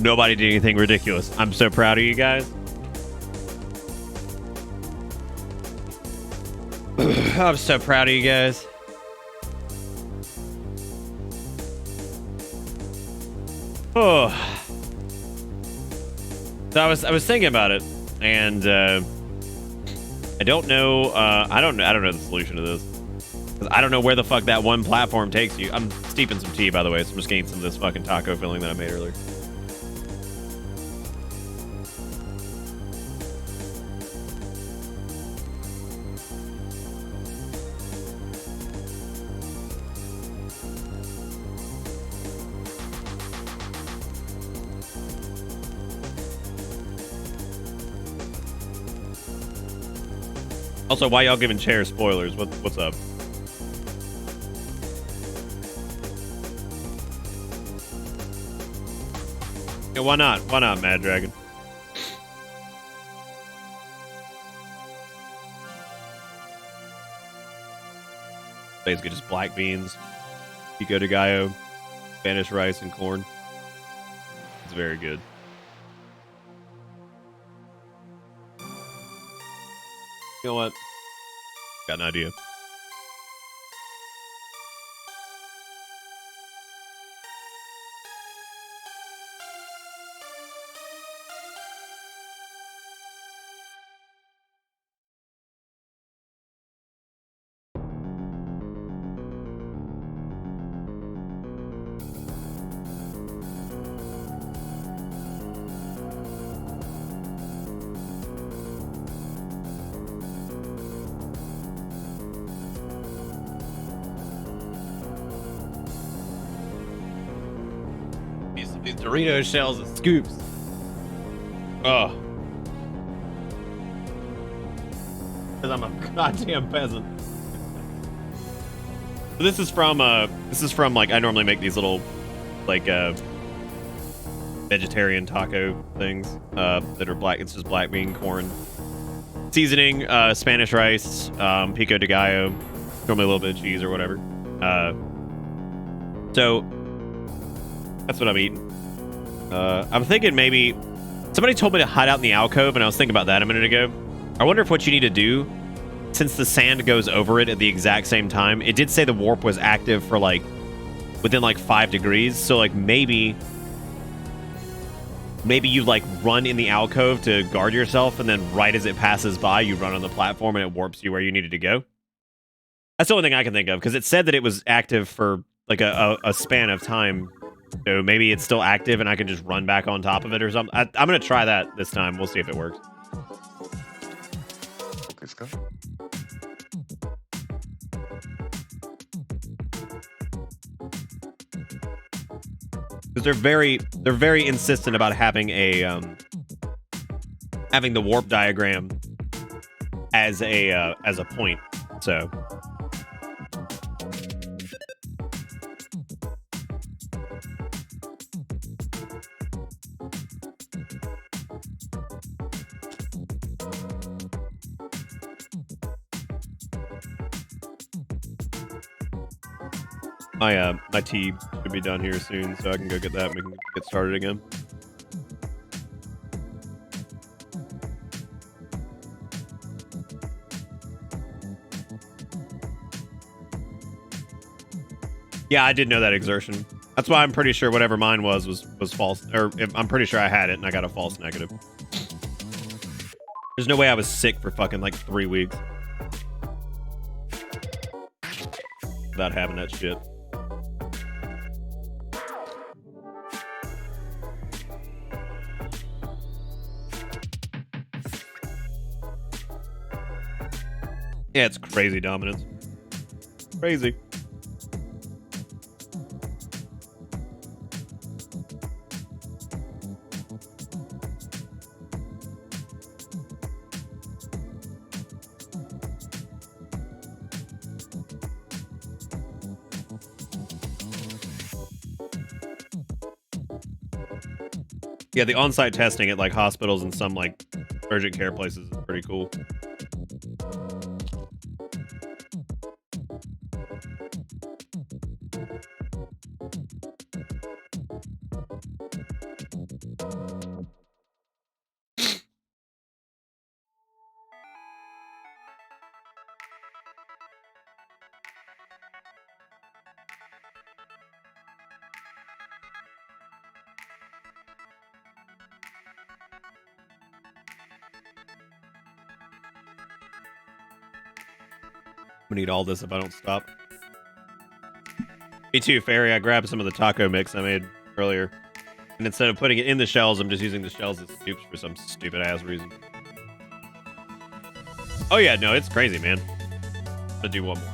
Speaker 1: Nobody did anything ridiculous. I'm so proud of you guys. I'm so proud of you guys. Oh. So I was thinking about it, and I don't know. I don't know the solution to this. 'Cause I don't know where the fuck that one platform takes you. I'm steeping some tea, by the way, so I'm just getting some of this fucking taco filling that I made earlier. Also, why y'all giving Chair spoilers? What's up? Yeah, why not? Why not, Mad Dragon? Basically just black beans, pico de gallo, Spanish rice, and corn. It's very good. You know what? Got an idea. These Dorito shells and scoops. Oh. Because I'm a goddamn peasant. This is from like, I normally make these little like vegetarian taco things that are black. It's just black bean, corn, seasoning, Spanish rice, pico de gallo, normally a little bit of cheese or whatever. So that's what I'm eating. I'm thinking maybe somebody told me to hide out in the alcove, and I was thinking about that a minute ago. I wonder if what you need to do, since the sand goes over it at the exact same time, it did say the warp was active for like within like 5 degrees. So like maybe you like run in the alcove to guard yourself, and then right as it passes by, you run on the platform and it warps you where you needed to go. That's the only thing I can think of, because it said that it was active for like a span of time. So maybe it's still active and I can just run back on top of it or something. I'm going to try that this time. We'll see if it works.
Speaker 5: Let's go.
Speaker 1: Because they're very insistent about having a having the warp diagram as a point. So my tea should be done here soon, so I can go get that and we can get started again. Yeah, I did know that exertion. That's why I'm pretty sure whatever mine was false, or I'm pretty sure I had it and I got a false negative. There's no way I was sick for fucking like 3 weeks without having that shit. Yeah, it's crazy dominance. Crazy. Yeah, the on-site testing at like hospitals and some like urgent care places is pretty cool. gonna eat all this if I don't stop. Me too, Fairy. I grabbed some of the taco mix I made earlier. And instead of putting it in the shells, I'm just using the shells as scoops for some stupid ass reason. Oh yeah, no, it's crazy, man. I'm gonna do one more.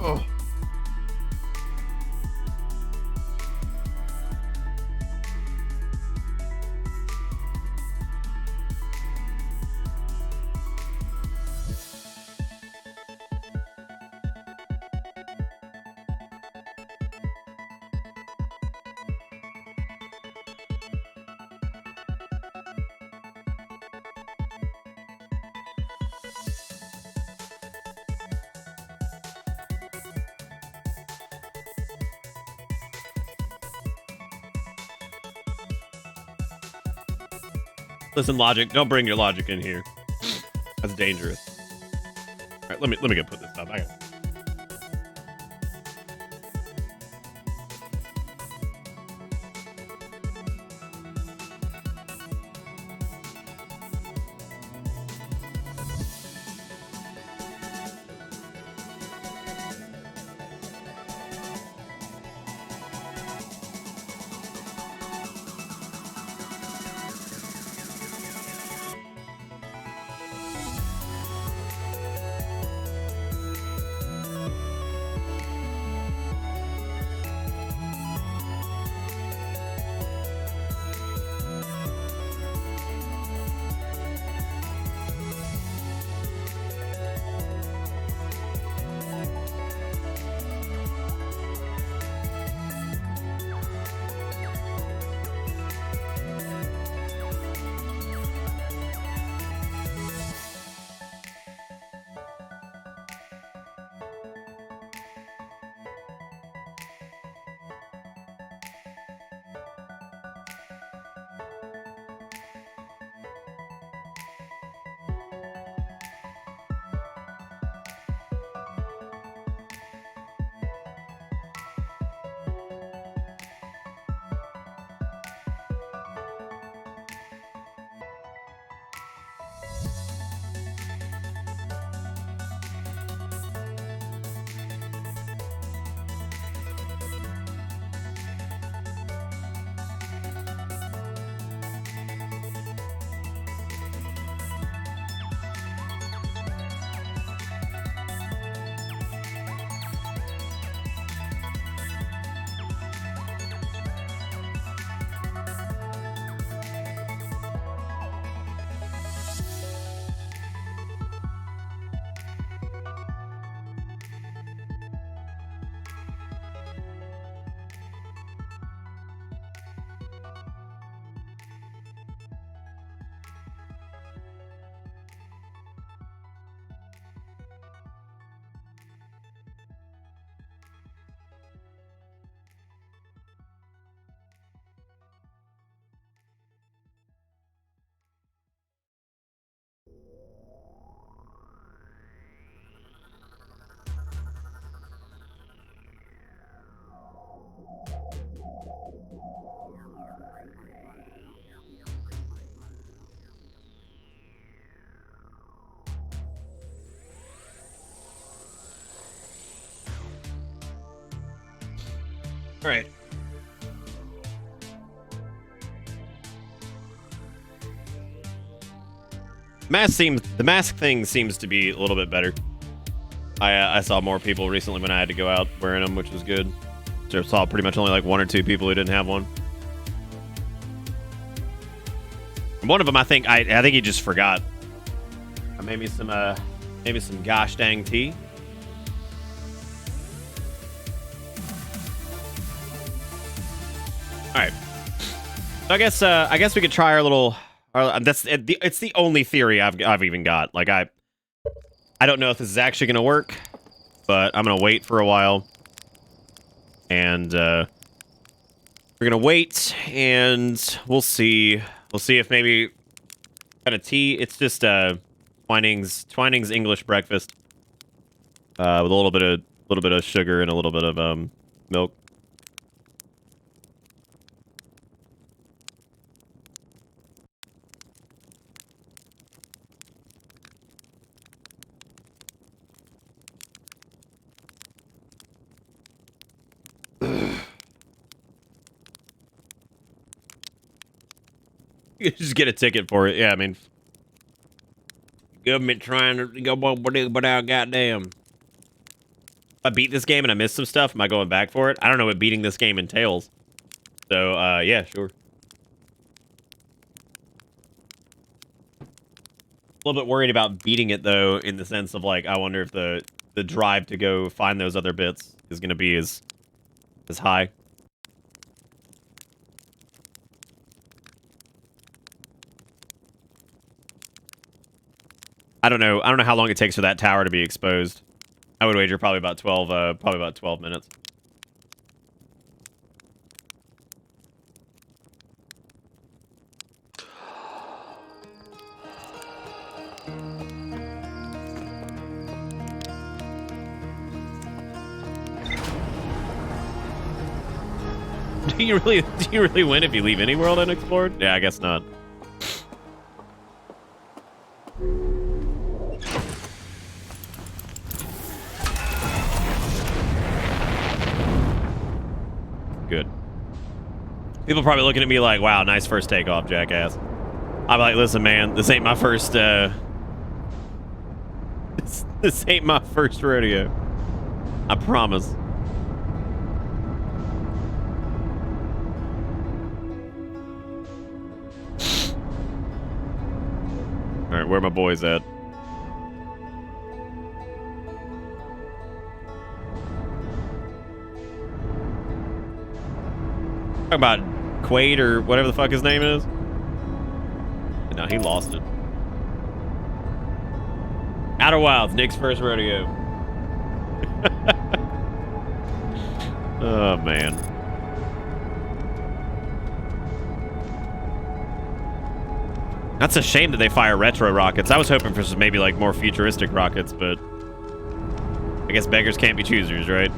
Speaker 1: Oh. Listen, logic. Don't bring your logic in here. That's dangerous. All right, let me go put this up. I got. All right. The mask thing seems to be a little bit better. I saw more people recently when I had to go out wearing them, which was good. So I saw pretty much only like 1 or 2 people who didn't have one. And one of them, I think he just forgot. Maybe some gosh dang tea. All right. So I guess we could try our little. It's the only theory I've even got. Like I don't know if this is actually gonna work, but I'm gonna wait for a while, and we're gonna wait, and we'll see. We'll see if maybe kind of tea. It's just Twining's English breakfast with a little bit of sugar and a little bit of milk. You just get a ticket for it. Yeah, I mean, government trying to go, but goddamn. If I beat this game and I miss some stuff, am I going back for it? I don't know what beating this game entails. So, yeah, sure. A little bit worried about beating it, though, in the sense of, like, I wonder if the drive to go find those other bits is going to be as high. I don't know how long it takes for that tower to be exposed. I would wager probably about 12 minutes. Do you really win if you leave any world unexplored? Yeah, I guess not. Good. People probably looking at me like, wow, nice first takeoff, jackass. I'm like, listen, man, this ain't my first, this ain't my first rodeo. I promise. All right, where are my boys at? Talk about Quaid or whatever the fuck his name is. No, he lost it. Outer Wilds, Nick's first rodeo. Oh, man. That's a shame that they fire retro rockets. I was hoping for some maybe like more futuristic rockets, but I guess beggars can't be choosers, right?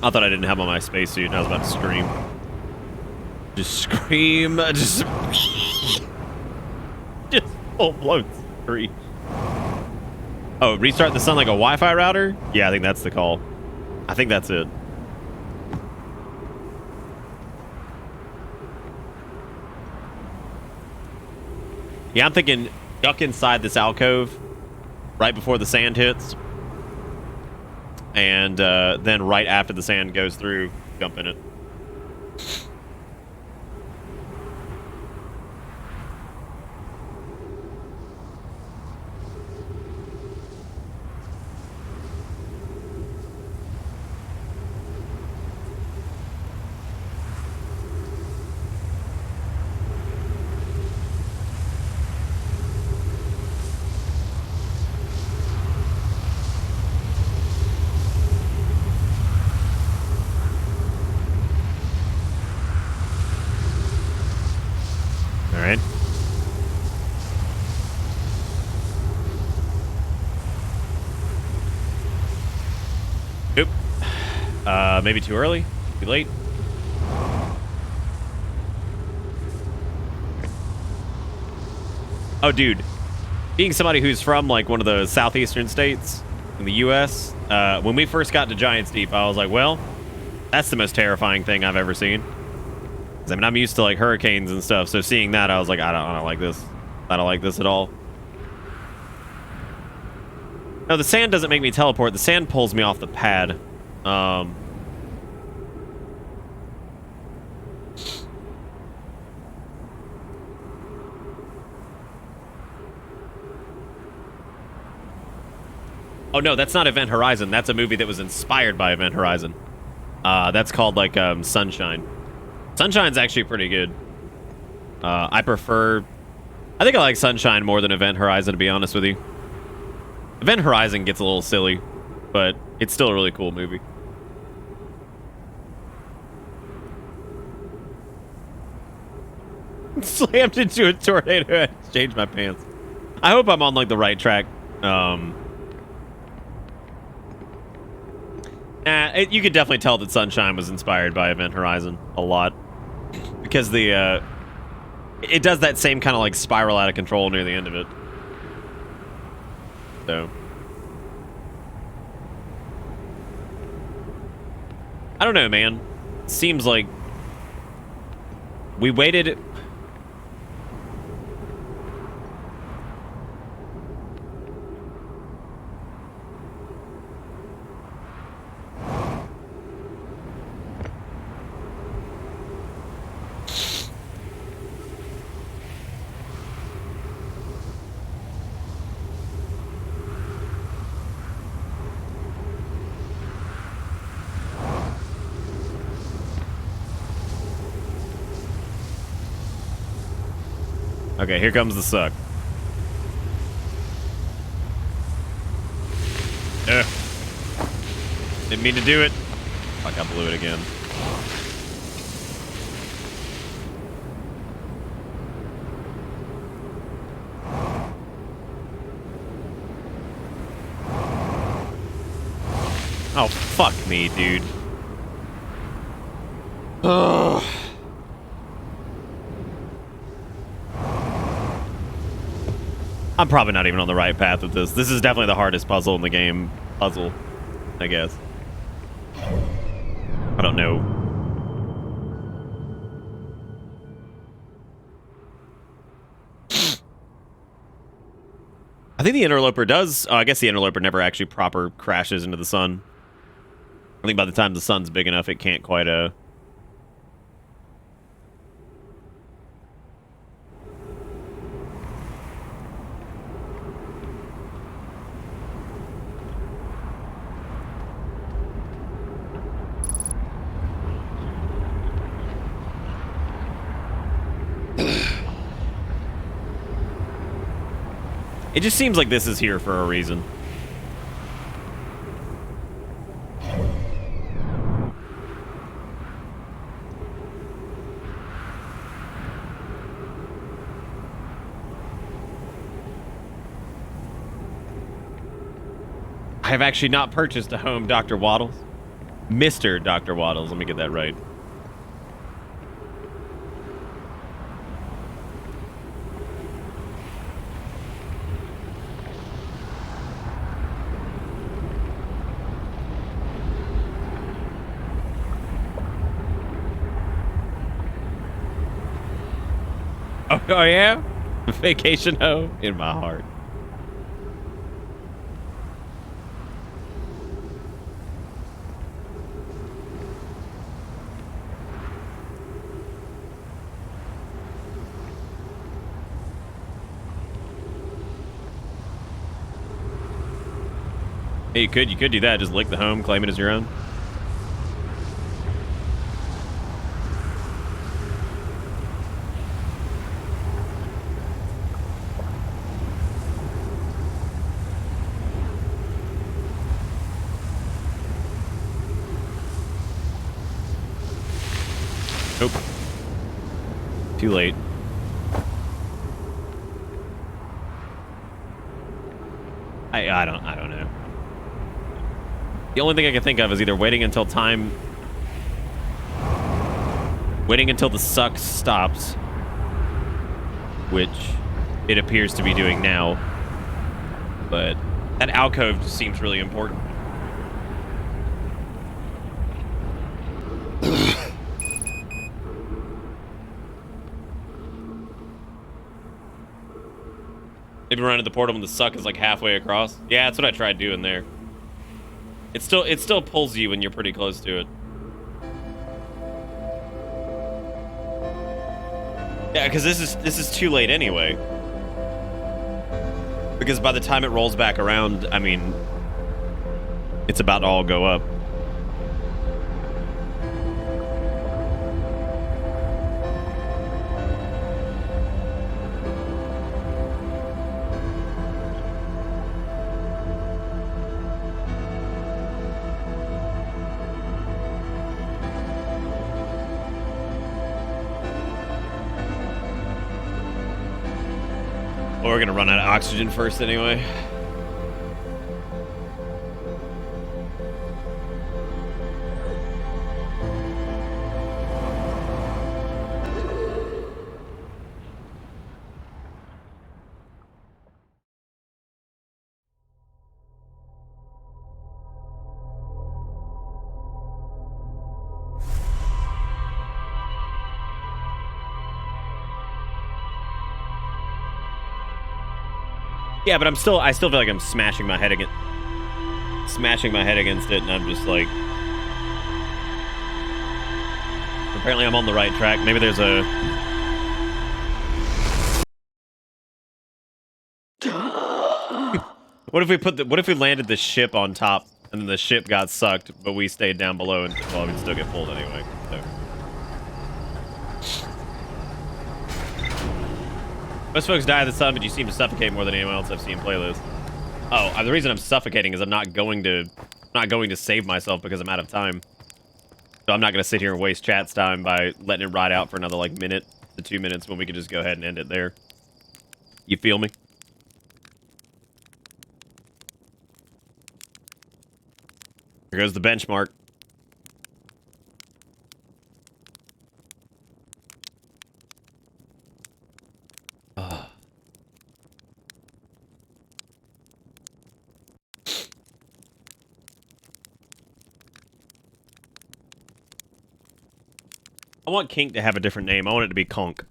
Speaker 1: I thought I didn't have on my spacesuit and I was about to scream. Just scream. Just full-blown scream. Oh, restart the sun like a Wi-Fi router? Yeah, I think that's the call. I think that's it. Yeah, I'm thinking duck inside this alcove right before the sand hits. And then right after the sand goes through, jump in it. Alright. Oop. Maybe too early? Too late? Oh, dude. Being somebody who's from, like, one of the southeastern states in the U.S., when we first got to Giants Deep, I was like, well, that's the most terrifying thing I've ever seen. I mean, I'm used to like hurricanes and stuff, so seeing that, I was like, I don't like this. I don't like this at all. No, the sand doesn't make me teleport. The sand pulls me off the pad. Oh no, that's not Event Horizon. That's a movie that was inspired by Event Horizon. That's called like Sunshine. Sunshine's actually pretty good. I think I like Sunshine more than Event Horizon, to be honest with you. Event Horizon gets a little silly, but it's still a really cool movie. Slammed into a tornado and changed my pants. I hope I'm on like the right track. You could definitely tell that Sunshine was inspired by Event Horizon a lot, because it does that same kind of like spiral out of control near the end of it. So I don't know, man. Seems like we waited. Okay, here comes the suck. Ugh. Didn't mean to do it. Fuck, I blew it again. Oh, fuck me, dude. Ugh. I'm probably not even on the right path with this. This is definitely the hardest puzzle in the game. Puzzle, I guess. I don't know. I think the interloper does. I guess the interloper never actually proper crashes into the sun. I think by the time the sun's big enough, it can't quite It just seems like this is here for a reason. I have actually not purchased a home, Dr. Waddles. Mr. Dr. Waddles, let me get that right. Oh yeah? Vacation home in my heart. Hey, you could do that. Just lick the home, claim it as your own. Nope. Too late. I don't know. The only thing I can think of is either waiting until the suck stops, which it appears to be doing now. But that alcove just seems really important. Maybe run into the portal when the suck is like halfway across. Yeah, that's what I tried doing there. It still pulls you when you're pretty close to it. Yeah, because this is too late anyway. Because by the time it rolls back around, I mean, it's about to all go up. Well, we're gonna run out of oxygen first anyway. Yeah, but I still feel like I'm smashing my head against it, and I'm just like, apparently I'm on the right track. Maybe there's a what if we landed the ship on top and then the ship got sucked, but we stayed down below and well, we'd still get pulled anyway. So. Most folks die of the sun, but you seem to suffocate more than anyone else I've seen play this. Oh, the reason I'm suffocating is I'm not going to save myself because I'm out of time. So I'm not going to sit here and waste chat's time by letting it ride out for another like minute to 2 minutes when we could just go ahead and end it there. You feel me? Here goes the benchmark. I want kink to have a different name. I want it to be conk.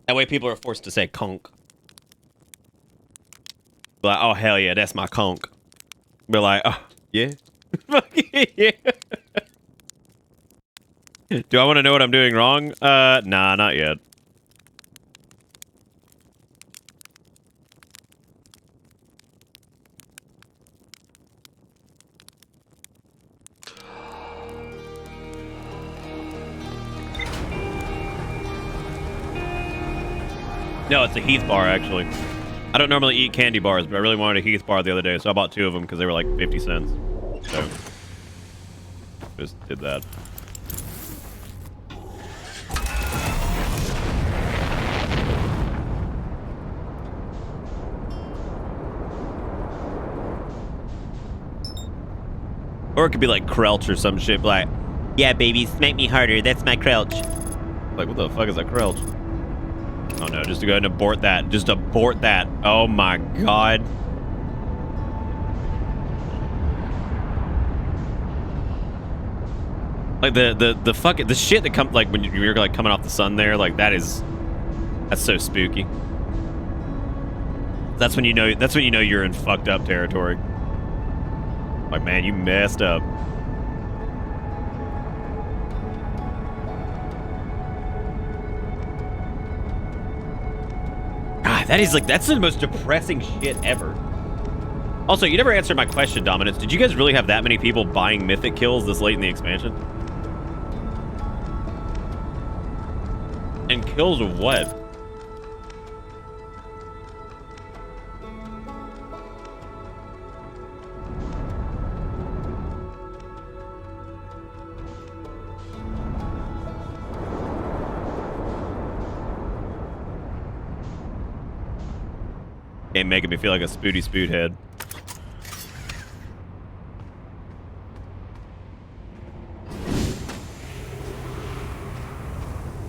Speaker 1: That way people are forced to say conk. Be like, oh, hell yeah, that's my conk. Be like, oh, yeah? Yeah. Do I want to know what I'm doing wrong? Nah, not yet. No, it's a Heath bar, actually. I don't normally eat candy bars, but I really wanted a Heath bar the other day, so I bought 2 of them because they were like 50 cents. So, just did that. Or it could be like Krelch or some shit, like, yeah, baby, smack me harder, that's my Krelch. Like, what the fuck is that Krelch? Oh no, just to go ahead and abort that. Just abort that. Oh my god. Like the fucking the shit that comes like when you're like coming off the sun there, like that's so spooky. That's when you know you're in fucked up territory. Like, man, you messed up. That's the most depressing shit ever. Also, you never answered my question, Dominance. Did you guys really have that many people buying mythic kills this late in the expansion? And kills of what? Ain't making me feel like a spooty spoot head.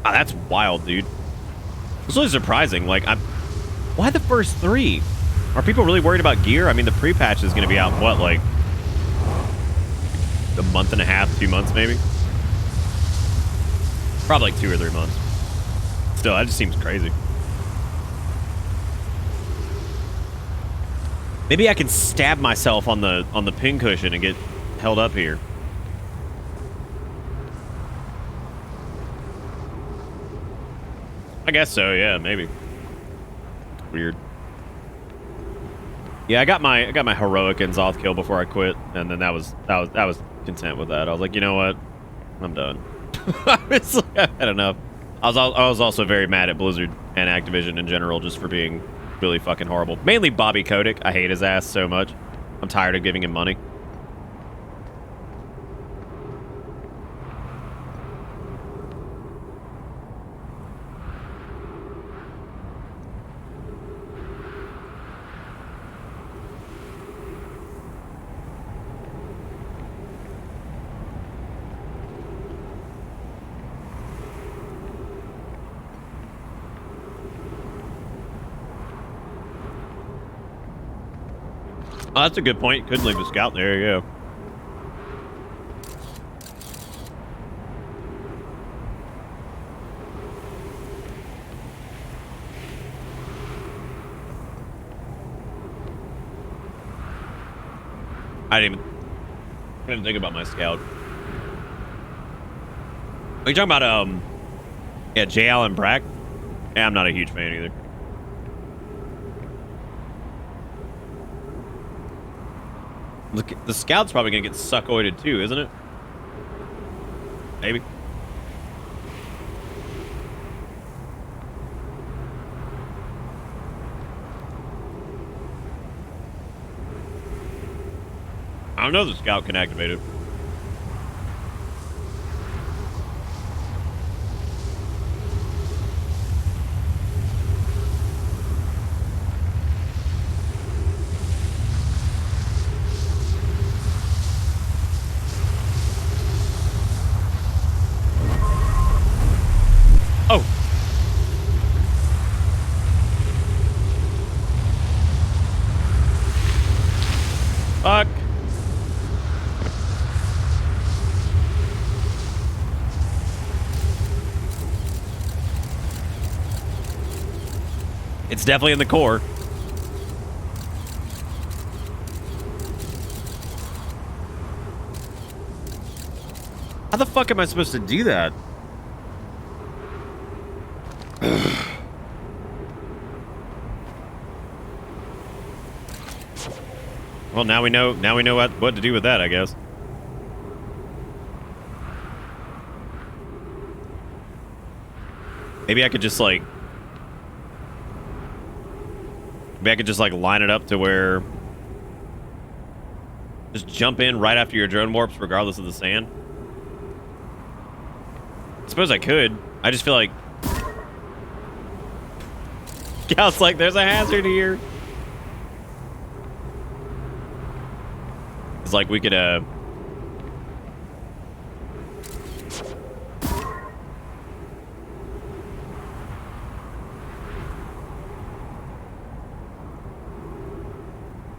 Speaker 1: Ah, that's wild, dude. It's really surprising. Like, why the first 3? Are people really worried about gear? I mean, the pre-patch is going to be out in what, like a month and a half, 2 months, maybe? Probably like 2 or 3 months. Still, that just seems crazy. Maybe I can stab myself on the pincushion and get held up here. I guess so, yeah, maybe. Weird. Yeah, I got my heroic N'Zoth kill before I quit, and then I was content with that. I was like, you know what? I'm done. I had enough. I was also very mad at Blizzard and Activision in general just for being really fucking horrible. Mainly Bobby Kotick. I hate his ass so much. I'm tired of giving him money. Oh, that's a good point. Couldn't leave the scout there. You go. I didn't even think about my scout. Are you talking about yeah, J. Allen Brack? Yeah, I'm not a huge fan either. The scout's probably gonna get suckoided too, isn't it? Maybe. I don't know if the scout can activate it. Oh. Fuck. It's definitely in the core. How the fuck am I supposed to do that? Well, now we know what to do with that, I guess. Maybe I could just like line it up to where just jump in right after your drone warps regardless of the sand. I suppose I could. I just feel like Scout's like, there's a hazard here. It's like we could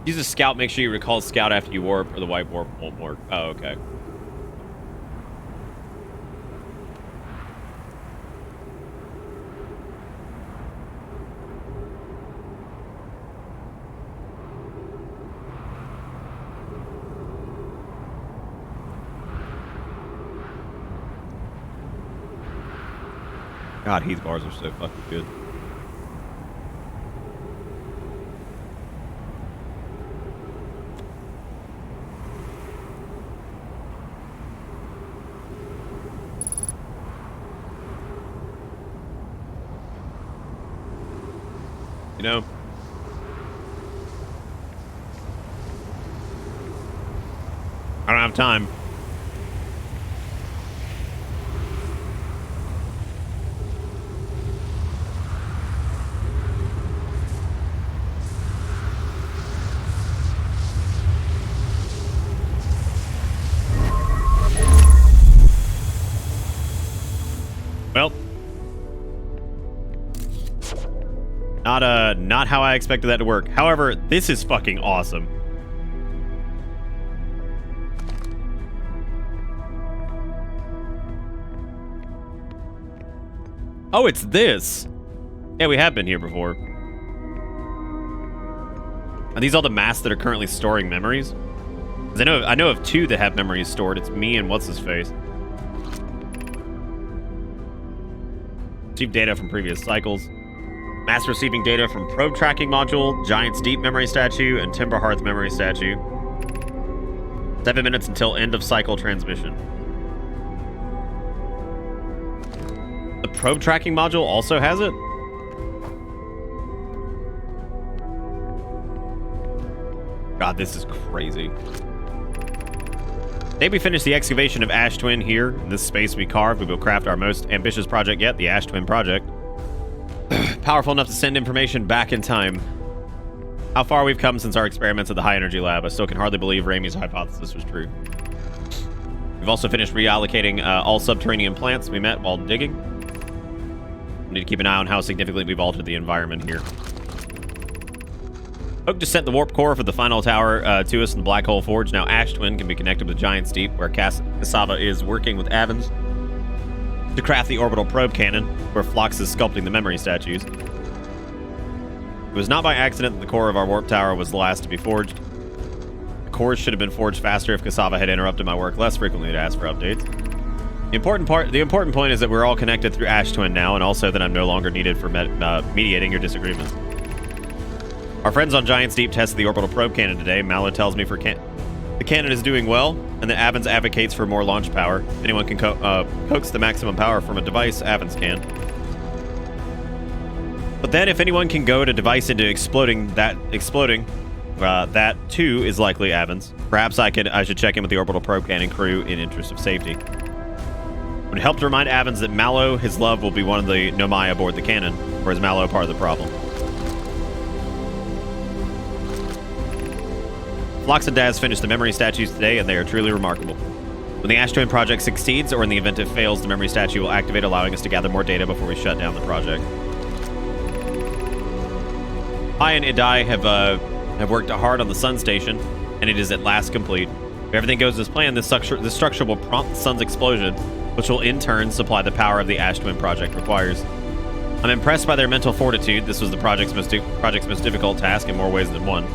Speaker 1: use a scout, make sure you recall scout after you warp, or the white warp won't work. Oh, okay. God, Heath bars are so fucking good. You know, I don't have time. Well, not how I expected that to work. However, this is fucking awesome. Oh, it's this. Yeah, we have been here before. Are these all the masks that are currently storing memories? 'Cause I know of 2 that have memories stored. It's me and what's his face. Receive data from previous cycles. Mass receiving data from probe tracking module, Giant's Deep memory statue, and Timber Hearth memory statue. 7 minutes until end of cycle transmission. The probe tracking module also has it? God, this is crazy. Today we finish the excavation of Ash Twin here. In this space we carved, we will craft our most ambitious project yet, the Ash Twin project. Powerful enough to send information back in time. How far we've come since our experiments at the high energy lab. I still can hardly believe Raimi's hypothesis was true. We've also finished reallocating all subterranean plants we met while digging. We need to keep an eye on how significantly we've altered the environment here. Oak just sent the warp core for the final tower to us in the Black Hole Forge. Now Ash Twin can be connected with Giant's Deep, where Cassava is working with Avens to craft the orbital probe cannon, where Phlox is sculpting the memory statues. It was not by accident that the core of our warp tower was the last to be forged. The cores should have been forged faster if Cassava had interrupted my work less frequently to ask for updates. The important point is that we're all connected through Ash Twin now, and also that I'm no longer needed for mediating your disagreements. Our friends on Giant's Deep tested the orbital probe cannon today. Mallow tells me the cannon is doing well, and that Avens advocates for more launch power. If anyone can coax the maximum power from a device, Avens can. But then if anyone can goad a device into exploding, that too is likely Avens. Perhaps I should check in with the orbital probe cannon crew in interest of safety. It would help to remind Avens that Mallow, his love, will be one of the Nomai aboard the cannon, or is Mallow part of the problem? Phlox and Daz finished the memory statues today, and they are truly remarkable. When the Ash Twin project succeeds, or in the event it fails, the memory statue will activate, allowing us to gather more data before we shut down the project. I and Idai have worked hard on the Sun Station, and it is at last complete. If everything goes as planned, this structure will prompt the Sun's explosion, which will in turn supply the power of the Ash Twin project requires. I'm impressed by their mental fortitude. This was the project's most difficult task in more ways than one.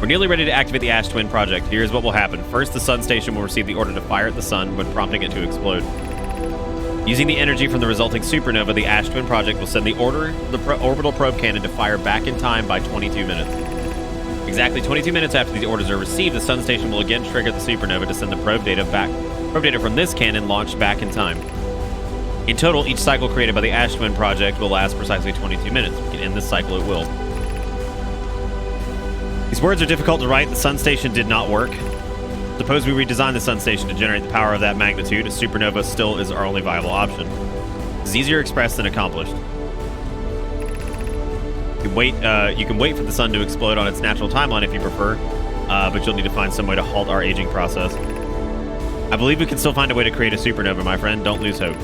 Speaker 1: We're nearly ready to activate the Ash Twin project. Here's what will happen. First, the Sun Station will receive the order to fire at the Sun when prompting it to explode. Using the energy from the resulting supernova, the Ash Twin project will send the orbital probe cannon to fire back in time by 22 minutes. Exactly 22 minutes after these orders are received, the Sun Station will again trigger the supernova to send the probe data from this cannon launched back in time. In total, each cycle created by the Ash Twin project will last precisely 22 minutes. We can end this cycle at will. These words are difficult to write. The Sun Station did not work. Suppose we redesign the Sun Station to generate the power of that magnitude. A supernova still is our only viable option. It's easier expressed than accomplished. You can wait for the Sun to explode on its natural timeline if you prefer, but you'll need to find some way to halt our aging process. I believe we can still find a way to create a supernova, my friend. Don't lose hope.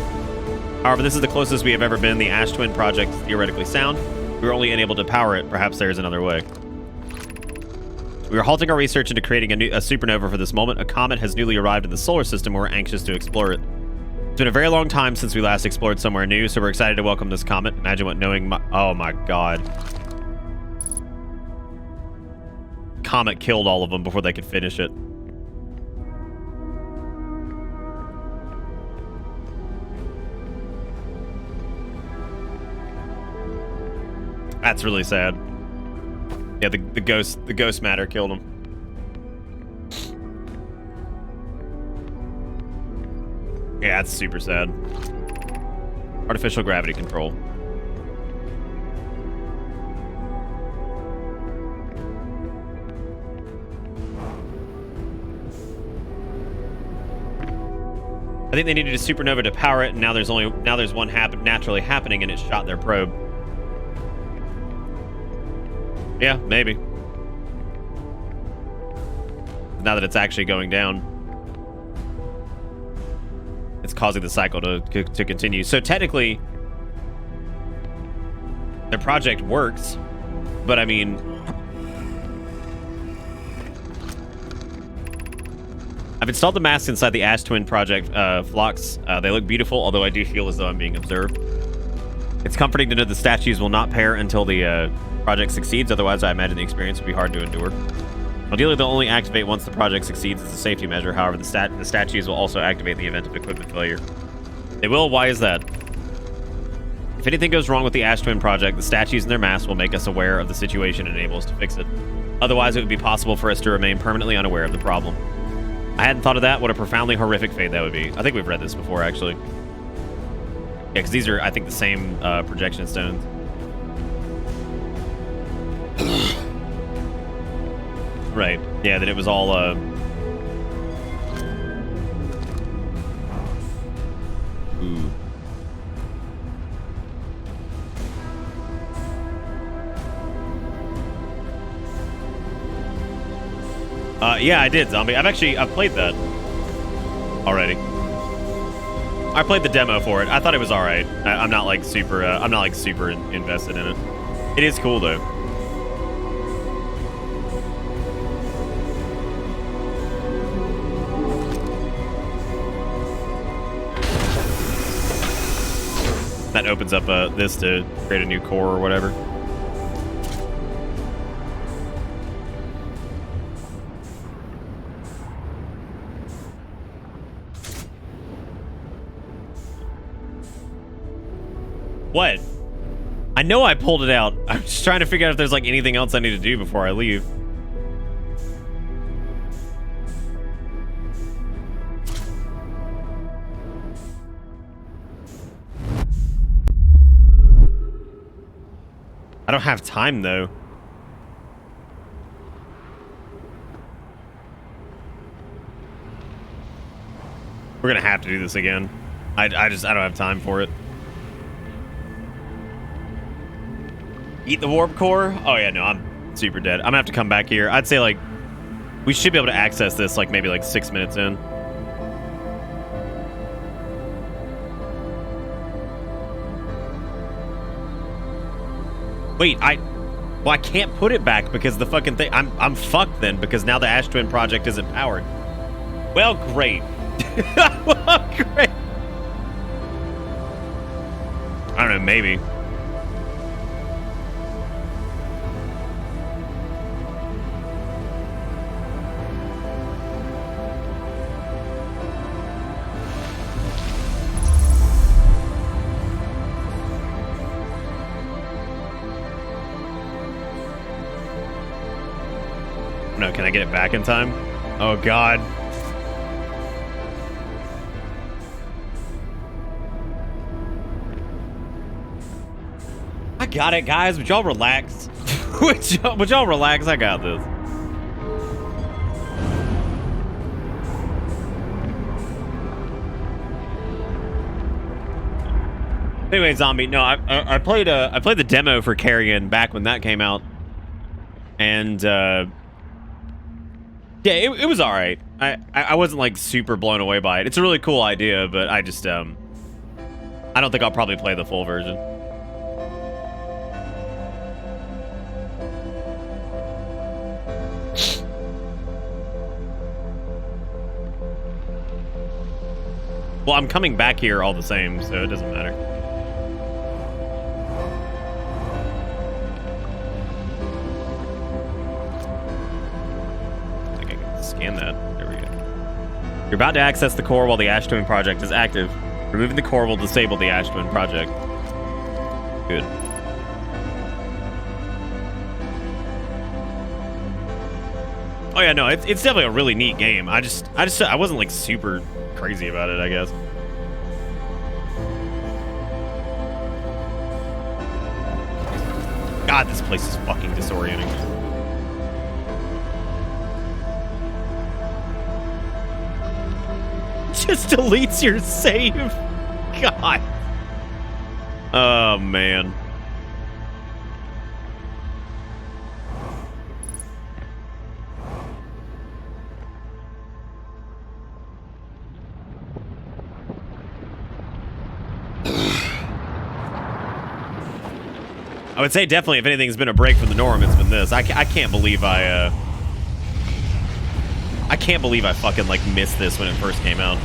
Speaker 1: However, this is the closest we have ever been. The Ash Twin project is theoretically sound. We were only unable to power it. Perhaps there is another way. We are halting our research into creating a supernova for this moment. A comet has newly arrived in the solar system, and we're anxious to explore it. It's been a very long time since we last explored somewhere new, so we're excited to welcome this comet. Imagine what knowing oh my god. Comet killed all of them before they could finish it. That's really sad. Yeah, the ghost matter killed him. Yeah, that's super sad. Artificial gravity control. I think they needed a supernova to power it, and now there's one naturally happening, and it shot their probe. Yeah, maybe. Now that it's actually going down, it's causing the cycle to continue. So technically, their project works, but I mean, I've installed the masks inside the Ash Twin project Phlox. They look beautiful, although I do feel as though I'm being observed. It's comforting to know the statues will not pair until the project succeeds. Otherwise, I imagine the experience would be hard to endure. Ideally, they'll only activate once the project succeeds as a safety measure. However, the statues will also activate in the event of equipment failure. They will? Why is that? If anything goes wrong with the Ash Twin project, the statues and their masks will make us aware of the situation and enable us to fix it. Otherwise, it would be possible for us to remain permanently unaware of the problem. I hadn't thought of that. What a profoundly horrific fate that would be. I think we've read this before, actually. Yeah, because these are, I think, the same projection stones. Right. Yeah, that it was all, Ooh. Yeah, I did, Zombie. I've played that already. I played the demo for it. I thought it was all right. I'm not like super invested in it. It is cool though. That opens up this to create a new core or whatever. What? I know I pulled it out. I'm just trying to figure out if there's like anything else I need to do before I leave. I don't have time though. We're gonna have to do this again. I don't have time for it. Eat the warp core? Oh yeah, no, I'm super dead. I'm gonna have to come back here. I'd say like we should be able to access this like maybe like 6 minutes in. Wait, I can't put it back because the fucking thing. I'm fucked then because now the Ash Twin project isn't powered. Well, great. Well, great. I don't know, maybe. No, can I get it back in time? Oh, God. I got it, guys. Would y'all relax? Would y'all relax? I got this. Anyway, Zombie, no, I played the demo for Carrion back when that came out. And, yeah, it was all right. I wasn't like super blown away by it. It's a really cool idea, but I just I don't think I'll probably play the full version. Well, I'm coming back here all the same, so it doesn't matter. Scan that. There we go. You're about to access the core while the Ash Twin project is active. Removing the core will disable the Ash Twin project. Good. Oh yeah, no, it's definitely a really neat game. I wasn't like super crazy about it, I guess. God, this place is fucking disorienting. Just deletes your save. God. Oh, man. I would say definitely if anything's been a break from the norm, it's been this. I can't believe I can't believe I fucking like missed this when it first came out.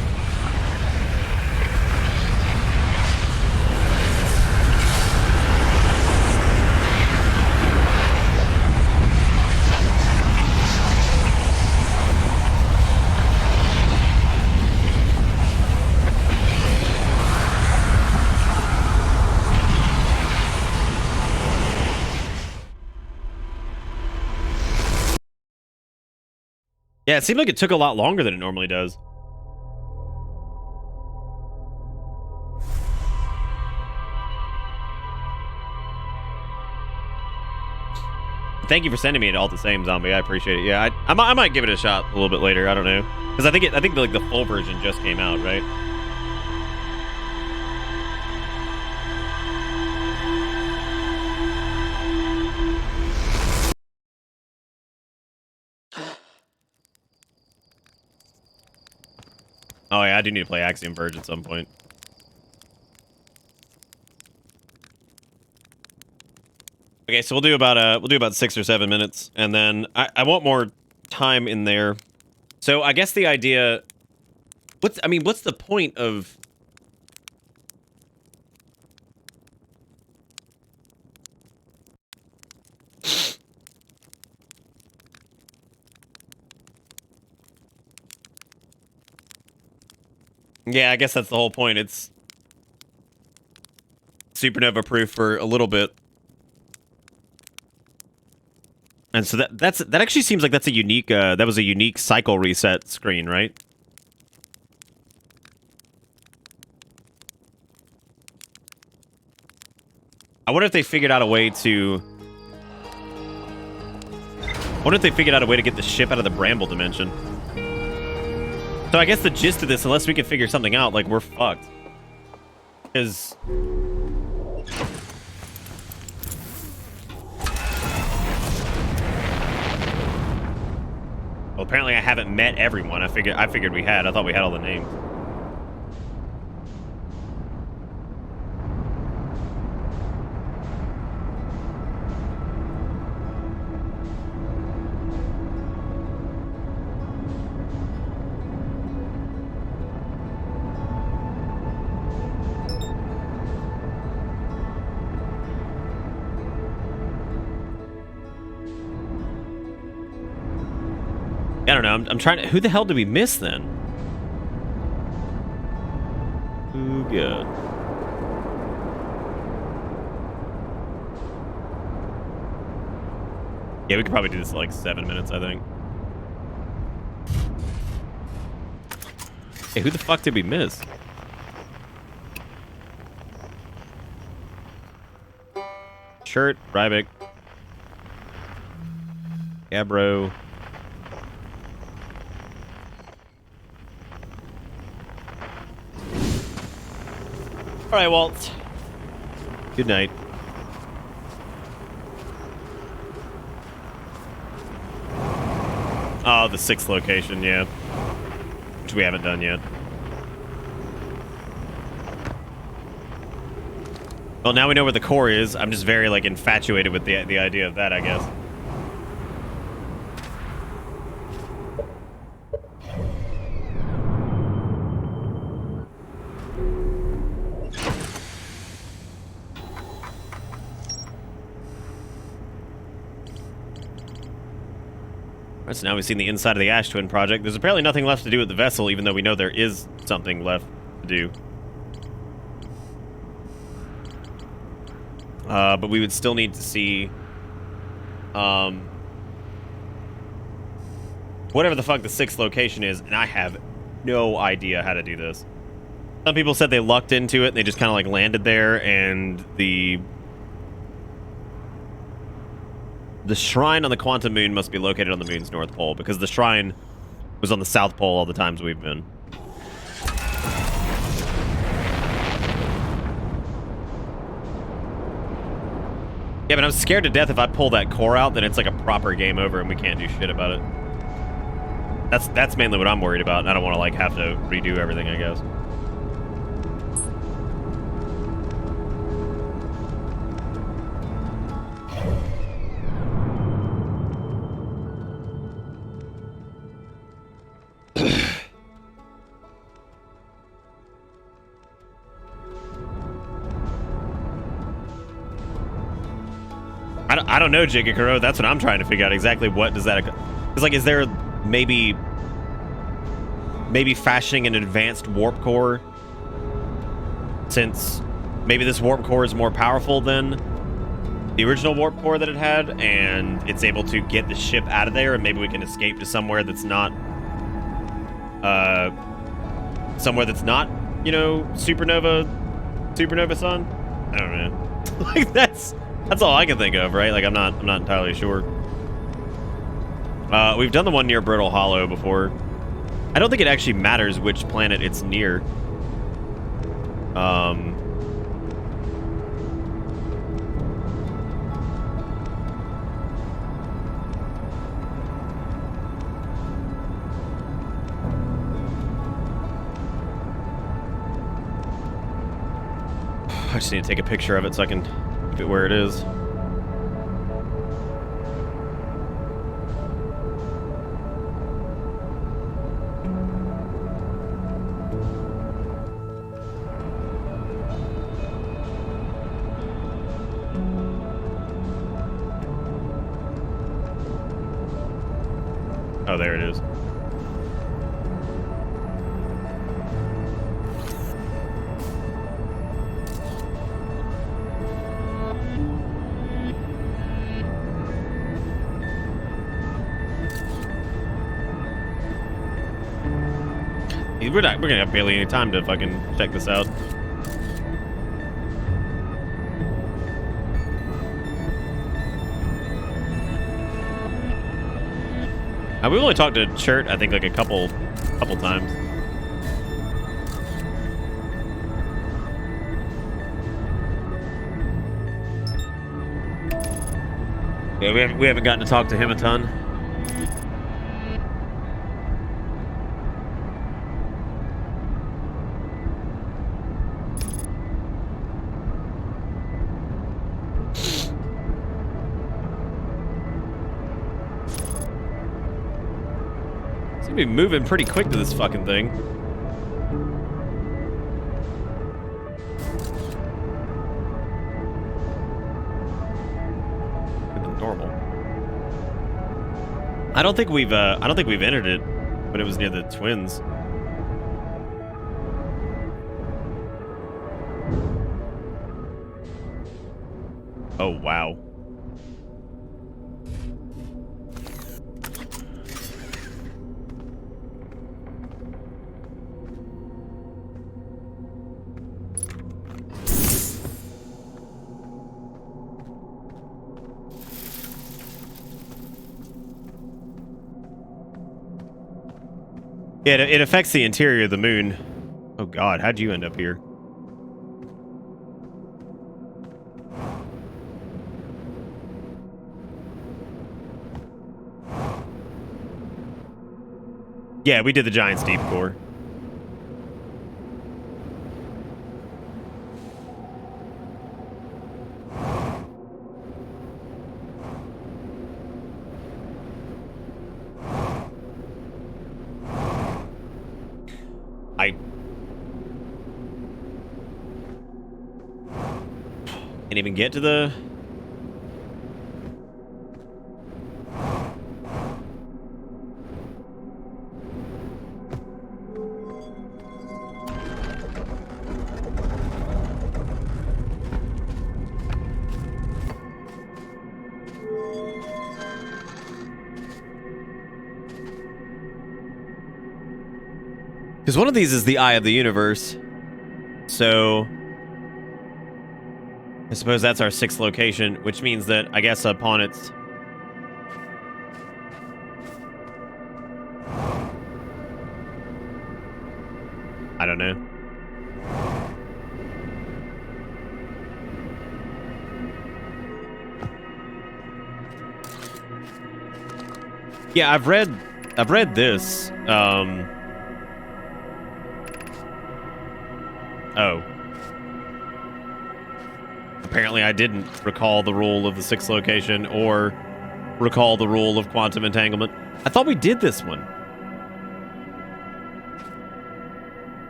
Speaker 1: Yeah, it seemed like it took a lot longer than it normally does. Thank you for sending me it all the same, Zombie. I appreciate it. Yeah, I might give it a shot a little bit later. I don't know, because I think like the full version just came out, right? Oh yeah, I do need to play Axiom Verge at some point. Okay, so we'll do about 6 or 7 minutes, and then I want more time in there. So I guess the idea, what's the point of? Yeah, I guess that's the whole point. It's supernova proof for a little bit. And so that actually seems like that's a unique that was a unique cycle reset screen, right? I wonder if they figured out a way to get the ship out of the Bramble dimension. So I guess the gist of this, unless we can figure something out, like, we're fucked. Because well, apparently I haven't met everyone. I figured we had. I thought we had all the names. I don't know. I'm trying to... Who the hell did we miss, then? Ooh, good. Yeah, we could probably do this in like 7 minutes, I think. Hey, who the fuck did we miss? Shirt, Ryvik. Gabro. All right, Walt. Good night. Oh, the 6th location, yeah. Which we haven't done yet. Well, now we know where the core is. I'm just very, like, infatuated with the idea of that, I guess. So now we've seen the inside of the Ash Twin project. There's apparently nothing left to do with the vessel, even though we know there is something left to do. But we would still need to see... whatever the fuck the 6th location is, and I have no idea how to do this. Some people said they lucked into it, and they just kind of like landed there, and the shrine on the Quantum Moon must be located on the moon's north pole, because the shrine was on the south pole all the times we've been. Yeah, but I'm scared to death if I pull that core out, then it's like a proper game over and we can't do shit about it. That's mainly what I'm worried about, and I don't want to like have to redo everything, I guess. I don't know, Jigakuro. That's what I'm trying to figure out. Exactly what does that... Because, like, is there maybe fashioning an advanced warp core? Since maybe this warp core is more powerful than the original warp core that it had, and it's able to get the ship out of there, and maybe we can escape to somewhere that's not, you know, supernova sun. I don't know. Like that's all I can think of, right? Like I'm not entirely sure. We've done the one near Brittle Hollow before. I don't think it actually matters which planet it's near. I just need to take a picture of it so I can keep it where it is. Oh, there it is. We're gonna have barely any time to fucking check this out. We've only talked to Chert, I think, like a couple times. Yeah, we haven't gotten to talk to him a ton. Be moving pretty quick to this fucking thing. Normal. I don't think we've entered it when it was near the twins. Oh wow. Yeah, it affects the interior of the moon. Oh god, how'd you end up here? Yeah, we did the Giant's Deep core. Can't even get to the... Because one of these is the Eye of the Universe. So... I suppose that's our 6th location, which means that, I guess, upon its... I don't know. Yeah, I've read this. Oh. Apparently I didn't recall the rule of the 6th location or recall the rule of quantum entanglement. I thought we did this one.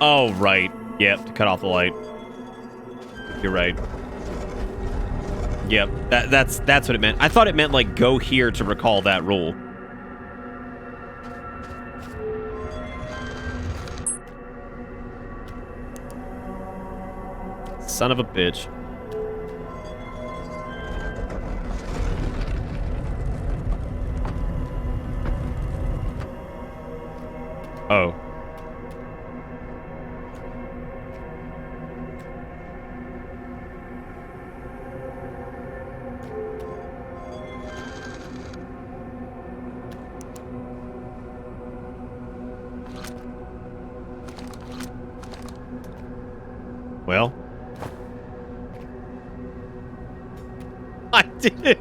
Speaker 1: Oh, right. Yep, to cut off the light. You're right. Yep, that's what it meant. I thought it meant, like, go here to recall that rule. son of a bitch. Oh. Well. I did it.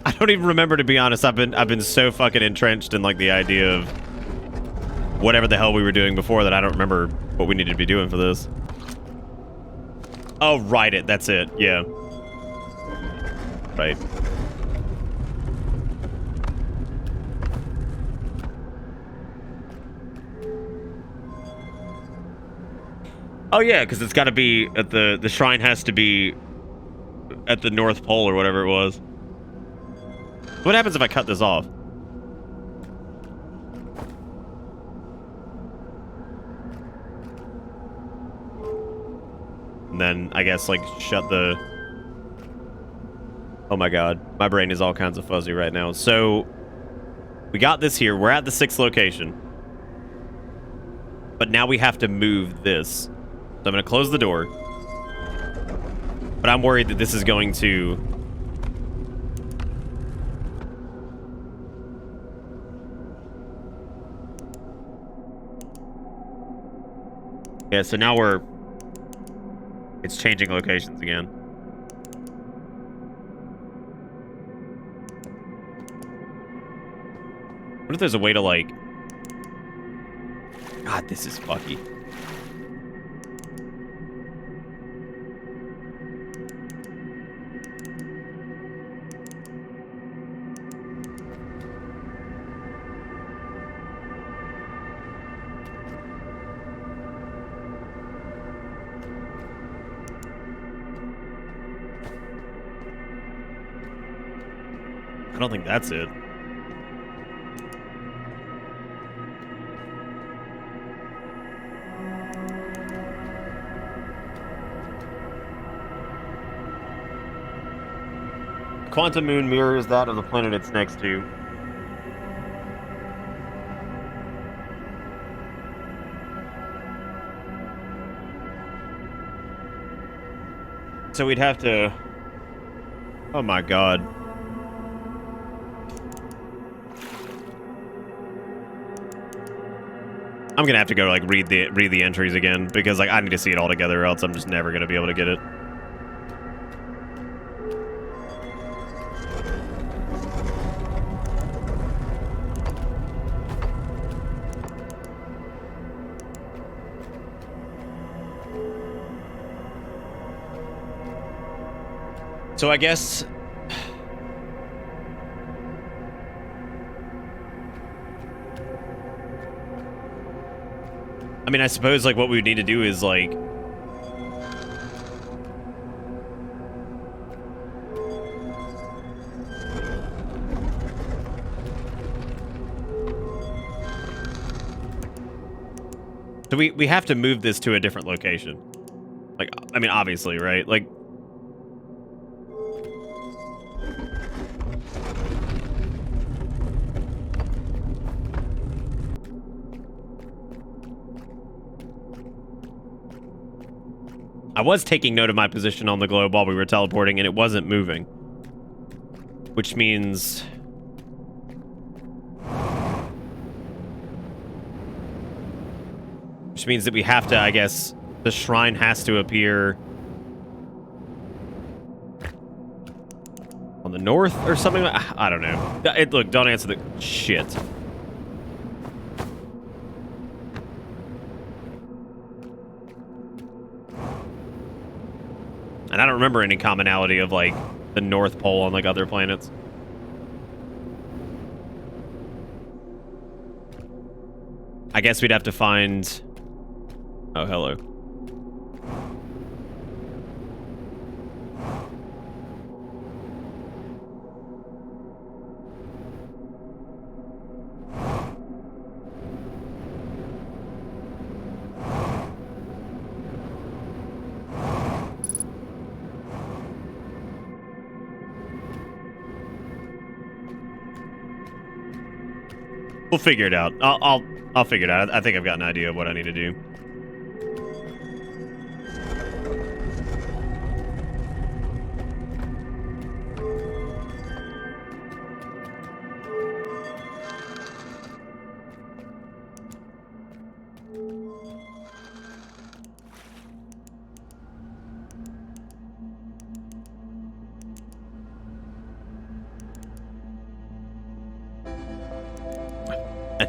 Speaker 1: I don't even remember, to be honest. I've been so fucking entrenched in like the idea of whatever the hell we were doing before that I don't remember what we needed to be doing for this. Oh, right it. That's it. Yeah. Right. Oh yeah, because it's got to be at the shrine has to be at the North Pole or whatever it was. What happens if I cut this off? And then I guess like shut the... Oh my god, my brain is all kinds of fuzzy right now. So we got this here. We're at the 6th location. But now we have to move this. So I'm going to close the door. But I'm worried that this is going to... Yeah, so now we're... It's changing locations again. What if there's a way to, like... God, this is fucky. I don't think that's it. Quantum moon mirrors that of the planet it's next to. So we'd have to... Oh my god. I'm gonna have to go like read the entries again because like I need to see it all together or else I'm just never gonna be able to get it. So I guess I mean, I suppose, like, what we would need to do is, like... So we have to move this to a different location. Like, I mean, obviously, right? Like... I was taking note of my position on the globe while we were teleporting, and it wasn't moving. Which means... Which means that we have to, I guess, the shrine has to appear... on the north or something? I don't know. Look, don't answer the... Shit. And I don't remember any commonality of, like, the North Pole on, like, other planets. I guess we'd have to find... Oh, hello. We'll figure it out. I'll figure it out. I think I've got an idea of what I need to do.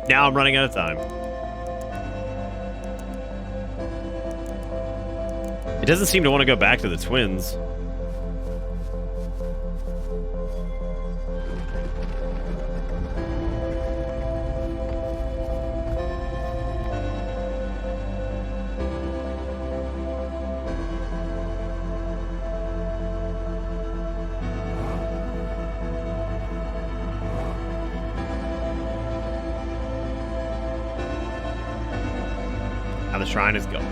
Speaker 1: Now I'm running out of time. It doesn't seem to want to go back to the twins. Now the shrine is gone.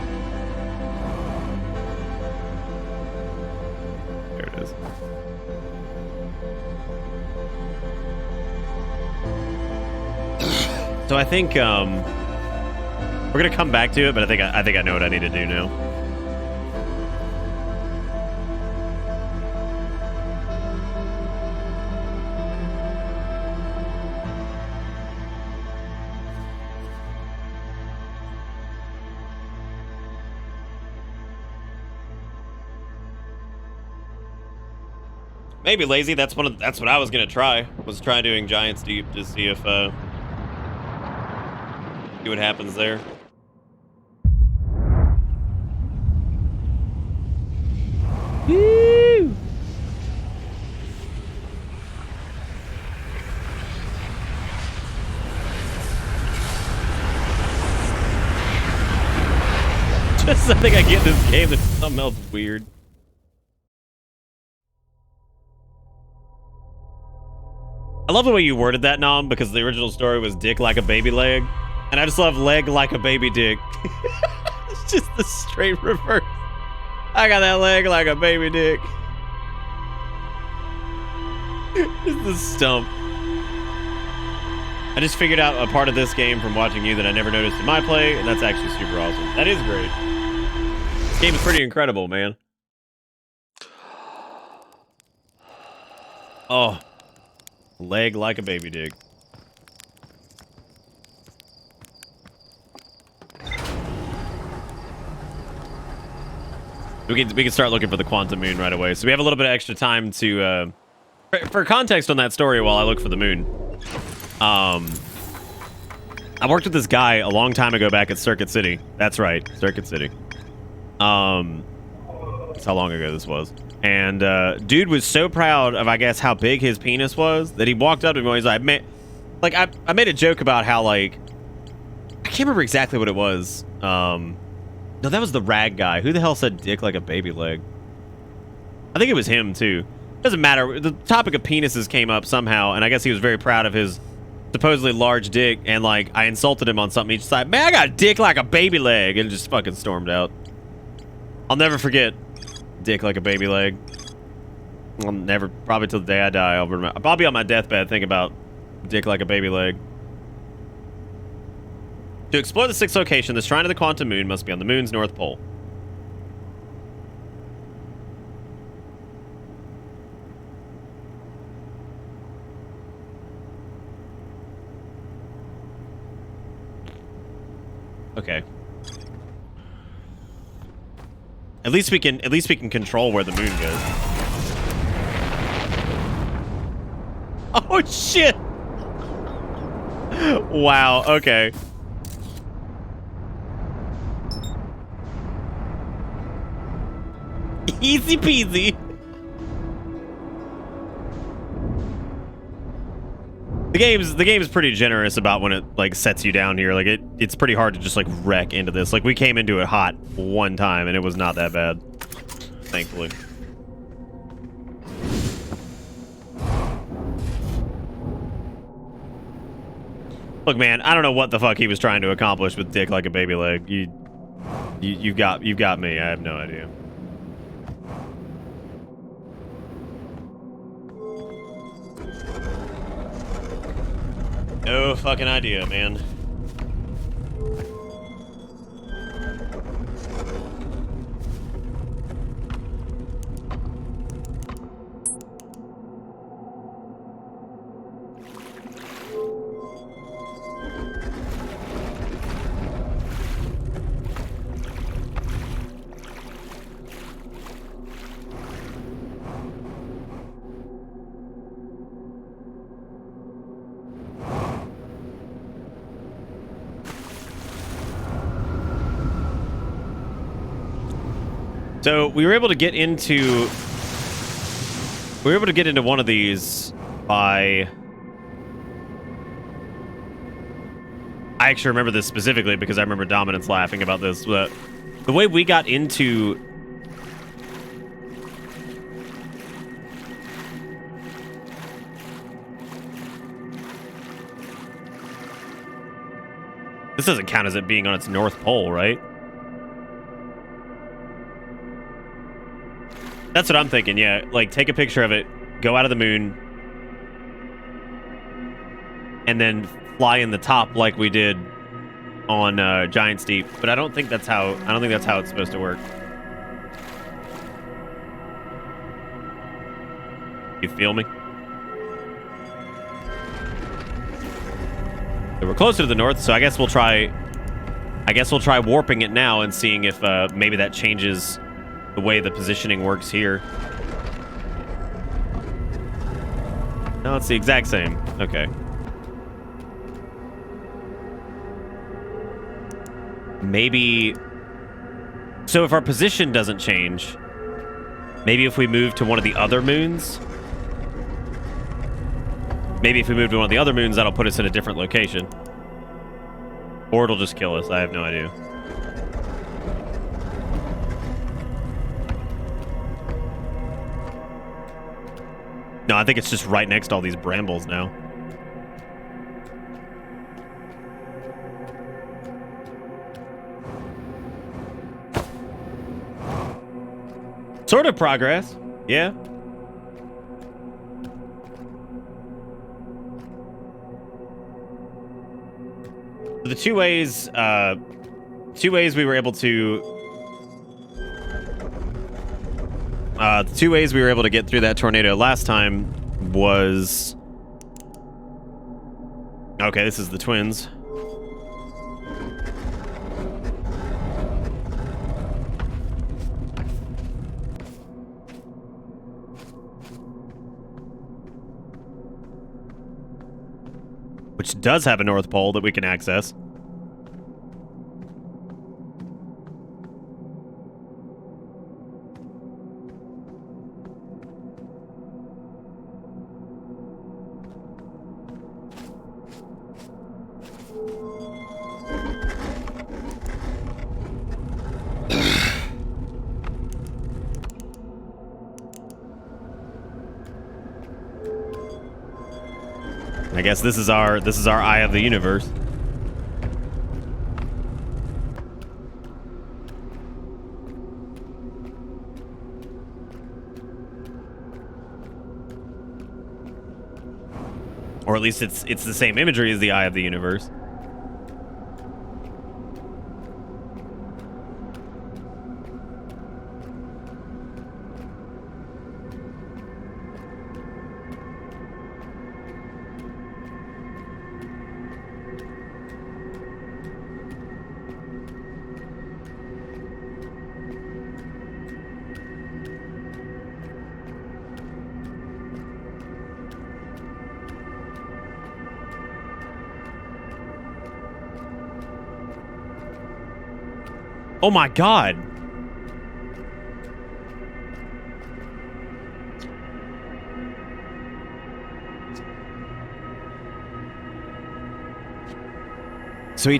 Speaker 1: There it is. So I think we're gonna come back to it, but I think I know what I need to do now. Maybe lazy. That's what I was gonna try. Was try doing Giants Deep to see if see what happens there. Woo! Just something I get in this game that's something else weird. I love the way you worded that, Nom, because the original story was dick like a baby leg. And I just love leg like a baby dick. It's just the straight reverse. I got that leg like a baby dick. Just the stump. I just figured out a part of this game from watching you that I never noticed in my play, and that's actually super awesome. That is great. This game is pretty incredible, man. Oh. Leg like a baby dick. We can start looking for the quantum moon right away. So we have a little bit of extra time to for context on that story while I look for the moon. I worked with this guy a long time ago back at Circuit City. That's right, Circuit City. That's how long ago this was. And dude was so proud of, I guess, how big his penis was that he walked up to me and he's like, man, like I made a joke about how, like, I can't remember exactly what it was. No, that was the rag guy. Who the hell said dick like a baby leg? I think it was him too. Doesn't matter. The topic of penises came up somehow, and I guess he was very proud of his supposedly large dick, and like I insulted him on something. He just like, man, I got a dick like a baby leg, and just fucking stormed out. I'll never forget dick like a baby leg. I'll never, probably till the day I die, I'll remember. I'll be on my deathbed thinking about dick like a baby leg. To explore the sixth location, the Shrine of the Quantum Moon must be on the moon's north pole. Okay. At least we can control where the moon goes. Oh shit! Wow, okay. Easy peasy. The game's pretty generous about when it like sets you down here. Like it's pretty hard to just like wreck into this. Like we came into it hot one time and it was not that bad. Thankfully. Look, man, I don't know what the fuck he was trying to accomplish with dick like a baby leg. You've got me. I have no idea. No fucking idea, man. So we were able to get into one of these by, I actually remember this specifically because I remember Dominance laughing about this, but the way we got into this doesn't count as it being on its North Pole, right? That's what I'm thinking, yeah. Like, take a picture of it, go out of the moon, and then fly in the top like we did on Giant Steep. But I don't think that's how it's supposed to work. You feel me? So we're closer to the north, so I guess we'll try warping it now and seeing if maybe that changes the way the positioning works here. No, it's the exact same. Okay. Maybe... So if our position doesn't change, maybe if we move to one of the other moons... Maybe if we move to one of the other moons, that'll put us in a different location. Or it'll just kill us. I have no idea. No, I think it's just right next to all these brambles now. Sort of progress. Yeah. The two ways we were able to the two ways we were able to get through that tornado last time was... Okay, this is the twins. Which does have a North Pole that we can access. I guess this is our eye of the universe. Or at least it's the same imagery as the eye of the universe. Oh my god. So he...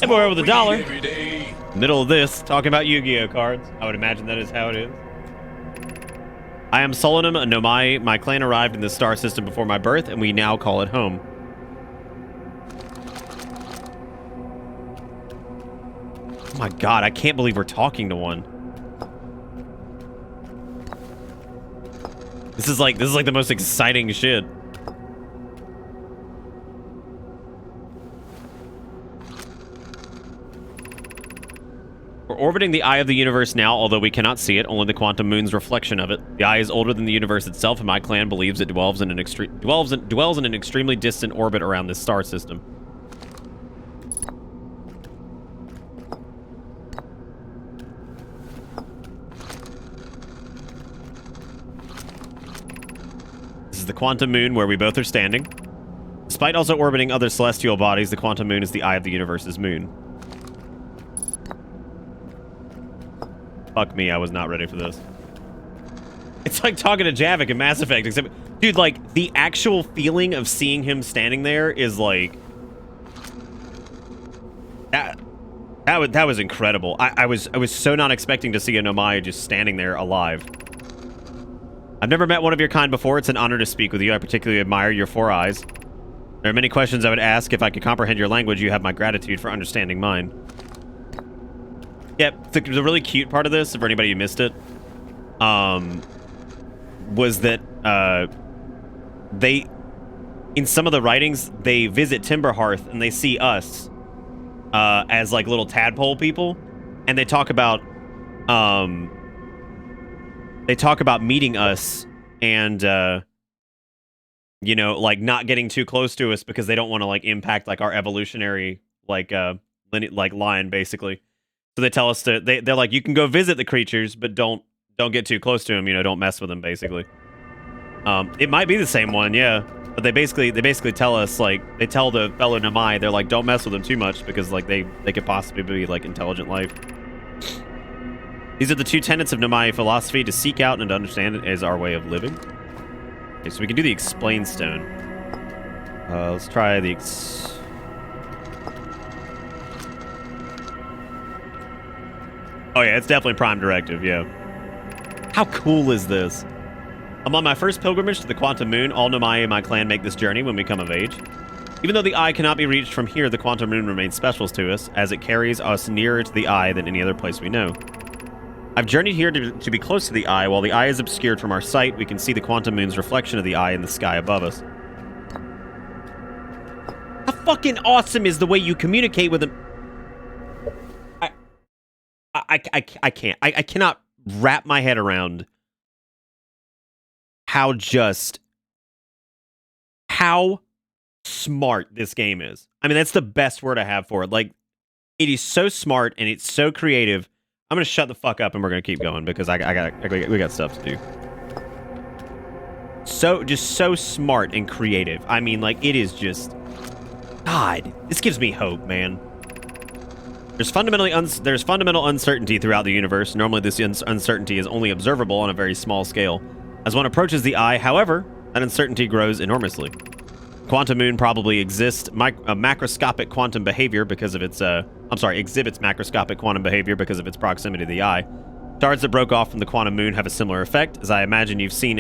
Speaker 1: Hey boy with $1. Middle of this, talking about Yu-Gi-Oh cards. I would imagine that is how it is. I am Solanum, a Nomai. My clan arrived in the star system before my birth, and we now call it home. Oh my god, I can't believe we're talking to one. This is like the most exciting shit. We're orbiting the eye of the universe now, although we cannot see it, only the quantum moon's reflection of it. The eye is older than the universe itself, and my clan believes it dwells in an extremely distant orbit around this star system. This is the quantum moon where we both are standing. Despite also orbiting other celestial bodies, the quantum moon is the eye of the universe's moon. Fuck me, I was not ready for this. It's like talking to Javik in Mass Effect, except... Dude, like, the actual feeling of seeing him standing there is, like... That was incredible. I was so not expecting to see a Nomai just standing there alive. I've never met one of your kind before. It's an honor to speak with you. I particularly admire your 4 eyes. There are many questions I would ask. If I could comprehend your language, you have my gratitude for understanding mine. Yep, the really cute part of this, for anybody who missed it, was that they, in some of the writings, they visit Timberhearth and they see us as like little tadpole people, and they talk about meeting us and you know, like not getting too close to us because they don't want to like impact like our evolutionary like line basically. So they tell us to, they're like, you can go visit the creatures, but don't get too close to them, you know, don't mess with them, basically. It might be the same one, yeah. But they basically tell us, like, they tell the fellow Nomai, they're like, don't mess with them too much, because, like, they could possibly be, like, intelligent life. These are the 2 tenets of Nomai philosophy: to seek out and to understand it as our way of living. Okay, so we can do the Explain Stone. Let's try the Oh yeah, it's definitely Prime Directive, yeah. How cool is this? I'm on my first pilgrimage to the Quantum Moon. All Nomai in my clan make this journey when we come of age. Even though the eye cannot be reached from here, the Quantum Moon remains special to us, as it carries us nearer to the eye than any other place we know. I've journeyed here to be close to the eye. While the eye is obscured from our sight, we can see the Quantum Moon's reflection of the eye in the sky above us. How fucking awesome is the way you communicate with them? I can't. I cannot wrap my head around how smart this game is. I mean, that's the best word I have for it. Like, it is so smart and it's so creative. I'm gonna shut the fuck up and we're gonna keep going because we got stuff to do. Just so smart and creative. I mean, like, it is just, God, this gives me hope, man. There's fundamental uncertainty throughout the universe. Normally, this uncertainty is only observable on a very small scale. As one approaches the eye, however, that uncertainty grows enormously. Quantum Moon probably exhibits macroscopic quantum behavior because of its proximity to the eye. Stars that broke off from the Quantum Moon have a similar effect, as I imagine you've seen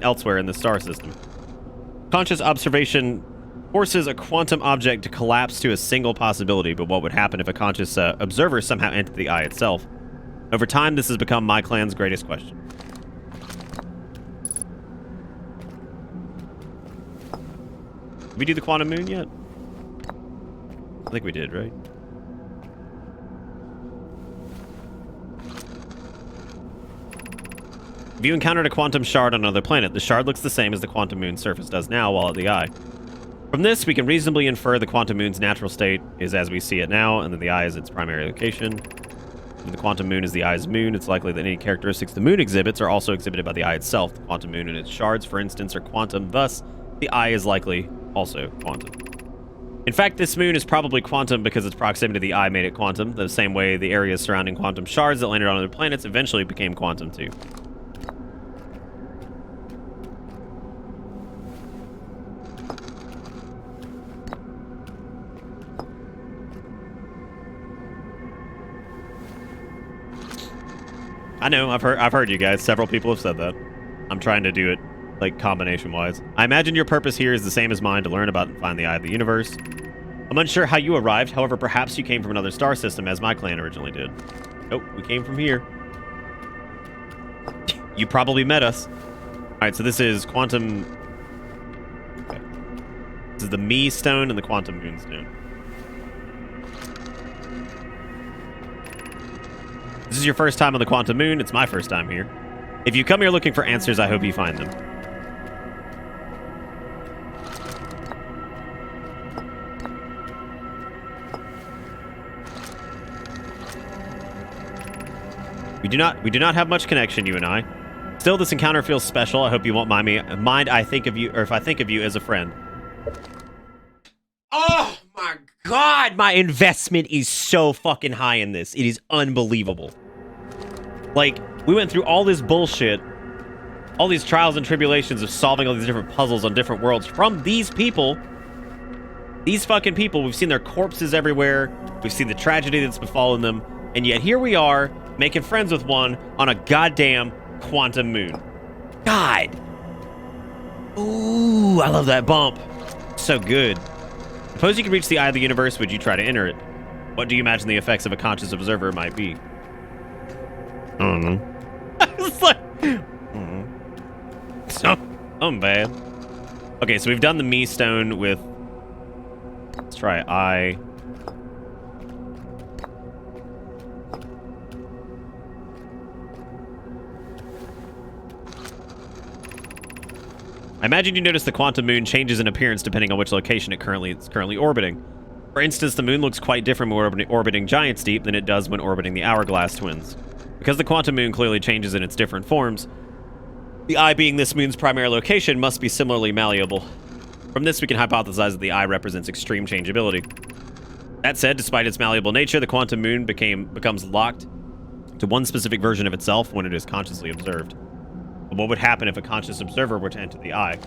Speaker 1: elsewhere in the star system. Conscious observation forces a quantum object to collapse to a single possibility, but what would happen if a conscious observer somehow entered the eye itself? Over time, this has become my clan's greatest question. Did we do the Quantum Moon yet? I think we did, right? If you encountered a quantum shard on another planet, the shard looks the same as the Quantum Moon's surface does now while at the eye. From this, we can reasonably infer the Quantum Moon's natural state is as we see it now, and that the eye is its primary location. When the Quantum Moon is the eye's moon, it's likely that any characteristics the moon exhibits are also exhibited by the eye itself. The Quantum Moon and its shards, for instance, are quantum, thus, the eye is likely also quantum. In fact, this moon is probably quantum because its proximity to the eye made it quantum, the same way the areas surrounding quantum shards that landed on other planets eventually became quantum too. I know. I've heard you guys. Several people have said that. I'm trying to do it like combination wise. I imagine your purpose here is the same as mine, to learn about and find the eye of the universe. I'm unsure how you arrived. However, perhaps you came from another star system, as my clan originally did. Nope, we came from here. You probably met us. All right, so this is quantum. Okay. This is the Me Stone and the Quantum Moonstone. This is your first time on the Quantum Moon. It's my first time here. If you come here looking for answers, I hope you find them. We do not have much connection, you and I. Still, this encounter feels special. I hope you won't mind I think of you, or if I think of you as a friend. Oh my god, my investment is so fucking high in this. It is unbelievable. Like, we went through all this bullshit, all these trials and tribulations of solving all these different puzzles on different worlds from these people. These fucking people. We've seen their corpses everywhere. We've seen the tragedy that's befallen them. And yet here we are, making friends with one on a goddamn quantum moon. God. Ooh, I love that bump. So good. Suppose you could reach the eye of the universe, would you try to enter it? What do you imagine the effects of a conscious observer might be? I don't know. It's like... I'm bad. Okay, so we've done the Me Stone with... Let's try Eye. I imagine you notice the quantum moon changes in appearance depending on which location it's currently orbiting. For instance, the moon looks quite different when orbiting Giant's Deep than it does when orbiting the Hourglass Twins. Because the quantum moon clearly changes in its different forms, the eye being this moon's primary location must be similarly malleable. From this, we can hypothesize that the eye represents extreme changeability. That said, despite its malleable nature, the quantum moon becomes locked to one specific version of itself when it is consciously observed. But what would happen if a conscious observer were to enter the eye?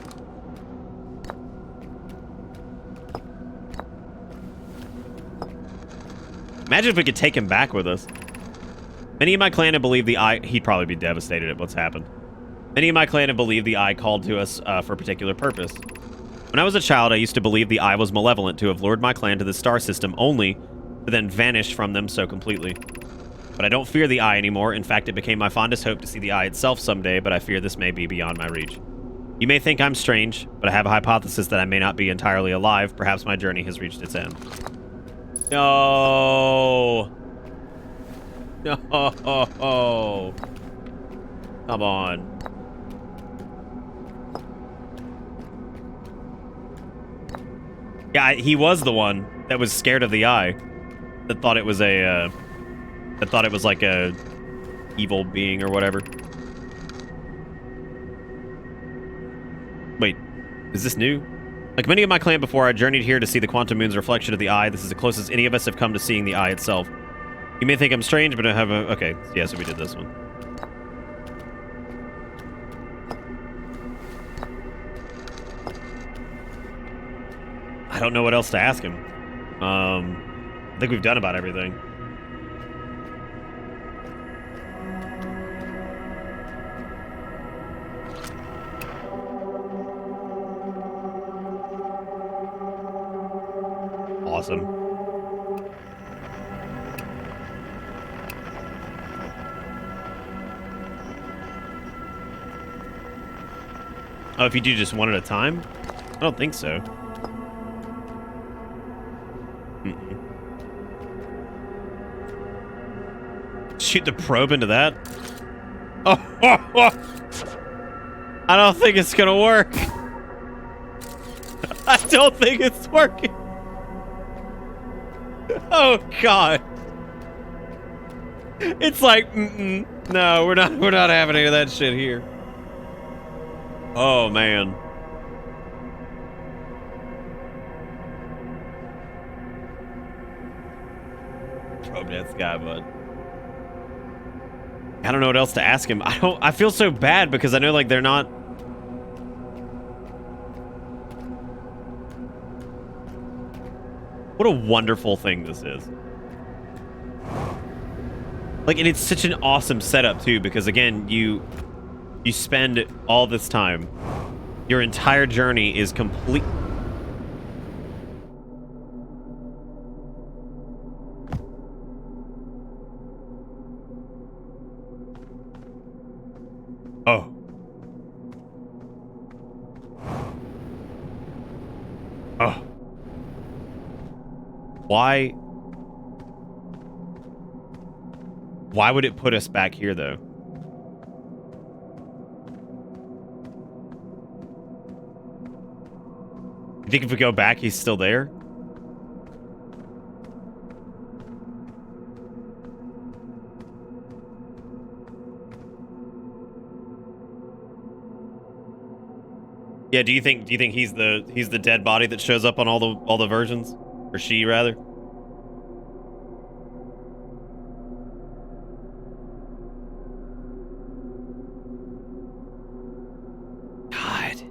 Speaker 1: Imagine if we could take him back with us. Many of my clan have believed the eye... He'd probably be devastated at what's happened. Many of my clan have believed the eye called to us for a particular purpose. When I was a child, I used to believe the eye was malevolent to have lured my clan to the star system only to then vanish from them so completely. But I don't fear the eye anymore. In fact, it became my fondest hope to see the eye itself someday, but I fear this may be beyond my reach. You may think I'm strange, but I have a hypothesis that I may not be entirely alive. Perhaps my journey has reached its end. No. No. Come on. Yeah, he was the one that was scared of the eye. That thought it was a, that thought it was like a evil being or whatever. Wait, is this new? Like many of my clan before, I journeyed here to see the quantum moon's reflection of the eye. This is the closest any of us have come to seeing the eye itself. You may think I'm strange, but I have a... Okay, yeah, so we did this one. I don't know what else to ask him. I think we've done about everything. Awesome. Oh, if you do just one at a time? I don't think so. Shoot the probe into that? Oh, I don't think it's gonna work. I don't think it's working. Oh God. It's like, no, we're not having any of that shit here. Oh man. Probe that sky, bud. I don't know what else to ask him. I feel so bad because I know like they're not. What a wonderful thing this is. Like, and it's such an awesome setup too, because again, you spend all this time. Your entire journey is complete. Oh. Oh. Why? Why would it put us back here, though? You think if we go back, he's still there? Yeah, do you think he's the dead body that shows up on all the versions? Or she, rather? God.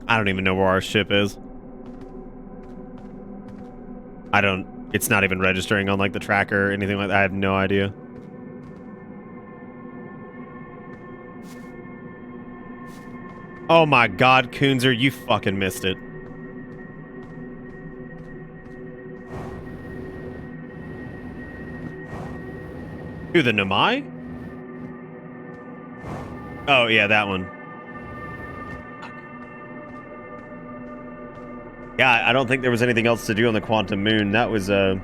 Speaker 1: I don't even know where our ship is. It's not even registering on, like, the tracker or anything like that. I have no idea. Oh my God, Coonzer, you fucking missed it. Who, the Nomai? Oh, yeah, that one. Yeah, I don't think there was anything else to do on the Quantum Moon. That was, wow.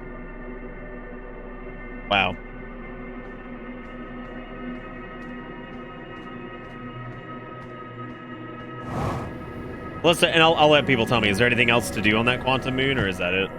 Speaker 1: And I'll let people tell me, is there anything else to do on that Quantum Moon, or is that it?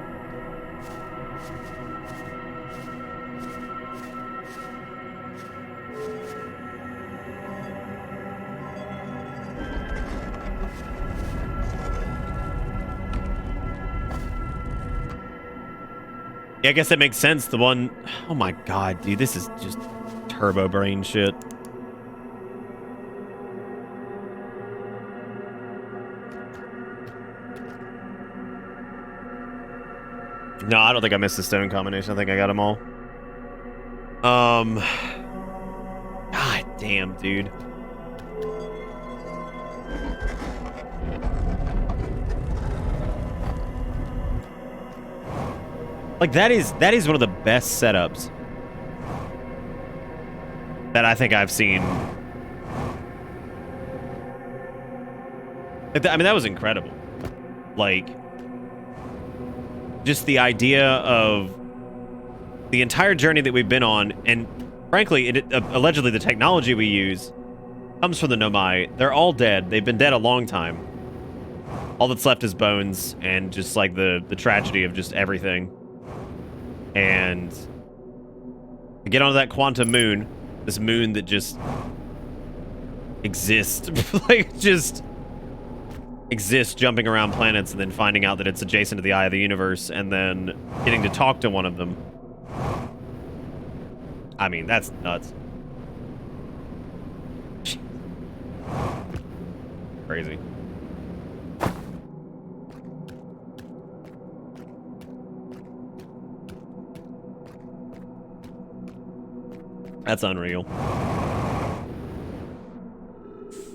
Speaker 1: Yeah, I guess that makes sense. The one... Oh my God, dude, this is just turbo brain shit. No, I don't think I missed the stone combination. I think I got them all. God damn, dude. Like, that is one of the best setups that I think I've seen. I mean, that was incredible. Like, just the idea of the entire journey that we've been on, and frankly, allegedly the technology we use comes from the Nomai. They're all dead. They've been dead a long time. All that's left is bones and just like the tragedy of just everything. And to get onto that Quantum Moon, this moon that just exists, like just exists jumping around planets, and then finding out that it's adjacent to the eye of the universe, and then getting to talk to one of them. I mean, that's nuts. Crazy. That's unreal.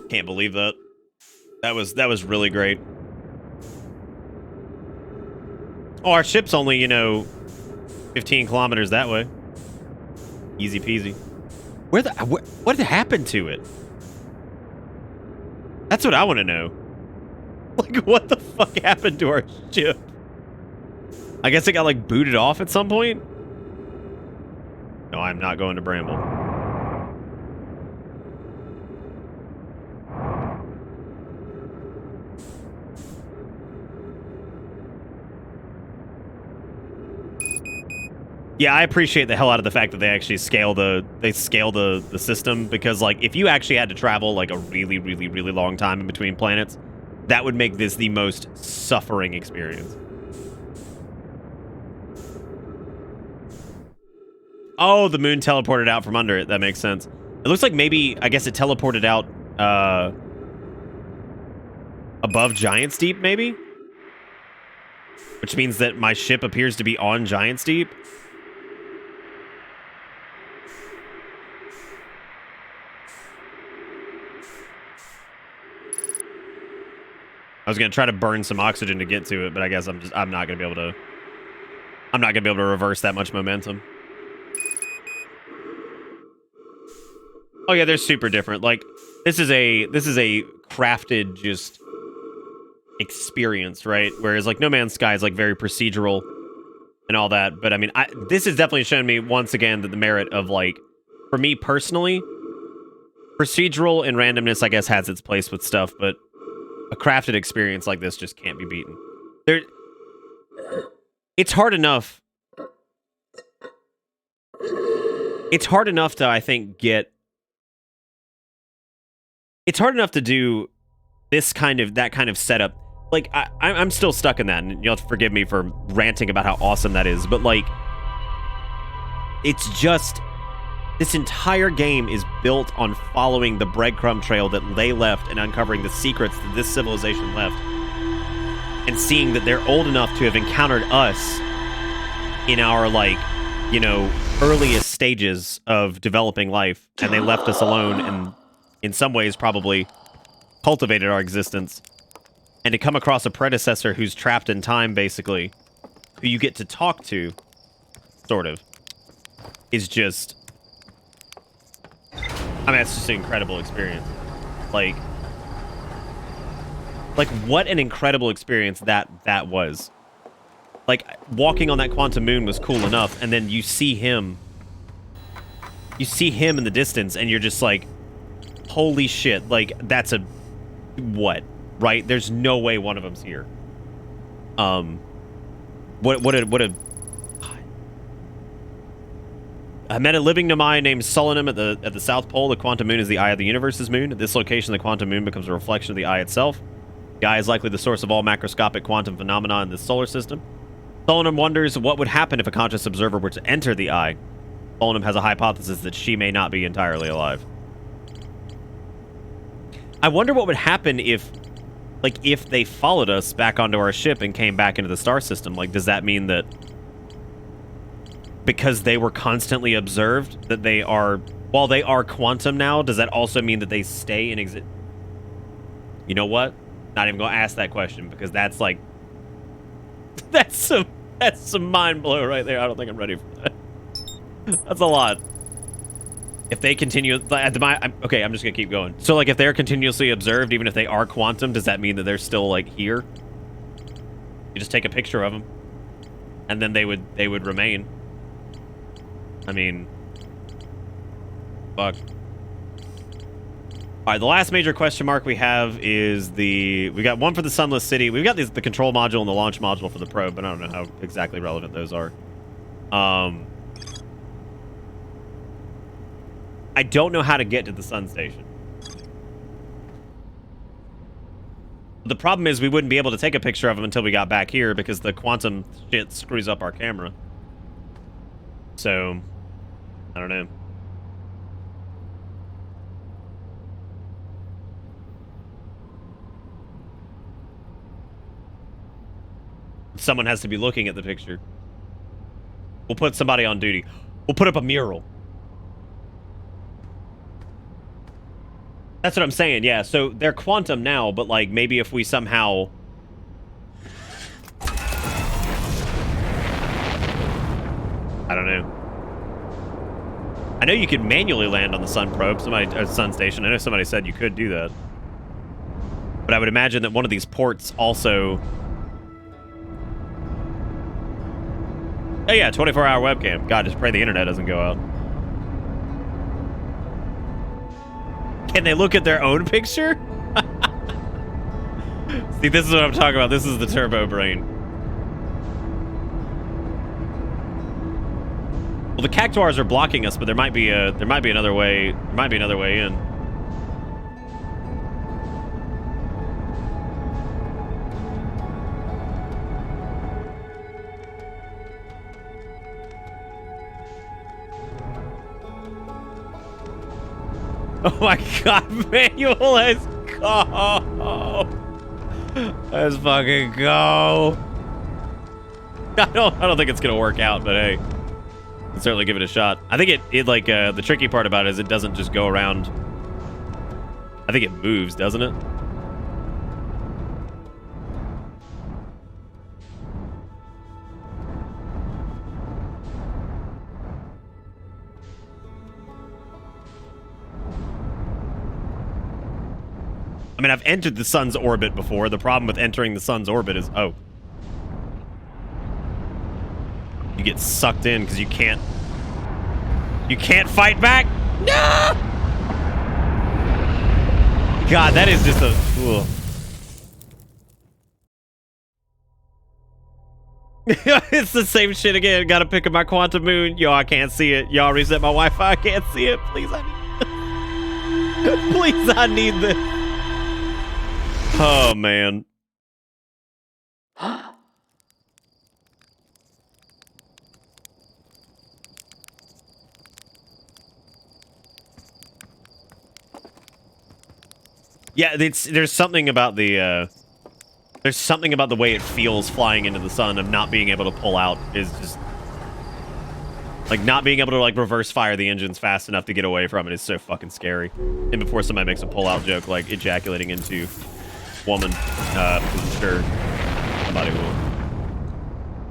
Speaker 1: Can't believe that. That was really great. Oh, our ship's only, 15 kilometers that way. Easy peasy. What happened to it? That's what I want to know. Like, what the fuck happened to our ship? I guess it got, like, booted off at some point? No, I'm not going to Bramble. Yeah, I appreciate the hell out of the fact that they actually scale the system, because, like, if you actually had to travel, like, a really, really, really long time in between planets, that would make this the most suffering experience. Oh, the moon teleported out from under it. That makes sense. It looks like maybe, I guess it teleported out above Giant's Deep, maybe? which means that my ship appears to be on Giant's Deep. I was gonna try to burn some oxygen to get to it, but I guess I'm not gonna be able to. I'm not gonna be able to reverse that much momentum. Oh yeah, they're super different. Like this is a crafted just experience, right? Whereas like No Man's Sky is like very procedural and all that. But I mean, this has definitely shown me once again that the merit of like, for me personally, procedural and randomness, I guess, has its place with stuff, but a crafted experience like this just can't be beaten. It's hard enough. It's hard enough to, I think, it's hard enough to do that kind of setup. Like, I'm still stuck in that, and you'll have to forgive me for ranting about how awesome that is, but, like, it's just, this entire game is built on following the breadcrumb trail that they left and uncovering the secrets that this civilization left, and seeing that they're old enough to have encountered us in our, like, you know, earliest stages of developing life, and they left us alone and in some ways probably cultivated our existence. And to come across a predecessor who's trapped in time, basically, who you get to talk to, sort of, is just... I mean, it's just an incredible experience. Like, what an incredible experience that was. Like, walking on that quantum moon was cool enough, and then you see him in the distance, and you're just like, holy shit, like, that's a... what? Right? There's no way one of them's here. What a... I met a living Nomai named Solanum at the South Pole. The quantum moon is the eye of the universe's moon. At this location, the quantum moon becomes a reflection of the eye itself. The eye is likely the source of all macroscopic quantum phenomena in this solar system. Solanum wonders what would happen if a conscious observer were to enter the eye. Solanum has a hypothesis that she may not be entirely alive. I wonder what would happen if they followed us back onto our ship and came back into the star system. Like, does that mean that because they were constantly observed, that they are, while they are quantum now, does that also mean that they stay in exist? You know what? Not even gonna ask that question, because that's like, that's some mind blow right there. I don't think I'm ready for that. That's a lot. If they continue, okay, I'm just gonna keep going. So, like, if they're continuously observed, even if they are quantum, does that mean that they're still, like, here? You just take a picture of them, and then they would remain. I mean, fuck. All right, the last major question mark we have is we got one for the Sunless City. We've got the control module and the launch module for the probe, but I don't know how exactly relevant those are. I don't know how to get to the sun station. The problem is we wouldn't be able to take a picture of them until we got back here because the quantum shit screws up our camera. So, I don't know. Someone has to be looking at the picture. We'll put somebody on duty. We'll put up a mural. That's what I'm saying, yeah. So they're quantum now, but, like, maybe if we somehow... I don't know. I know you could manually land on the sun probe, or sun station. I know somebody said you could do that. But I would imagine that one of these ports also... Oh yeah, 24-hour webcam. God, just pray the internet doesn't go out. Can they look at their own picture? See, this is what I'm talking about. This is the turbo brain. Well, the cactuars are blocking us, but there might be another way. There might be another way in. Oh my god, Manuel, let's go! Let's fucking go! I don't think it's gonna work out, but hey, can certainly give it a shot. I think it like the tricky part about it is it doesn't just go around. I think it moves, doesn't it? I mean, I've entered the sun's orbit before. The problem with entering the sun's orbit is, oh, you get sucked in because you can't fight back. No! God, that is just a. Ugh. It's the same shit again. Gotta pick up my quantum moon. Yo, I can't see it. Y'all reset my Wi-Fi. I can't see it. Please, I need this. Please, I need this. Oh, man. Yeah, there's something about the there's something about the way it feels flying into the sun of not being able to pull out is just like not being able to like reverse fire the engines fast enough to get away from it is so fucking scary. And before somebody makes a pull out joke like ejaculating into woman, sure somebody will.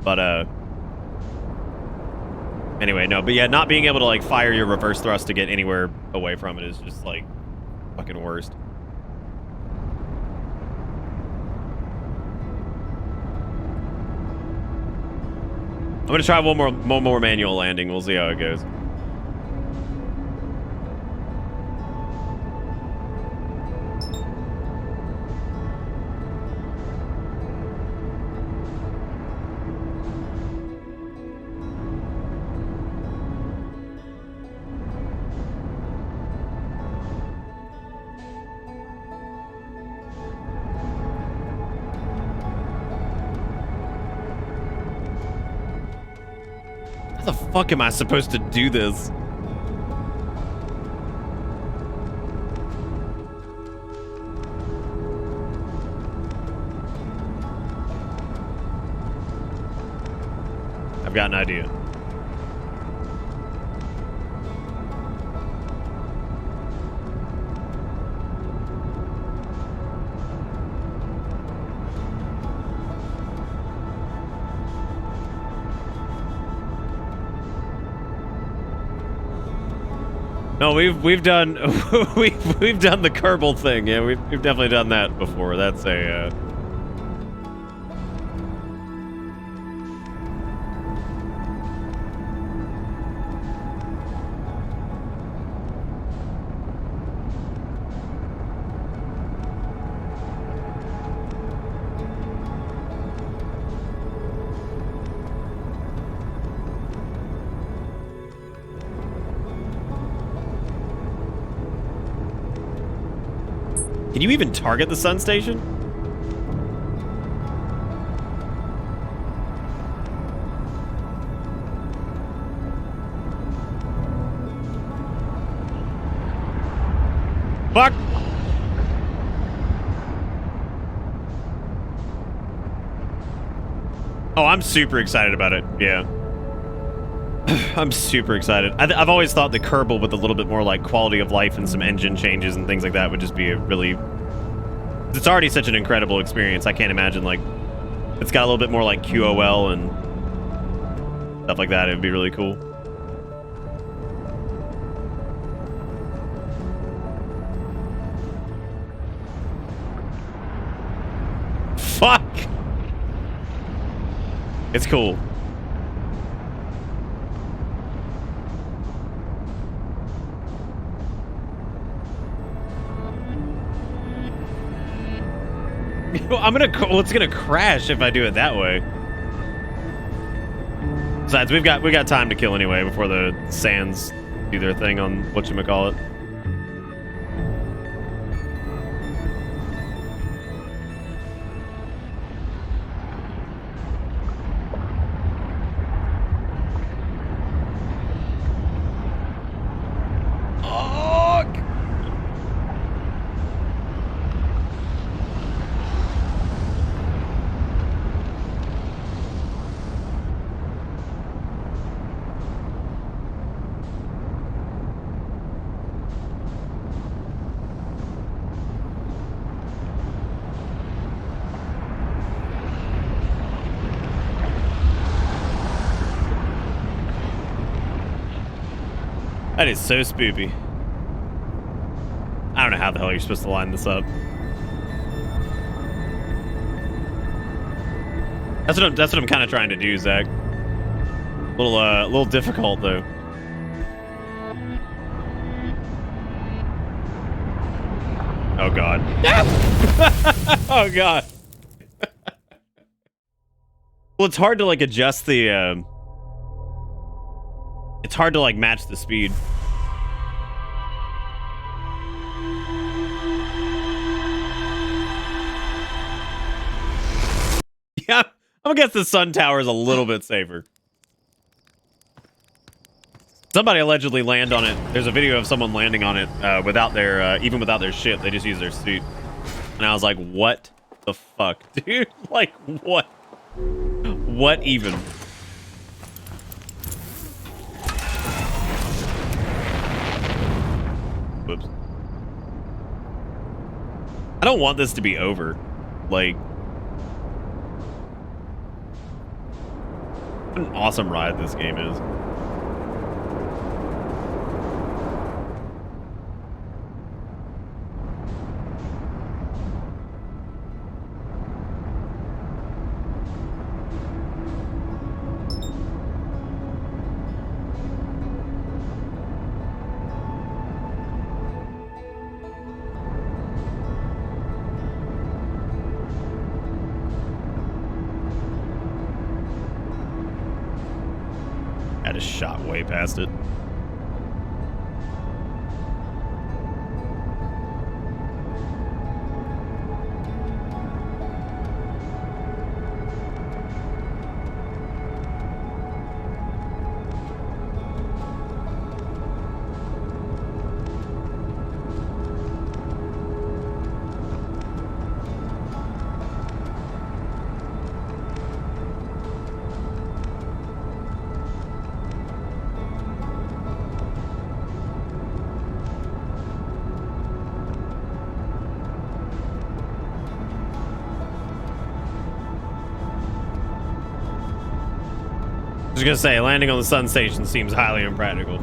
Speaker 1: But anyway, no, but yeah, not being able to like fire your reverse thrust to get anywhere away from it is just like fucking worst. I'm gonna try one more manual landing. We'll see how it goes. How the fuck am I supposed to do this? I've got an idea. No, we've done we've done the Kerbal thing. Yeah, we've definitely done that before. That's a Can you even target the sun station? Fuck! Oh, I'm super excited about it. Yeah. I'm super excited. I've always thought the Kerbal with a little bit more like quality of life and some engine changes and things like that would just be a really... It's already such an incredible experience. I can't imagine like... It's got a little bit more like QOL and stuff like that. It would be really cool. Fuck! It's cool. Well, it's gonna crash if I do it that way. Besides, we've got time to kill anyway before the sands do their thing on whatchamacallit. That is so spoopy. I don't know how the hell you're supposed to line this up. That's what I'm kind of trying to do, Zach. A little difficult though. Oh god. Oh god. Well, it's hard to like adjust the. It's hard to like match the speed. Yeah, I'm gonna guess the sun tower is a little bit safer. Somebody allegedly landed on it. There's a video of someone landing on it without their, even without their ship. They just use their suit. And I was like, what the fuck, dude? Like, what? What even? Whoops. I don't want this to be over. Like, what an awesome ride this game is. I just shot way past it. I was gonna say, landing on the sun station seems highly impractical.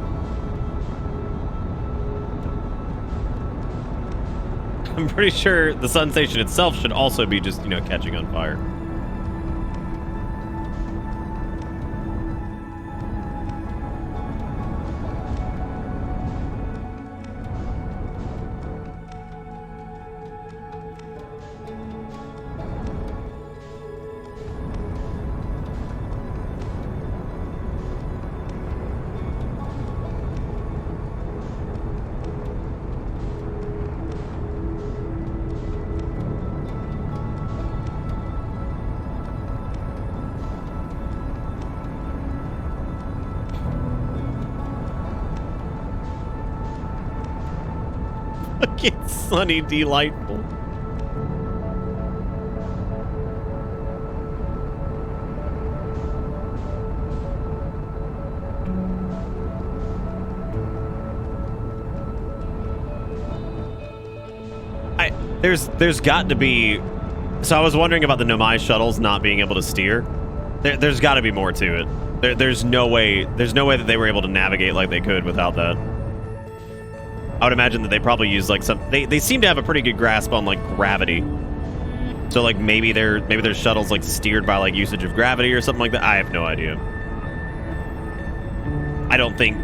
Speaker 1: I'm pretty sure the sun station itself should also be just, you know, catching on fire. Fucking sunny, delightful. There's got to be. So I was wondering about the Nomai shuttles not being able to steer. There's got to be more to it. There's no way that they were able to navigate like they could without that. I would imagine that they probably use like some. They seem to have a pretty good grasp on like gravity. So like maybe their shuttles like steered by like usage of gravity or something like that. I have no idea. I don't think.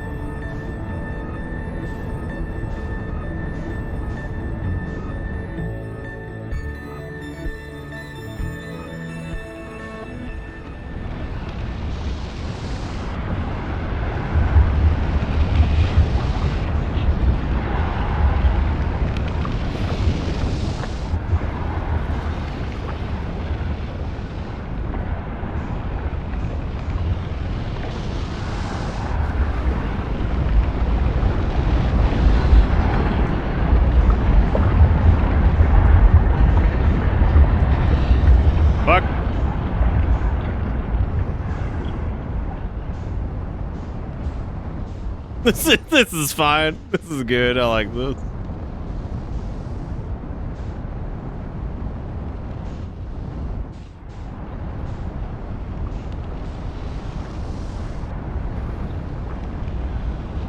Speaker 1: This is fine. This is good. I like this.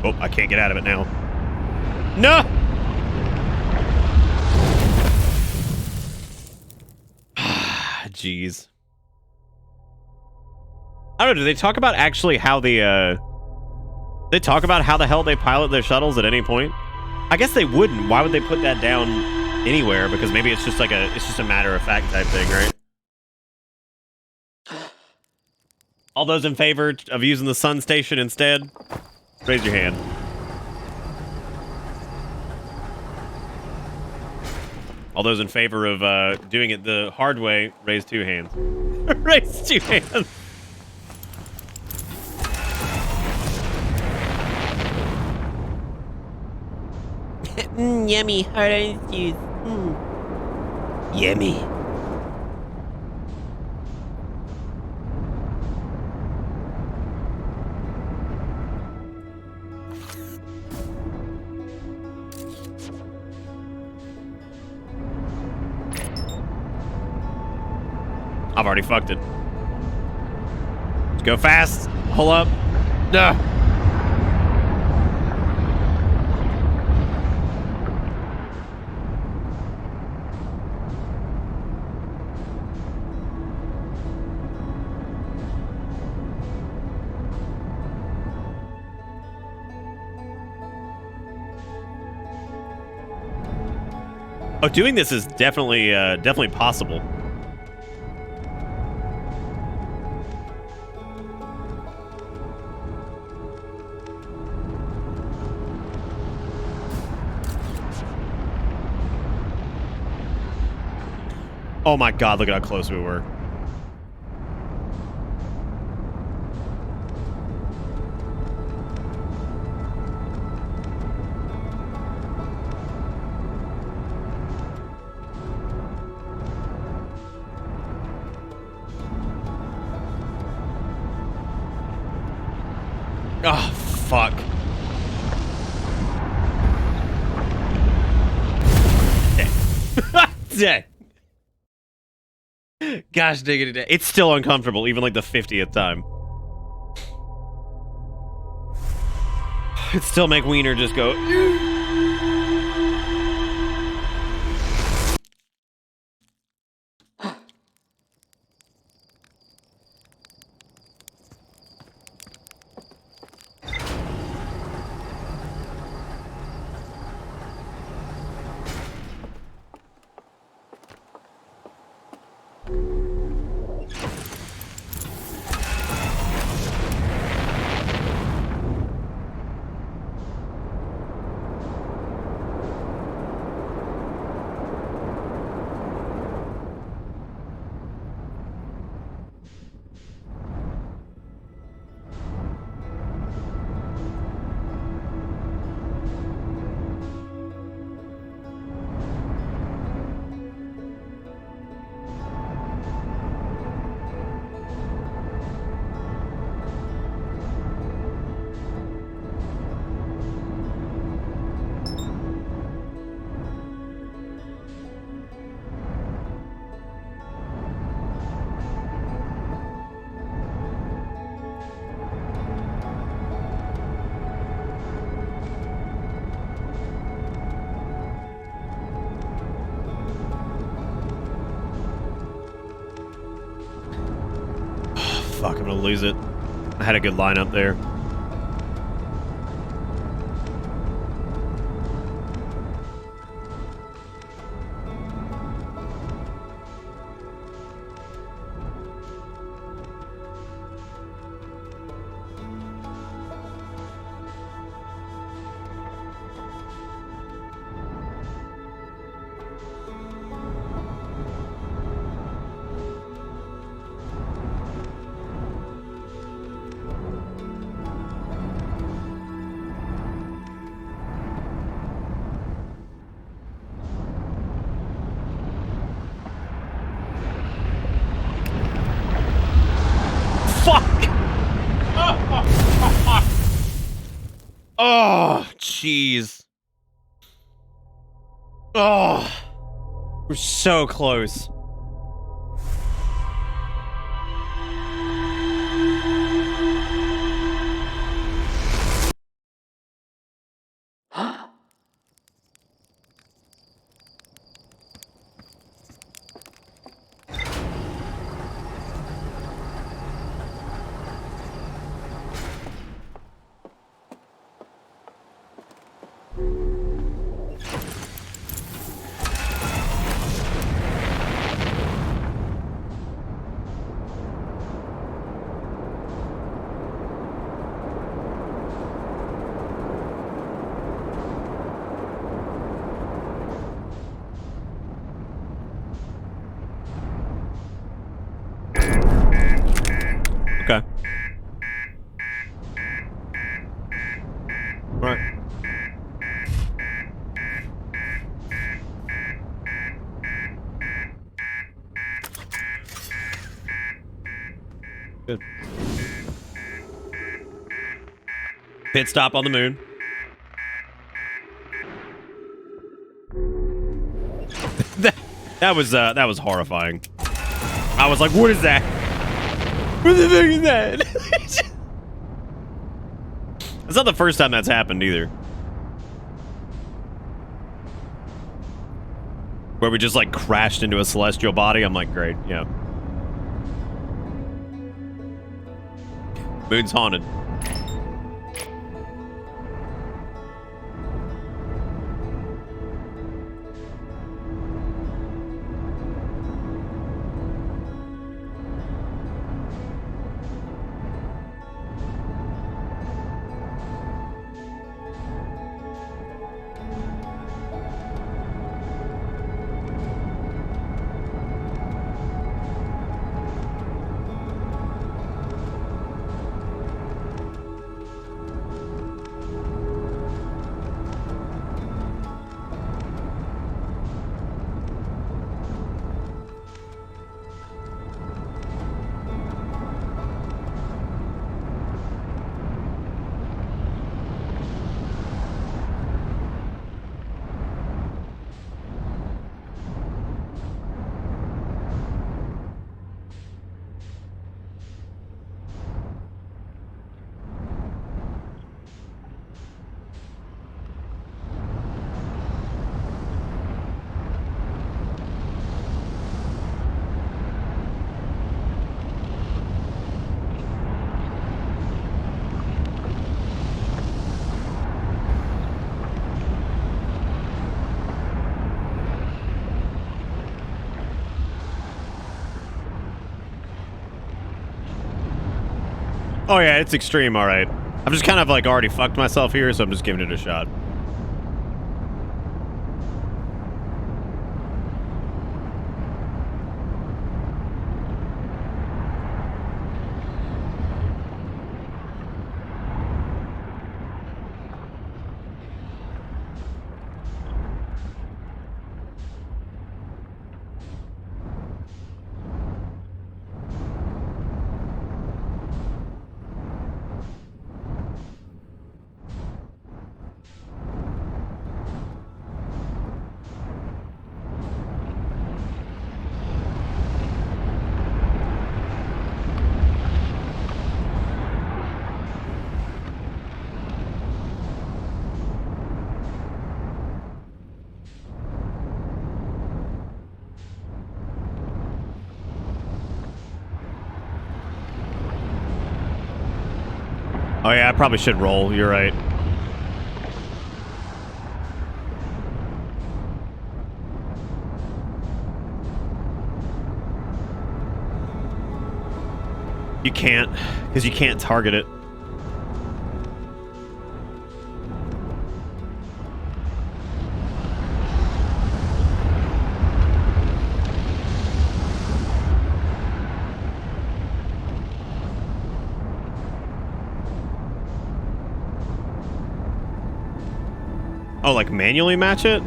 Speaker 1: Oh, I can't get out of it now. No! Jeez. I don't know, do they talk about actually how the hell they pilot their shuttles at any point? I guess they wouldn't. Why would they put that down anywhere? Because maybe it's just like it's just a matter of fact type thing, right? All those in favor of using the sun station instead, raise your hand. All those in favor of doing it the hard way, raise 2 hands. Raise 2 hands.
Speaker 5: Yummy hard ice juice.
Speaker 1: Yummy. I've already fucked it. Let's go fast. Hold up. No. Oh, doing this is definitely possible. Oh my god, look at how close we were. Oh, fuck. Dead. Gosh diggity day. It's still uncomfortable, even like the 50th time. It still make Wiener just go. Fuck, I'm gonna lose it. I had a good lineup there. Oh, jeez. Oh, we're so close. Good. Pit stop on the moon. that was horrifying. I was like, what is that? What the fuck is that? It's not the first time that's happened either. Where we just like crashed into a celestial body. I'm like, great, yeah. Moon's haunted. Oh yeah, it's extreme, alright. I've just kind of like already fucked myself here, so I'm just giving it a shot. Oh yeah, I probably should roll. You're right. You can't, because you can't target it. Oh, like manually match it?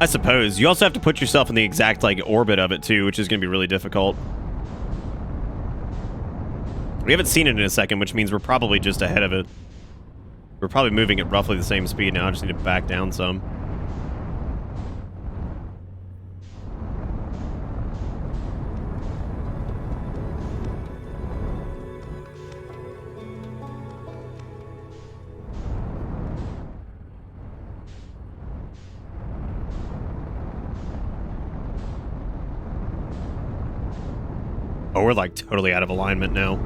Speaker 1: I suppose. You also have to put yourself in the exact, like, orbit of it, too, which is going to be really difficult. We haven't seen it in a second, which means we're probably just ahead of it. We're probably moving at roughly the same speed now. I just need to back down some. Oh, we're like totally out of alignment now.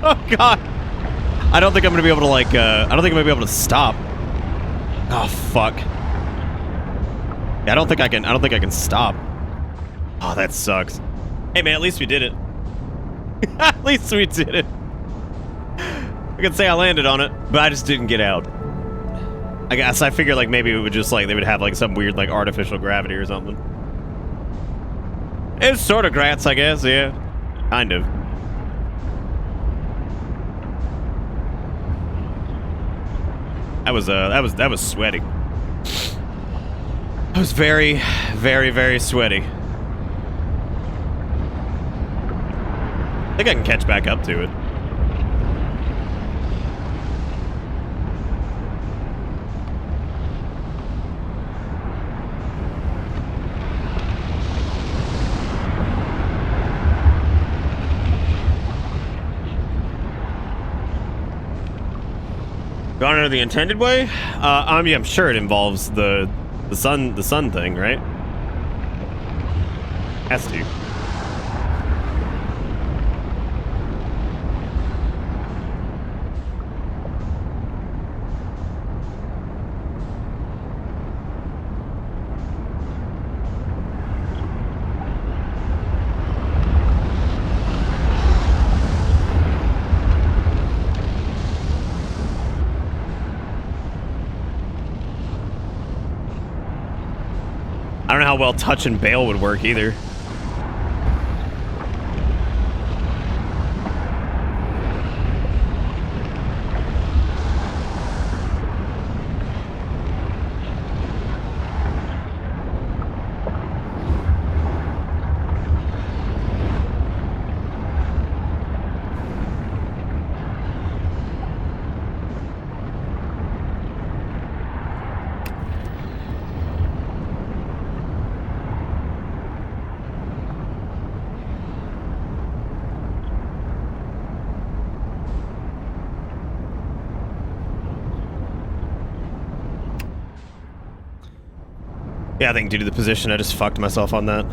Speaker 1: Oh god. I don't think I'm gonna be able to like I don't think I'm gonna be able to stop. Oh fuck. Yeah, I don't think I can stop. Oh, that sucks. Hey man, at least we did it. At least we did it. I can say I landed on it, but I just didn't get out. I guess I figured like maybe it would just like they would have like some weird like artificial gravity or something. It's sort of grats, I guess, yeah. Kind of. That was sweaty. I was very, very, very sweaty. I think I can catch back up to it. Gone under the intended way? I mean, I'm sure it involves the sun thing, right? Has to. I don't know how well touch and bail would work either. Yeah, I think due to the position, I just fucked myself on that.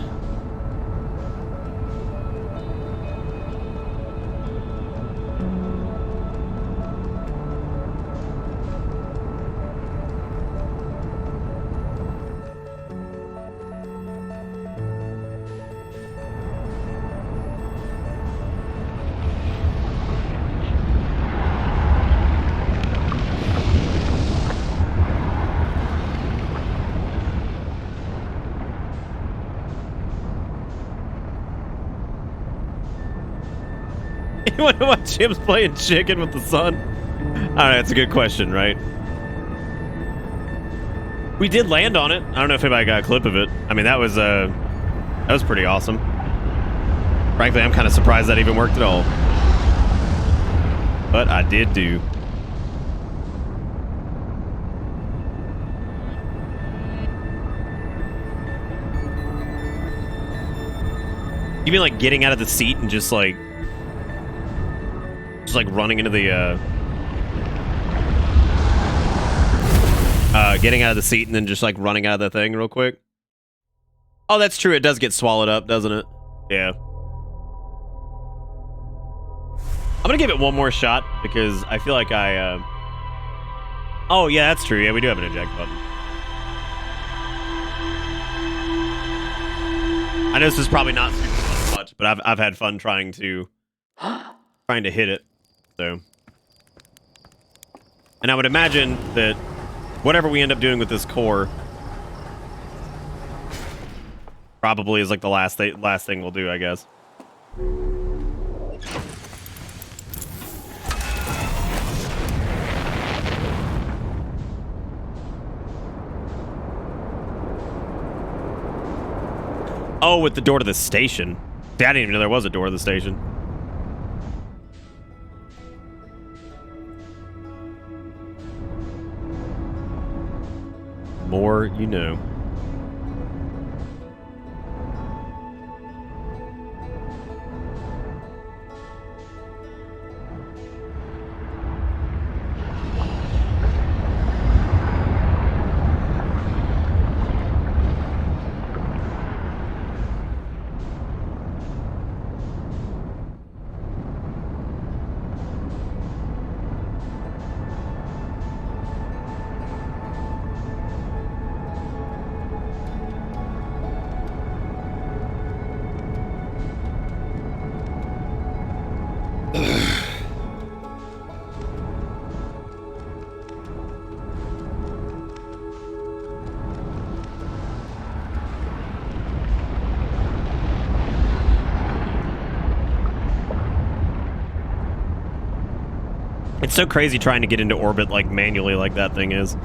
Speaker 1: You wonder why Jim's playing chicken with the sun? I don't know, that's a good question, right? We did land on it. I don't know if anybody got a clip of it. I mean, that was pretty awesome. Frankly, I'm kind of surprised that even worked at all. But I did do. You mean like getting out of the seat and just like running into the getting out of the seat and then just like running out of the thing real quick? Oh, that's true. It does get swallowed up, doesn't it? Yeah. I'm gonna give it one more shot because I feel like I oh yeah, that's true. Yeah, we do have an eject button. I know this is probably not super fun much, but I've had fun trying to hit it. So, and I would imagine that whatever we end up doing with this core probably is like the last thing we'll do, I guess. Oh, with the door to the station. See, I didn't even know there was a door to the station. More you know. It's so crazy trying to get into orbit like manually like that thing is.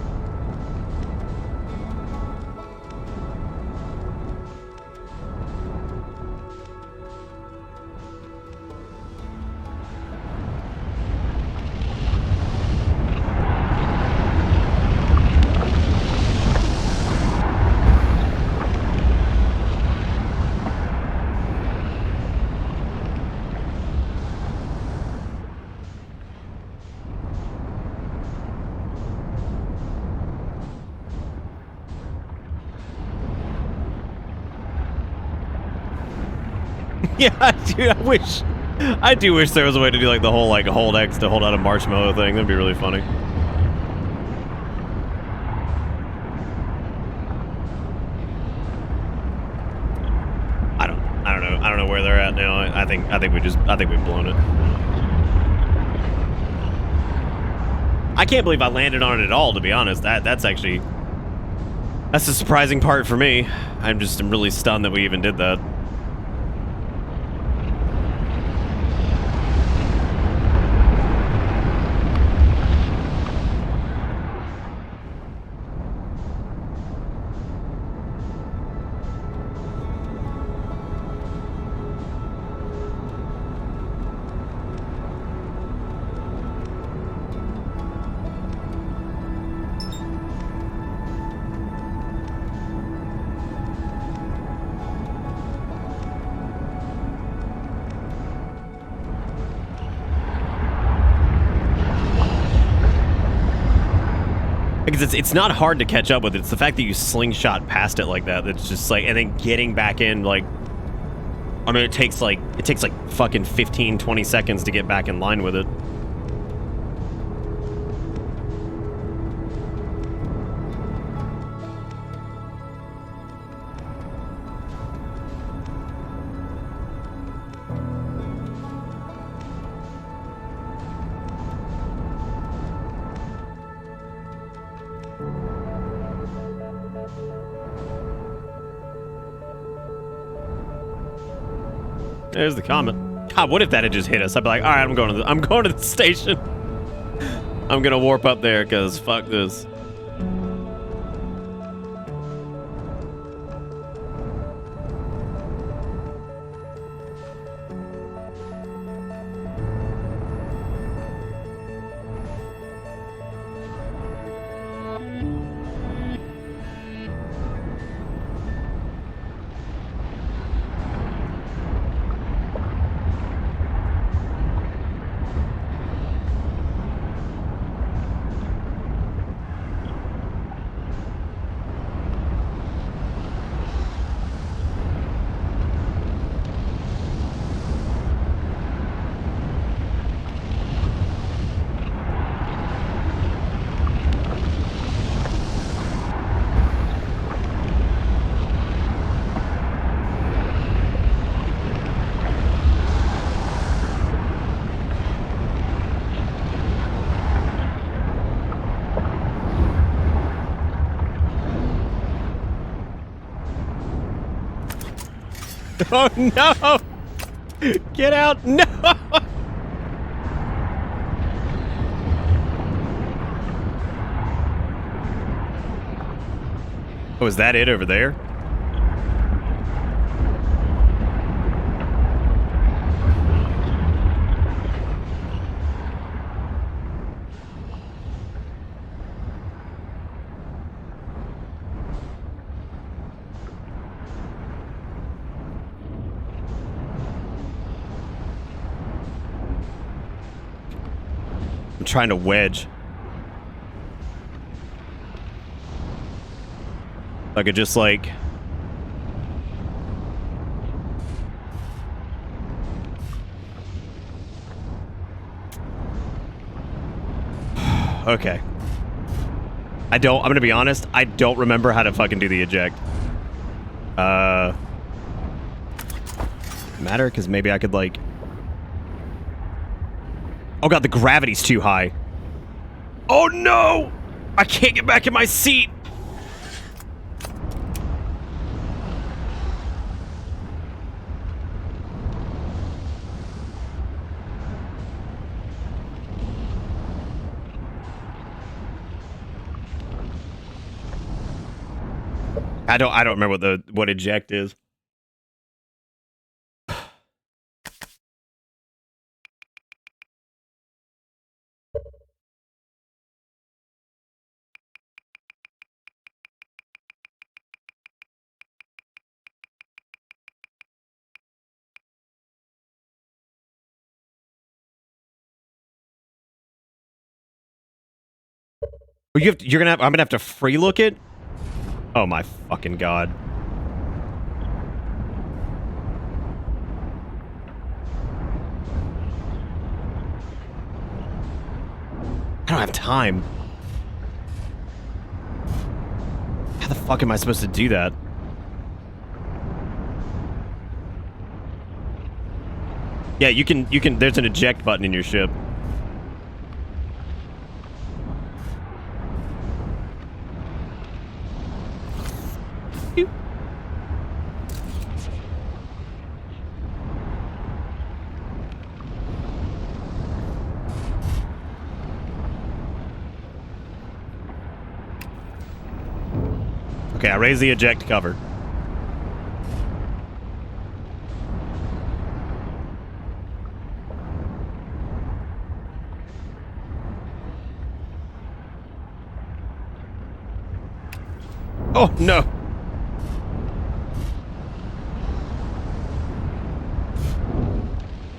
Speaker 1: Yeah, I do wish there was a way to do like the whole like hold X to hold out a marshmallow thing. That'd be really funny. I don't know where they're at now. I think we've blown it. I can't believe I landed on it at all, to be honest. That's the surprising part for me. I'm really stunned that we even did that. Because it's not hard to catch up with. It's the fact that you slingshot past it like that. That's just like, and then getting back in, like, I mean, it takes like fucking 15, 20 seconds to get back in line with it. There's the comment. God, what if that had just hit us? I'd be like, all right, I'm going to the station. I'm gonna warp up there because fuck this. Oh no! Get out! No! Oh, is that it over there? Trying to wedge. I could just like okay. I'm gonna be honest, I don't remember how to fucking do the eject. Matter, because maybe I could like, oh god, the gravity's too high. Oh no! I can't get back in my seat! I don't remember what eject is. I'm gonna have to free look it. Oh my fucking god. I don't have time. How the fuck am I supposed to do that? Yeah, you can, there's an eject button in your ship. Okay, I raise the eject cover. Oh, no.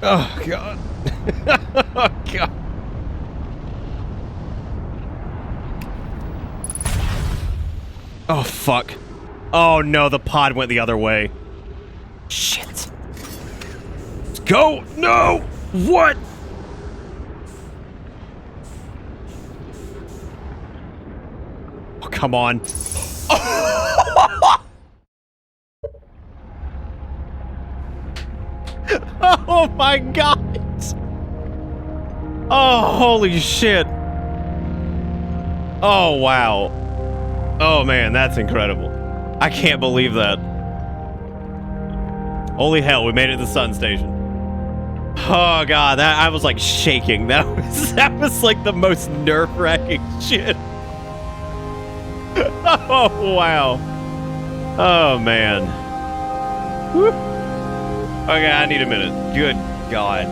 Speaker 1: Oh, God. Oh, God. Oh, fuck. Oh, no, the pod went the other way. Shit. Let's go. No. What? Oh, come on. Oh, my God. Oh, holy shit. Oh, wow. Oh, man, that's incredible. I can't believe that. Holy hell, we made it to the sun station. Oh, God, I was, like, shaking. That was like, the most nerve-wracking shit. Oh, wow. Oh, man. Whew. Okay, I need a minute. Good God.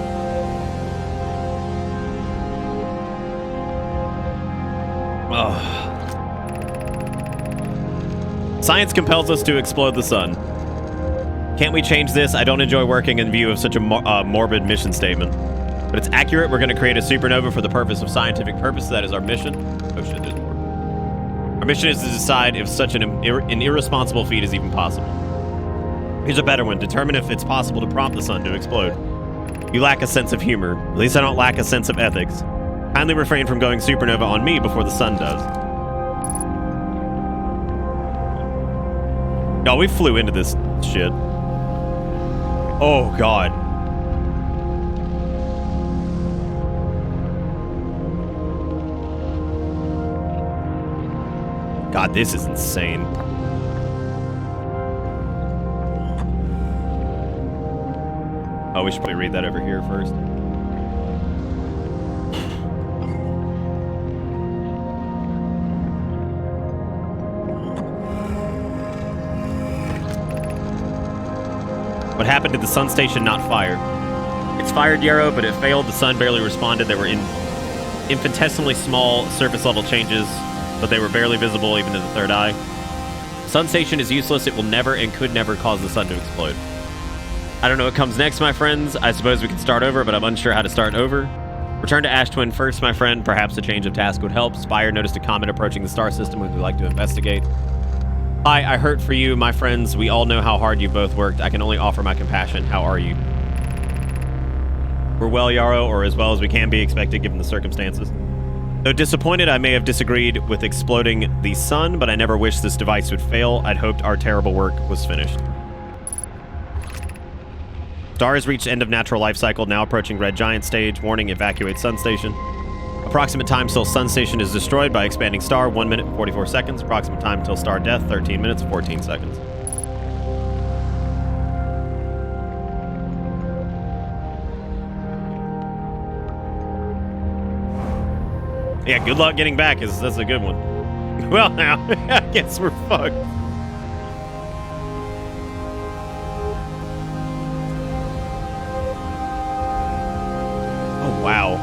Speaker 1: Oh. Science compels us to explode the sun. Can't we change this? I don't enjoy working in view of such a morbid mission statement. But it's accurate. We're going to create a supernova for the purpose of scientific purpose. That is our mission. Oh shit, there's more. Our mission is to decide if such an irresponsible feat is even possible. Here's a better one. Determine if it's possible to prompt the sun to explode. You lack a sense of humor. At least I don't lack a sense of ethics. Kindly refrain from going supernova on me before the sun does. Oh, we flew into this shit. Oh, God. God, this is insane. Oh, we should probably read that over here first. What happened to the sun station not fire? It's fired, Yarrow, but it failed. The sun barely responded. There were infinitesimally small surface level changes, but they were barely visible even to the third eye. Sun station is useless. It will never and could never cause the sun to explode. I don't know what comes next, my friends. I suppose we can start over, but I'm unsure how to start over. Return to Ash Twin first, my friend. Perhaps a change of task would help. Spire noticed a comet approaching the star system we would like to investigate. Hi, I hurt for you, my friends. We all know how hard you both worked. I can only offer my compassion. How are you? We're well, Yarrow, or as well as we can be expected given the circumstances. Though disappointed, I may have disagreed with exploding the sun, but I never wished this device would fail. I'd hoped our terrible work was finished. Star has reached end of natural life cycle, now approaching red giant stage. Warning, evacuate sun station. Approximate time till sun station is destroyed by expanding star, 1 minute and 44 seconds. Approximate time till star death, 13 minutes, 14 seconds. Yeah, good luck getting back. That's a good one. Well, now, I guess we're fucked. Wow.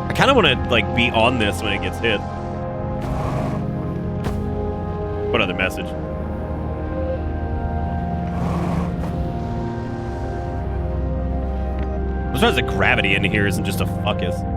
Speaker 1: I kind of want to like be on this when it gets hit. What other message? I'm surprised the gravity in here isn't just a fuckus.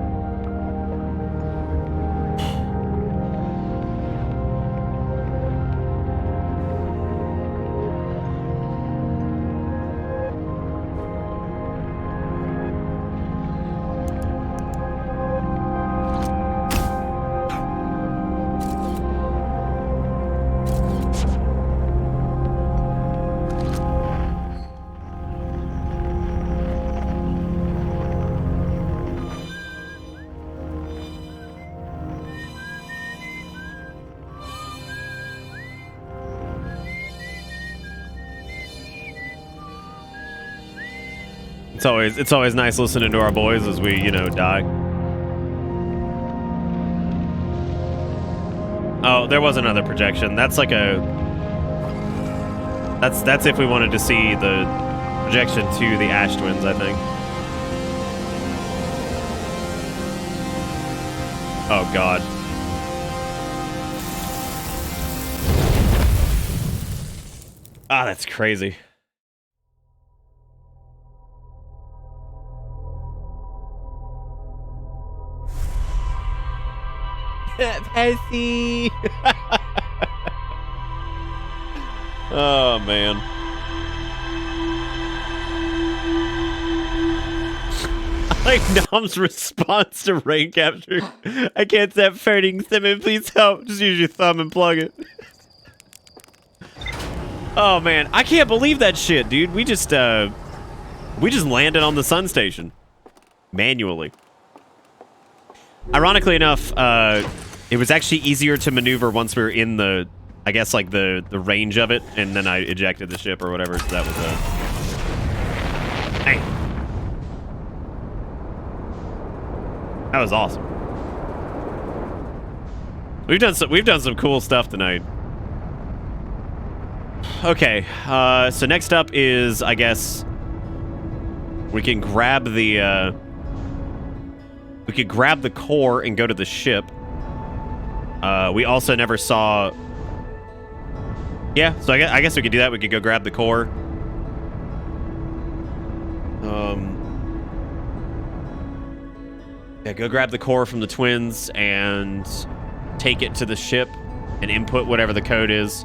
Speaker 1: It's always nice listening to our boys as we, you know, die. Oh, there was another projection. That's like a... That's if we wanted to see the projection to the Ash Twins, I think. Oh, God. Ah, that's crazy. Pessy. Oh, man. Like Nom's response to rain capture. I can't stop farting. Simon, please help. Just use your thumb and plug it. Oh, man. I can't believe that shit, dude. We just landed on the sun station. Manually. Ironically enough, it was actually easier to maneuver once we were in the, I guess, like the range of it, and then I ejected the ship or whatever. So that was hey, that was awesome. We've done some cool stuff tonight. Okay, so next up is, I guess, we can grab the core and go to the ship. We also never saw... Yeah, so I guess we could do that. We could go grab the core. Yeah, go grab the core from the twins and take it to the ship and input whatever the code is.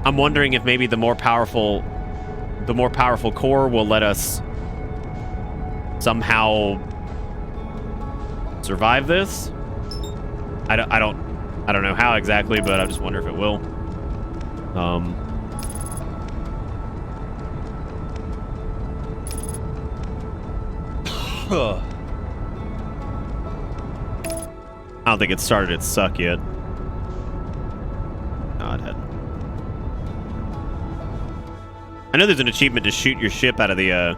Speaker 1: I'm wondering if maybe the more powerful core will let us somehow survive this. I don't know how exactly, but I just wonder if it will. I don't think it started its suck yet. No, it hadn't. I know there's an achievement to shoot your ship out of the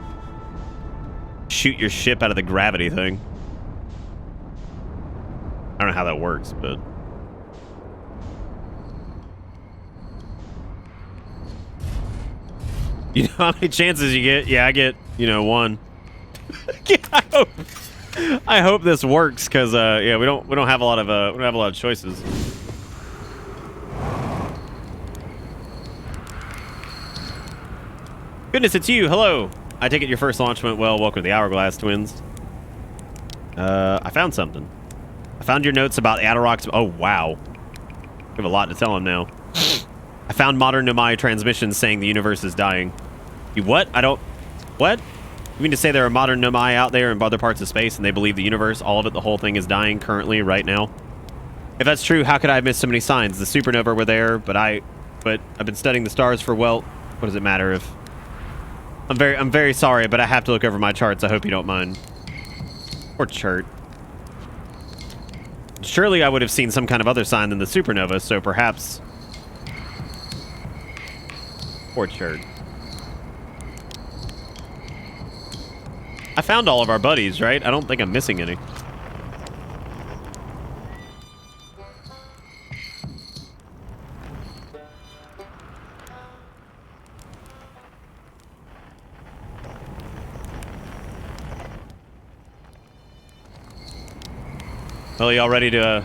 Speaker 1: gravity thing. I don't know how that works, but you know how many chances you get? Yeah, I get, you know, one. Yeah, I hope this works, because yeah, we don't have a lot of choices. Goodness, it's you. Hello. I take it your first launch went well. Welcome to the Hourglass Twins. I found something. I found your notes about Adarok's... Oh, wow. We have a lot to tell him now. I found modern Nomai transmissions saying the universe is dying. You what? I don't... What? You mean to say there are modern Nomai out there in other parts of space and they believe the universe, all of it, the whole thing is dying currently, right now? If that's true, how could I have missed so many signs? The supernova were there, but I've been studying the stars for, well, what does it matter if... I'm very sorry, but I have to look over my charts. I hope you don't mind. Or chart. Surely I would have seen some kind of other sign than the supernova, so perhaps... Or chart. I found all of our buddies, right? I don't think I'm missing any. Well, y'all ready to...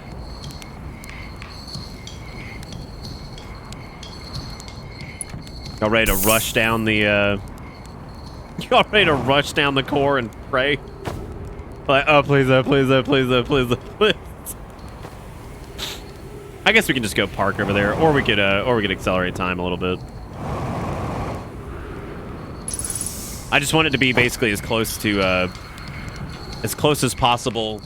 Speaker 1: Y'all ready to rush down the, Y'all ready to rush down the core and pray? Like, oh, please, please, please, please, please. I guess we can just go park over there, or we could accelerate time a little bit. I just want it to be basically as close as possible.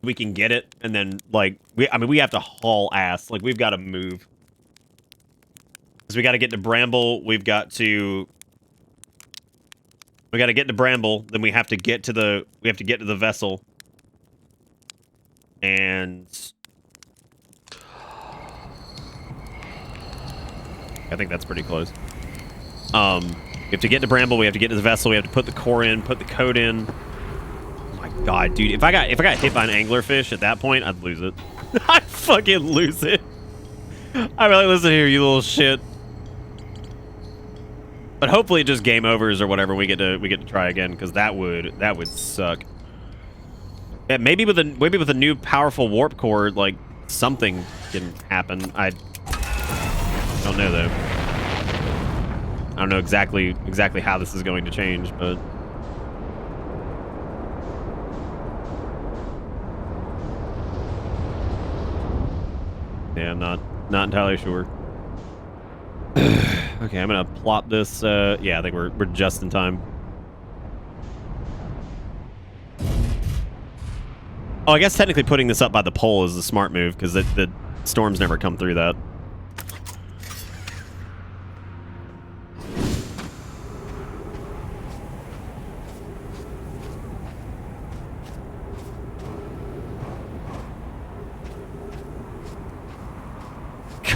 Speaker 1: We can get it, and then, like, we have to haul ass. Like, we've got to move. Because we got to get to Bramble, we got to get to Bramble, then we have to get to the vessel. And I think that's pretty close. We have to get to Bramble, we have to get to the vessel, we have to put the core in, put the code in. Oh my god, dude. If I got hit by an anglerfish at that point, I'd lose it. I'd fucking lose it. I'd be like, listen here, you little shit. But hopefully just game overs or whatever, we get to try again, because that would suck. Yeah, maybe with a new powerful warp core, like something can happen. I don't know though. I don't know exactly how this is going to change, but yeah, I'm not entirely sure. Okay, I'm gonna plop this. Yeah, I think we're just in time. Oh, I guess technically putting this up by the pole is a smart move because the storms never come through that.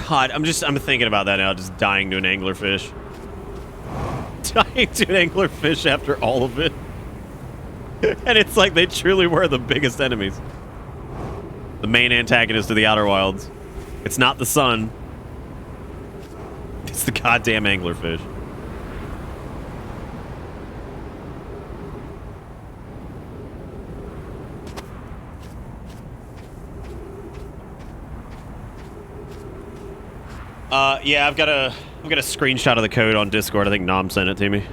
Speaker 1: God, I'm thinking about that now, just dying to an anglerfish. Dying to an anglerfish after all of it. And it's like they truly were the biggest enemies. The main antagonist of the Outer Wilds. It's not the sun. It's the goddamn anglerfish. Yeah, I've got a screenshot of the code on Discord. I think Nom sent it to me.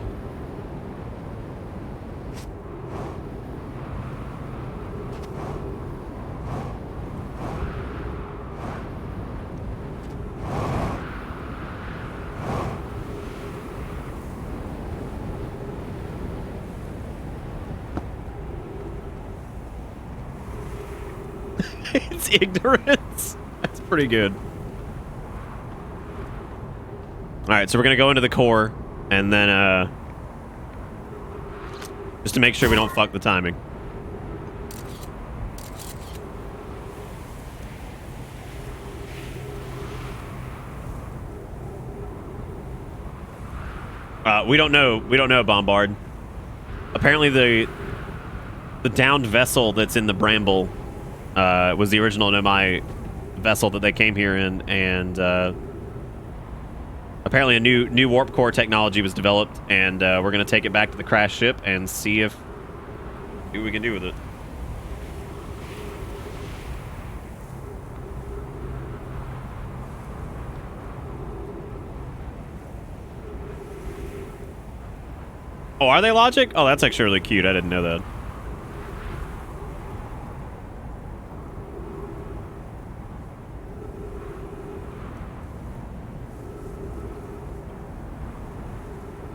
Speaker 1: It's ignorance. That's pretty good. Alright, so we're going to go into the core, and then, just to make sure we don't fuck the timing. We don't know, Bombard. Apparently the downed vessel that's in the Bramble, was the original Nomai vessel that they came here in, and, apparently a new warp core technology was developed, and we're going to take it back to the crash ship and see what we can do with it. Oh, are they logic? Oh, that's actually really cute. I didn't know that.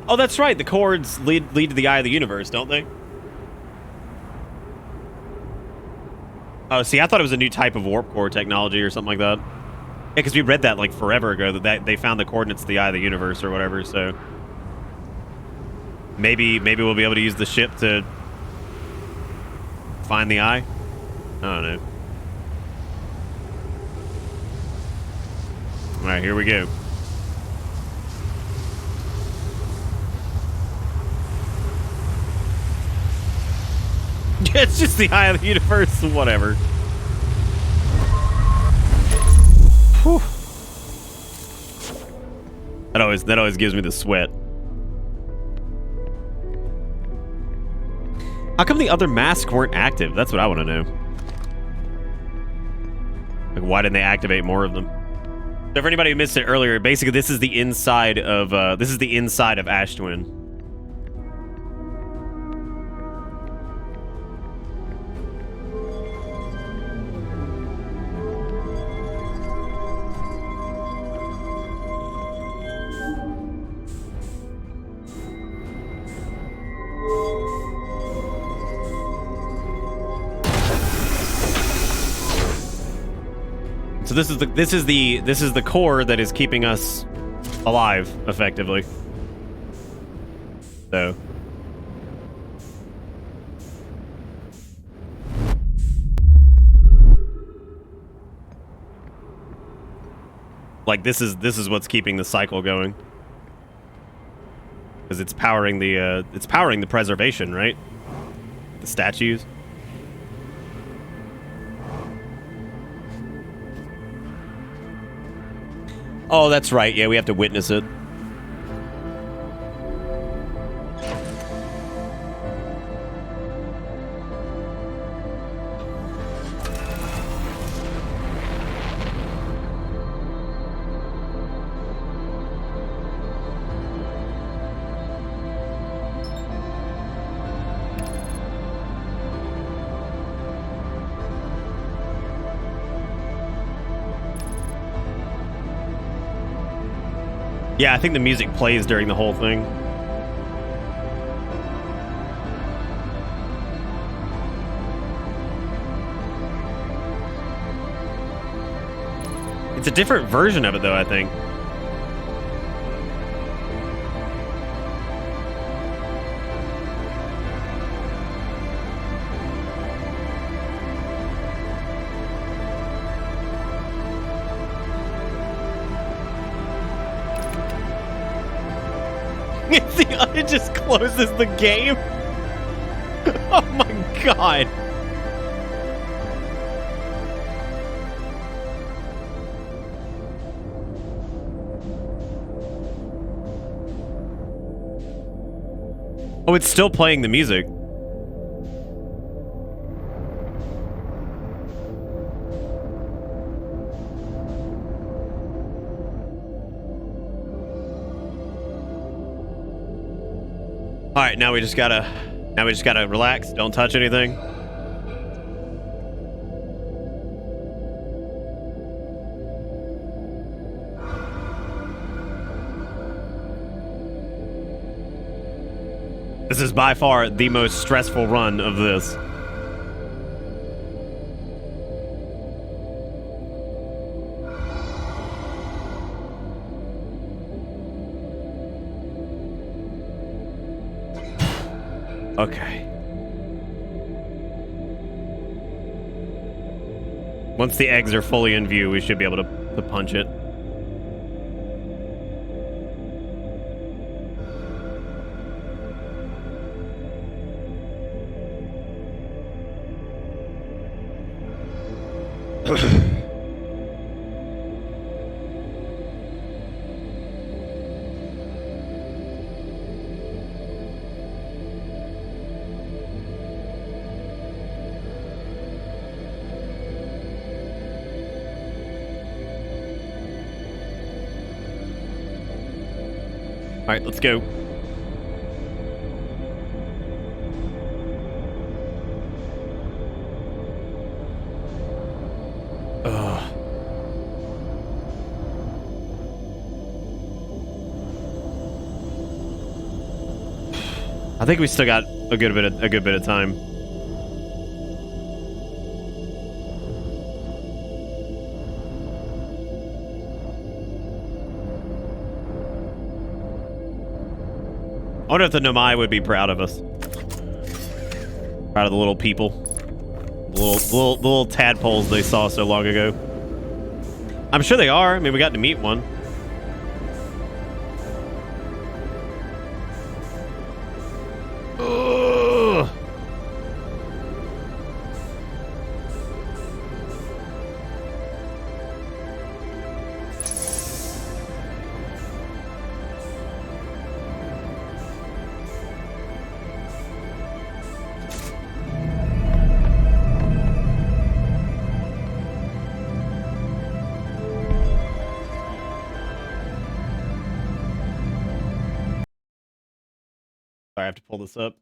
Speaker 1: Oh, that's right. The chords lead to the eye of the universe, don't they? Oh, see, I thought it was a new type of warp core technology or something like that. Yeah, because we read that like forever ago that they found the coordinates to the eye of the universe or whatever. So maybe we'll be able to use the ship to find the eye. I don't know. All right, here we go. It's just the eye of the universe, whatever. Whew. That always gives me the sweat. How come the other masks weren't active? That's what I want to know. Like, why didn't they activate more of them? So for anybody who missed it earlier, basically this is the inside of Ashtwin. So this is the core that is keeping us alive, effectively. So like this is what's keeping the cycle going. Because it's powering the preservation, right? The statues. Oh, that's right. Yeah, we have to witness it. Yeah, I think the music plays during the whole thing. It's a different version of it, though, I think. It just closes the game. Oh my god. Oh, it's still playing the music. All right, now we just gotta relax. Don't touch anything. This is by far the most stressful run of this. Okay. Once the eggs are fully in view, we should be able to punch it. All right, let's go. I think we still got a good bit of time. I wonder if the Nomai would be proud of us. Proud of the little people. The little tadpoles they saw so long ago. I'm sure they are. I mean, we got to meet one. Ugh. I have to pull this up.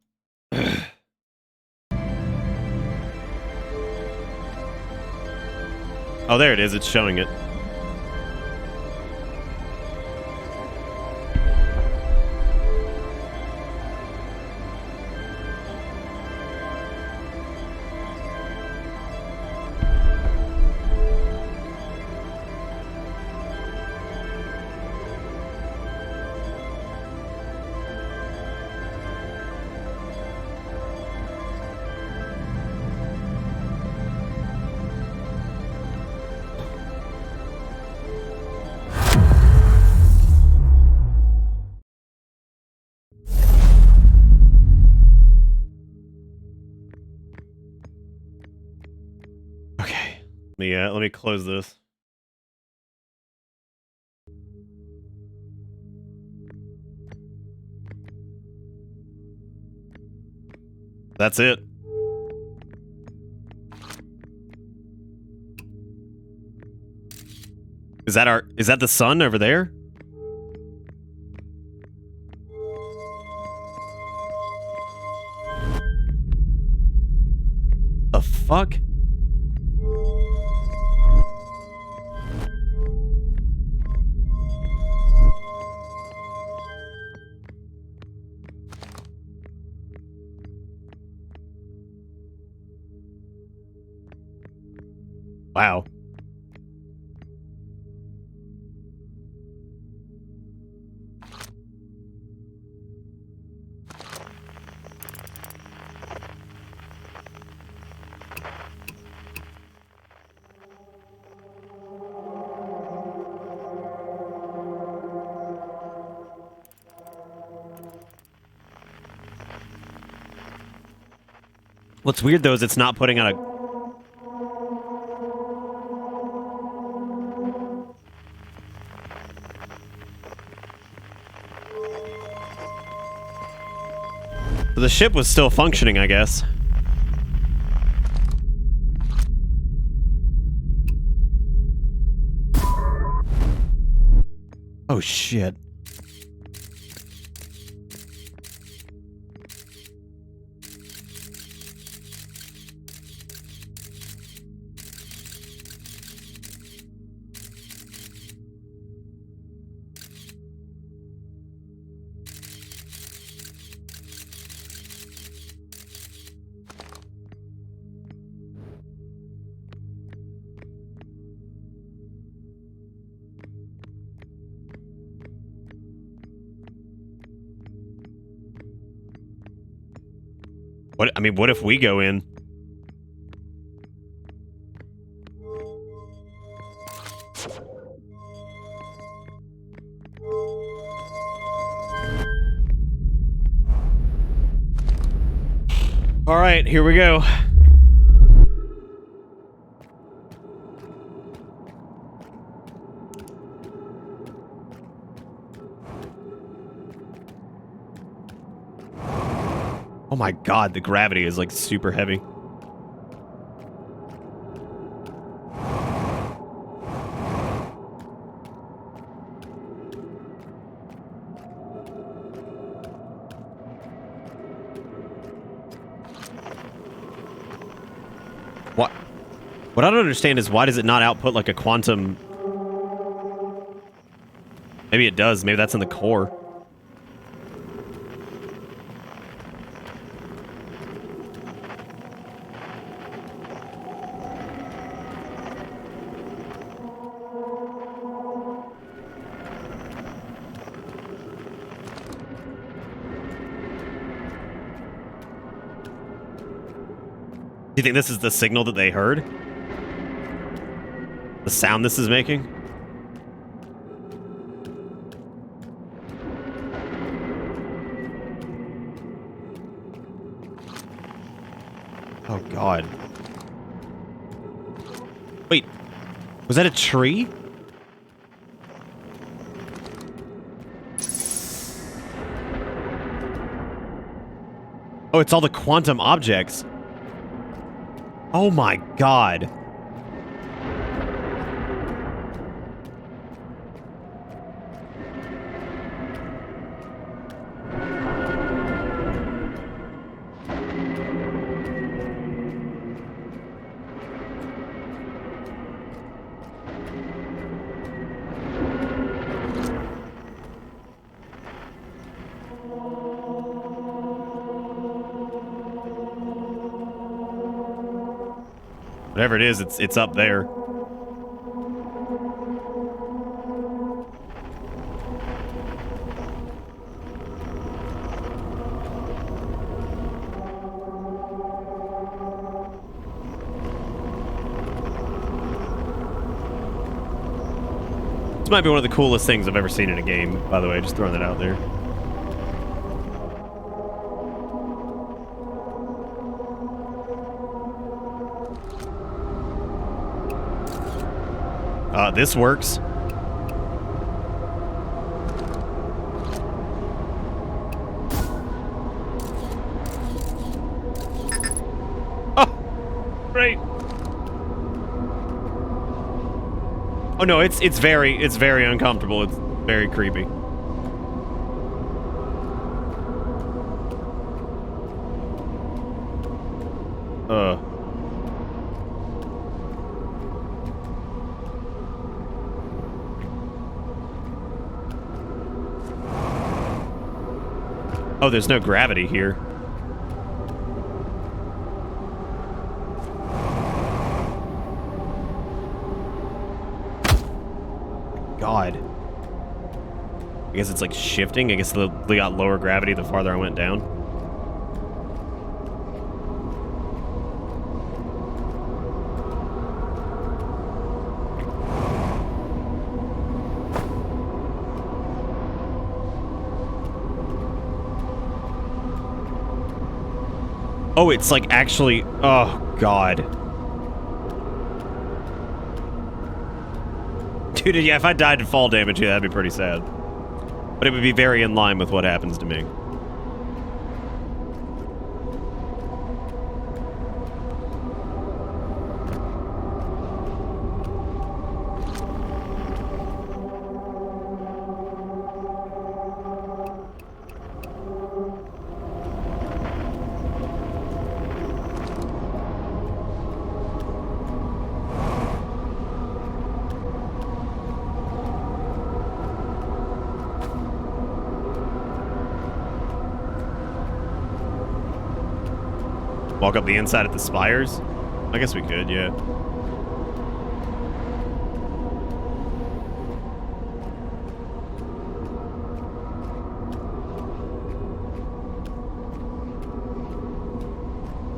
Speaker 1: Oh, there it is. It's showing it. Let me close this. That's it. Is that the sun over there? The fuck? Wow. What's weird though is it's not putting on a... The ship was still functioning, I guess. Oh, shit. What if we go in? All right, here we go. Oh my god, the gravity is like super heavy. What I don't understand is why does it not output like a quantum... Maybe it does. Maybe that's in the core. Do you think this is the signal that they heard? The sound this is making? Oh, God. Wait. Was that a tree? Oh, it's all the quantum objects. Oh my god. Whatever it is, it's up there. This might be one of the coolest things I've ever seen in a game, by the way, just throwing that out there. This works. Oh, great. Oh no, it's very uncomfortable. It's very creepy. Oh, there's no gravity here. God. I guess it's like shifting. I guess they got lower gravity the farther I went down. Oh, it's like actually... Oh, God. Dude, yeah, if I died to fall damage, yeah, that'd be pretty sad. But it would be very in line with what happens to me. Walk up the inside of the spires? I guess we could, yeah.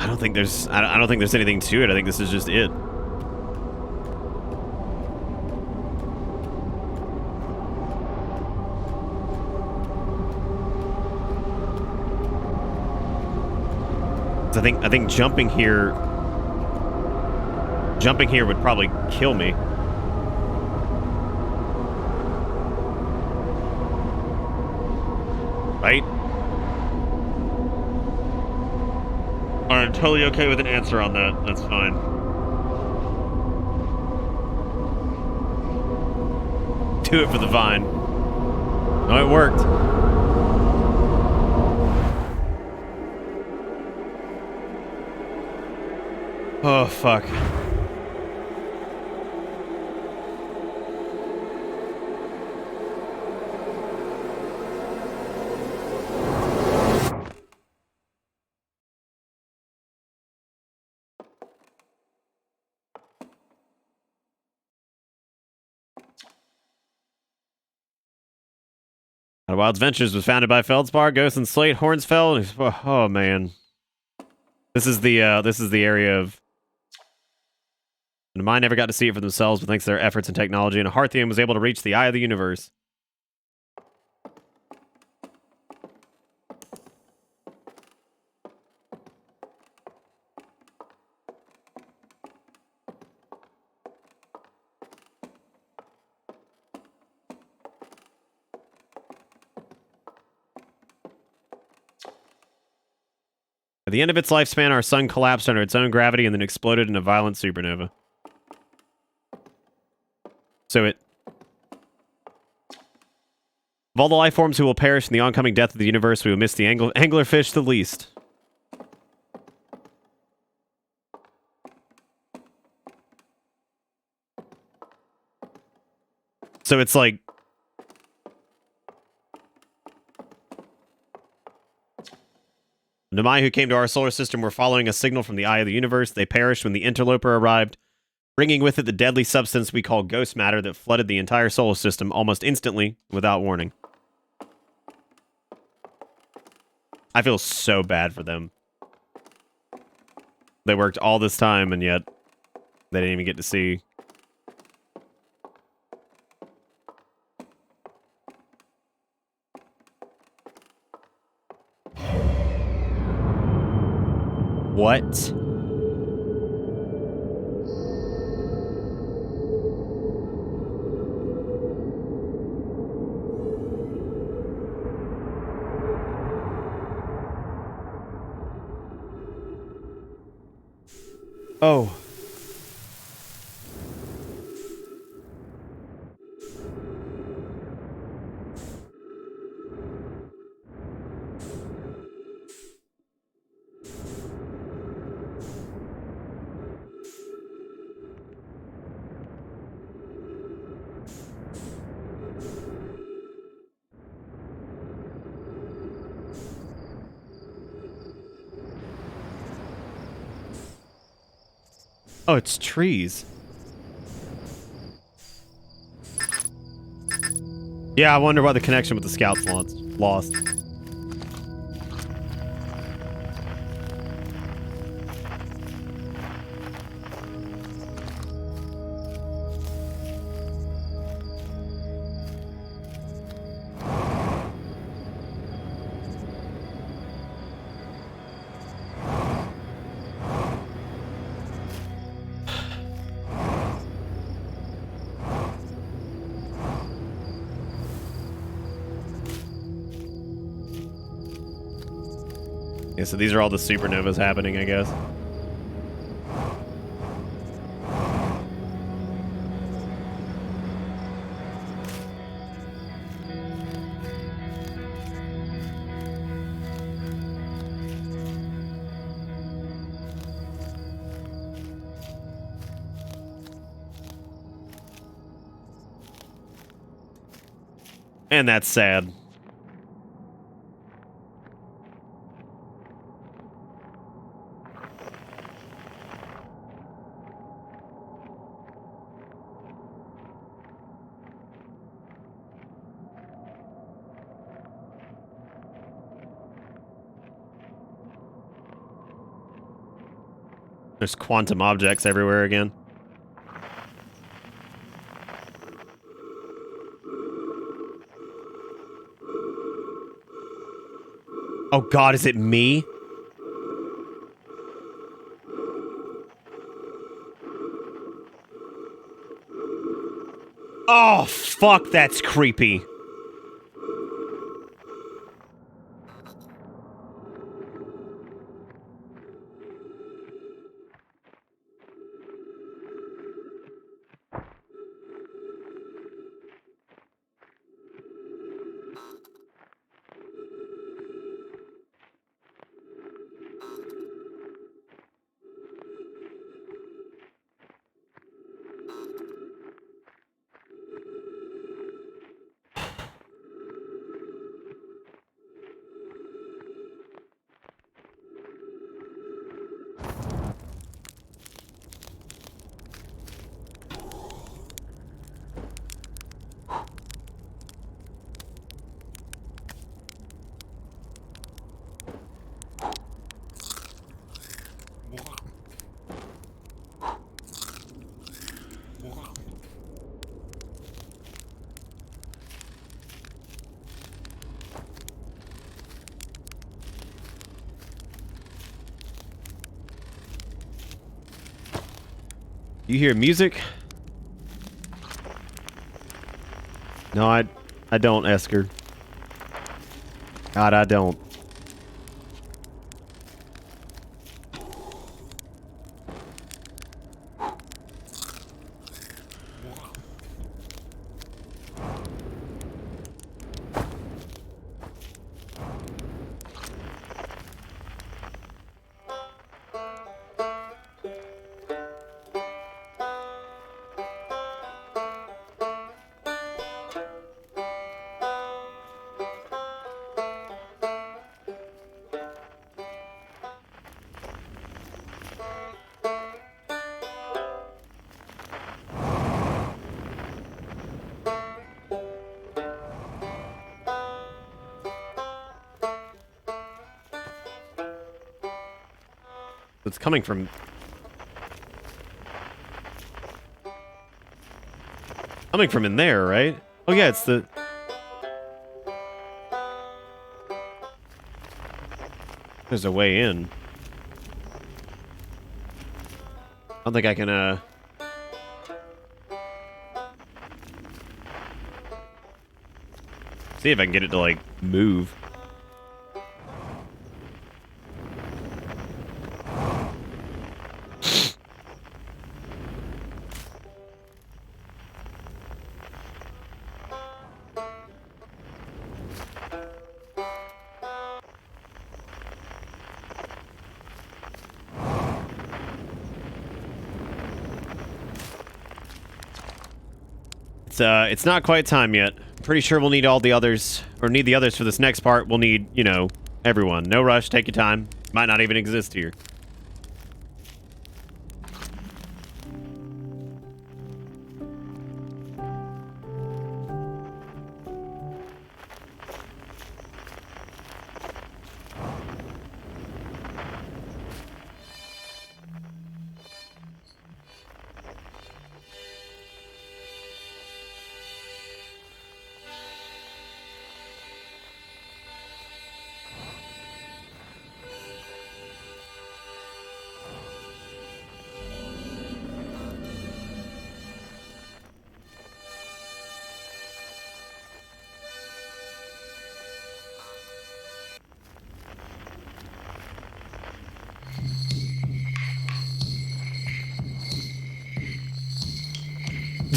Speaker 1: I don't think there's anything to it. I think this is just it. I think jumping here would probably kill me. Right? I'm totally okay with an answer on that. That's fine. Do it for the vine. No, it worked. Oh, fuck. Outer Wilds Ventures was founded by Feldspar, Ghost and Slate, Hornsfeld. Oh man, this is the area of. And the mind never got to see it for themselves, but thanks to their efforts and technology, and Hearthian was able to reach the eye of the universe. At the end of its lifespan, our sun collapsed under its own gravity and then exploded in a violent supernova. So of all the life forms who will perish in the oncoming death of the universe, we will miss the anglerfish the least. So it's like... Namai who came to our solar system were following a signal from the eye of the universe. They perished when the interloper arrived, bringing with it the deadly substance we call ghost matter that flooded the entire solar system almost instantly without warning. I feel so bad for them. They worked all this time and yet they didn't even get to see. What? Oh. Oh, it's trees. Yeah, I wonder why the connection with the scouts lost. Yeah, so these are all the supernovas happening, I guess. And that's sad. There's quantum objects everywhere again. Oh god, is it me? Oh, fuck, that's creepy. You hear music? No, I don't, Esker. God, I don't. It's coming from... Coming from in there, right? Oh yeah, it's the... There's a way in. I don't think I can, see if I can get it to, like, move. It's not quite time yet. Pretty sure we'll need all the others, or need the others for this next part. We'll need, you know, everyone. No rush, take your time. Might not even exist here.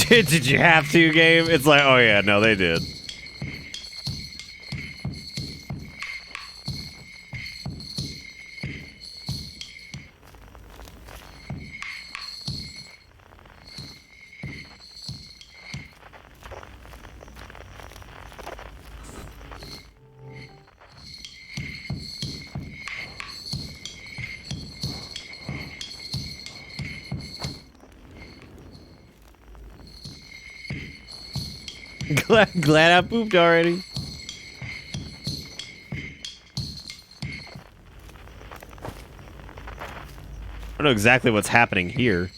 Speaker 1: Did you have to, game? It's like, oh yeah, no, they did. Glad I pooped already. I don't know exactly what's happening here.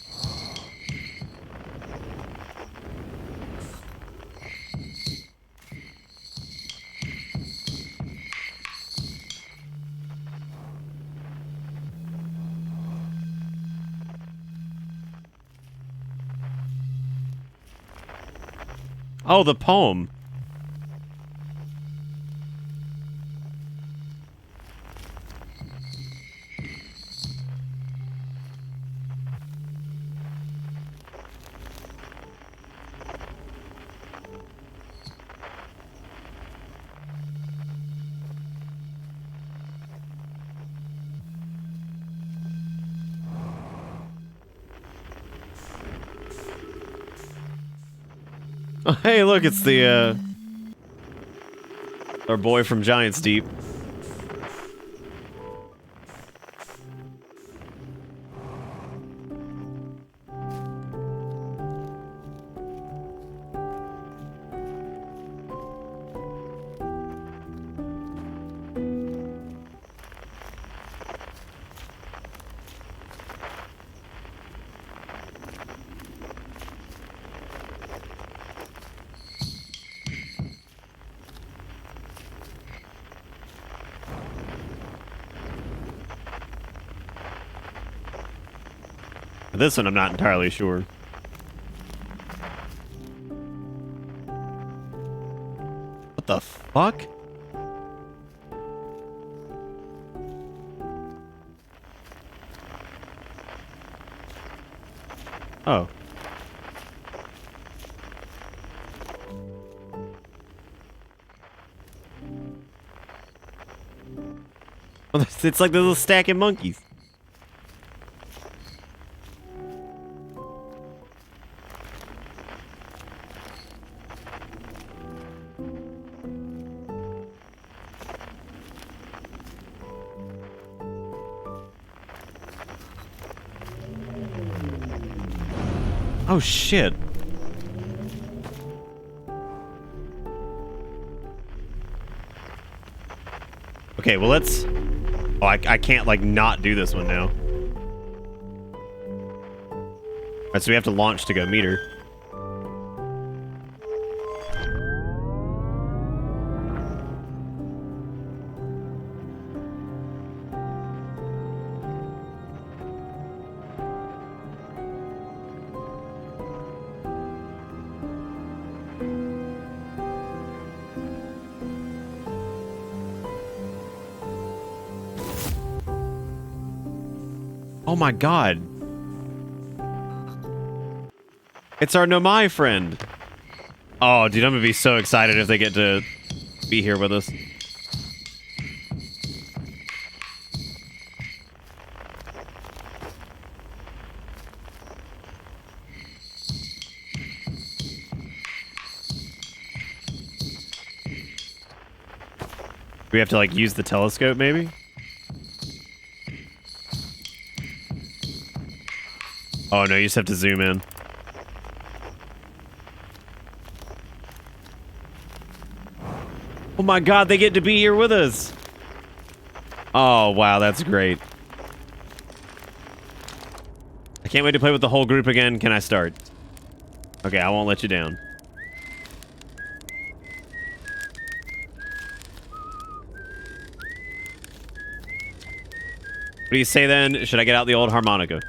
Speaker 1: Oh, the poem. Oh, hey, look, it's the, our boy from Giant's Deep. This one I'm not entirely sure. What the fuck? Oh. It's like the little stack of monkeys. Oh shit. Okay, well let's... Oh, I can't like not do this one now. Right, so we have to launch to go meet her. Oh my god. It's our Nomai friend. Oh, dude, I'm gonna be so excited if they get to be here with us. We have to, like, use the telescope, maybe? Oh, no, you just have to zoom in. Oh my god, they get to be here with us. Oh, wow, that's great. I can't wait to play with the whole group again. Can I start? Okay, I won't let you down. What do you say then? Should I get out the old harmonica?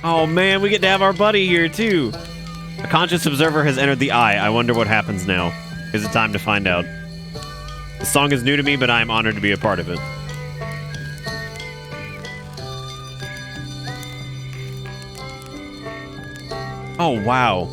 Speaker 1: Oh man, we get to have our buddy here too. A conscious observer has entered the eye. I wonder what happens now. Is it time to find out? The song is new to me, but I am honored to be a part of it. Oh, wow.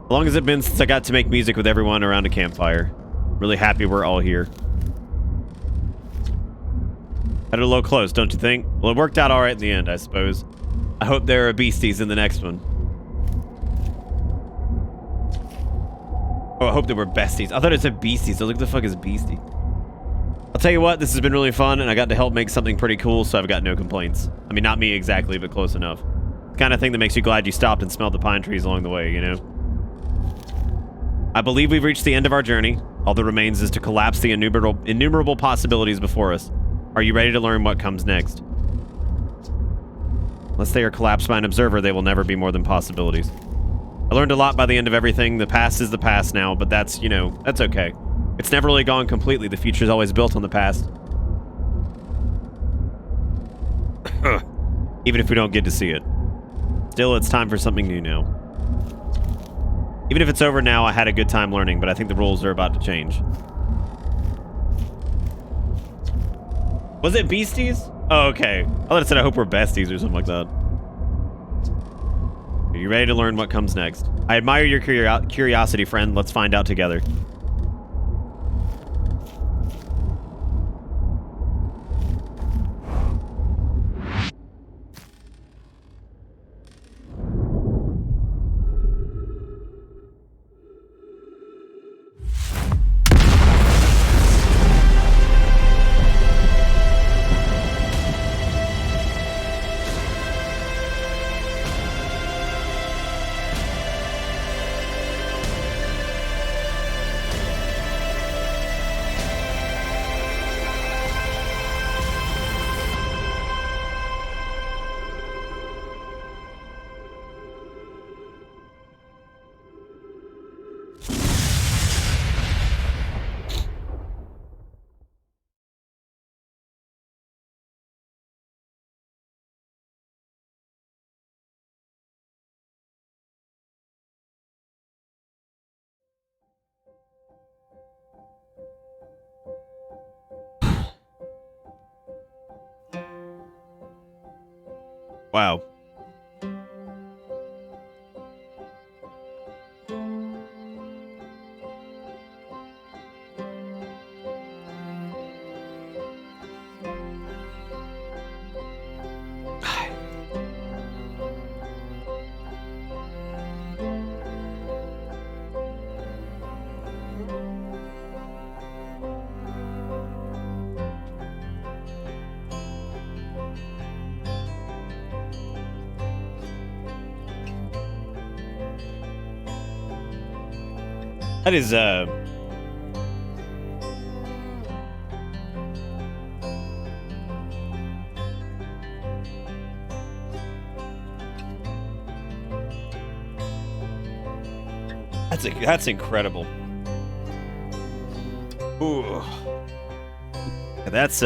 Speaker 1: How long has it been since I got to make music with everyone around a campfire? Really happy we're all here. Had it a little close, don't you think? Well, it worked out all right in the end, I suppose. I hope there are beasties in the next one. Oh, I hope there were besties. I thought it said beasties. I was like, what the fuck is beastie? I'll tell you what, this has been really fun, and I got to help make something pretty cool, so I've got no complaints. I mean, not me exactly, but close enough. The kind of thing that makes you glad you stopped and smelled the pine trees along the way, you know? I believe we've reached the end of our journey. All that remains is to collapse the innumerable possibilities before us. Are you ready to learn what comes next? Unless they are collapsed by an observer, they will never be more than possibilities. I learned a lot by the end of everything. The past is the past now, but that's, you know, that's okay. It's never really gone completely. The future is always built on the past. Even if we don't get to see it. Still, it's time for something new now. Even if it's over now, I had a good time learning, but I think the rules are about to change. Was it beasties? Oh, okay. I thought it said I hope we're besties or something like that. Are you ready to learn what comes next? I admire your curiosity, friend. Let's find out together. Wow. That is, that's incredible. Ooh. That's,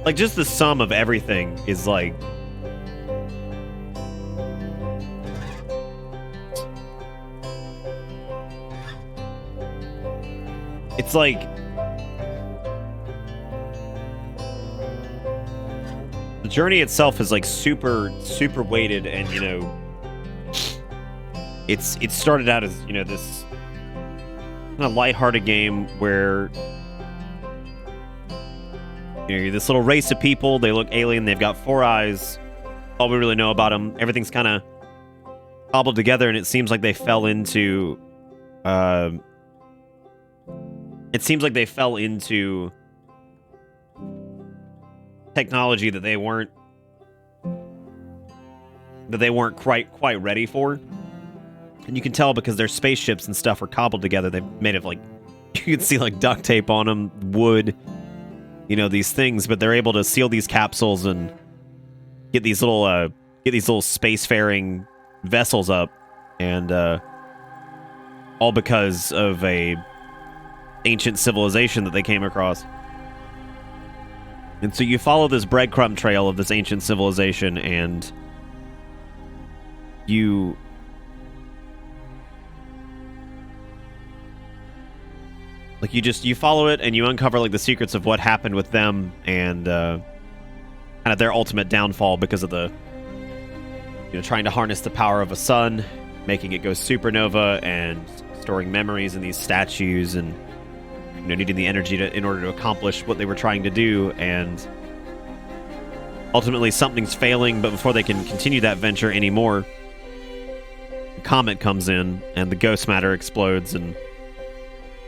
Speaker 1: like, just the sum of everything is, like, it's like the journey itself is like super weighted, and you know, it started out as, you know, this kind of lighthearted game where, you know, you're this little race of people. They look alien. They've got 4 eyes. All we really know about them. Everything's kind of cobbled together, and it seems like they fell into technology that they weren't quite ready for. And you can tell because their spaceships and stuff are cobbled together. They're made of, like, you can see, like, duct tape on them, wood, you know, these things, but they're able to seal these capsules and get these little spacefaring vessels up, and all because of a ancient civilization that they came across. And so you follow this breadcrumb trail of this ancient civilization, and you follow it, and you uncover, like, the secrets of what happened with them, and kind of their ultimate downfall because of the, you know, trying to harness the power of a sun, making it go supernova, and storing memories in these statues, and, you know, needing the energy in order to accomplish what they were trying to do. And ultimately something's failing, but before they can continue that venture anymore, a comet comes in, and the ghost matter explodes and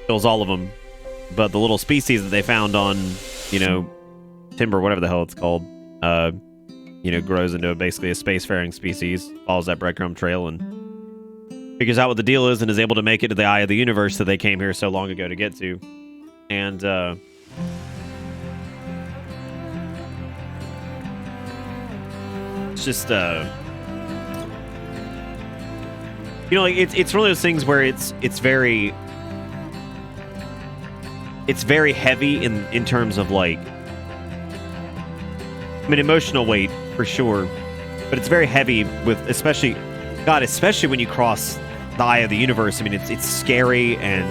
Speaker 1: kills all of them. But the little species that they found on, you know, Timber, whatever the hell it's called, you know, grows into basically a spacefaring species, follows that breadcrumb trail, and figures out what the deal is, and is able to make it to the eye of the universe that they came here so long ago to get to. And it's just, you know, like, it's one of those things where it's very heavy in terms of, like, I mean, emotional weight for sure, but it's very heavy with especially when you cross the eye of the universe. I mean, it's scary, and,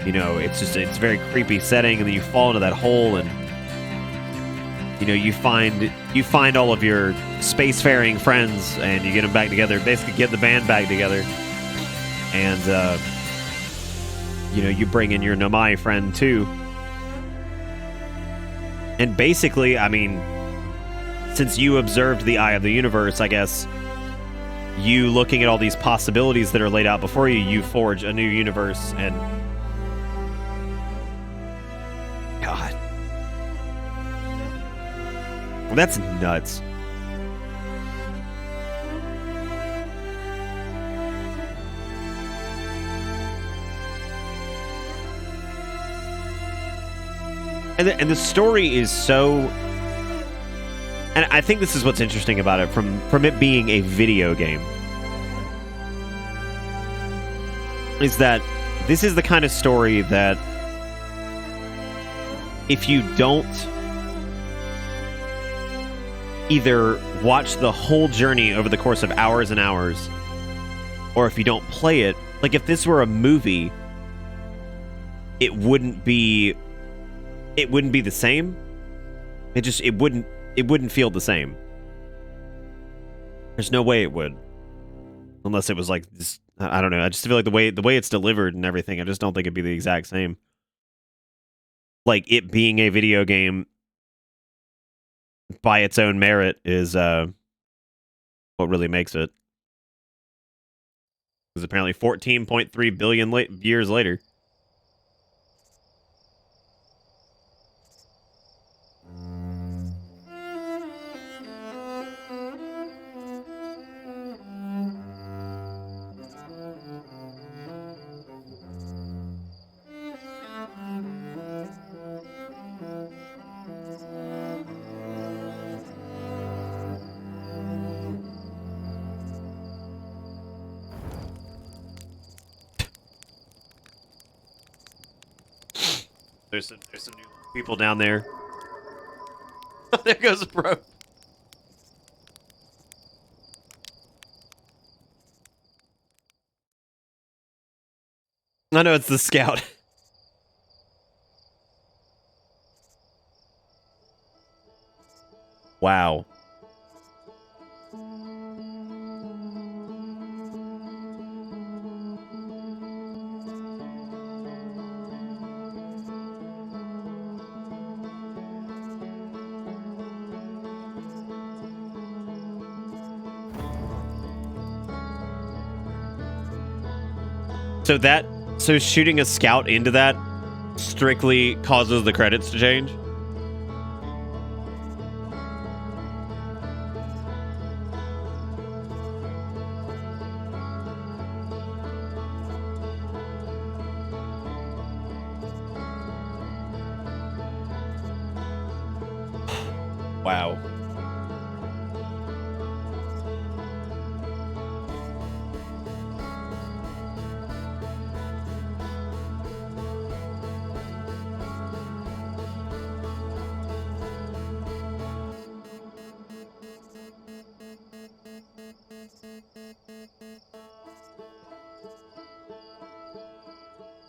Speaker 1: you know, it's a very creepy setting, and then you fall into that hole, and, you know, you find all of your spacefaring friends, and you get them back together, basically get the band back together, and you know, you bring in your Nomai friend too. And basically, I mean, since you observed the eye of the universe, I guess, you looking at all these possibilities that are laid out before you, you forge a new universe. And God, well, that's nuts. And the story is so, and I think this is what's interesting about it from it being a video game, is that this is the kind of story that if you don't either watch the whole journey over the course of hours and hours, or if you don't play it, like, if this were a movie, it it wouldn't be the same. It wouldn't feel the same. There's no way it would. Unless it was like this, I don't know. I just feel like the way it's delivered and everything, I just don't think it'd be the exact same. Like, it being a video game by its own merit is what really makes it. Because apparently 14.3 billion years later. There's some new people down there. There goes a bro. I know it's the scout. Wow. So shooting a scout into that strictly causes the credits to change? Wow.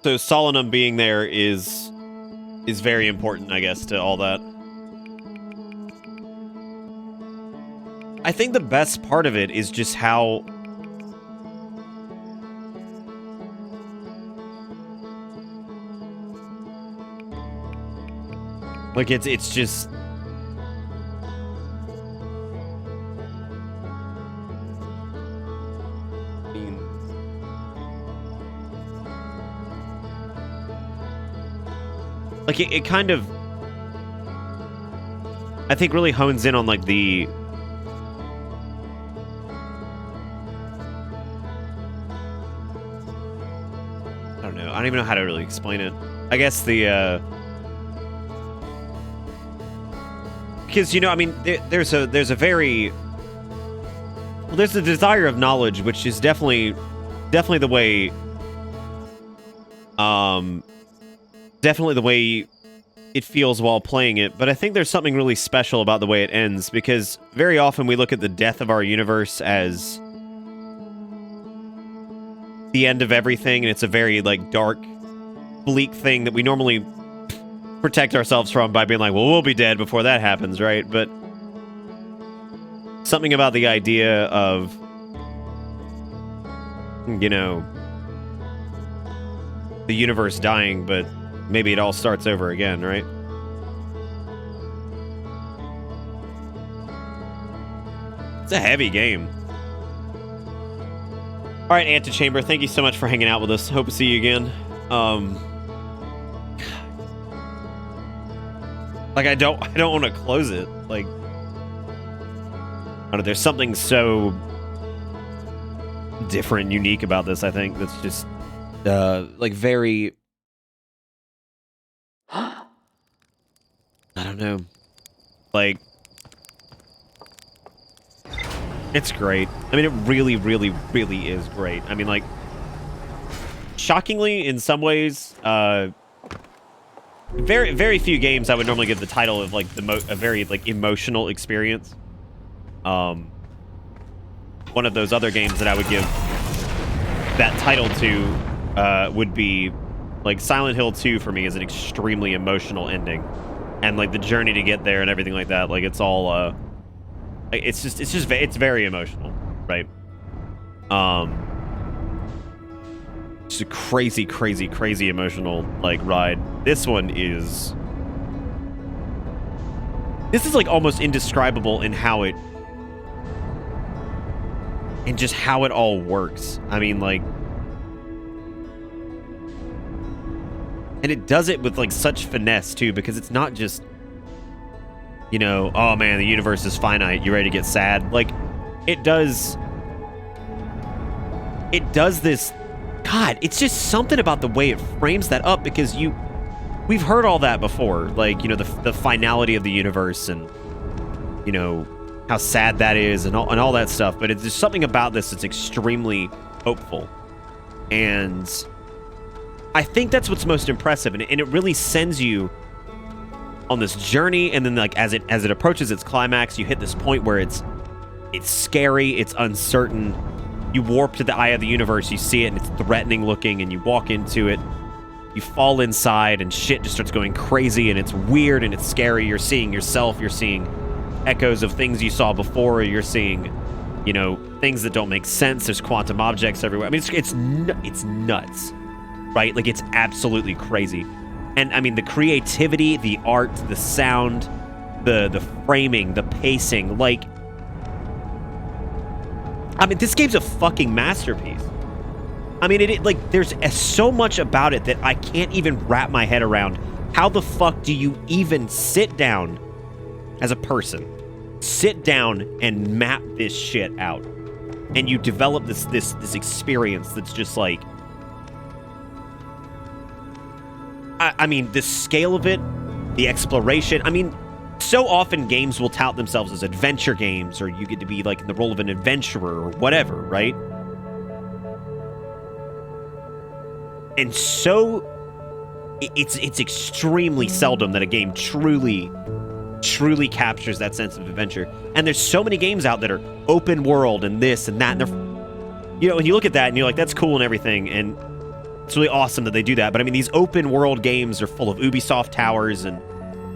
Speaker 1: So Solanum being there is very important, I guess, to all that. I think the best part of it is just how like it's just like it kind of, I think, really hones in on like the I don't know. I don't even know how to really explain it. I guess the because, you know, I mean, there's a very there's a desire of knowledge, which is definitely the way definitely the way it feels while playing it, but I think there's something really special about the way it ends, because very often we look at the death of our universe as the end of everything, and it's a very, like, dark, bleak thing that we normally protect ourselves from by being like, well, we'll be dead before that happens, right? But something about the idea of, you know, the universe dying, but maybe it all starts over again, right? It's a heavy game. All right, Antechamber, thank you so much for hanging out with us. Hope to see you again. Like, I don't want to close it. Like, I don't know, there's something so different and unique about this, I think, that's just, like, very... I don't know. Like, it's great. I mean, it really, really, really is great. I mean, like, shockingly, in some ways, very, very few games I would normally give the title of, like, a very, like, emotional experience. One of those other games that I would give that title to would be Like Silent Hill 2 for me is an extremely emotional ending, and like the journey to get there and everything like that. Like it's all it's very emotional, right? It's a crazy, crazy, crazy emotional like ride. This is like almost indescribable in how it, and just how it all works. I mean, like, and it does it with like such finesse too, because it's not just, you know, oh man, the universe is finite, you ready to get sad? Like, it does this. God, it's just something about the way it frames that up, because we've heard all that before, like, you know, the finality of the universe, and, you know, how sad that is, and all that stuff. But there's something about this that's extremely hopeful, and I think that's what's most impressive, and it really sends you on this journey. And then, like, as it approaches its climax, you hit this point where it's scary, it's uncertain. You warp to the eye of the universe, you see it, and it's threatening looking, and you walk into it, you fall inside, and shit just starts going crazy, and it's weird, and it's scary. You're seeing yourself, you're seeing echoes of things you saw before, you're seeing, you know, things that don't make sense. There's quantum objects everywhere. I mean, it's nuts, right? Like, it's absolutely crazy. And, I mean, the creativity, the art, the sound, the framing, the pacing, like, I mean, this game's a fucking masterpiece. I mean, it like, there's so much about it that I can't even wrap my head around. How the fuck do you even sit down as a person, sit down and map this shit out, and you develop this experience that's just like, I mean, the scale of it, the exploration. I mean, so often games will tout themselves as adventure games, or you get to be like in the role of an adventurer or whatever, right? And so it's extremely seldom that a game truly captures that sense of adventure. And there's so many games out that are open world and this and that, and they're, you know, when you look at that and you're like, that's cool and everything, and it's really awesome that they do that. But I mean, these open world games are full of Ubisoft towers and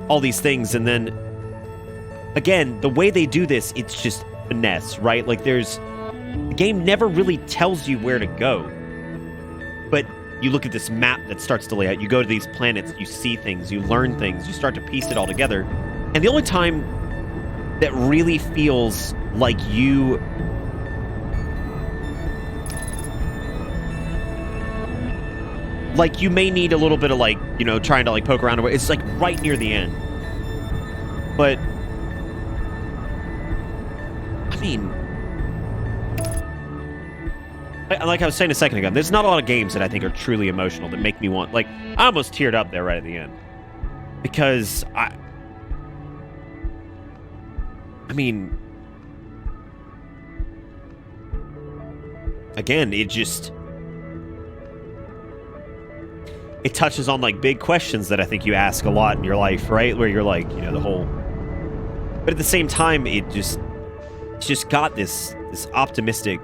Speaker 1: all these things, and then again, the way they do this, it's just finesse, right? Like, the game never really tells you where to go, but you look at this map that starts to lay out, you go to these planets, you see things, you learn things, you start to piece it all together. And the only time that really feels like you may need a little bit of, like, you know, trying to like poke around, it's like right near the end. But I mean, like I was saying a second ago, there's not a lot of games that I think are truly emotional that make me want, like, I almost teared up there right at the end, because I mean, again, it touches on like big questions that I think you ask a lot in your life, right? Where you're like, you know, the whole, but at the same time, it's just got this optimistic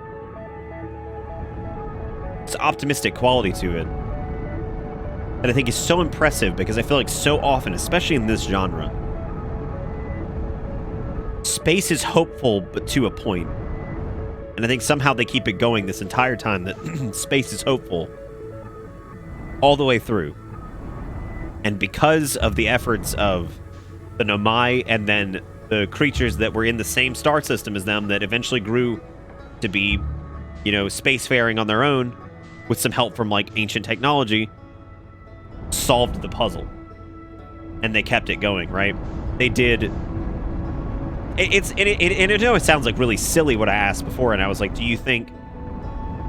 Speaker 1: quality to it that I think is so impressive, because I feel like so often, especially in this genre, space is hopeful, but to a point. And I think somehow they keep it going this entire time, that space is hopeful all the way through. And because of the efforts of the Nomai, and then the creatures that were in the same star system as them, that eventually grew to be, you know, spacefaring on their own, with some help from like ancient technology, solved the puzzle. And they kept it going, right? They did. And I know it sounds like really silly what I asked before, and I was like, do you think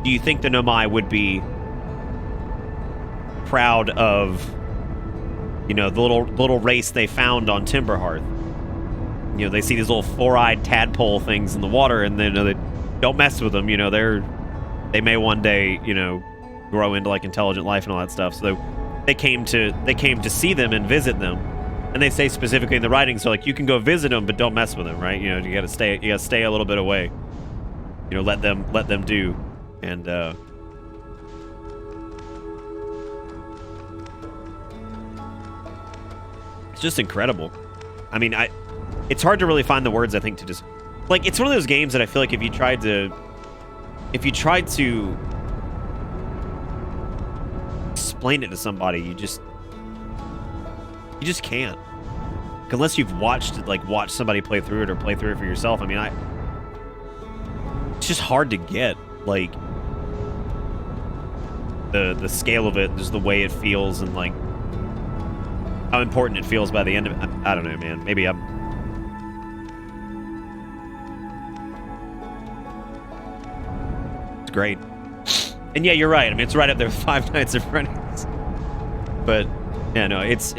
Speaker 1: the Nomai would be proud of, you know, the little race they found on Timberhearth? You know, they see these little four-eyed tadpole things in the water, and then, you know, they don't mess with them. You know, they may one day, you know, grow into like intelligent life and all that stuff. So they came to see them and visit them, and they say specifically in the writing, so like, you can go visit them, but don't mess with them, right? You know, you gotta stay a little bit away. You know, let them do, and just incredible. I mean, it's hard to really find the words, I think, to just... Like, it's one of those games that I feel like if you tried to explain it to somebody, you just can't. Unless you've watched somebody play through it or play through it for yourself. I mean, it's just hard to get, like, the scale of it, just the way it feels, and like how important it feels by the end of it. I don't know, man. Maybe I'm... It's great. And yeah, you're right. I mean, it's right up there with Five Nights at Freddy's. But yeah, no, it's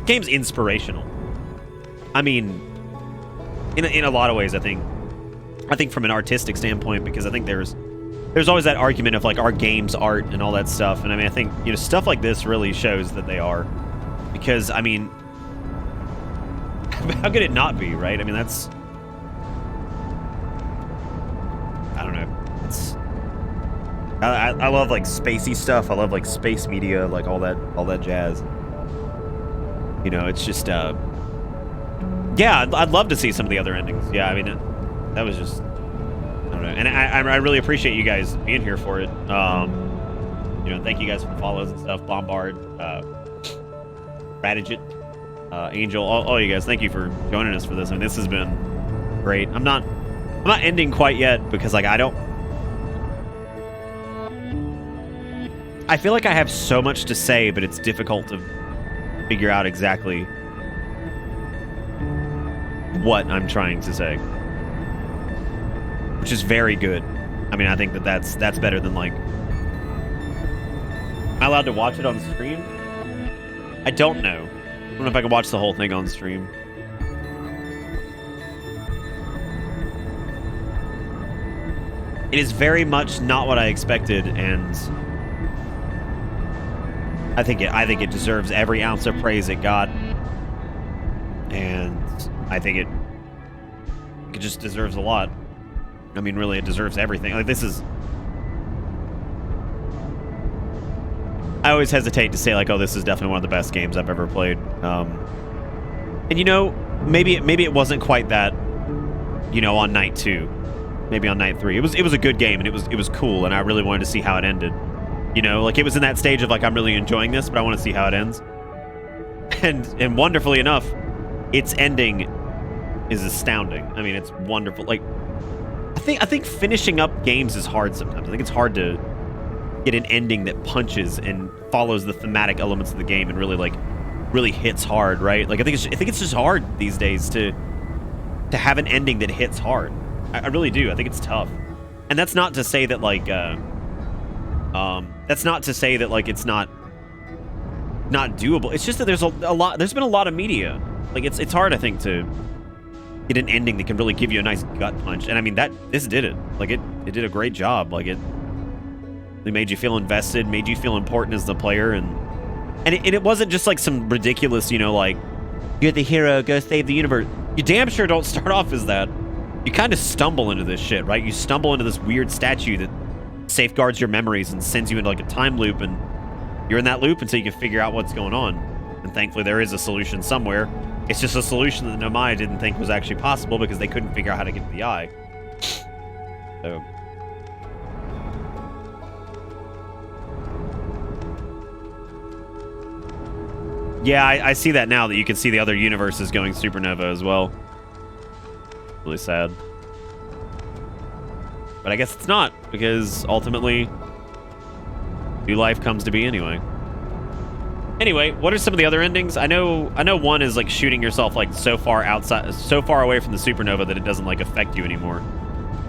Speaker 1: game's inspirational. I mean, in a lot of ways, I think from an artistic standpoint, because I think there's always that argument of like, are games art and all that stuff. And I mean, I think, you know, stuff like this really shows that they are, because I mean, how could it not be, right? I mean, that's, I don't know. It's, I love like spacey stuff. I love like space media, like all that jazz. You know, it's just, yeah, I'd love to see some of the other endings. Yeah, I mean, that was just, I don't know. And I really appreciate you guys being here for it. You know, thank you guys for the follows and stuff. Bombard, Radijit, Angel, all you guys, thank you for joining us for this. I mean, this has been great. I'm not ending quite yet, because like I feel like I have so much to say, but it's difficult to figure out exactly what I'm trying to say, which is very good. I mean, I think that's better than like, am I allowed to watch it on stream? I don't know. I don't know if I can watch the whole thing on stream. It is very much not what I expected, and I think it deserves every ounce of praise it got, and I think it just deserves a lot. I mean, really, it deserves everything. Like, this is... I always hesitate to say, like, oh, this is definitely one of the best games I've ever played. And, you know, maybe it wasn't quite that, you know, on night 2. Maybe on night 3. It was a good game, and it was cool, and I really wanted to see how it ended. You know, like, it was in that stage of, like, I'm really enjoying this, but I want to see how it ends. And wonderfully enough, its ending is astounding. I mean, it's wonderful. Like, I think finishing up games is hard sometimes. I think it's hard to get an ending that punches and follows the thematic elements of the game and really hits hard, right? Like, I think it's just hard these days to have an ending that hits hard. I really do. I think it's tough. And that's not to say that, like, that's not to say that, like, it's not doable. It's just that there's been a lot of media. Like, it's hard, I think, to get an ending that can really give you a nice gut punch. And I mean, this did it. Like, it did a great job. Like, it made you feel invested, made you feel important as the player, and it wasn't just like some ridiculous, you know, like, you're the hero, go save the universe. You damn sure don't start off as that. You kind of stumble into this shit, right? You stumble into this weird statue that safeguards your memories and sends you into like a time loop, and you're in that loop until you can figure out what's going on. And thankfully there is a solution somewhere. It's just a solution that Nomai didn't think was actually possible because they couldn't figure out how to get to the eye. So yeah, I see that now, that you can see the other universes going supernova as well. Really sad. But I guess it's not, because ultimately new life comes to be anyway. Anyway, what are some of the other endings? I know one is like shooting yourself like so far away from the supernova that it doesn't like affect you anymore.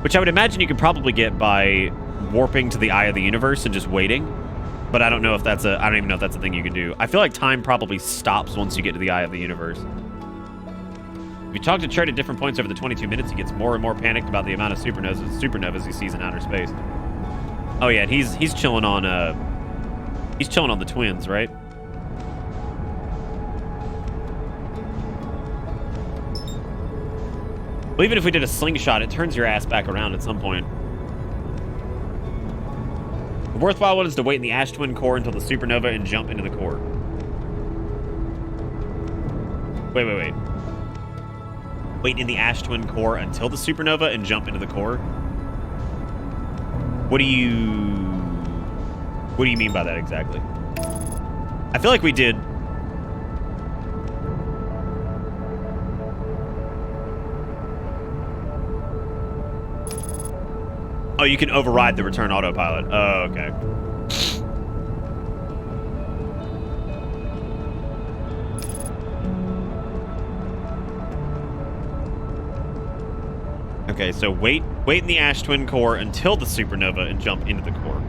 Speaker 1: Which I would imagine you could probably get by warping to the eye of the universe and just waiting. But I don't know if that's I don't even know if that's a thing you can do. I feel like time probably stops once you get to the eye of the universe. If you talk to Chert at different points over the 22 minutes, he gets more and more panicked about the amount of supernovas he sees in outer space. Oh yeah, and he's chilling on the twins, right? Well, even if we did a slingshot, it turns your ass back around at some point. The worthwhile one is to wait in the ash twin core until the supernova and jump into the core. Wait. Wait in the ash twin core until the supernova and jump into the core? What do you mean by that exactly? I feel like we did. Oh, you can override the return autopilot. Oh, okay. Okay, so wait in the ash twin core until the supernova and jump into the core.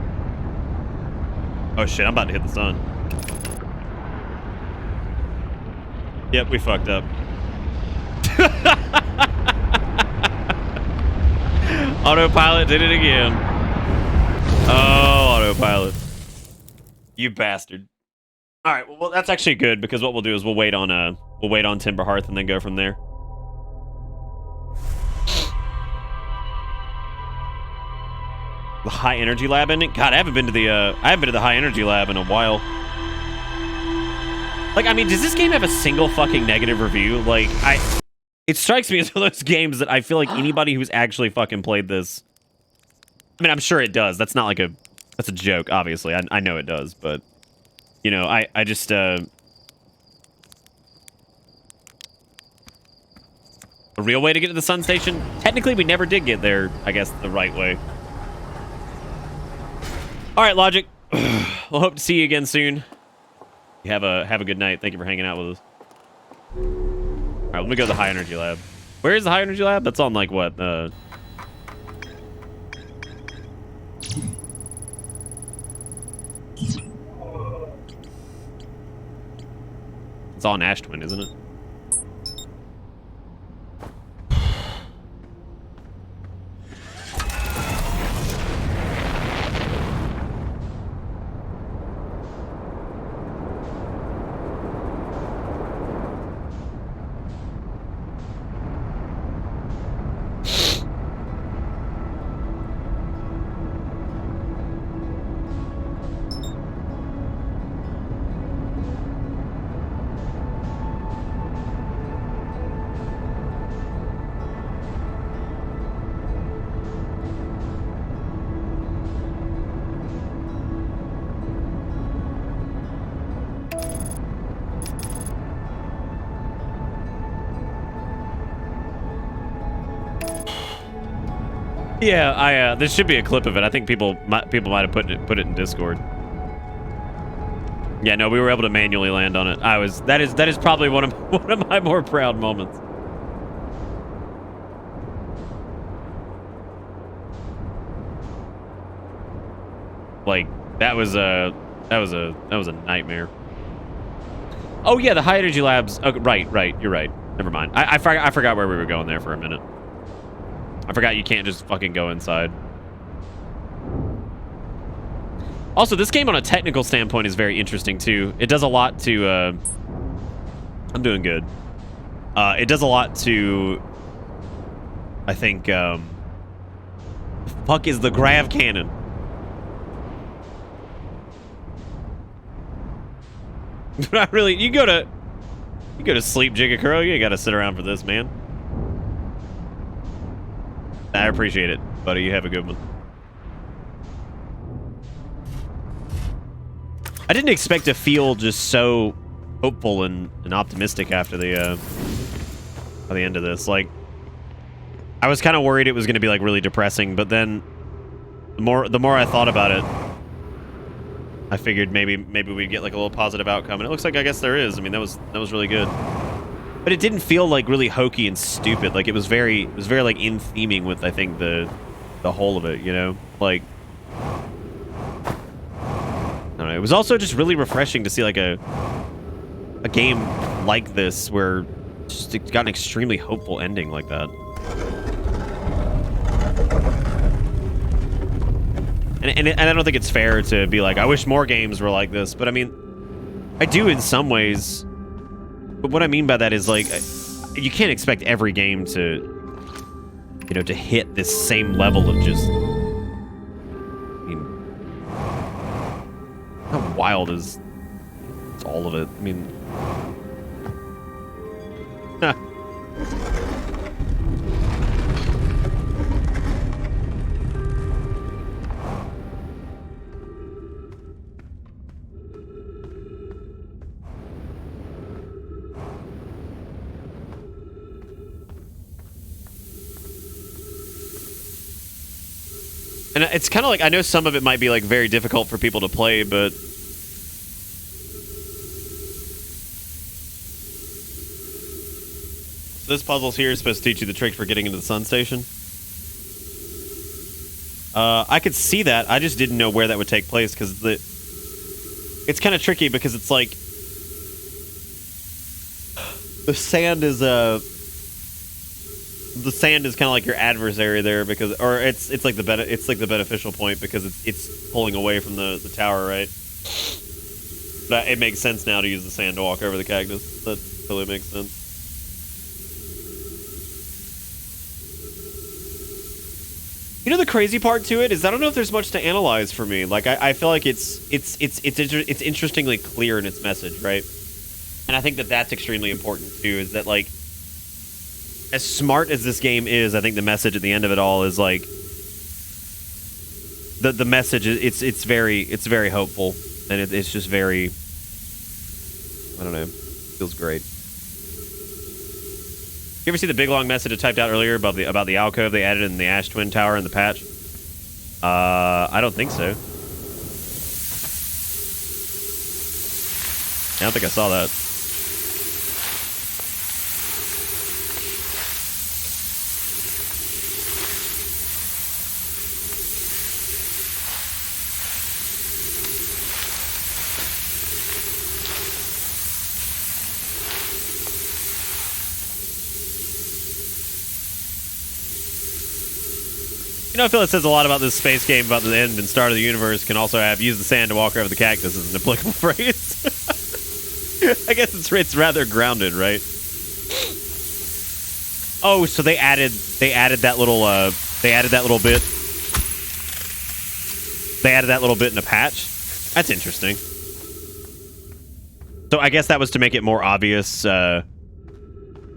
Speaker 1: Oh shit, I'm about to hit the sun. Yep, we fucked up. Autopilot did it again. Oh, autopilot. You bastard. All right, well that's actually good because what we'll do is we'll wait on Timber Hearth and then go from there. The high energy lab ending? God, I haven't been to the high energy lab in a while. Like, I mean, does this game have a single fucking negative review? Like, it strikes me as one of those games that I feel like anybody who's actually fucking played this, I mean, I'm sure it does. That's not like that's a joke, obviously. I know it does, but, you know, I just, a real way to get to the sun station? Technically, we never did get there, I guess, the right way. All right, Logic. We'll hope to see you again soon. Have a good night. Thank you for hanging out with us. All right, let me go to the high energy lab. Where is the high energy lab? That's on like what? It's on Ash Twin, isn't it? Yeah, there should be a clip of it. I think people might have put it in Discord. Yeah, no, we were able to manually land on it. That is probably one of my more proud moments. Like that was a nightmare. Oh yeah, the high energy labs. Okay, right. You're right. Never mind. I forgot where we were going there for a minute. I forgot you can't just fucking go inside. Also, this game on a technical standpoint is very interesting too. It does a lot to I'm doing good. It does a lot to, I think, the fuck is the grav cannon? Not really. You go to sleep, Jigakuro. You ain't gotta sit around for this, man. I appreciate it, buddy. You have a good one. I didn't expect to feel just so hopeful and optimistic after the by the end of this. Like, I was kind of worried it was going to be like really depressing, but then the more I thought about it, I figured maybe we'd get like a little positive outcome, and it looks like I guess there is. I mean, that was really good. But it didn't feel like really hokey and stupid. Like it was very like in theming with I think the whole of it, you know? Like I don't know, it was also just really refreshing to see like a game like this where just it got an extremely hopeful ending like that. And I don't think it's fair to be like, I wish more games were like this, but I mean, I do in some ways. But what I mean by that is, like, you can't expect every game to, you know, to hit this same level of just, I mean, wild is it's all of it. I mean, and it's kind of like, I know some of it might be like very difficult for people to play, but so this puzzle here is supposed to teach you the trick for getting into the sun station. I could see that. I just didn't know where that would take place because it's kind of tricky because it's like the sand is kind of like your adversary there because, or it's like the beneficial point because it's pulling away from the tower, right? But it makes sense now to use the sand to walk over the cactus. That totally makes sense. You know, the crazy part to it is I don't know if there's much to analyze for me. Like I feel like it's interestingly clear in its message, right? And I think that's extremely important too. Is that like, as smart as this game is, I think the message at the end of it all is like the message. It's very hopeful, and it's just very, I don't know, feels great. You ever see the big long message I typed out earlier about the alcove they added in the Ash Twin Tower in the patch? I don't think so. I don't think I saw that. You know, I feel it says a lot about this space game, about the end and start of the universe. Can also have use the sand to walk over the cactus as an applicable phrase. I guess it's rather grounded, right? Oh, so they added that little bit. They added that little bit in a patch. That's interesting. So I guess that was to make it more obvious. It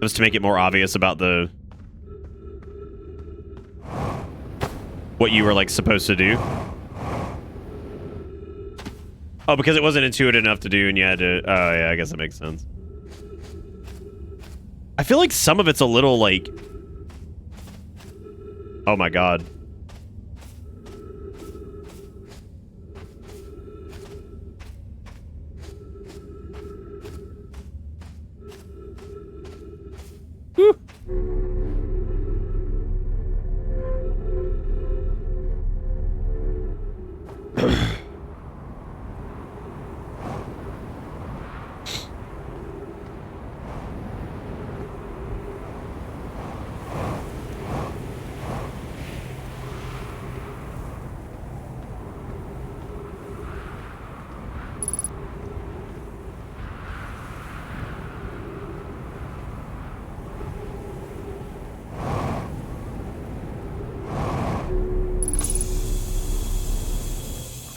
Speaker 1: was to make it more obvious about what you were like supposed to do. Oh, because it wasn't intuitive enough to do, and you had to. Oh yeah, I guess that makes sense. I feel like some of it's a little like. Oh my god. Whew.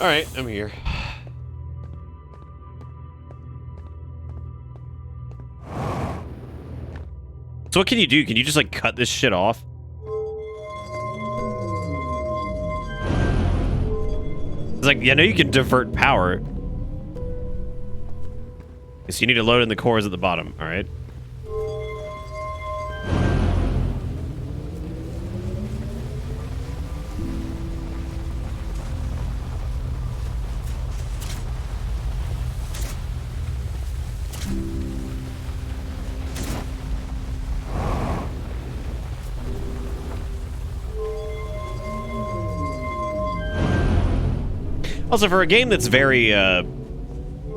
Speaker 1: All right, I'm here. So what can you do? Can you just like cut this shit off? It's like, yeah, I know you can divert power. So you need to load in the cores at the bottom, all right? Also, for a game that's very,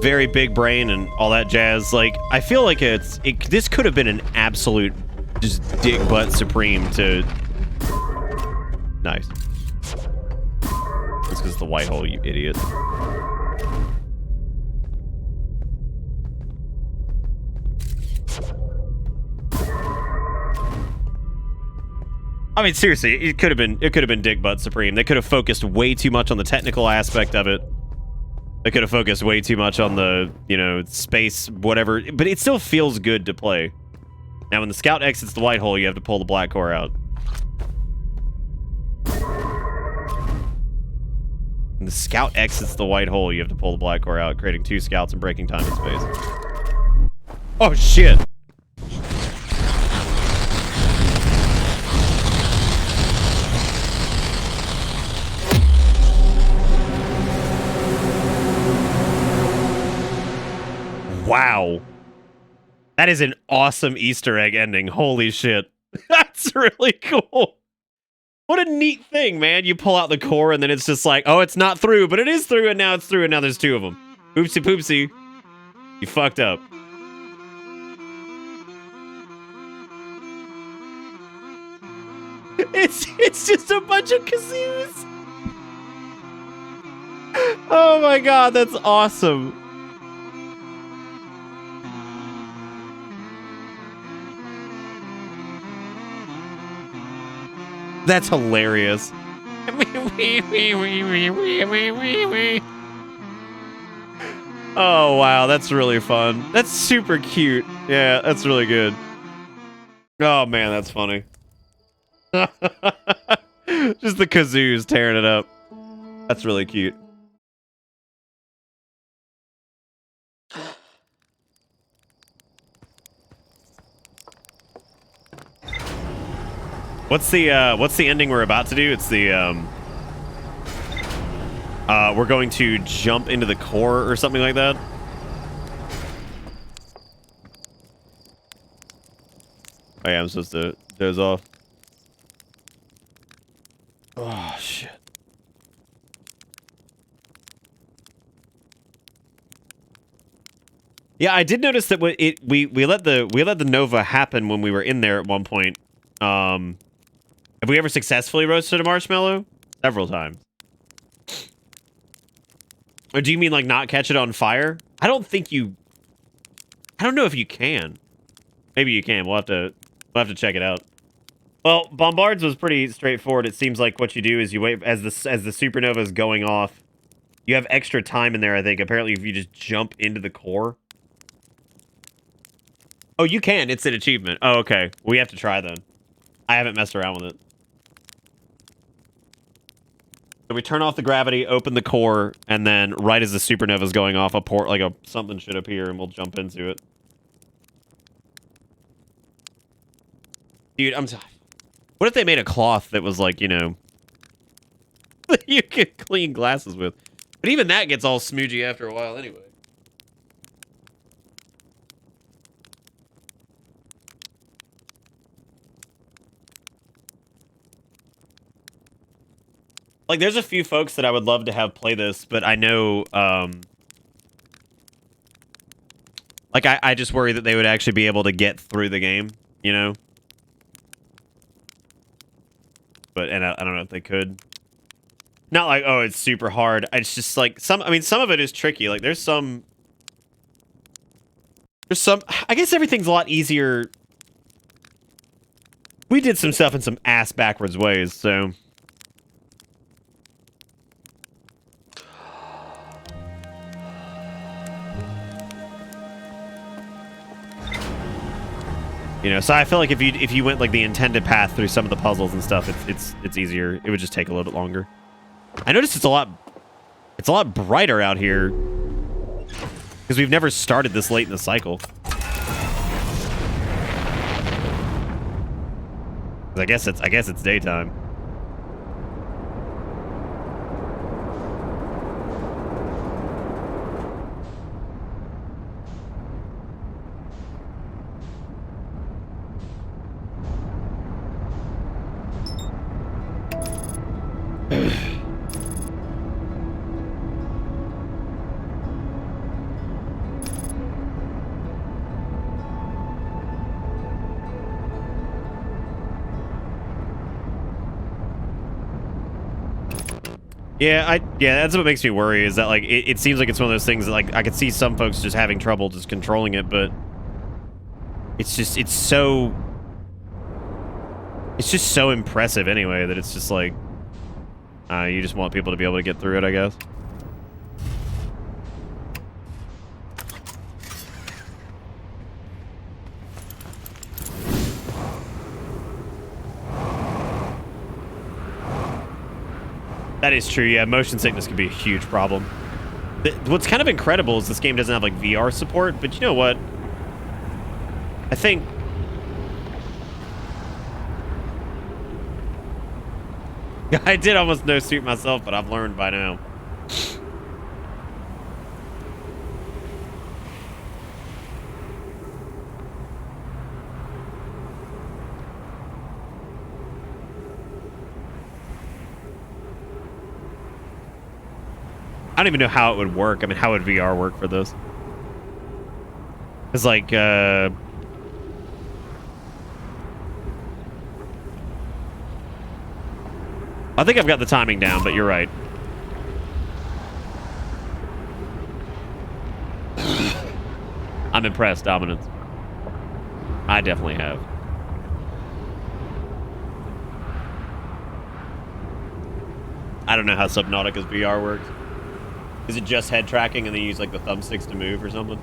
Speaker 1: very big brain and all that jazz, like, I feel like this could have been an absolute just dick butt supreme to... Nice. That's because the white hole, you idiot. I mean, seriously, it could have been dick butt supreme. They could have focused way too much on the technical aspect of it, They could have focused way too much on the, you know, space, whatever. But it still feels good to play. Now, when the scout exits the white hole, you have to pull the black core out. When the scout exits the white hole, you have to pull the black core out, creating 2 scouts and breaking time and space. Oh, shit. Wow. That is an awesome Easter egg ending. Holy shit. That's really cool. What a neat thing, man. You pull out the core and then it's just like, oh, it's not through, but it is through and now it's through and now there's 2 of them. Oopsie poopsie. You fucked up. It's just a bunch of kazoos. Oh my god, that's awesome. That's hilarious. Oh, wow. That's really fun. That's super cute. Yeah, that's really good. Oh, man, that's funny. Just the kazoos tearing it up. That's really cute. What's the ending we're about to do? It's the we're going to jump into the core or something like that. Oh yeah, I'm supposed to doze off. Oh shit. Yeah, I did notice that we let the Nova happen when we were in there at one point. Have we ever successfully roasted a marshmallow? Several times. Or do you mean like not catch it on fire? I don't know if you can. Maybe you can. We'll have to check it out. Well, Bombards was pretty straightforward. It seems like what you do is you wait as the supernova is going off. You have extra time in there, I think. Apparently, if you just jump into the core. Oh, you can. It's an achievement. Oh, okay. We have to try then. I haven't messed around with it. So we turn off the gravity, open the core, and then right as the supernova is going off, something should appear, and we'll jump into it. Dude, what if they made a cloth that was like, you know, you could clean glasses with? But even that gets all smoochy after a while anyway. Like, there's a few folks that I would love to have play this, but I know, like, I just worry that they would actually be able to get through the game, you know? And I don't know if they could. Not like, oh, it's super hard. It's just like, some of it is tricky. Like, there's some, I guess everything's a lot easier. We did some stuff in some ass backwards ways, so. You know, so I feel like if you went like the intended path through some of the puzzles and stuff, it's easier. It would just take a little bit longer. I noticed it's a lot brighter out here because we've never started this late in the cycle. I guess it's daytime. Yeah, that's what makes me worry, is that, like, it seems like it's one of those things that, like, I could see some folks just having trouble just controlling it, but it's just so impressive anyway that it's just like, you just want people to be able to get through it, I guess. That is true, yeah. Motion sickness could be a huge problem. What's kind of incredible is this game doesn't have, like, VR support, but you know what? I think... I did almost no-suit myself, but I've learned by now. I don't even know how it would work. I mean, how would VR work for this? It's like, I think I've got the timing down, but you're right. I'm impressed, Dominance. I definitely have. I don't know how Subnautica's VR works. Is it just head tracking and they use like the thumbsticks to move or something?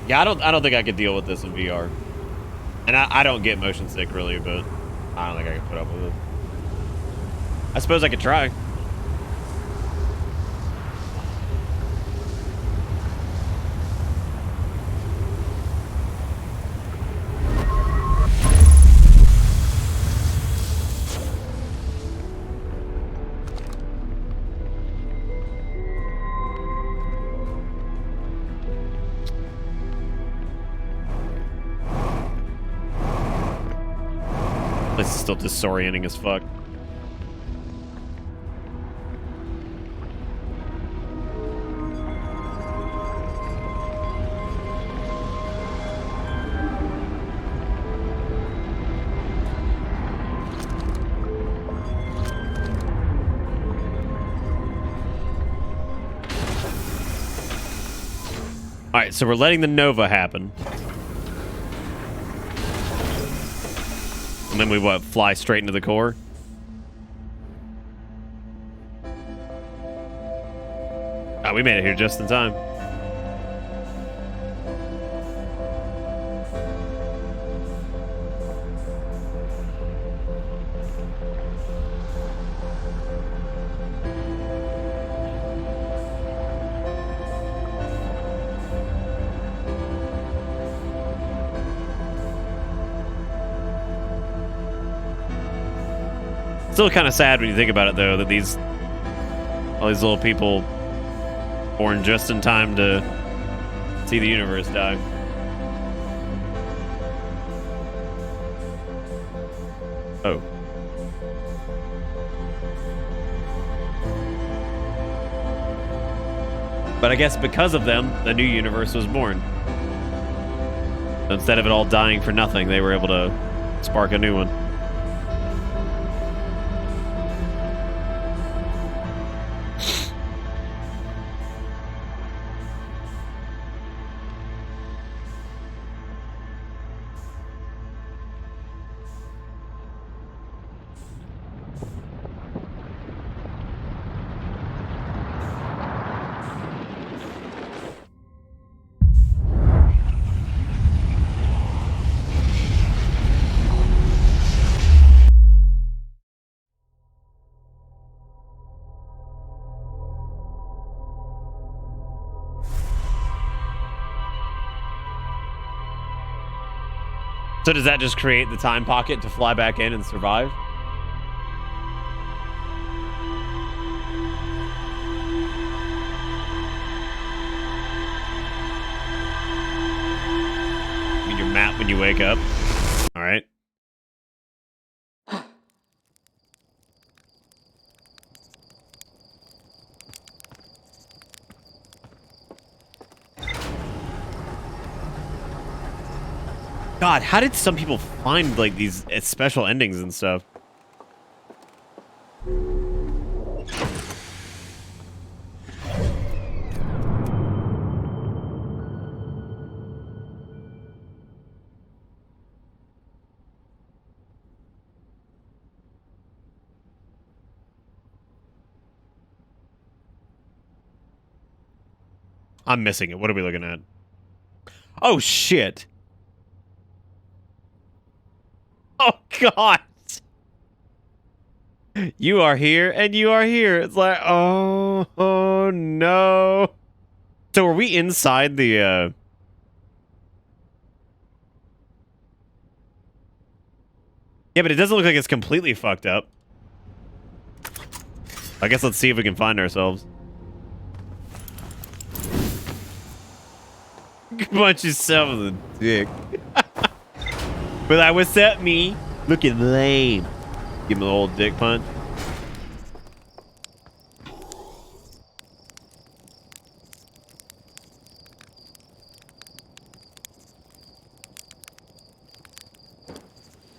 Speaker 1: Yeah, I don't think I could deal with this in VR. And I don't get motion sick really, but I don't think I can put up with it. I suppose I could try. This is still disorienting as fuck. All right, so we're letting the Nova happen. And then we, what, fly straight into the core? Oh, we made it here just in time. Still kind of sad when you think about it, though, that all these little people born just in time to see the universe die. Oh. But I guess because of them, the new universe was born. Instead of it all dying for nothing, they were able to spark a new one. So does that just create the time pocket to fly back in and survive? You mean your map when you wake up? All right. God, how did some people find like these special endings and stuff? I'm missing it. What are we looking at? Oh, shit. Oh God. You are here and you are here. It's like, oh no. So are we inside the Yeah, but it doesn't look like it's completely fucked up. I guess let's see if we can find ourselves. Punch yourself in the dick. But like, what's up, me? Looking lame. Give him a little dick punch.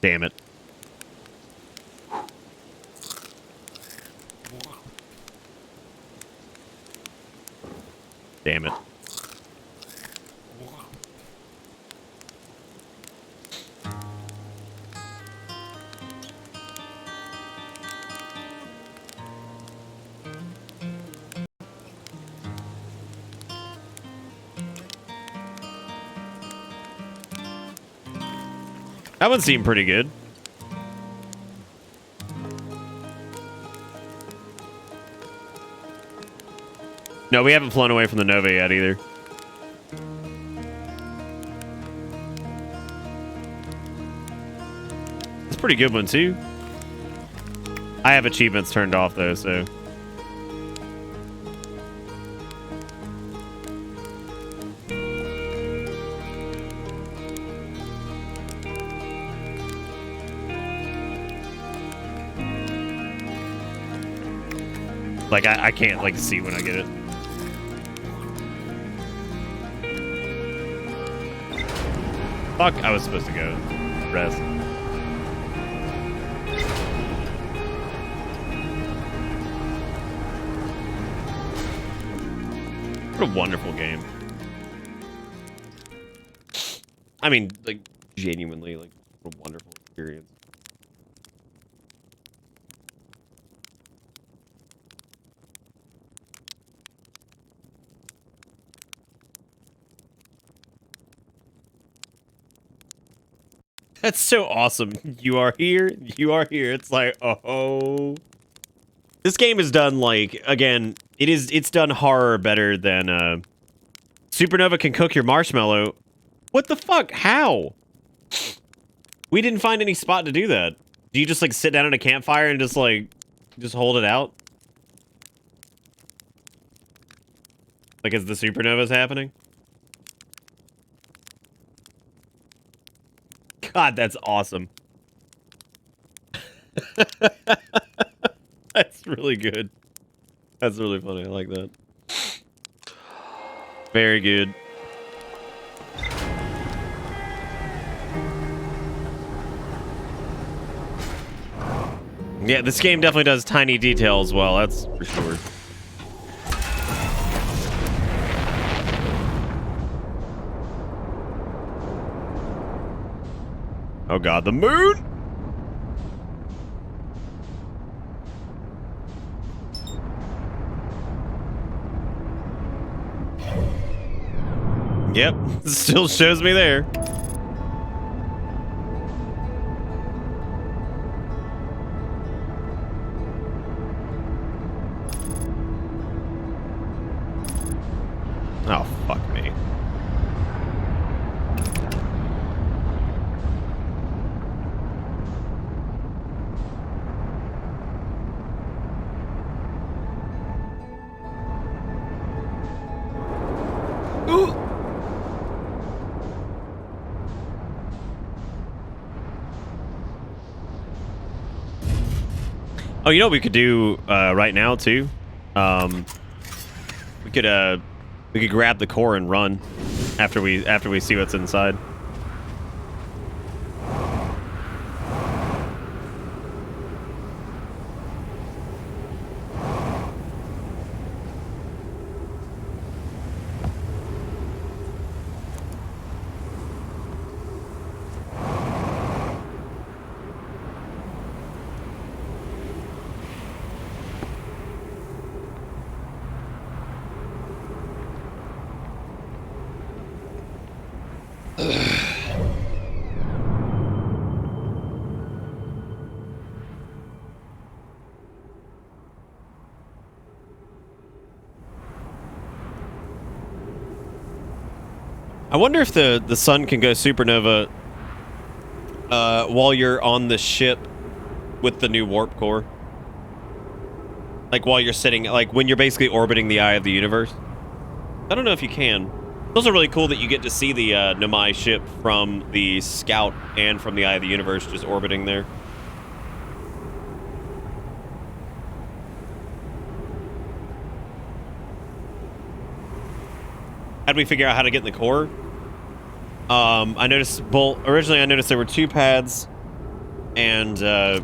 Speaker 1: Damn it. Damn it. That one seemed pretty good. No, we haven't flown away from the Nova yet either. It's a pretty good one too. I have achievements turned off though, so. Like, I can't, like, see when I get it. Fuck, I was supposed to go rest. What a wonderful game. I mean, like, genuinely, like, what a wonderful experience. That's so awesome. You are here. You are here. It's like, oh. This game is done, like, again, it's done horror better than, Supernova can cook your marshmallow. What the fuck? How? We didn't find any spot to do that. Do you just, like, sit down at a campfire and just, like, just hold it out? Like, as the supernova's happening? God, that's awesome. That's really good. That's really funny. I like that. Very good. Yeah, this game definitely does tiny details well, that's for sure. Oh god, the moon! Yep, still shows me there. Oh, fuck me. Ooh. Oh, you know what we could do right now too? We could grab the core and run after we see what's inside. I wonder if the sun can go supernova while you're on the ship with the new warp core. Like while you're sitting, like when you're basically orbiting the eye of the universe. I don't know if you can. It's also really cool that you get to see the Nomai ship from the Scout and from the eye of the universe just orbiting there. How did we figure out how to get in the core? I noticed, well, originally I noticed there were 2 pads, and there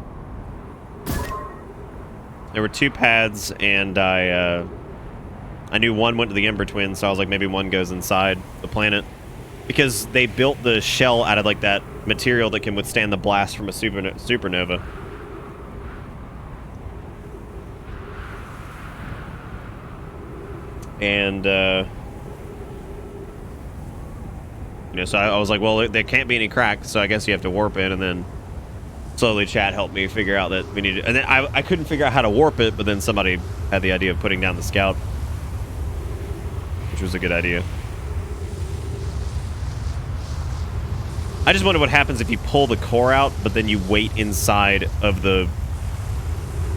Speaker 1: were 2 pads, and I knew one went to the Ember Twin, so I was like, maybe one goes inside the planet, because they built the shell out of like that material that can withstand the blast from a supernova. And you know, so I was like, well, there can't be any cracks, so I guess you have to warp it, and then slowly chat helped me figure out that we needed, and then I couldn't figure out how to warp it, but then somebody had the idea of putting down the Scout, which was a good idea. I just wonder what happens if you pull the core out, but then you wait inside of the,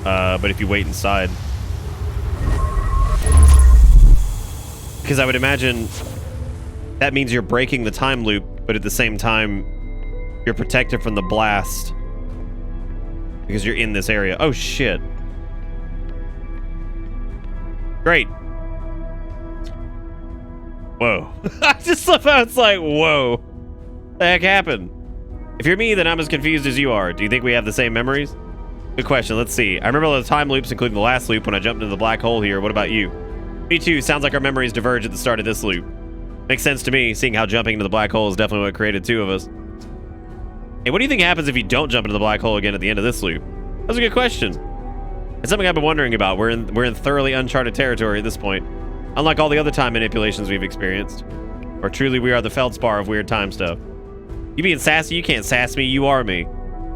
Speaker 1: but if you wait inside. Because I would imagine that means you're breaking the time loop, but at the same time, you're protected from the blast because you're in this area. Oh, shit. Great. Whoa. I just love how it's like, whoa. What the heck happened? If you're me, then I'm as confused as you are. Do you think we have the same memories? Good question. Let's see. I remember all the time loops, including the last loop when I jumped into the black hole here. What about you? Me too. Sounds like our memories diverge at the start of this loop. Makes sense to me, seeing how jumping into the black hole is definitely what created 2 of us. Hey, what do you think happens if you don't jump into the black hole again at the end of this loop? That's a good question. It's something I've been wondering about. We're in thoroughly uncharted territory at this point. Unlike all the other time manipulations we've experienced. Or truly we are the feldspar of weird time stuff. You being sassy, you can't sass me, you are me.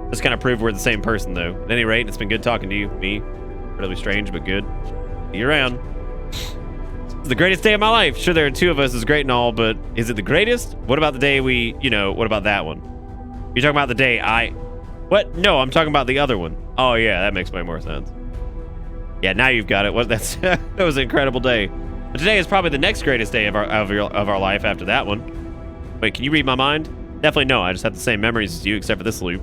Speaker 1: Just kind of prove we're the same person, though. At any rate, it's been good talking to you. Me. Really strange, but good. See you around. It's the greatest day of my life. Sure, there are 2 of us is great and all, but is it the greatest? What about the day we, you know, what about that one? You're talking about the day what? No, I'm talking about the other one. Oh, yeah, that makes way more sense. Yeah, now you've got it. What? That was an incredible day. But today is probably the next greatest day of our life after that one. Wait, can you read my mind? Definitely no. I just have the same memories as you, except for this loop.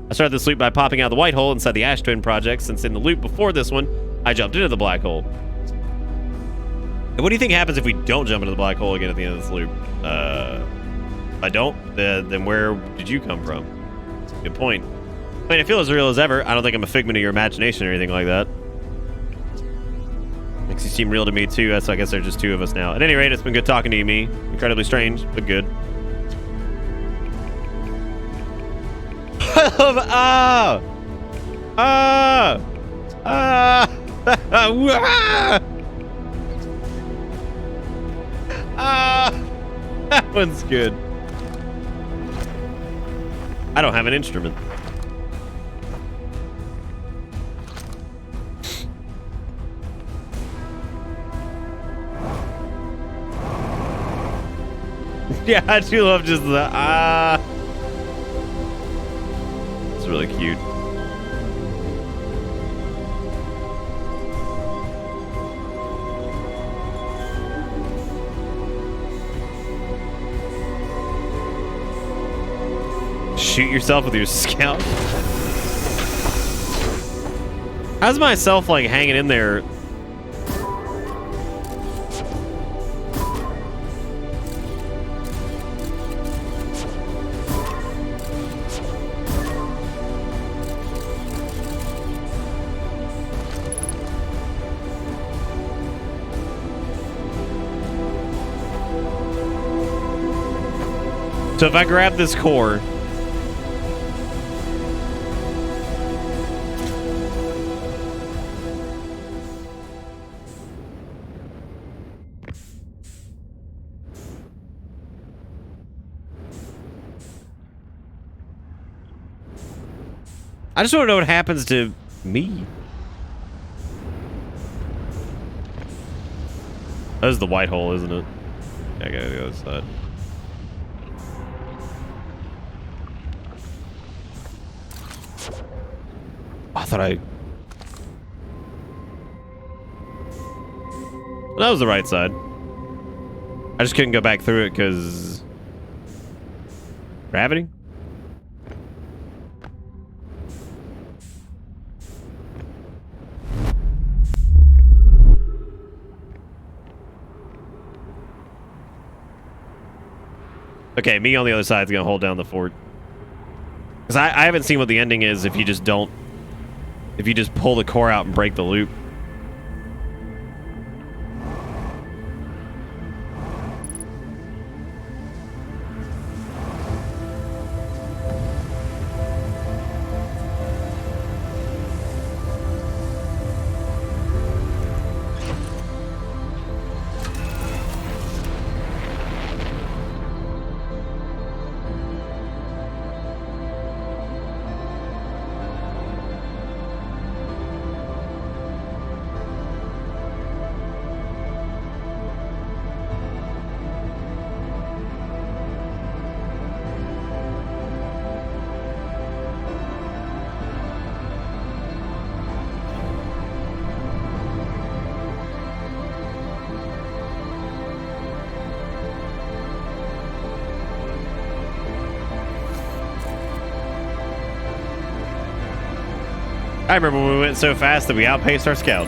Speaker 1: I started this loop by popping out the white hole inside the Ash Twin project, since in the loop before this one, I jumped into the black hole. And what do you think happens if we don't jump into the black hole again at the end of this loop? If I don't, then where did you come from? Good point. I mean, I feel as real as ever. I don't think I'm a figment of your imagination or anything like that. Makes you seem real to me, too. So I guess there's just 2 of us now. At any rate, it's been good talking to you, me. Incredibly strange, but good. That one's good. I don't have an instrument. Yeah, I do love just the It's really cute. Shoot yourself with your Scout? How's myself like hanging in there? So if I grab this core, I just want to know what happens to me. That is the white hole, isn't it? Yeah, I gotta go to the other side. I thought that was the right side. I just couldn't go back through it because gravity. Okay, me on the other side is gonna hold down the fort. Because I haven't seen what the ending is if you just pull the core out and break the loop. I remember when we went so fast that we outpaced our scout.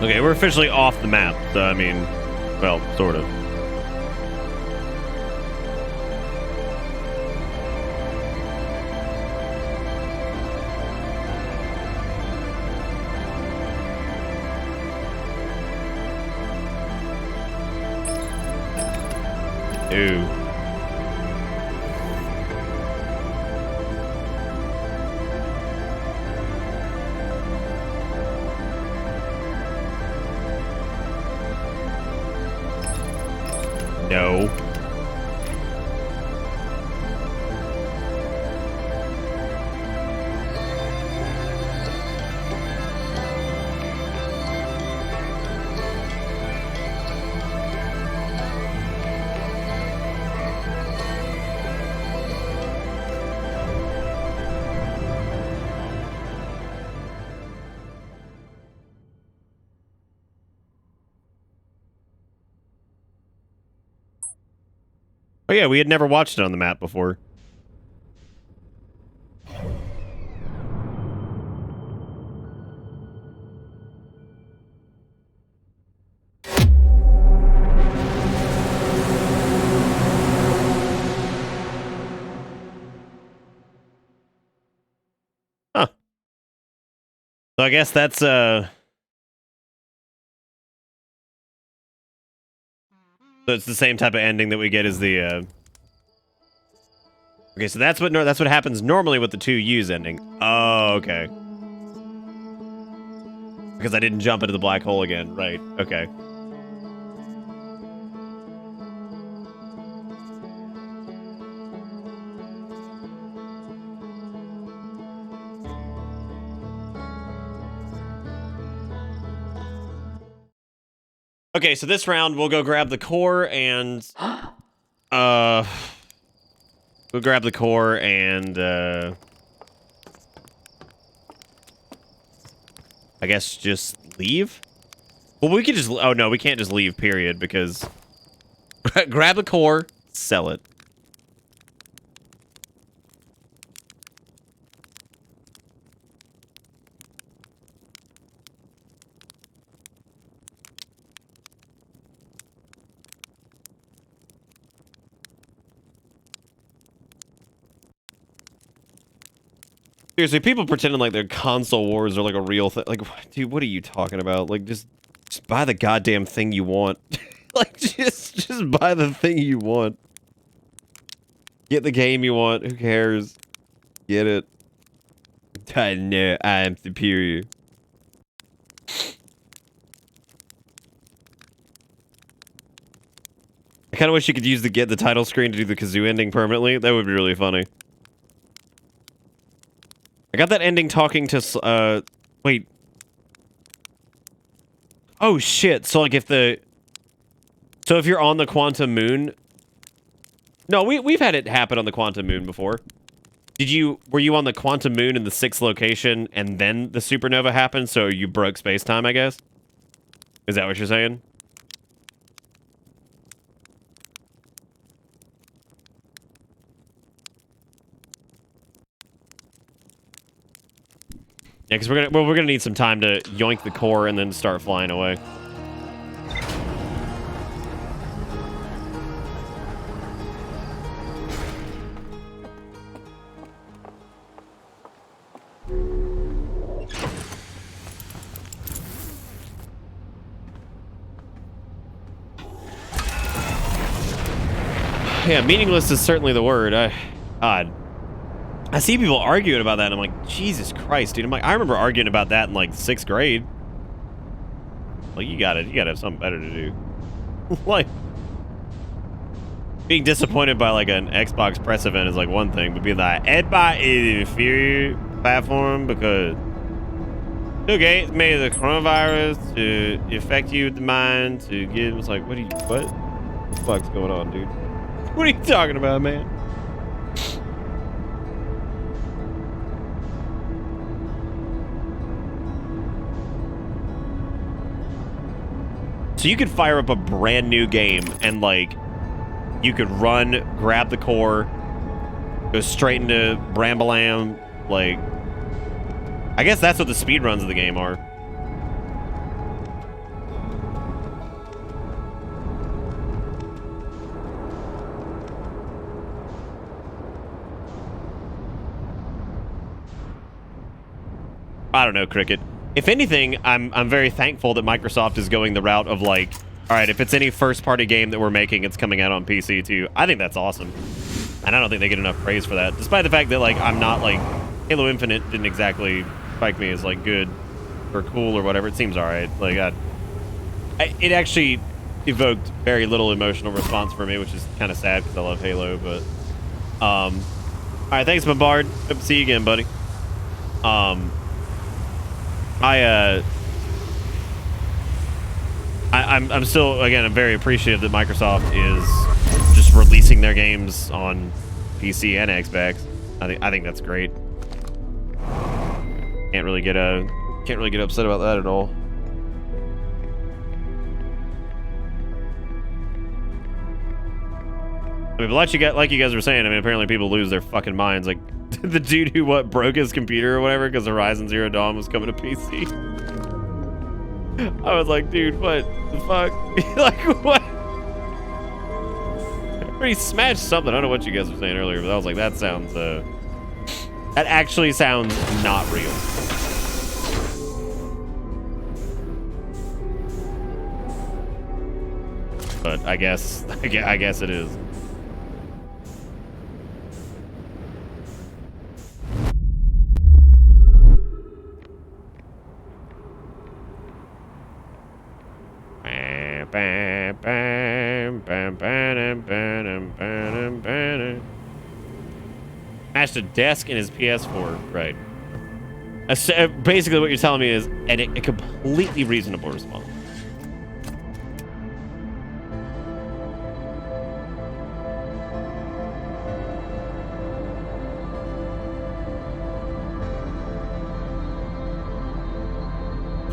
Speaker 1: Okay, we're officially off the map, so I mean, well, sort of. Ooh. No. Oh yeah, we had never watched it on the map before. Huh. So I guess that's so it's the same type of ending that we get as the Okay, so that's what happens normally with the 2U's ending. Oh, okay. Because I didn't jump into the black hole again. Right. Okay. Okay, so this round we'll go grab the core and we'll grab the core and I guess just leave? Well, we could just oh no, we can't just leave, period, because grab the core, sell it. Seriously, people pretending like their console wars are like a real thing. Like, dude, what are you talking about? Like, just buy the goddamn thing you want. Like, just buy the thing you want. Get the game you want. Who cares? Get it. I know I am superior. I kind of wish you could use the title screen to do the kazoo ending permanently. That would be really funny. I got that ending talking to, wait. Oh, shit. So, like, if you're on the Quantum Moon... No, we've had it happen on the Quantum Moon before. Were you on the Quantum Moon in the 6th location, and then the supernova happened, so you broke space-time, I guess? Is that what you're saying? Yeah, because we're gonna need some time to yoink the core and then start flying away. Yeah, meaningless is certainly the word. God. I see people arguing about that, and I'm like, Jesus Christ, dude. I'm like, I remember arguing about that in, like, 6th grade. Like, you gotta have something better to do. Like, being disappointed by, like, an Xbox press event is, like, one thing, but being like, Edbot is an inferior platform because, okay, it's made the coronavirus to affect you with the mind, to get, it's like, what the fuck's going on, dude? What are you talking about, man? So you could fire up a brand new game and, like, you could run, grab the core, go straight into Brambalam. Like, I guess that's what the speed runs of the game are. I don't know, Cricket. If anything, I'm very thankful that Microsoft is going the route of, like, all right, if it's any first-party game that we're making, it's coming out on PC too. I think that's awesome, and I don't think they get enough praise for that. Despite the fact that, like, I'm not, like, Halo Infinite didn't exactly strike me as, like, good or cool or whatever. It seems all right. Like, it actually evoked very little emotional response for me, which is kind of sad because I love Halo. But all right, thanks, Bombard. Hope to see you again, buddy. I'm still, again, I'm very appreciative that Microsoft is just releasing their games on PC and Xbox. I think that's great. Can't really get upset about that at all. I mean, but like you guys were saying, I mean, apparently people lose their fucking minds. Like, the dude who, broke his computer or whatever because Horizon Zero Dawn was coming to PC. I was like, dude, what the fuck? Like, what? Or he smashed something. I don't know what you guys were saying earlier, but I was like, that sounds, that actually sounds not real. But I guess it is. Smashed a desk in his PS4, right? Basically, what you're telling me is a completely reasonable response.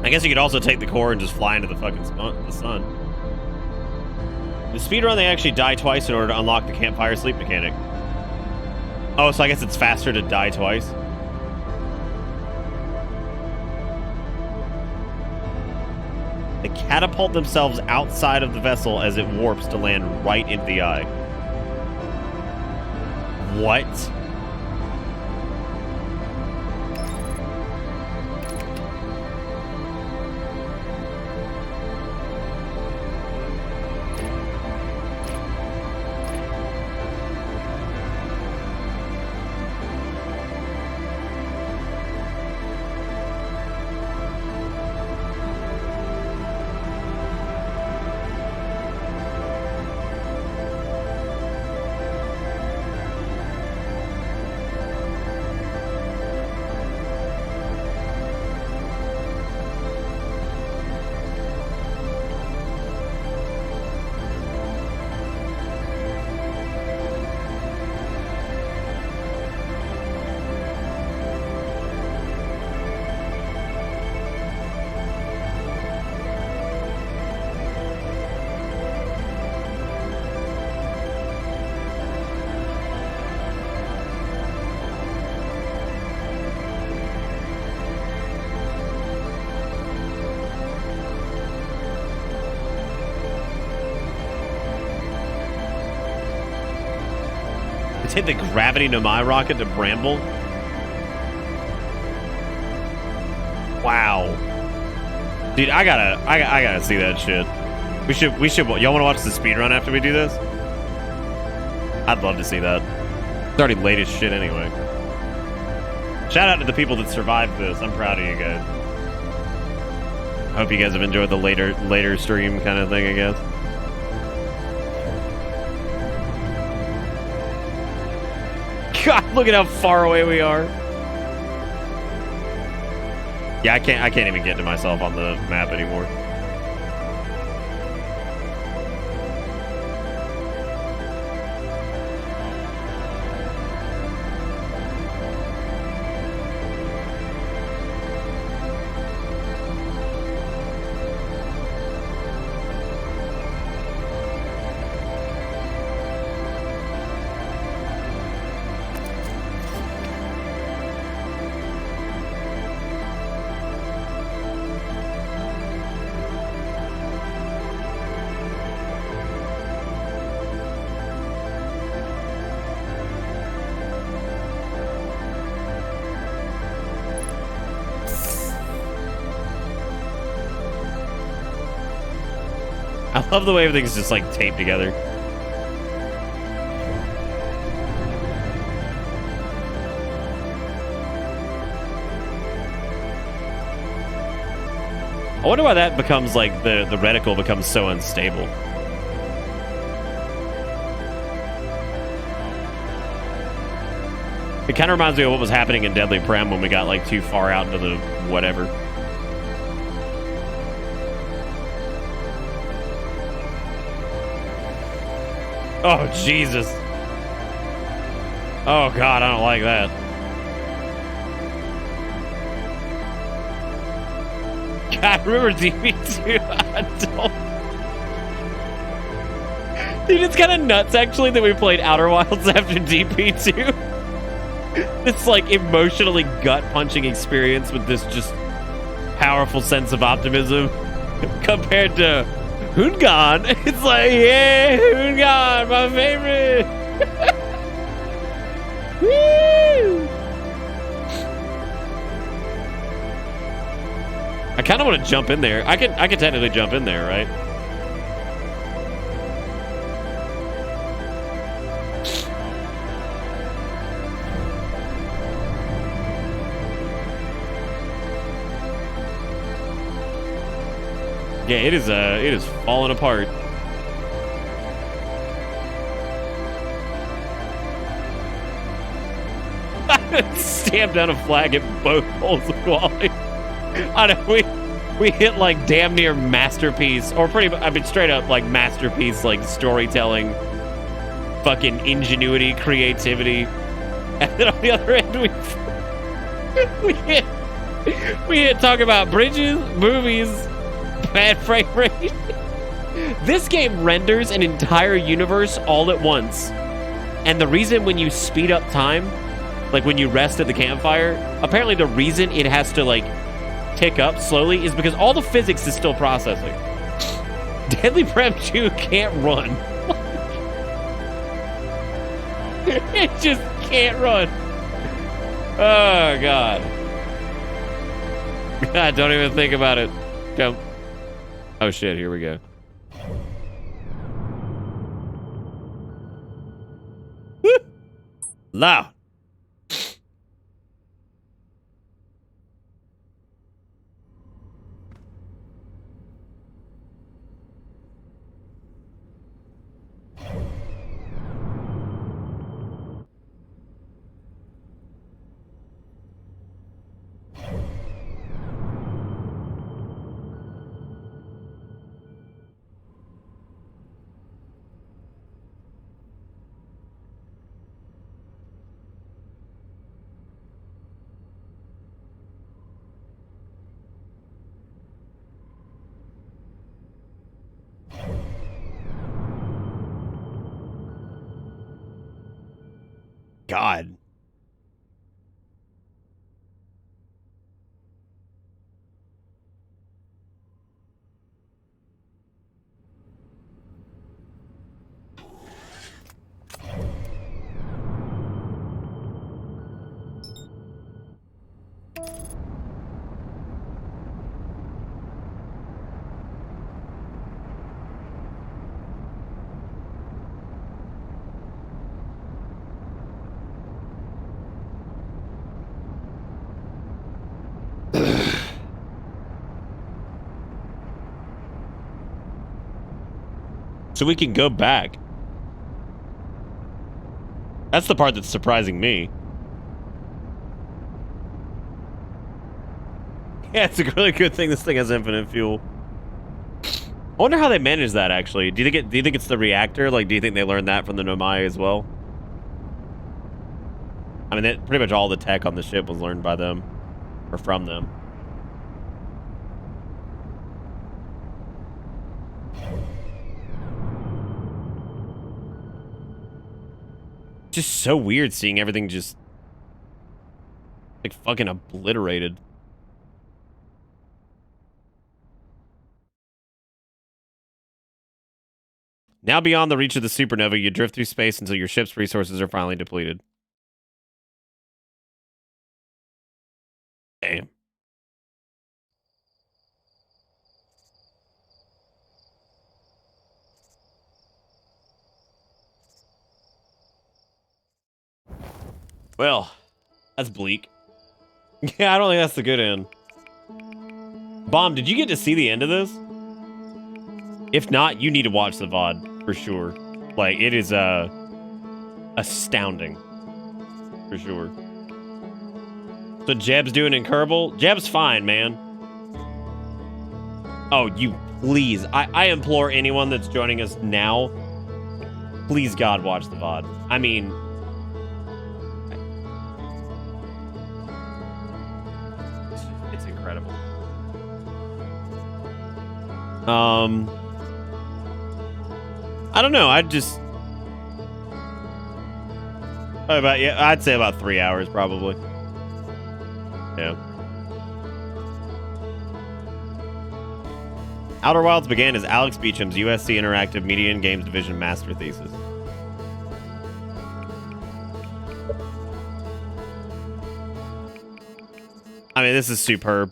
Speaker 1: I guess you could also take the core and just fly into the fucking the sun. The speedrun, they actually die twice in order to unlock the campfire sleep mechanic. Oh, so I guess it's faster to die twice. They catapult themselves outside of the vessel as it warps to land right into the eye. What? Let's hit the gravity Nomai rocket to Bramble. Wow. Dude, I gotta see that shit. We should, y'all wanna watch the speedrun after we do this? I'd love to see that. It's already late as shit anyway. Shout out to the people that survived this. I'm proud of you guys. I hope you guys have enjoyed the later stream kind of thing, I guess. God, look at how far away we are. Yeah, I can't even get to myself on the map anymore. I love the way everything's just like taped together. I wonder why that becomes like the reticle becomes so unstable. It kind of reminds me of what was happening in Deadly Prem when we got like too far out into the whatever. Oh, Jesus. Oh, God, I don't like that. God, remember DP2? I don't... Dude, it's kind of nuts, actually, that we played Outer Wilds after DP2. This, like, emotionally gut-punching experience with this just powerful sense of optimism compared to Hoongan. It's like, yeah, Hoongan, my favorite. Woo! I kind of want to jump in there. I can technically jump in there, right? Yeah, it is falling apart. Stamp down a flag at both poles of quality. I know we hit like damn near masterpiece, or pretty much, I mean straight up like masterpiece, like storytelling, fucking ingenuity, creativity, and then on the other end we hit talk about bridges, movies, bad frame rate. This game renders an entire universe all at once. And the reason when you speed up time, like when you rest at the campfire, apparently the reason it has to like tick up slowly is because all the physics is still processing. Deadly Prem 2 can't run. It just can't run. Oh, God. God, don't even think about it. Jump. Oh shit, here we go. Loud. God. So we can go back. That's the part that's surprising me. Yeah, it's a really good thing this thing has infinite fuel. I wonder how they manage that, actually. Do you think it's the reactor? Like, do you think they learned that from the Nomai as well? I mean, pretty much all the tech on the ship was learned by them. Or from them. Just so weird seeing everything just... like, fucking obliterated. Now beyond the reach of the supernova, you drift through space until your ship's resources are finally depleted. Damn. Well, that's bleak. Yeah, I don't think that's the good end. Bomb, did you get to see the end of this? If not, you need to watch the VOD for sure. Like, it is astounding. For sure. So Jeb's doing in Kerbal? Jeb's fine, man. Oh, you please. I implore anyone that's joining us now, please God, watch the VOD. I mean, it's incredible. I don't know. I'd say about 3 hours probably. Yeah. Outer Wilds began as Alex Beecham's USC Interactive Media and Games Division master thesis. I mean, this is superb.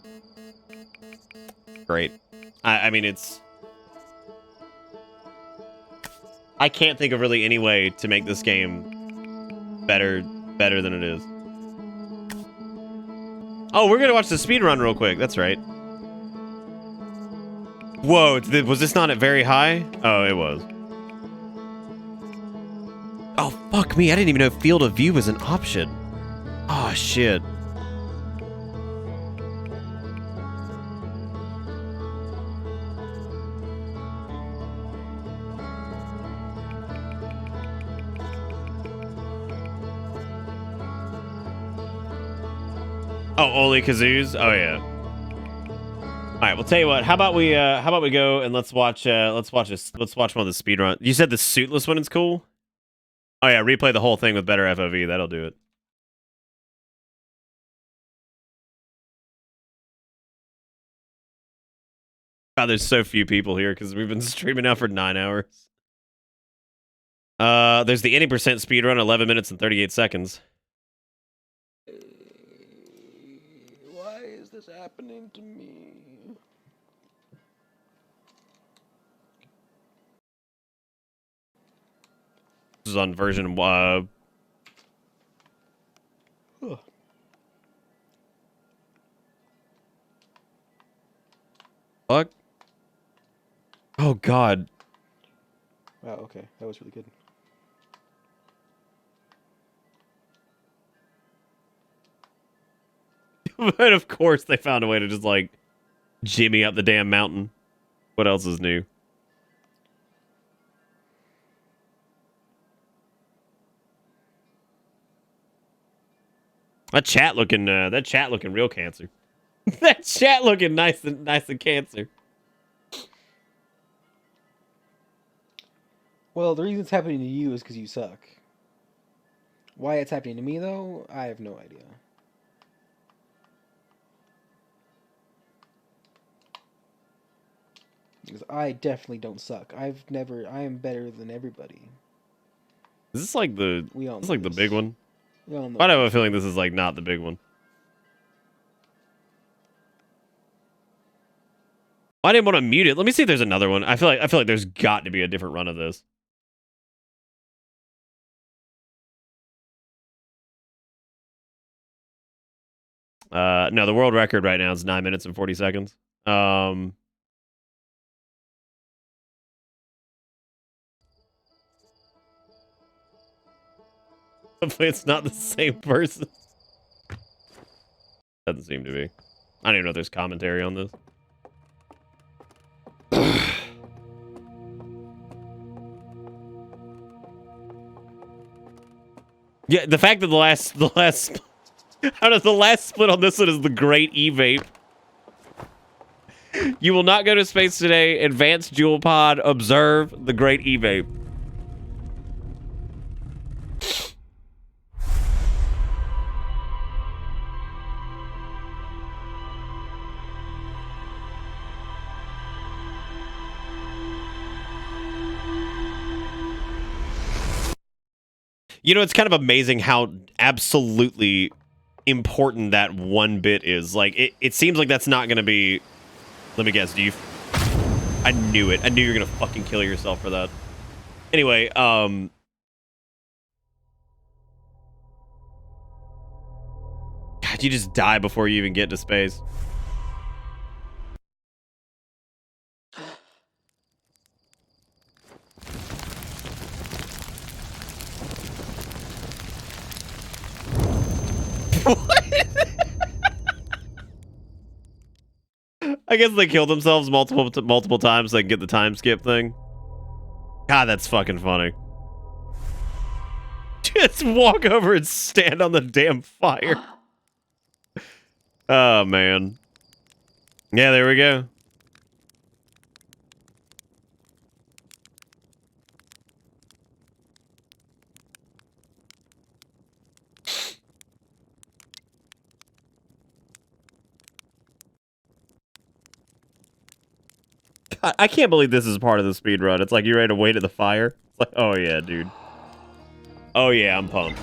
Speaker 1: Great. I mean, it's... I can't think of really any way to make this game better than it is. Oh, we're gonna watch the speedrun real quick. That's right. Whoa, was this not at very high? Oh, it was. Oh, fuck me. I didn't even know field of view was an option. Oh, shit. Oh, only kazoos? Oh yeah. All right, we'll tell you what. How about we go and let's watch one of the speedrun. You said the suitless one is cool? Oh yeah, replay the whole thing with better FOV. That'll do it. God, there's so few people here because we've been streaming now for 9 hours. There's the 80% speedrun, 11 minutes and 38 seconds.
Speaker 5: Why is this happening to me?
Speaker 1: This is on version Fuck. Oh god.
Speaker 5: Wow, okay. That was really good.
Speaker 1: But of course they found a way to just like jimmy up the damn mountain. What else is new? That chat looking real cancer. That chat looking nice and cancer.
Speaker 5: Well, the reason it's happening to you is because you suck. Why it's happening to me, though, I have no idea. Because I definitely don't suck. I am better than everybody.
Speaker 1: Is this like the the big one?
Speaker 5: We all know.
Speaker 1: I have a feeling this is like not the big one. I didn't want to mute it. Let me see if there's another one. I feel like there's got to be a different run of this. No, the world record right now is 9 minutes and 40 seconds. Hopefully it's not the same person. Doesn't seem to be. I don't even know if there's commentary on this. Yeah, the fact that the last out of the last split on this one is the Great E-Vape. You will not go to space today. Advanced Jewel Pod. Observe the Great E-Vape. You know, it's kind of amazing how absolutely important that one bit is. Like, it seems like that's not going to be... Let me guess, do you... I knew it. I knew you were going to fucking kill yourself for that. Anyway, God, you just die before you even get to space. I guess they killed themselves multiple times so they can get the time skip thing. God, that's fucking funny. Just walk over and stand on the damn fire. Oh, man. Yeah, there we go. I can't believe this is part of the speed run. It's like you're ready to wait at the fire. It's like, oh yeah, dude. Oh yeah, I'm pumped.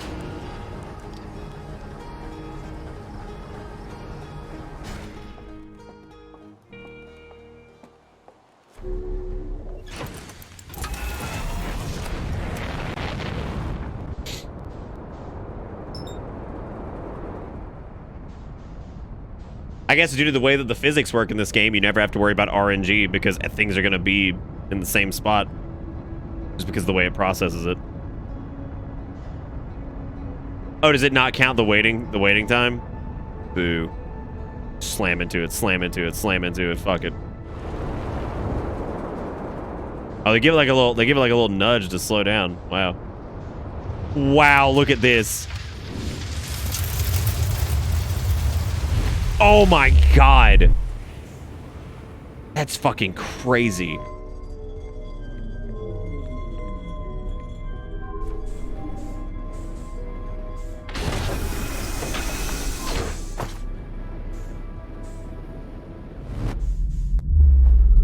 Speaker 1: I guess due to the way that the physics work in this game, you never have to worry about RNG because things are going to be in the same spot. Just because of the way it processes it. Oh, does it not count the waiting time? Boo. Slam into it, slam into it, slam into it, fuck it. Oh, they give it like a little nudge to slow down. Wow. Wow, look at this. Oh my god. That's fucking crazy.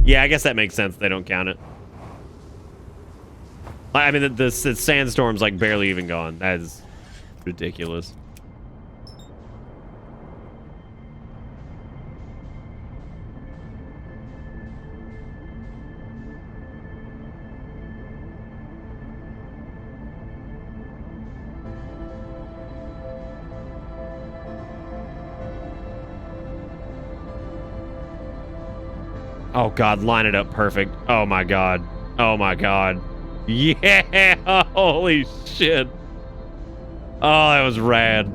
Speaker 1: Yeah, I guess that makes sense. They don't count it. I mean, the sandstorm's like barely even gone. That is ridiculous. Oh god, line it up perfect. Oh my god. Oh my god. Yeah! Holy shit. Oh, that was rad.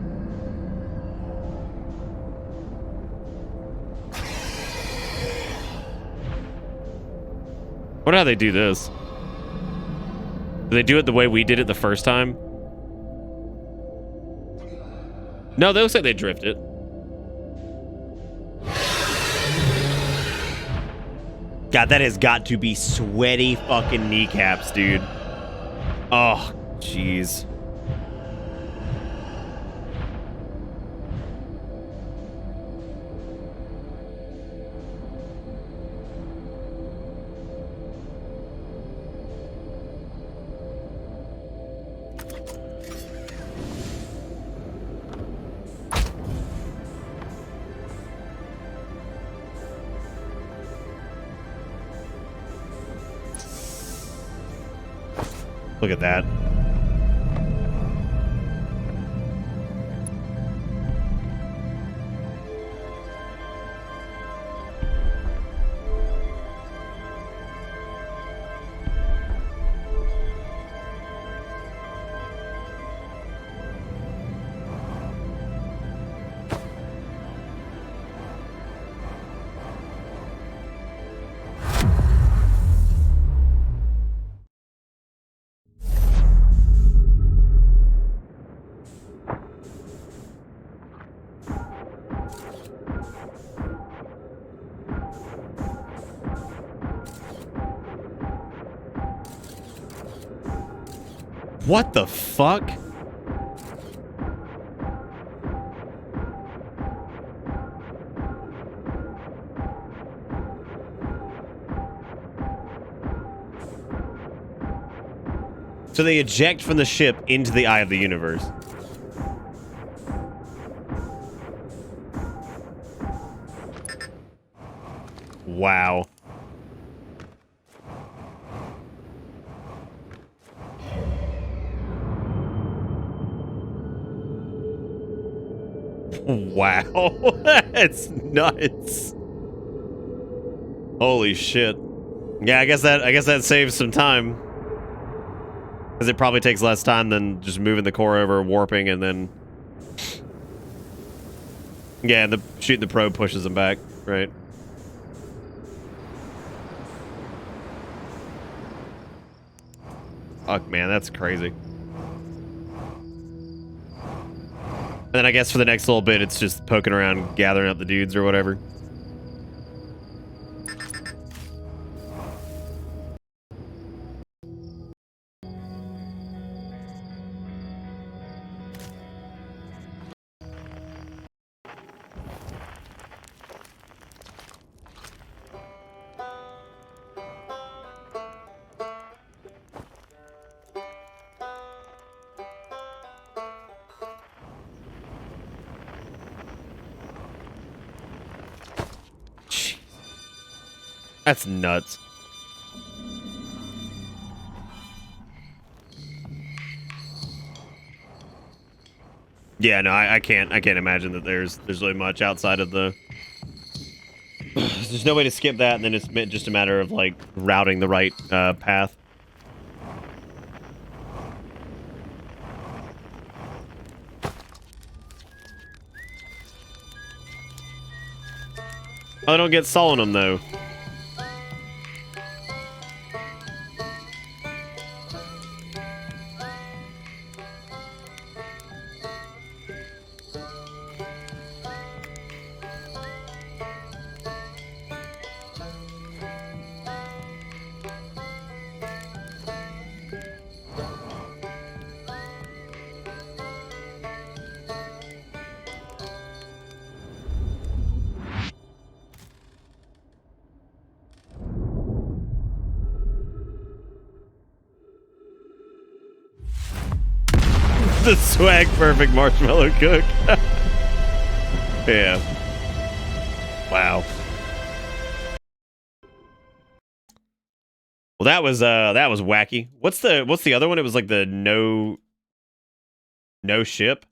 Speaker 1: Wonder how they do this. Do they do it the way we did it the first time? No, they looks like they drift it. God, that has got to be sweaty fucking kneecaps, dude. Oh, jeez. Look at that. What the fuck? So they eject from the ship into the eye of the universe. Wow. Wow. That's nuts. Holy shit. Yeah, I guess that saves some time. Because it probably takes less time than just moving the core over, warping, and then... Yeah, shooting the probe pushes them back, right? Fuck, man, that's crazy. And then I guess for the next little bit, it's just poking around, gathering up the dudes or whatever. That's nuts. Yeah, no, I can't imagine that there's really much outside of the... There's no way to skip that, and then it's just a matter of, like, routing the right path. Oh, I don't get Solemnum, though. The swag perfect marshmallow cook. Yeah. Wow. Well, that was wacky. What's the other one? It was like the no ship.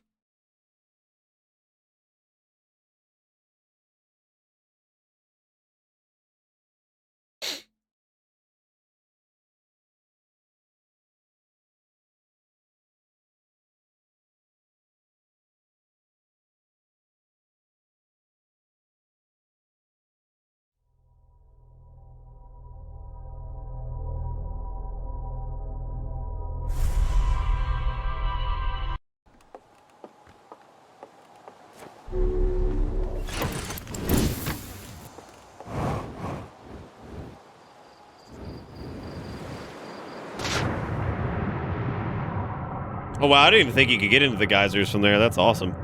Speaker 1: Oh wow, I didn't even think you could get into the geysers from there. That's awesome.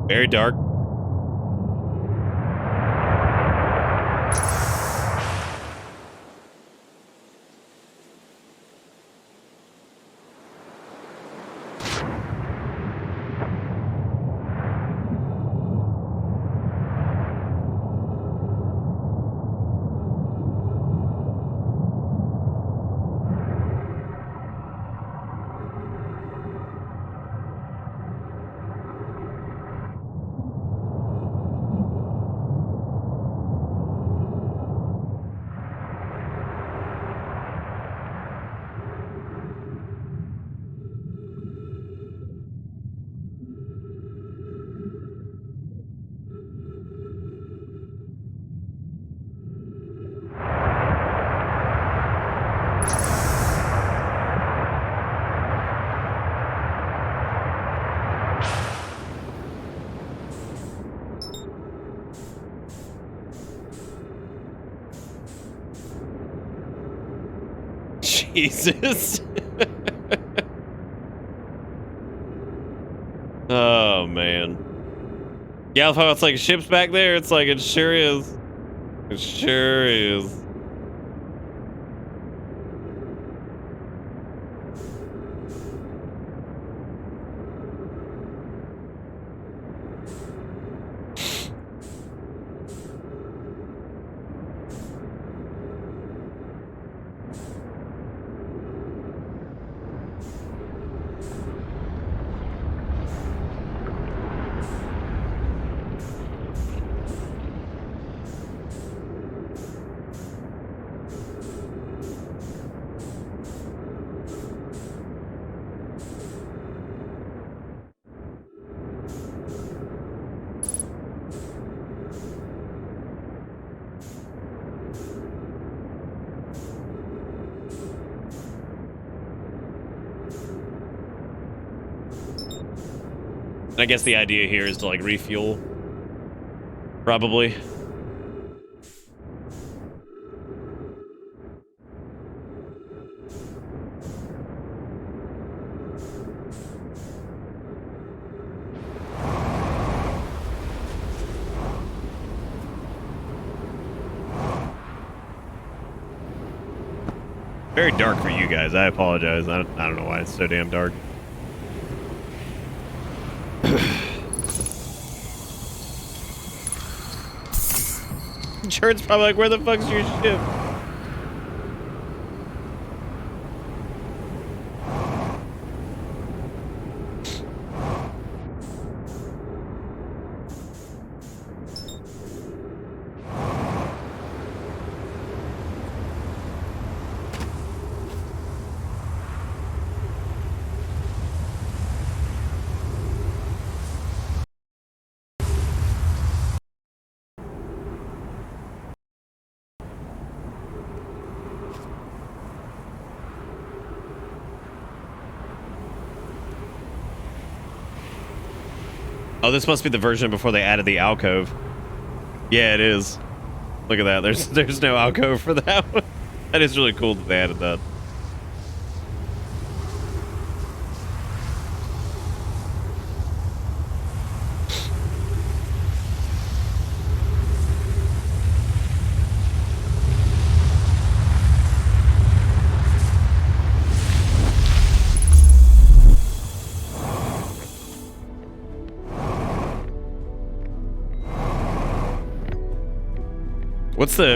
Speaker 1: Very dark. Jesus. Oh, man. Yeah, how it's like ships back there. It's like, it sure is. It sure is. I guess the idea here is to like refuel. Probably. Very dark for you guys. I apologize. I don't know why it's so damn dark. Jared's probably like, where the fuck's your ship? Oh, this must be the version before they added the alcove. Yeah, it is. Look at that. There's no alcove for that one. That is really cool that they added that.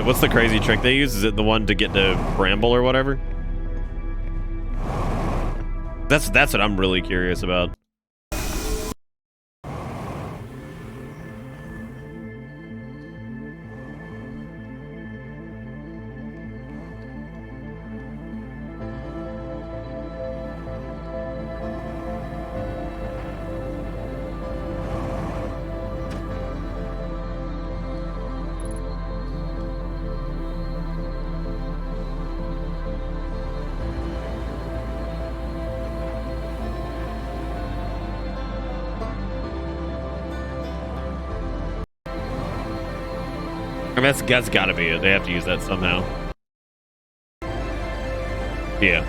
Speaker 1: What's the crazy trick they use? Is it the one to get to Bramble or whatever? That's what I'm really curious about. I mean, that's gotta be it. They have to use that somehow. Yeah.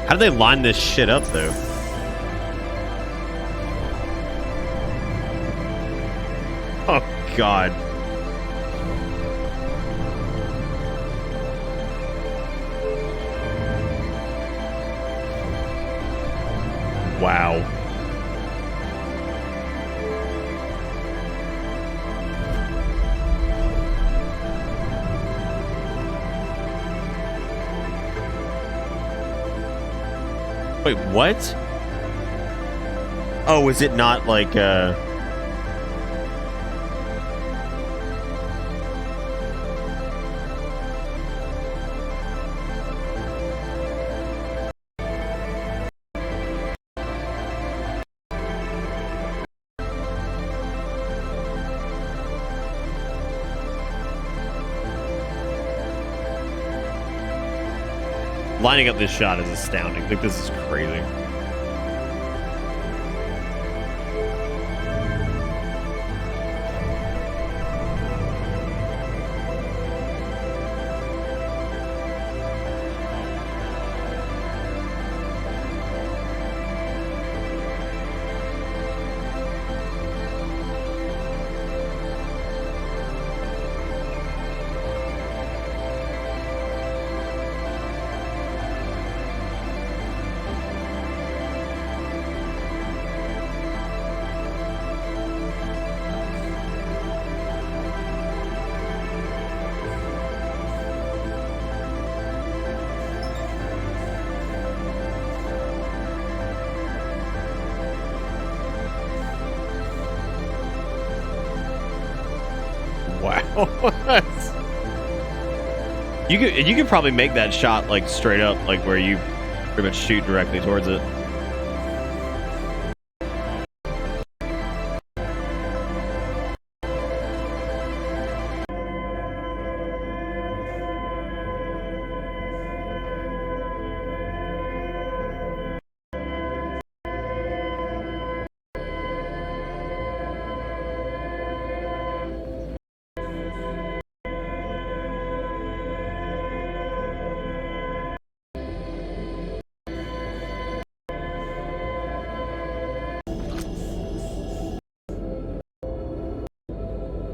Speaker 1: How do they line this shit up, though? Oh, God. Wow. Wait, what? Oh, is it not like, lining up this shot is astounding. I think this is crazy. Wow. You could probably make that shot like straight up, like where you pretty much shoot directly towards it.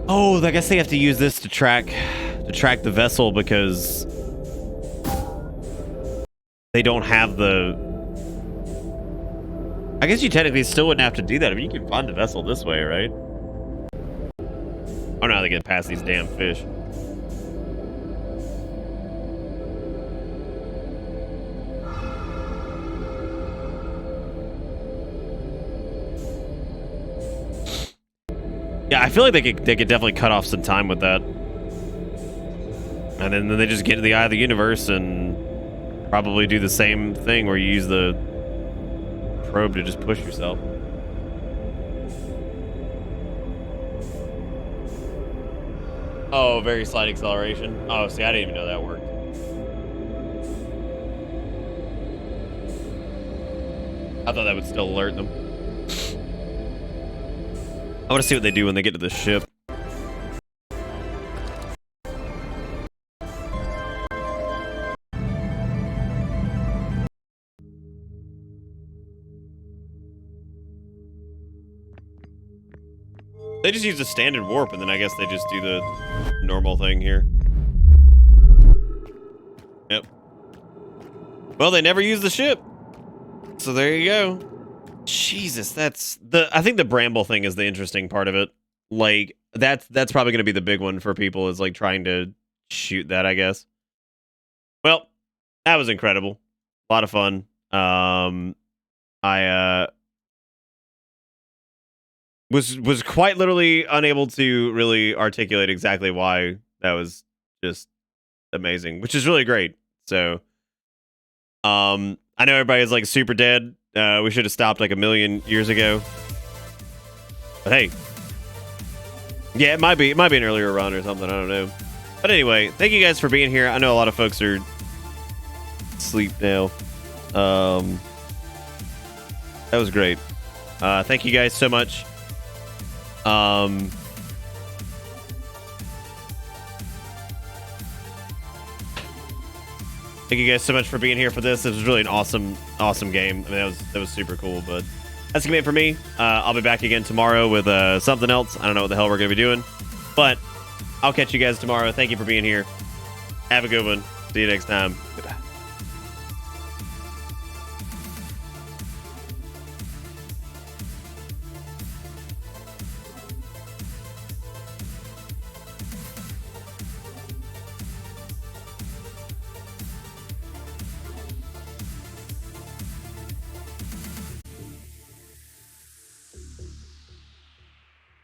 Speaker 1: Oh, I guess they have to use this to track the vessel because they don't have the. I guess you technically still wouldn't have to do that. I mean, you can find the vessel this way, right? I don't know how they get past these damn fish. Yeah, I feel like they could definitely cut off some time with that. And then they just get to the eye of the universe and probably do the same thing where you use the probe to just push yourself. Oh, very slight acceleration. Oh, see, I didn't even know that worked. I thought that would still alert them. I want to see what they do when they get to the ship. They just use a standard warp, and then I guess they just do the normal thing here. Yep. Well, they never use the ship. So there you go. Jesus, that's I think the bramble thing is the interesting part of it. Like that's probably going to be the big one for people, is like trying to shoot that, I guess. Well, that was incredible. A lot of fun. I was quite literally unable to really articulate exactly why. That was just amazing, which is really great. So I know everybody's like super dead. We should have stopped like 1,000,000 years ago. But hey. Yeah, it might be an earlier run or something. I don't know. But anyway, thank you guys for being here. I know a lot of folks are asleep now. That was great. Thank you guys so much. Thank you guys so much for being here for this. This was really an awesome game. I mean, that was super cool. But that's gonna be it for me. I'll be back again tomorrow with something else. I don't know what the hell we're gonna be doing, but I'll catch you guys tomorrow. Thank you for being here. Have a good one. See you next time. Goodbye.